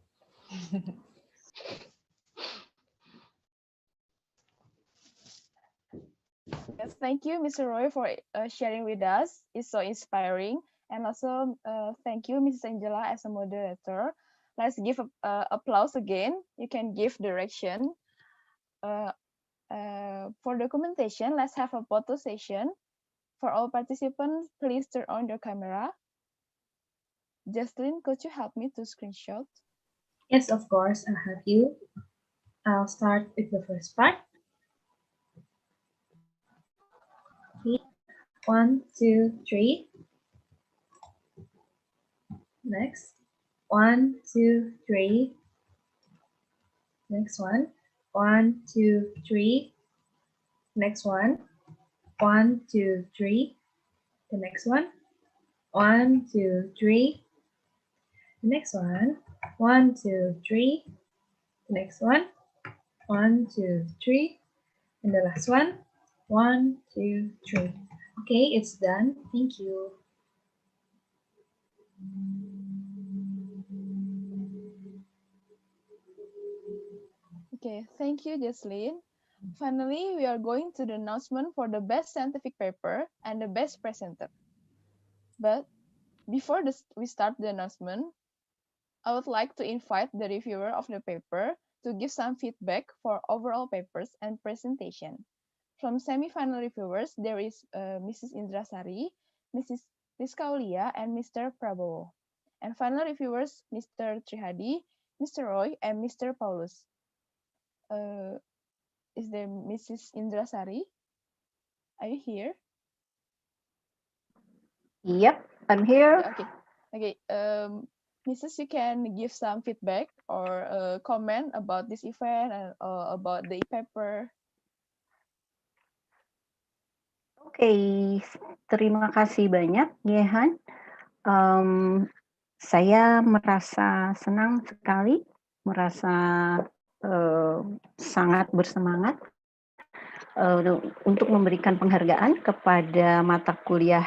Yes, thank you, Mr. Roy, for sharing with us. It's so inspiring. And also, thank you, Mrs. Angela, as a moderator. Let's give applause again. You can give direction. For documentation, let's have a photo session. For all participants, please turn on your camera. Jocelyn, could you help me to screenshot? Yes, of course, I'll help you. I'll start with the first part. 1, 2, 3. Next. 1, 2, 3. Next one. 1, 2, 3. Next one. 1, 2, 3. The next one. 1, 2, 3. The next one. 1, 2, 3. The next one. 1, 2, 3. And the last one. 1, 2, 3. Okay, it's done. Thank you. Okay, thank you, Jocelyn. Finally, we are going to the announcement for the best scientific paper and the best presenter. But before we start the announcement, I would like to invite the reviewer of the paper to give some feedback for overall papers and presentation. From semi-final reviewers, there is Mrs. Indrasari, Mrs. Rizkaulia, and Mr. Prabowo. And final reviewers, Mr. Trihadi, Mr. Roy, and Mr. Paulus. Is there Mrs. Indrasari? Are you here? Yep, I'm here. Okay. Mrs., you can give some feedback or comment about this event and about the e-paper. Oke, terima kasih banyak, Yehan. Saya merasa senang sekali, merasa sangat bersemangat untuk memberikan penghargaan kepada mata kuliah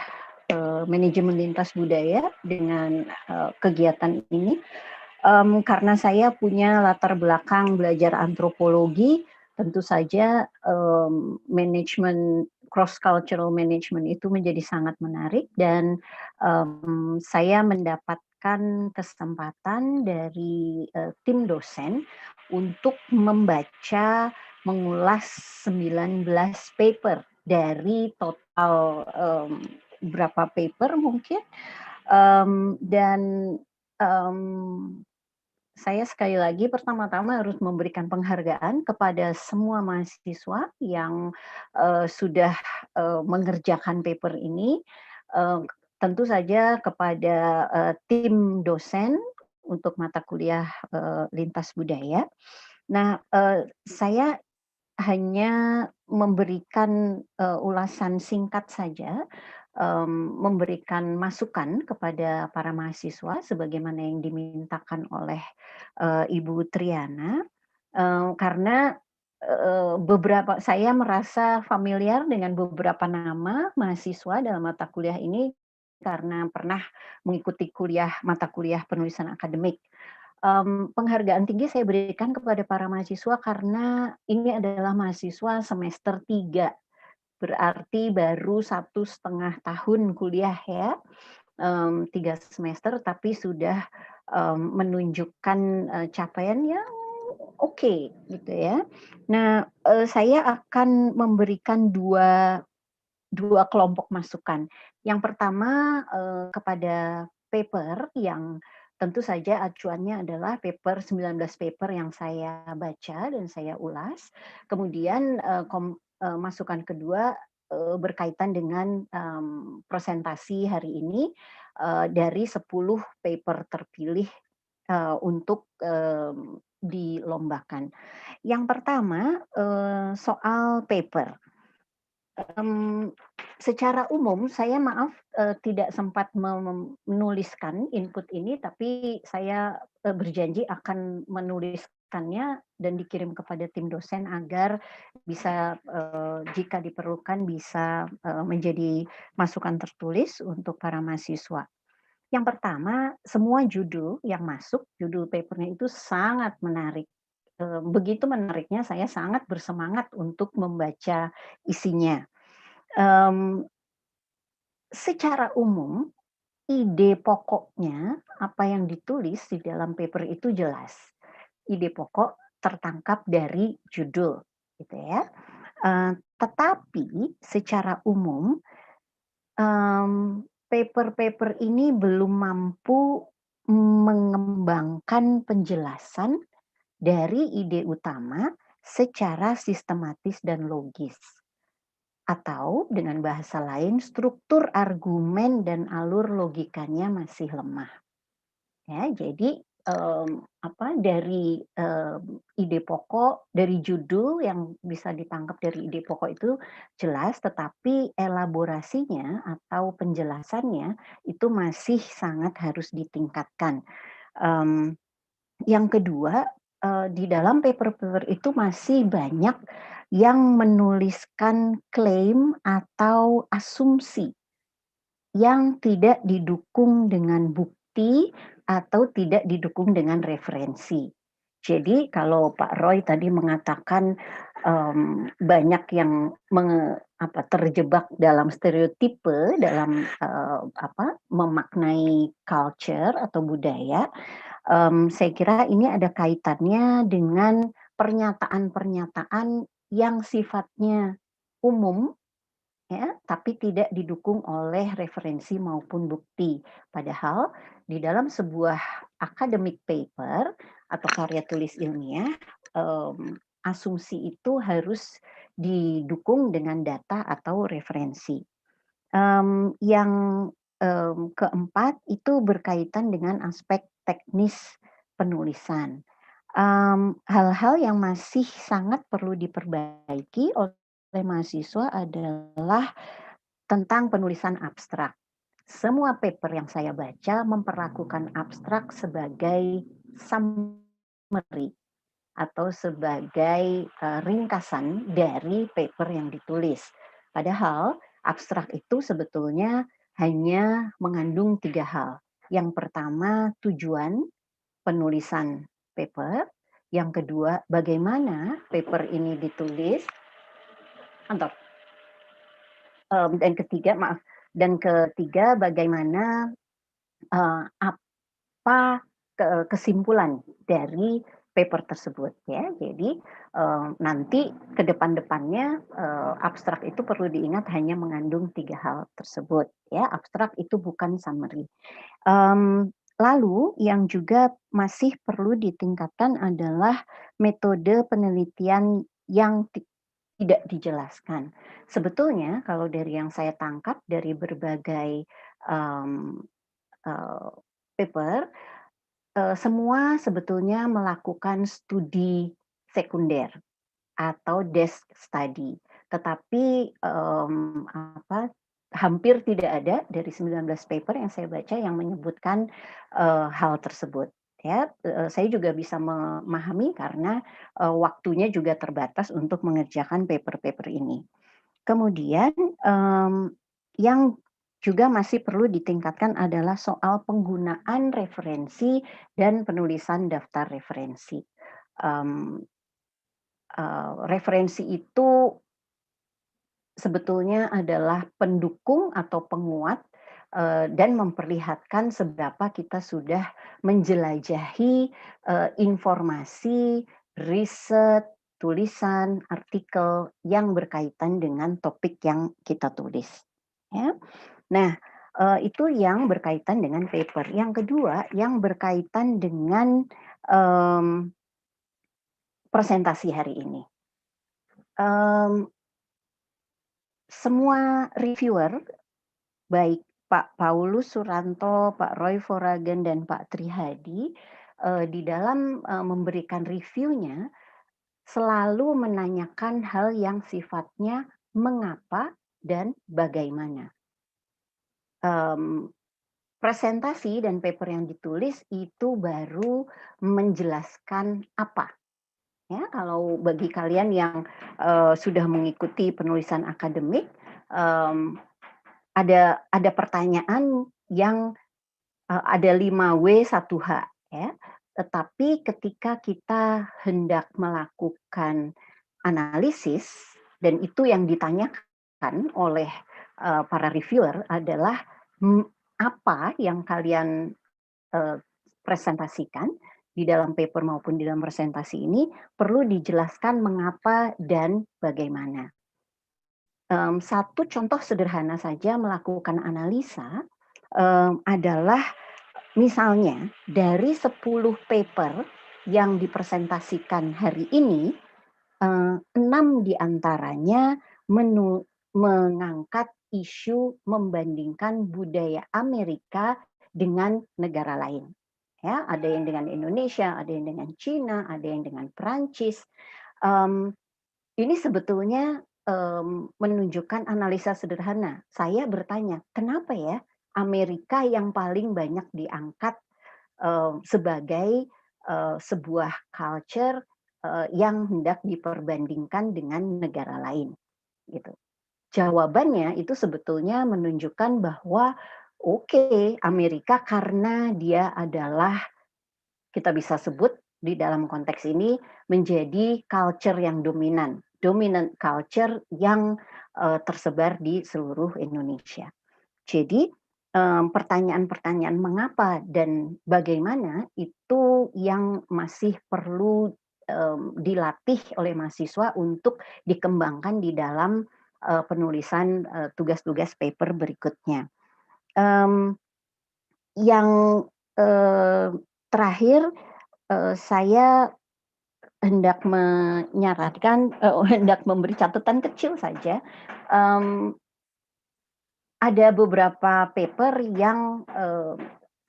manajemen lintas budaya dengan kegiatan ini. Karena saya punya latar belakang belajar antropologi, tentu saja manajemen cross-cultural management itu menjadi sangat menarik dan saya mendapatkan kesempatan dari tim dosen untuk mengulas 19 paper dari total berapa paper mungkin, dan saya sekali lagi pertama-tama harus memberikan penghargaan kepada semua mahasiswa yang sudah mengerjakan paper ini, tentu saja kepada tim dosen untuk mata kuliah lintas budaya. Nah, saya hanya memberikan ulasan singkat saja, memberikan masukan kepada para mahasiswa sebagaimana yang dimintakan oleh Ibu Triana, karena saya merasa familiar dengan beberapa nama mahasiswa dalam mata kuliah ini karena pernah mengikuti mata kuliah penulisan akademik. Penghargaan tinggi saya berikan kepada para mahasiswa karena ini adalah mahasiswa semester 3, berarti baru 1,5 tahun kuliah ya, 3 semester tapi sudah menunjukkan capaian yang oke, gitu ya. Nah, saya akan memberikan dua kelompok masukan. Yang pertama kepada paper yang tentu saja acuannya adalah 19 paper yang saya baca dan saya ulas. Kemudian masukan kedua berkaitan dengan presentasi hari ini dari 10 paper terpilih untuk dilombakan. Yang pertama soal paper. Secara umum saya tidak sempat menuliskan input ini, tapi saya berjanji akan menuliskannya dan dikirim kepada tim dosen agar bisa jika diperlukan bisa menjadi masukan tertulis untuk para mahasiswa. Yang pertama, semua judul yang masuk, judul papernya itu sangat menarik. Begitu menariknya saya sangat bersemangat untuk membaca isinya. Secara umum, ide pokoknya apa yang ditulis di dalam paper itu jelas. Ide pokok tertangkap dari judul, gitu ya. Tetapi secara umum, paper-paper ini belum mampu mengembangkan penjelasan dari ide utama secara sistematis dan logis. Atau dengan bahasa lain, struktur argumen dan alur logikanya masih lemah. Ya, jadi dari ide pokok, dari judul yang bisa ditangkap dari ide pokok itu jelas, tetapi elaborasinya atau penjelasannya itu masih sangat harus ditingkatkan. Yang kedua, di dalam paper-paper itu masih banyak yang menuliskan klaim atau asumsi yang tidak didukung dengan bukti atau tidak didukung dengan referensi. Jadi kalau Pak Roy tadi mengatakan banyak yang terjebak dalam stereotipe dalam memaknai culture atau budaya, saya kira ini ada kaitannya dengan pernyataan-pernyataan yang sifatnya umum, ya, tapi tidak didukung oleh referensi maupun bukti. Padahal di dalam sebuah academic paper atau karya tulis ilmiah, asumsi itu harus didukung dengan data atau referensi. Yang keempat itu berkaitan dengan aspek teknis penulisan. Hal-hal yang masih sangat perlu diperbaiki oleh mahasiswa adalah tentang penulisan abstrak. Semua paper yang saya baca memperlakukan abstrak sebagai summary atau sebagai ringkasan dari paper yang ditulis. Padahal abstrak itu sebetulnya hanya mengandung 3 hal. Yang pertama, tujuan penulisan paper. Yang kedua, bagaimana paper ini ditulis. Dan ketiga, bagaimana apa kesimpulan dari paper tersebut ya. Jadi nanti ke depan-depannya abstrak itu perlu diingat hanya mengandung 3 hal tersebut ya. Abstrak itu bukan summary. Lalu yang juga masih perlu ditingkatkan adalah metode penelitian yang tidak dijelaskan. Sebetulnya kalau dari yang saya tangkap dari berbagai paper, semua sebetulnya melakukan studi sekunder atau desk study, tetapi hampir tidak ada dari 19 paper yang saya baca yang menyebutkan hal tersebut. Ya, saya juga bisa memahami karena waktunya juga terbatas untuk mengerjakan paper-paper ini. Kemudian yang juga masih perlu ditingkatkan adalah soal penggunaan referensi dan penulisan daftar referensi. Referensi itu sebetulnya adalah pendukung atau penguat dan memperlihatkan seberapa kita sudah menjelajahi informasi, riset, tulisan, artikel yang berkaitan dengan topik yang kita tulis. Ya. Nah, itu yang berkaitan dengan paper. Yang kedua, yang berkaitan dengan presentasi hari ini. Semua reviewer, baik Pak Paulus Suranto, Pak Roy Foragen, dan Pak Trihadi, di dalam memberikan reviewnya selalu menanyakan hal yang sifatnya mengapa dan bagaimana. Presentasi dan paper yang ditulis itu baru menjelaskan apa. Ya, kalau bagi kalian yang sudah mengikuti penulisan akademik, ada pertanyaan yang ada 5W 1H ya. Tetapi ketika kita hendak melakukan analisis dan itu yang ditanyakan oleh para reviewer adalah apa yang kalian presentasikan di dalam paper maupun di dalam presentasi ini perlu dijelaskan mengapa dan bagaimana. Satu contoh sederhana saja melakukan analisa adalah misalnya dari 10 paper yang dipresentasikan hari ini, 6 diantaranya mengangkat isu membandingkan budaya Amerika dengan negara lain. Ya, ada yang dengan Indonesia, ada yang dengan Cina, ada yang dengan Perancis. Ini sebetulnya menunjukkan analisa sederhana. Saya bertanya, kenapa ya Amerika yang paling banyak diangkat sebagai sebuah culture yang hendak diperbandingkan dengan negara lain, gitu. Jawabannya itu sebetulnya menunjukkan bahwa oke, Amerika karena dia adalah, kita bisa sebut di dalam konteks ini menjadi culture yang dominan culture yang tersebar di seluruh Indonesia. Jadi pertanyaan-pertanyaan mengapa dan bagaimana itu yang masih perlu dilatih oleh mahasiswa untuk dikembangkan di dalam penulisan tugas-tugas paper berikutnya. Yang terakhir saya hendak menyarankan, hendak memberi catatan kecil saja. ada beberapa paper yang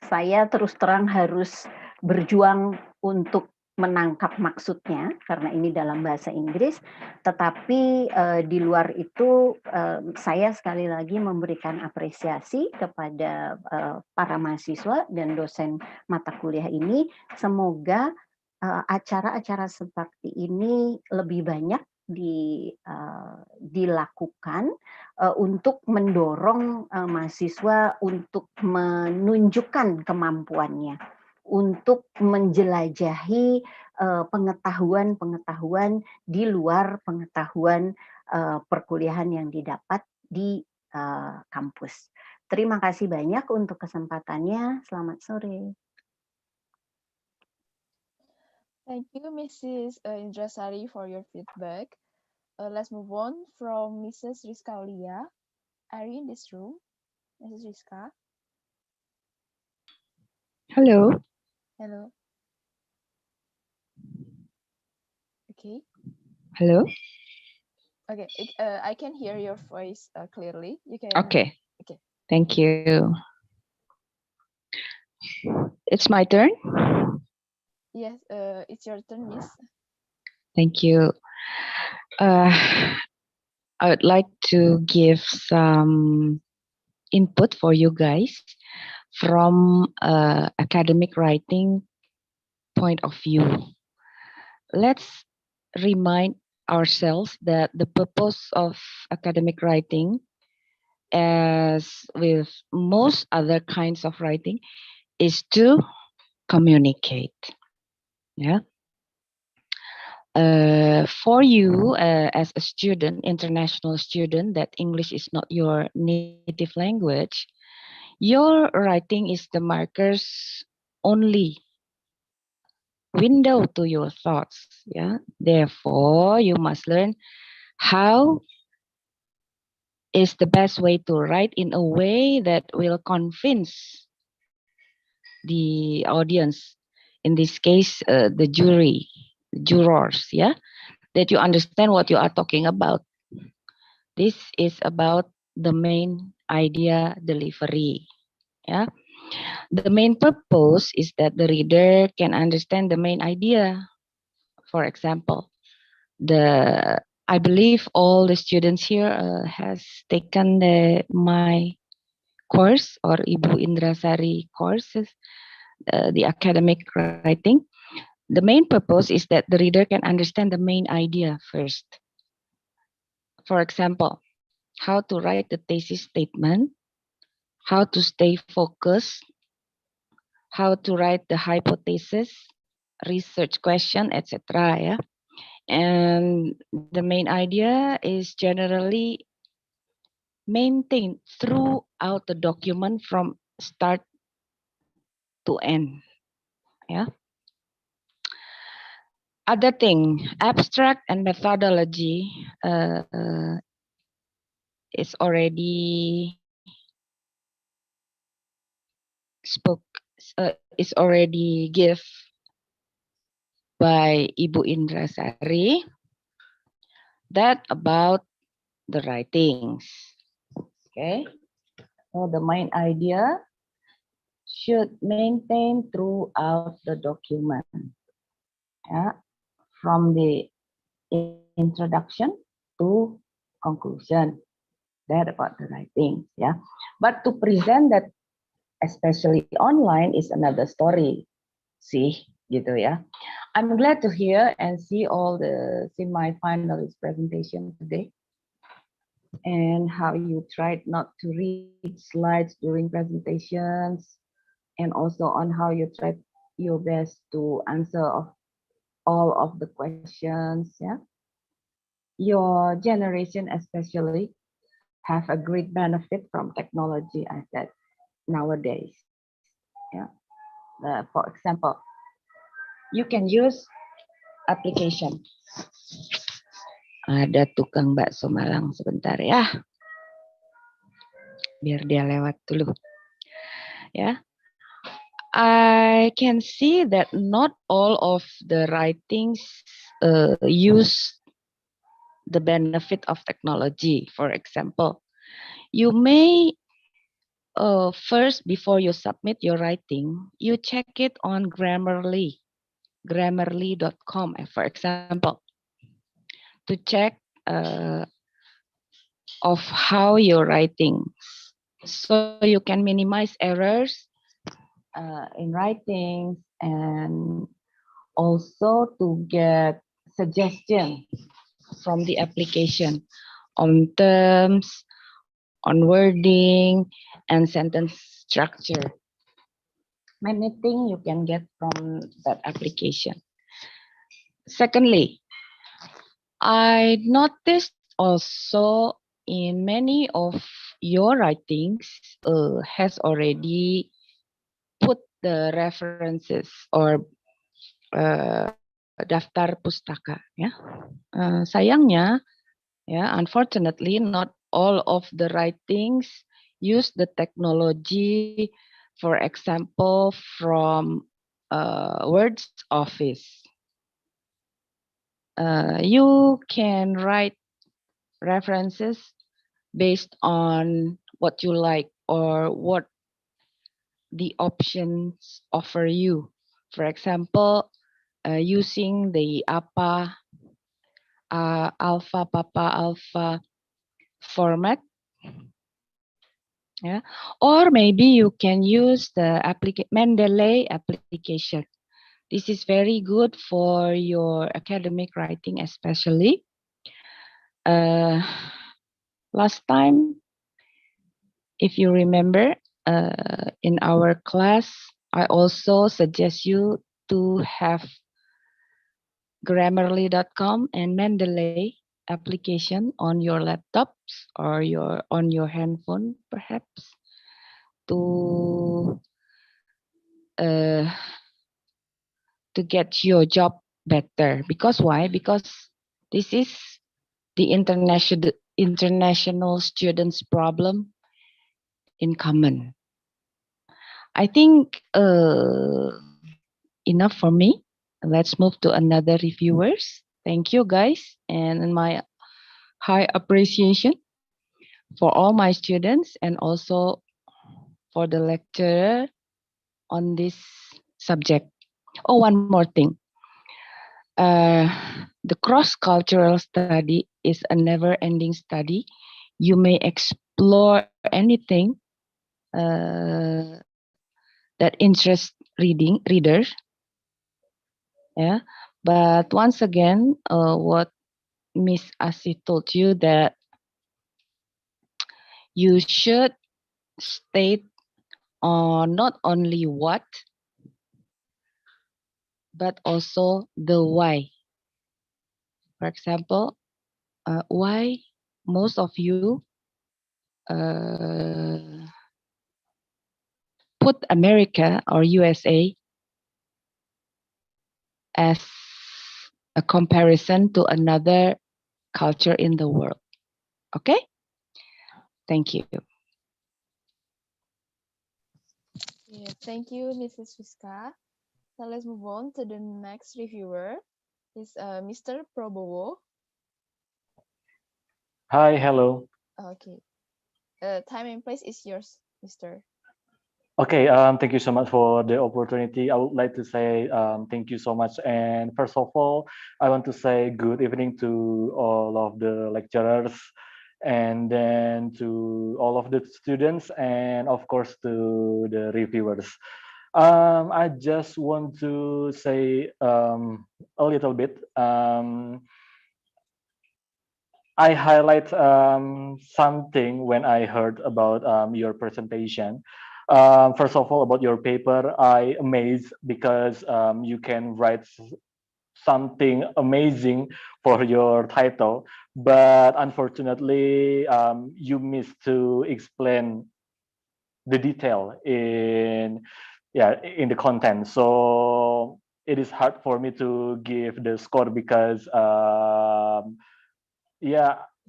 saya terus terang harus berjuang untuk menangkap maksudnya karena ini dalam bahasa Inggris, tetapi di luar itu saya sekali lagi memberikan apresiasi kepada para mahasiswa dan dosen mata kuliah ini. Semoga acara-acara seperti ini lebih banyak dilakukan untuk mendorong mahasiswa untuk menunjukkan kemampuannya, untuk menjelajahi pengetahuan-pengetahuan di luar pengetahuan perkuliahan yang didapat di kampus. Terima kasih banyak untuk kesempatannya. Selamat sore. Thank you, Mrs. Indrasari, for your feedback. Let's move on from Mrs. Rizka Aulia. Are you in this room, Mrs. Rizka? Hello. Hello. Okay. Hello. Okay. I can hear your voice clearly. You can. Okay. Okay. Thank you. It's my turn. Yes, it's your turn, Miss. Thank you. I would like to give some input for you guys from academic writing point of view. Let's remind ourselves that the purpose of academic writing, as with most other kinds of writing, is to communicate. Yeah. For you as a student, international student, that English is not your native language, your writing is the marker's only window to your thoughts. Yeah. Therefore, you must learn how is the best way to write in a way that will convince the audience, in this case, the jury, jurors, yeah, that you understand what you are talking about. This is about the main idea delivery. Yeah. The main purpose is that the reader can understand the main idea. For example, I believe all the students here has taken my course or Ibu Indrasari courses, the academic writing. The main purpose is that the reader can understand the main idea first. For example, how to write the thesis statement, how to stay focused, how to write the hypothesis, research question, etc. Yeah? And the main idea is generally maintained throughout the document from start to end. Yeah. Other thing, abstract and methodology is already is already give by Ibu Indrasari, that about the writings. Okay, so the main idea should maintain throughout the document. Yeah, from the introduction to conclusion. That about the writings. Yeah, but to present that, especially online, is another story. See, gitu ya. I'm glad to hear and see all the semi-finalist presentation today, and how you tried not to read slides during presentations, and also on how you tried your best to answer all of the questions. Yeah, your generation especially have a great benefit from technology, I said, nowadays. Yeah, for example, you can use application. Ada tukang bakso Malang sebentar ya, biar dia lewat dulu. Ya, I can see that not all of the writings use the benefit of technology. For example, you may first, before you submit your writing, you check it on Grammarly, grammarly.com, for example, to check of how you're writing, so you can minimize errors in writing, and also to get suggestions from the application on terms, on wording, and sentence structure. Many things you can get from that application. Secondly, I noticed also in many of your writings has already put the references or daftar pustaka, ya. Sayangnya, ya, unfortunately, not all of the writings use the technology, for example, from Words Office. You can write references based on what you like or what the options offer you. For example, using the APA, Alpha, Papa, Alpha format. Yeah. Or maybe you can use the Mendeley application. This is very good for your academic writing, especially. Last time, if you remember, in our class, I also suggest you to have Grammarly.com and Mendeley application on your laptops or on your handphone, perhaps, to get your job better. Because why? Because this is the international students' problem in common. I think enough for me. Let's move to another reviewers. Thank you, guys, and my high appreciation for all my students and also for the lecturer on this subject. Oh, one more thing. The cross-cultural study is a never-ending study. You may explore anything that interests readers. Yeah, but once again, what Miss Asih told you, that you should state on not only what, but also the why. For example, why most of you put America or USA as a comparison to another culture in the world. Okay? Thank you. Yeah, thank you, Mrs. Rizka. Now let's move on to the next reviewer. Is Mr. Probowo. Hi, hello. Okay. Time and place is yours, Mr. Okay, thank you so much for the opportunity. I would like to say thank you so much. And first of all, I want to say good evening to all of the lecturers, and then to all of the students, and of course to the reviewers. I just want to say a little bit. I highlight something when I heard about your presentation. First of all, about your paper, I amazed because you can write something amazing for your title, but unfortunately, you missed to explain the detail in the content. So it is hard for me to give the score because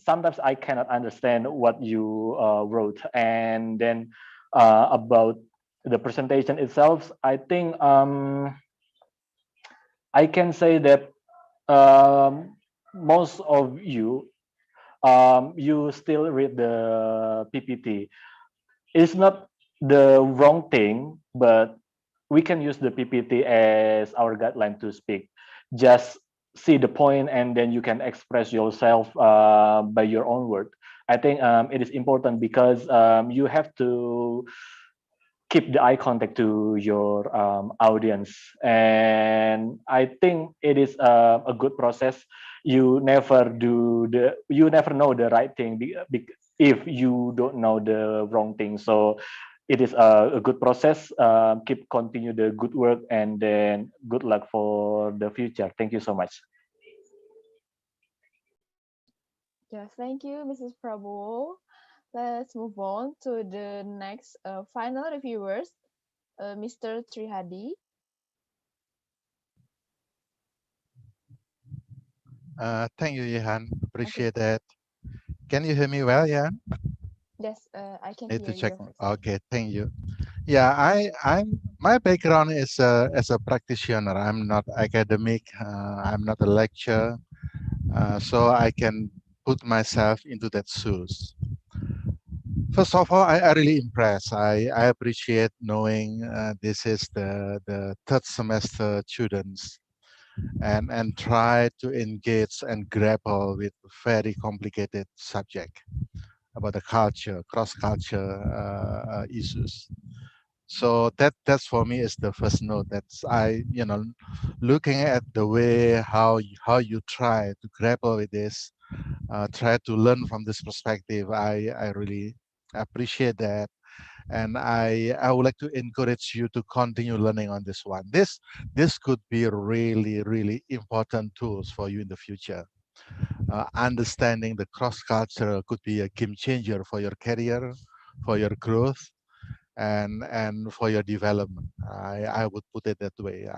sometimes I cannot understand what you wrote. And then about the presentation itself, I think I can say that most of you you still read the PPT. It's not the wrong thing, but we can use the PPT as our guideline to speak. Just see the point and then you can express yourself by your own word. I think it is important because you have to keep the eye contact to your audience, and I think it is a good process. You never know the right thing if you don't know the wrong thing. So it is a good process. Continue the good work, and then good luck for the future. Thank you so much. Yes, thank you, Mrs. Prabowo. Let's move on to the next final reviewers, Mr. Trihadi. Thank you, Johan. Appreciate that. Can you hear me well, Johan? Yes, I can Need hear to check. you. Okay, thank you. Yeah, my background is as a practitioner. I'm not academic. I'm not a lecturer, so I can put myself into that shoes. First of all, I really impressed. I appreciate knowing this is the third semester students and try to engage and grapple with very complicated subject about the culture, cross-culture issues. So that's for me is the first note. That's looking at the way how you try to grapple with this, try to learn from this perspective. I really appreciate that, and I would like to encourage you to continue learning on this one. This could be really important tools for you in the future. Understanding the cross culture could be a game changer for your career, for your growth, and for your development. I would put it that way.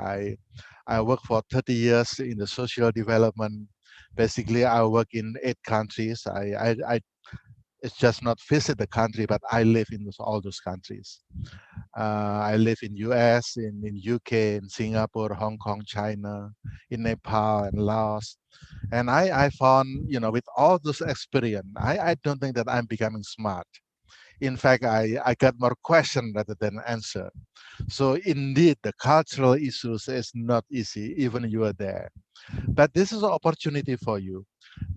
I worked for 30 years in the social development. Basically, I work in 8 countries. I it's just not visit the country, but I live in all those countries. I live in US, in UK, in Singapore, Hong Kong, China, in Nepal and Laos. And I found, with all this experience, I don't think that I'm becoming smart. In fact, I got more question rather than answer. So indeed, the cultural issues is not easy, even you are there. But this is an opportunity for you.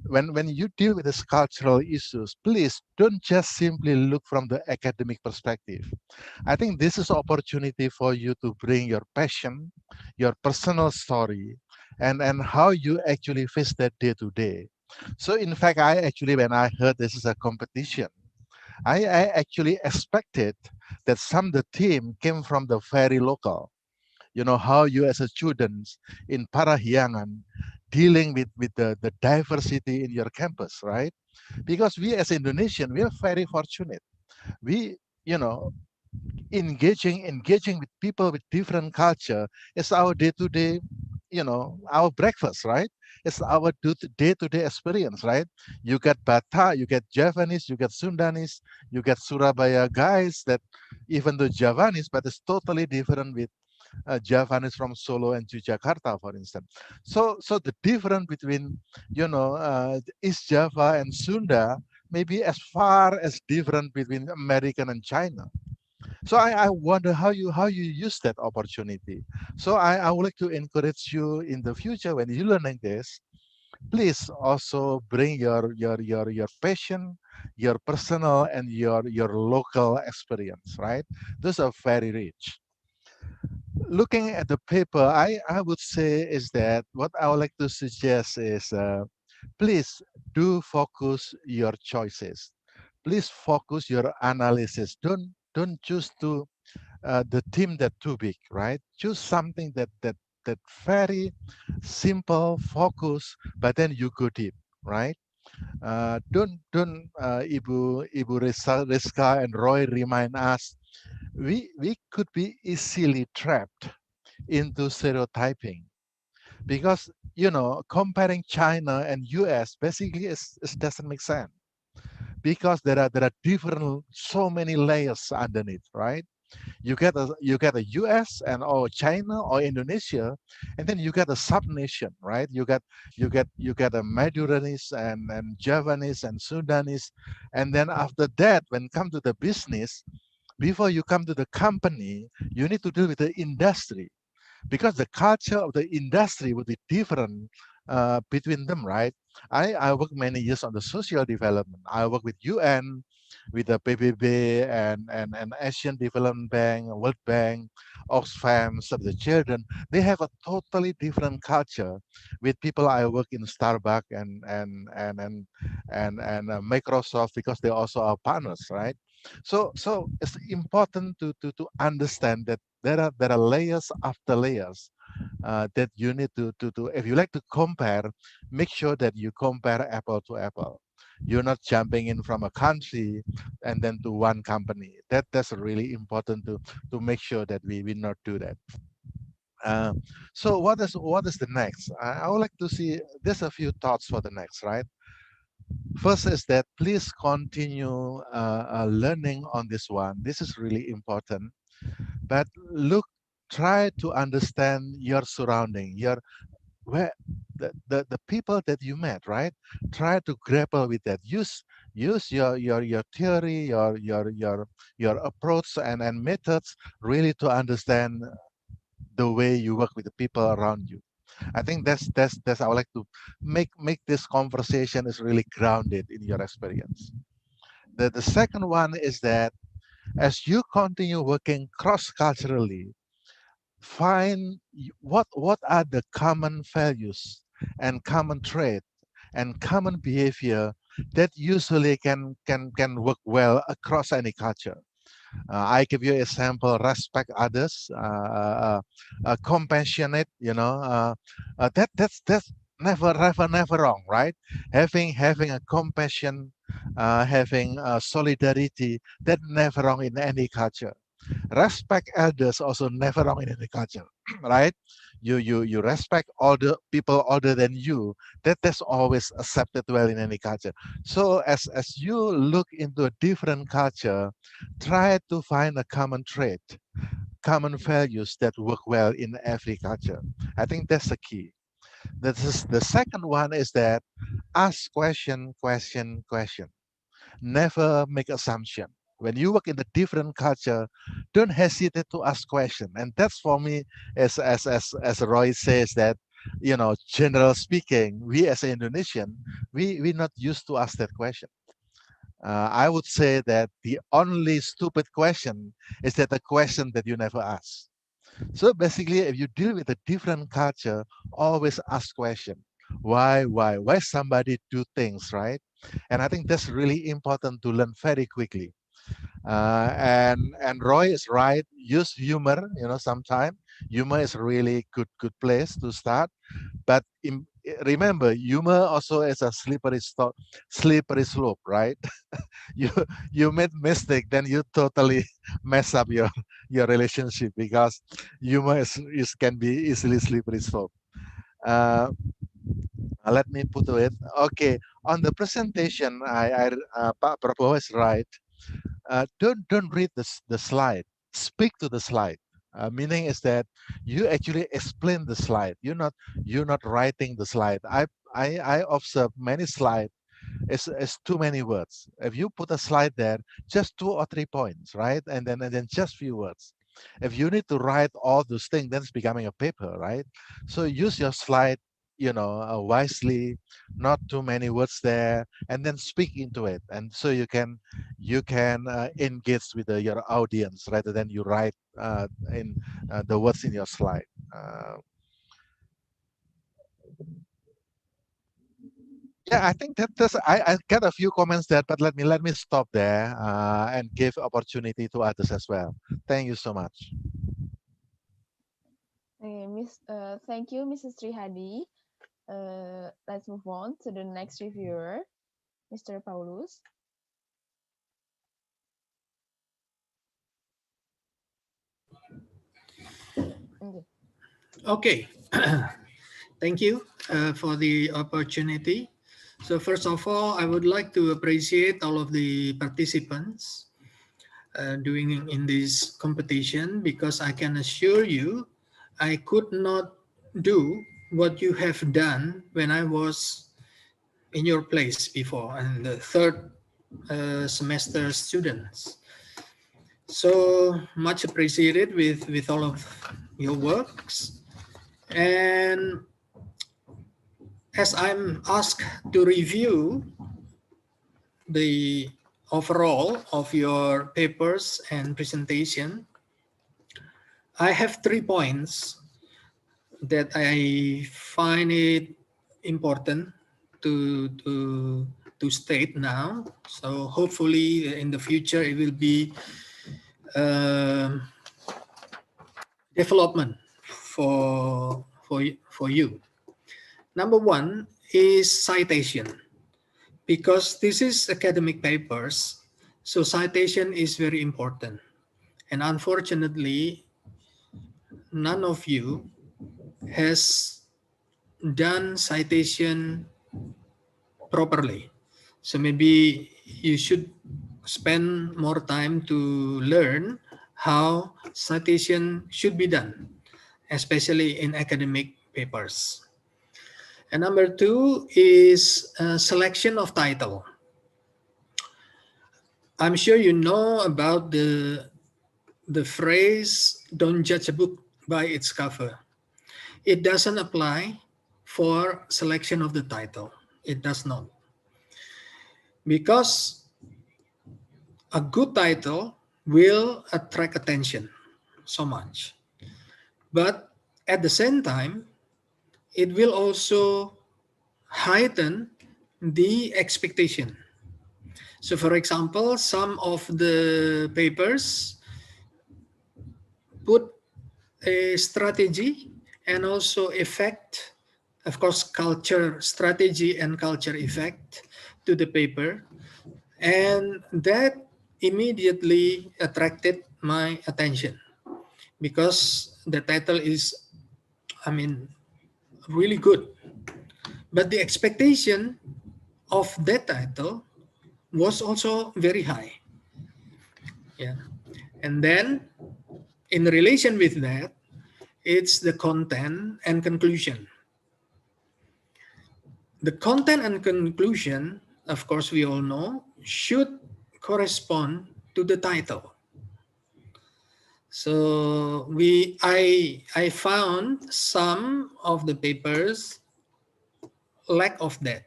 When you deal with these cultural issues, please don't just simply look from the academic perspective. I think this is an opportunity for you to bring your passion, your personal story, and how you actually face that day to day. So in fact, when I heard this is a competition, I actually expected that some of the team came from the very local. How you as a student in Parahyangan dealing with the diversity in your campus, right? Because we as Indonesian, we are very fortunate. We, engaging with people with different culture is our day-to-day, our breakfast, right? It's our day-to-day experience, right? You get Batak, you get Javanese, you get Sundanese, you get Surabaya guys that even though Javanese, but it's totally different with Javanese from Solo and Jakarta, for instance. So the difference between, East Java and Sunda may be as far as different between American and China. So I wonder how you use that opportunity. So I would like to encourage you in the future when you're learning this, please also bring your passion, your personal and your local experience, right? Those are very rich. Looking at the paper, I would say is that what I would like to suggest is please do focus your choices. Please focus your analysis. Don't choose to the team that too big, right? Choose something that very simple, focus, but then you go deep, right? Don't Ibu Rizka and Roy remind us we could be easily trapped into stereotyping because comparing China and US basically it doesn't make sense because there are different so many layers underneath, right? You get a US and or China or Indonesia, and then you get a sub-nation, right? You get a Maduranese and Javanese and Sundanese, and then after that, when come to the business, Before you come to the company, you need to deal with the industry, because the culture of the industry would be different between them, right? I worked many years on the social development. I work with UN, with the PBB and Asian Development Bank, World Bank, Oxfam, Save the Children. They have a totally different culture with people I work in Starbucks and Microsoft, because they also are partners, right? So it's important to understand that there are layers after layers that you need to if you like to compare, make sure that you compare apple to apple. You're not jumping in from a country and then to one company. That's really important to make sure that we not do that. So what is the next? I would like to see, there's a few thoughts for the next, right? First is that please continue learning on this one. This is really important. But try to understand your surrounding, your where the people that you met, right? Try to grapple with that. Use your theory, your approach and methods really to understand the way you work with the people around you. I think that's I would like to make this conversation is really grounded in your experience. The second one is that as you continue working cross-culturally, find what are the common values and common trait and common behavior that usually can work well across any culture. I give you an example: respect others, compassionate. That's never wrong, right? Having a compassion, having solidarity, that never wrong in any culture. Respect elders also never wrong in any culture, right? You respect older people older than you. That's always accepted well in any culture. So as you look into a different culture, try to find a common trait, common values that work well in every culture. I think that's the key. The second one is that ask question. Never make assumption. When you work in a different culture, don't hesitate to ask question. And that's for me, as Roy says, that general speaking, we as Indonesian, we not used to ask that question. I would say that the only stupid question is that a question that you never ask. So basically, if you deal with a different culture, always ask question. Why somebody do things, right? And I think that's really important to learn very quickly. And Roy is right. Use humor. Sometimes humor is a really good place to start. But remember, humor also is a slippery slope, right? you made mistake, then you totally mess up your relationship, because humor can be easily slippery slope. Let me put it. Okay, on the presentation, Pak Prabowo is right. Don't read the slide. Speak to the slide. Meaning is that you actually explain the slide. You're not writing the slide. I observe many slides. It's too many words. If you put a slide there, just 2 or 3 points, right? And then just few words. If you need to write all those things, then it's becoming a paper, right? So use your slide, wisely, not too many words there, and then speak into it. And so you can engage with your audience rather than you write in the words in your slide. Yeah, I think that's I got a few comments there, but let me stop there and give opportunity to others as well. Thank you so much. Thank you, Mrs. Trihadi. Let's move on to the next reviewer, Mr. Paulus. Okay. Thank you for the opportunity. So first of all, I would like to appreciate all of the participants doing in this competition, because I can assure you I could not do what you have done when I was in your place before, and the third semester students. So much appreciated with all of your works. And as I'm asked to review the overall of your papers and presentation, I have 3 points that I find it important to state now. So hopefully in the future it will be development for you. Number one is citation, because this is academic papers, so citation is very important. And unfortunately, none of you has done citation properly. So maybe you should spend more time to learn how citation should be done, especially in academic papers. And number two is selection of title. I'm sure you know about the phrase, don't judge a book by its cover. It doesn't apply for selection of the title. It does not. Because a good title will attract attention so much. But at the same time, it will also heighten the expectation. So for example, some of the papers put a strategy and also effect, of course, culture strategy and culture effect to the paper. And that immediately attracted my attention because the title is, I mean, really good. But the expectation of that title was also very high. Yeah. And then in relation with that, it's the content and conclusion. The content and conclusion, of course, we all know, should correspond to the title. So I found some of the papers lack of that.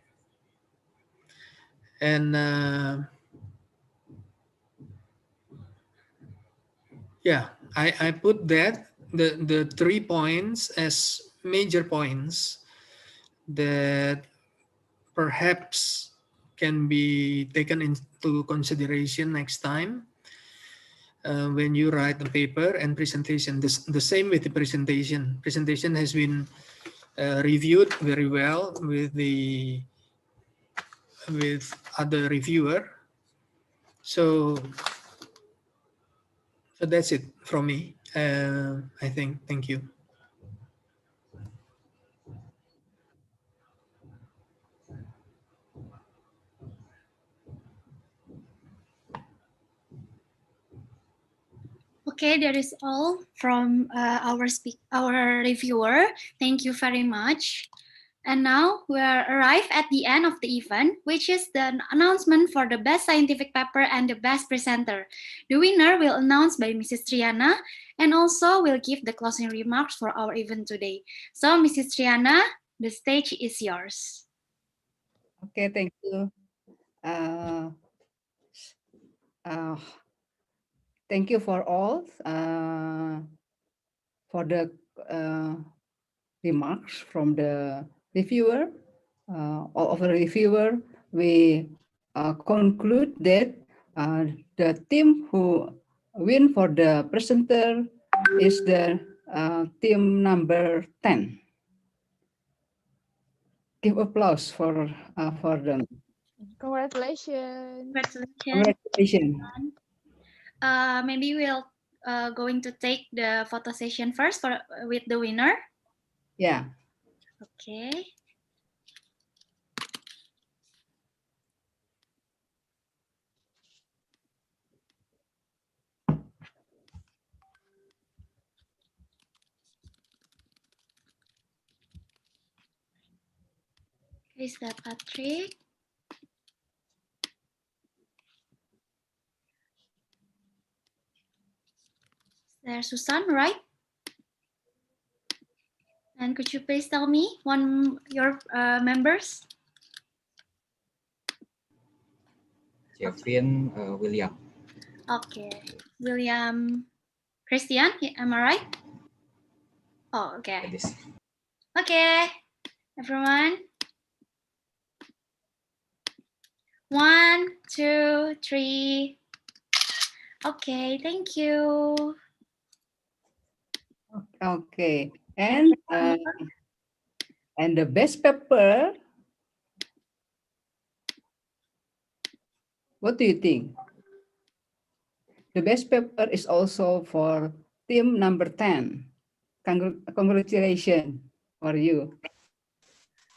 And yeah, I put that, the 3 points as major points that perhaps can be taken into consideration next time when you write the paper and presentation. The same with the presentation. Presentation has been reviewed very well with other reviewer. So that's it from me. I think. Thank you. Okay, that is all from our reviewer. Thank you very much. And now we are arrived at the end of the event, which is the announcement for the best scientific paper and the best presenter. The winner will announced by Mrs. Triana, and also will give the closing remarks for our event today. So Mrs. Triana, the stage is yours. Okay, thank you. Thank you for all for the remarks from the reviewer. All of the reviewer, we conclude that the team who win for the presenter is the team number 10. Give applause for them. Congratulations. Congratulations. Maybe we'll going to take the photo session first with the winner. Yeah. Okay. Is that Patrick? There's Susan, right? And could you please tell me your members? Jeffrey, William. Okay, William, Christian, am I right? Oh, okay. Okay, everyone. 1, 2, 3. Okay, thank you. Okay, and the best paper. What do you think? The best paper is also for team number 10. Congratulations for you.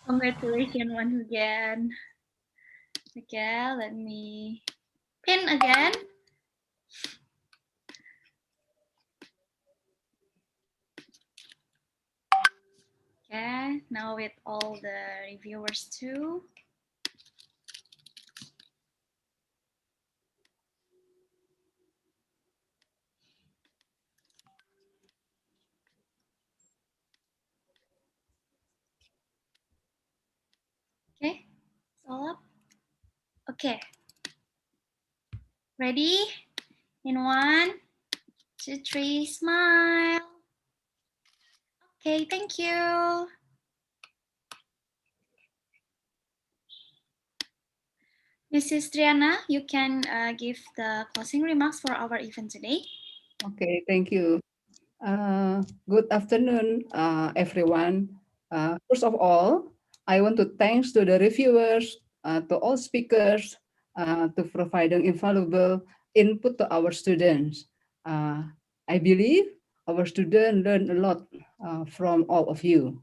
Congratulations once again. Okay, let me pin again. Okay, now with all the reviewers too. Okay, it's all up. Okay. Ready? In 1, 2, 3, smile. Okay, thank you. Mrs. Triana, you can give the closing remarks for our event today. Okay, thank you. Good afternoon, everyone. First of all, I want to thanks to the reviewers, to all speakers, to providing invaluable input to our students. I believe our students learn a lot from all of you.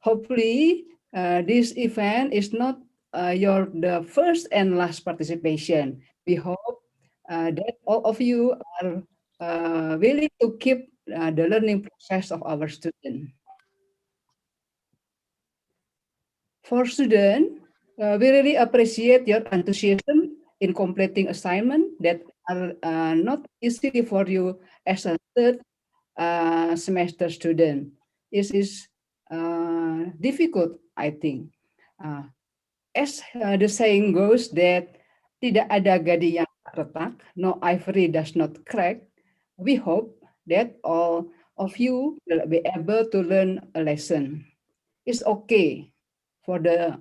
Hopefully, this event is not the first and last participation. We hope that all of you are willing to keep the learning process of our students. For students, we really appreciate your enthusiasm in completing assignments that are not easy for you as a third semester student. This is difficult, I think. As the saying goes that tidak ada gading yang retak, no ivory does not crack. We hope that all of you will be able to learn a lesson. It's okay for the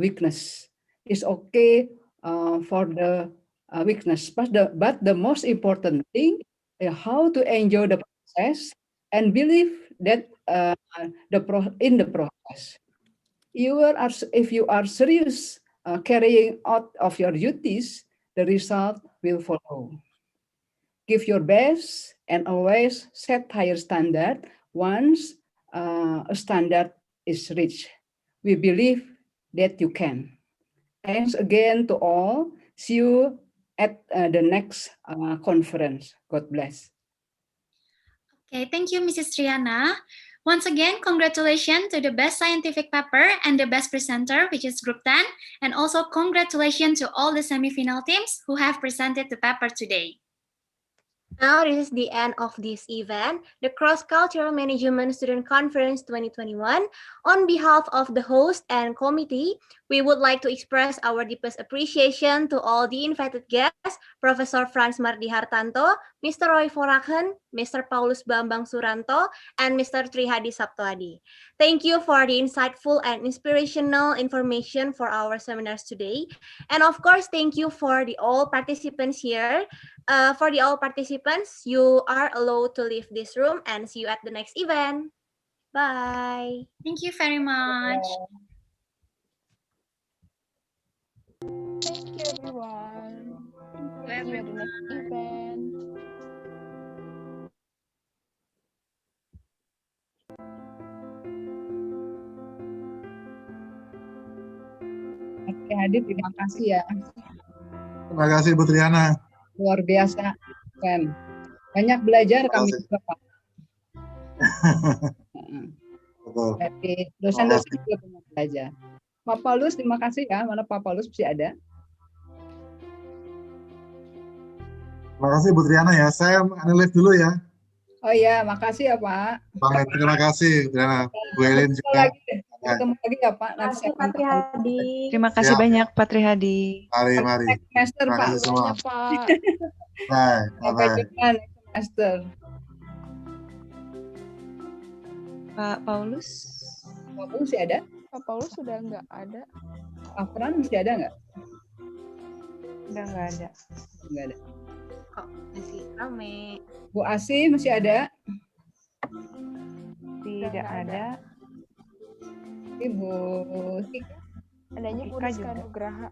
weakness. It's okay for the weakness, but the most important thing is how to enjoy the process and believe that in the process. If you are serious carrying out of your duties, the result will follow. Give your best and always set higher standard once a standard is reached. We believe that you can. Thanks again to all. See you at the next conference. God bless. Okay, thank you, Mrs. Triana. Once again, congratulations to the best scientific paper and the best presenter, which is Group 10. And also congratulations to all the semifinal teams who have presented the paper today. Now, this is the end of this event, the Cross-Cultural Management Student Conference 2021. On behalf of the host and committee, we would like to express our deepest appreciation to all the invited guests, Professor Frans Mardi Hartanto, Mr. Roy Forachen, Mr. Paulus Bambang Suranto, and Mr. Trihadi Saptoadi. Thank you for the insightful and inspirational information for our seminars today. And of course, thank you for all participants here. For all participants, you are allowed to leave this room and see you at the next event. Bye. Thank you very much. Thank you, everyone. See you at the next event. Oke, Hadi, terima kasih ya. Terima kasih, Bu Triana. Luar biasa, kan. Banyak belajar kami juga, Pak. Betul. Dari dosen-dosen juga banyak belajar. Pak Paulus, terima kasih ya. Mana Pak Paulus masih ada? Terima kasih, Bu Triana ya. Saya analis dulu ya. Oh ya, makasih ya Pak. Pamit, terima kasih, Triana. Bu Elin juga. Ketemu lagi ya Pak. Nanti saya Pak Trihadi. Terima kasih Siap. banyak Pak Trihadi. Mari, mari. next semester Terima Pak. kasih semua. Pak. Bye, Sampai bye. jumpa next semester. Pak Paulus. Pak Paulus masih ada? Pak Paulus sudah nggak ada. Pak Fran masih ada nggak? Udah nggak ada. Nggak ada. Kok masih rame? Bu Asi masih ada? Tidak ada. Ibu Tika? Adanya Bu Tika Rizka juga. Nugraha.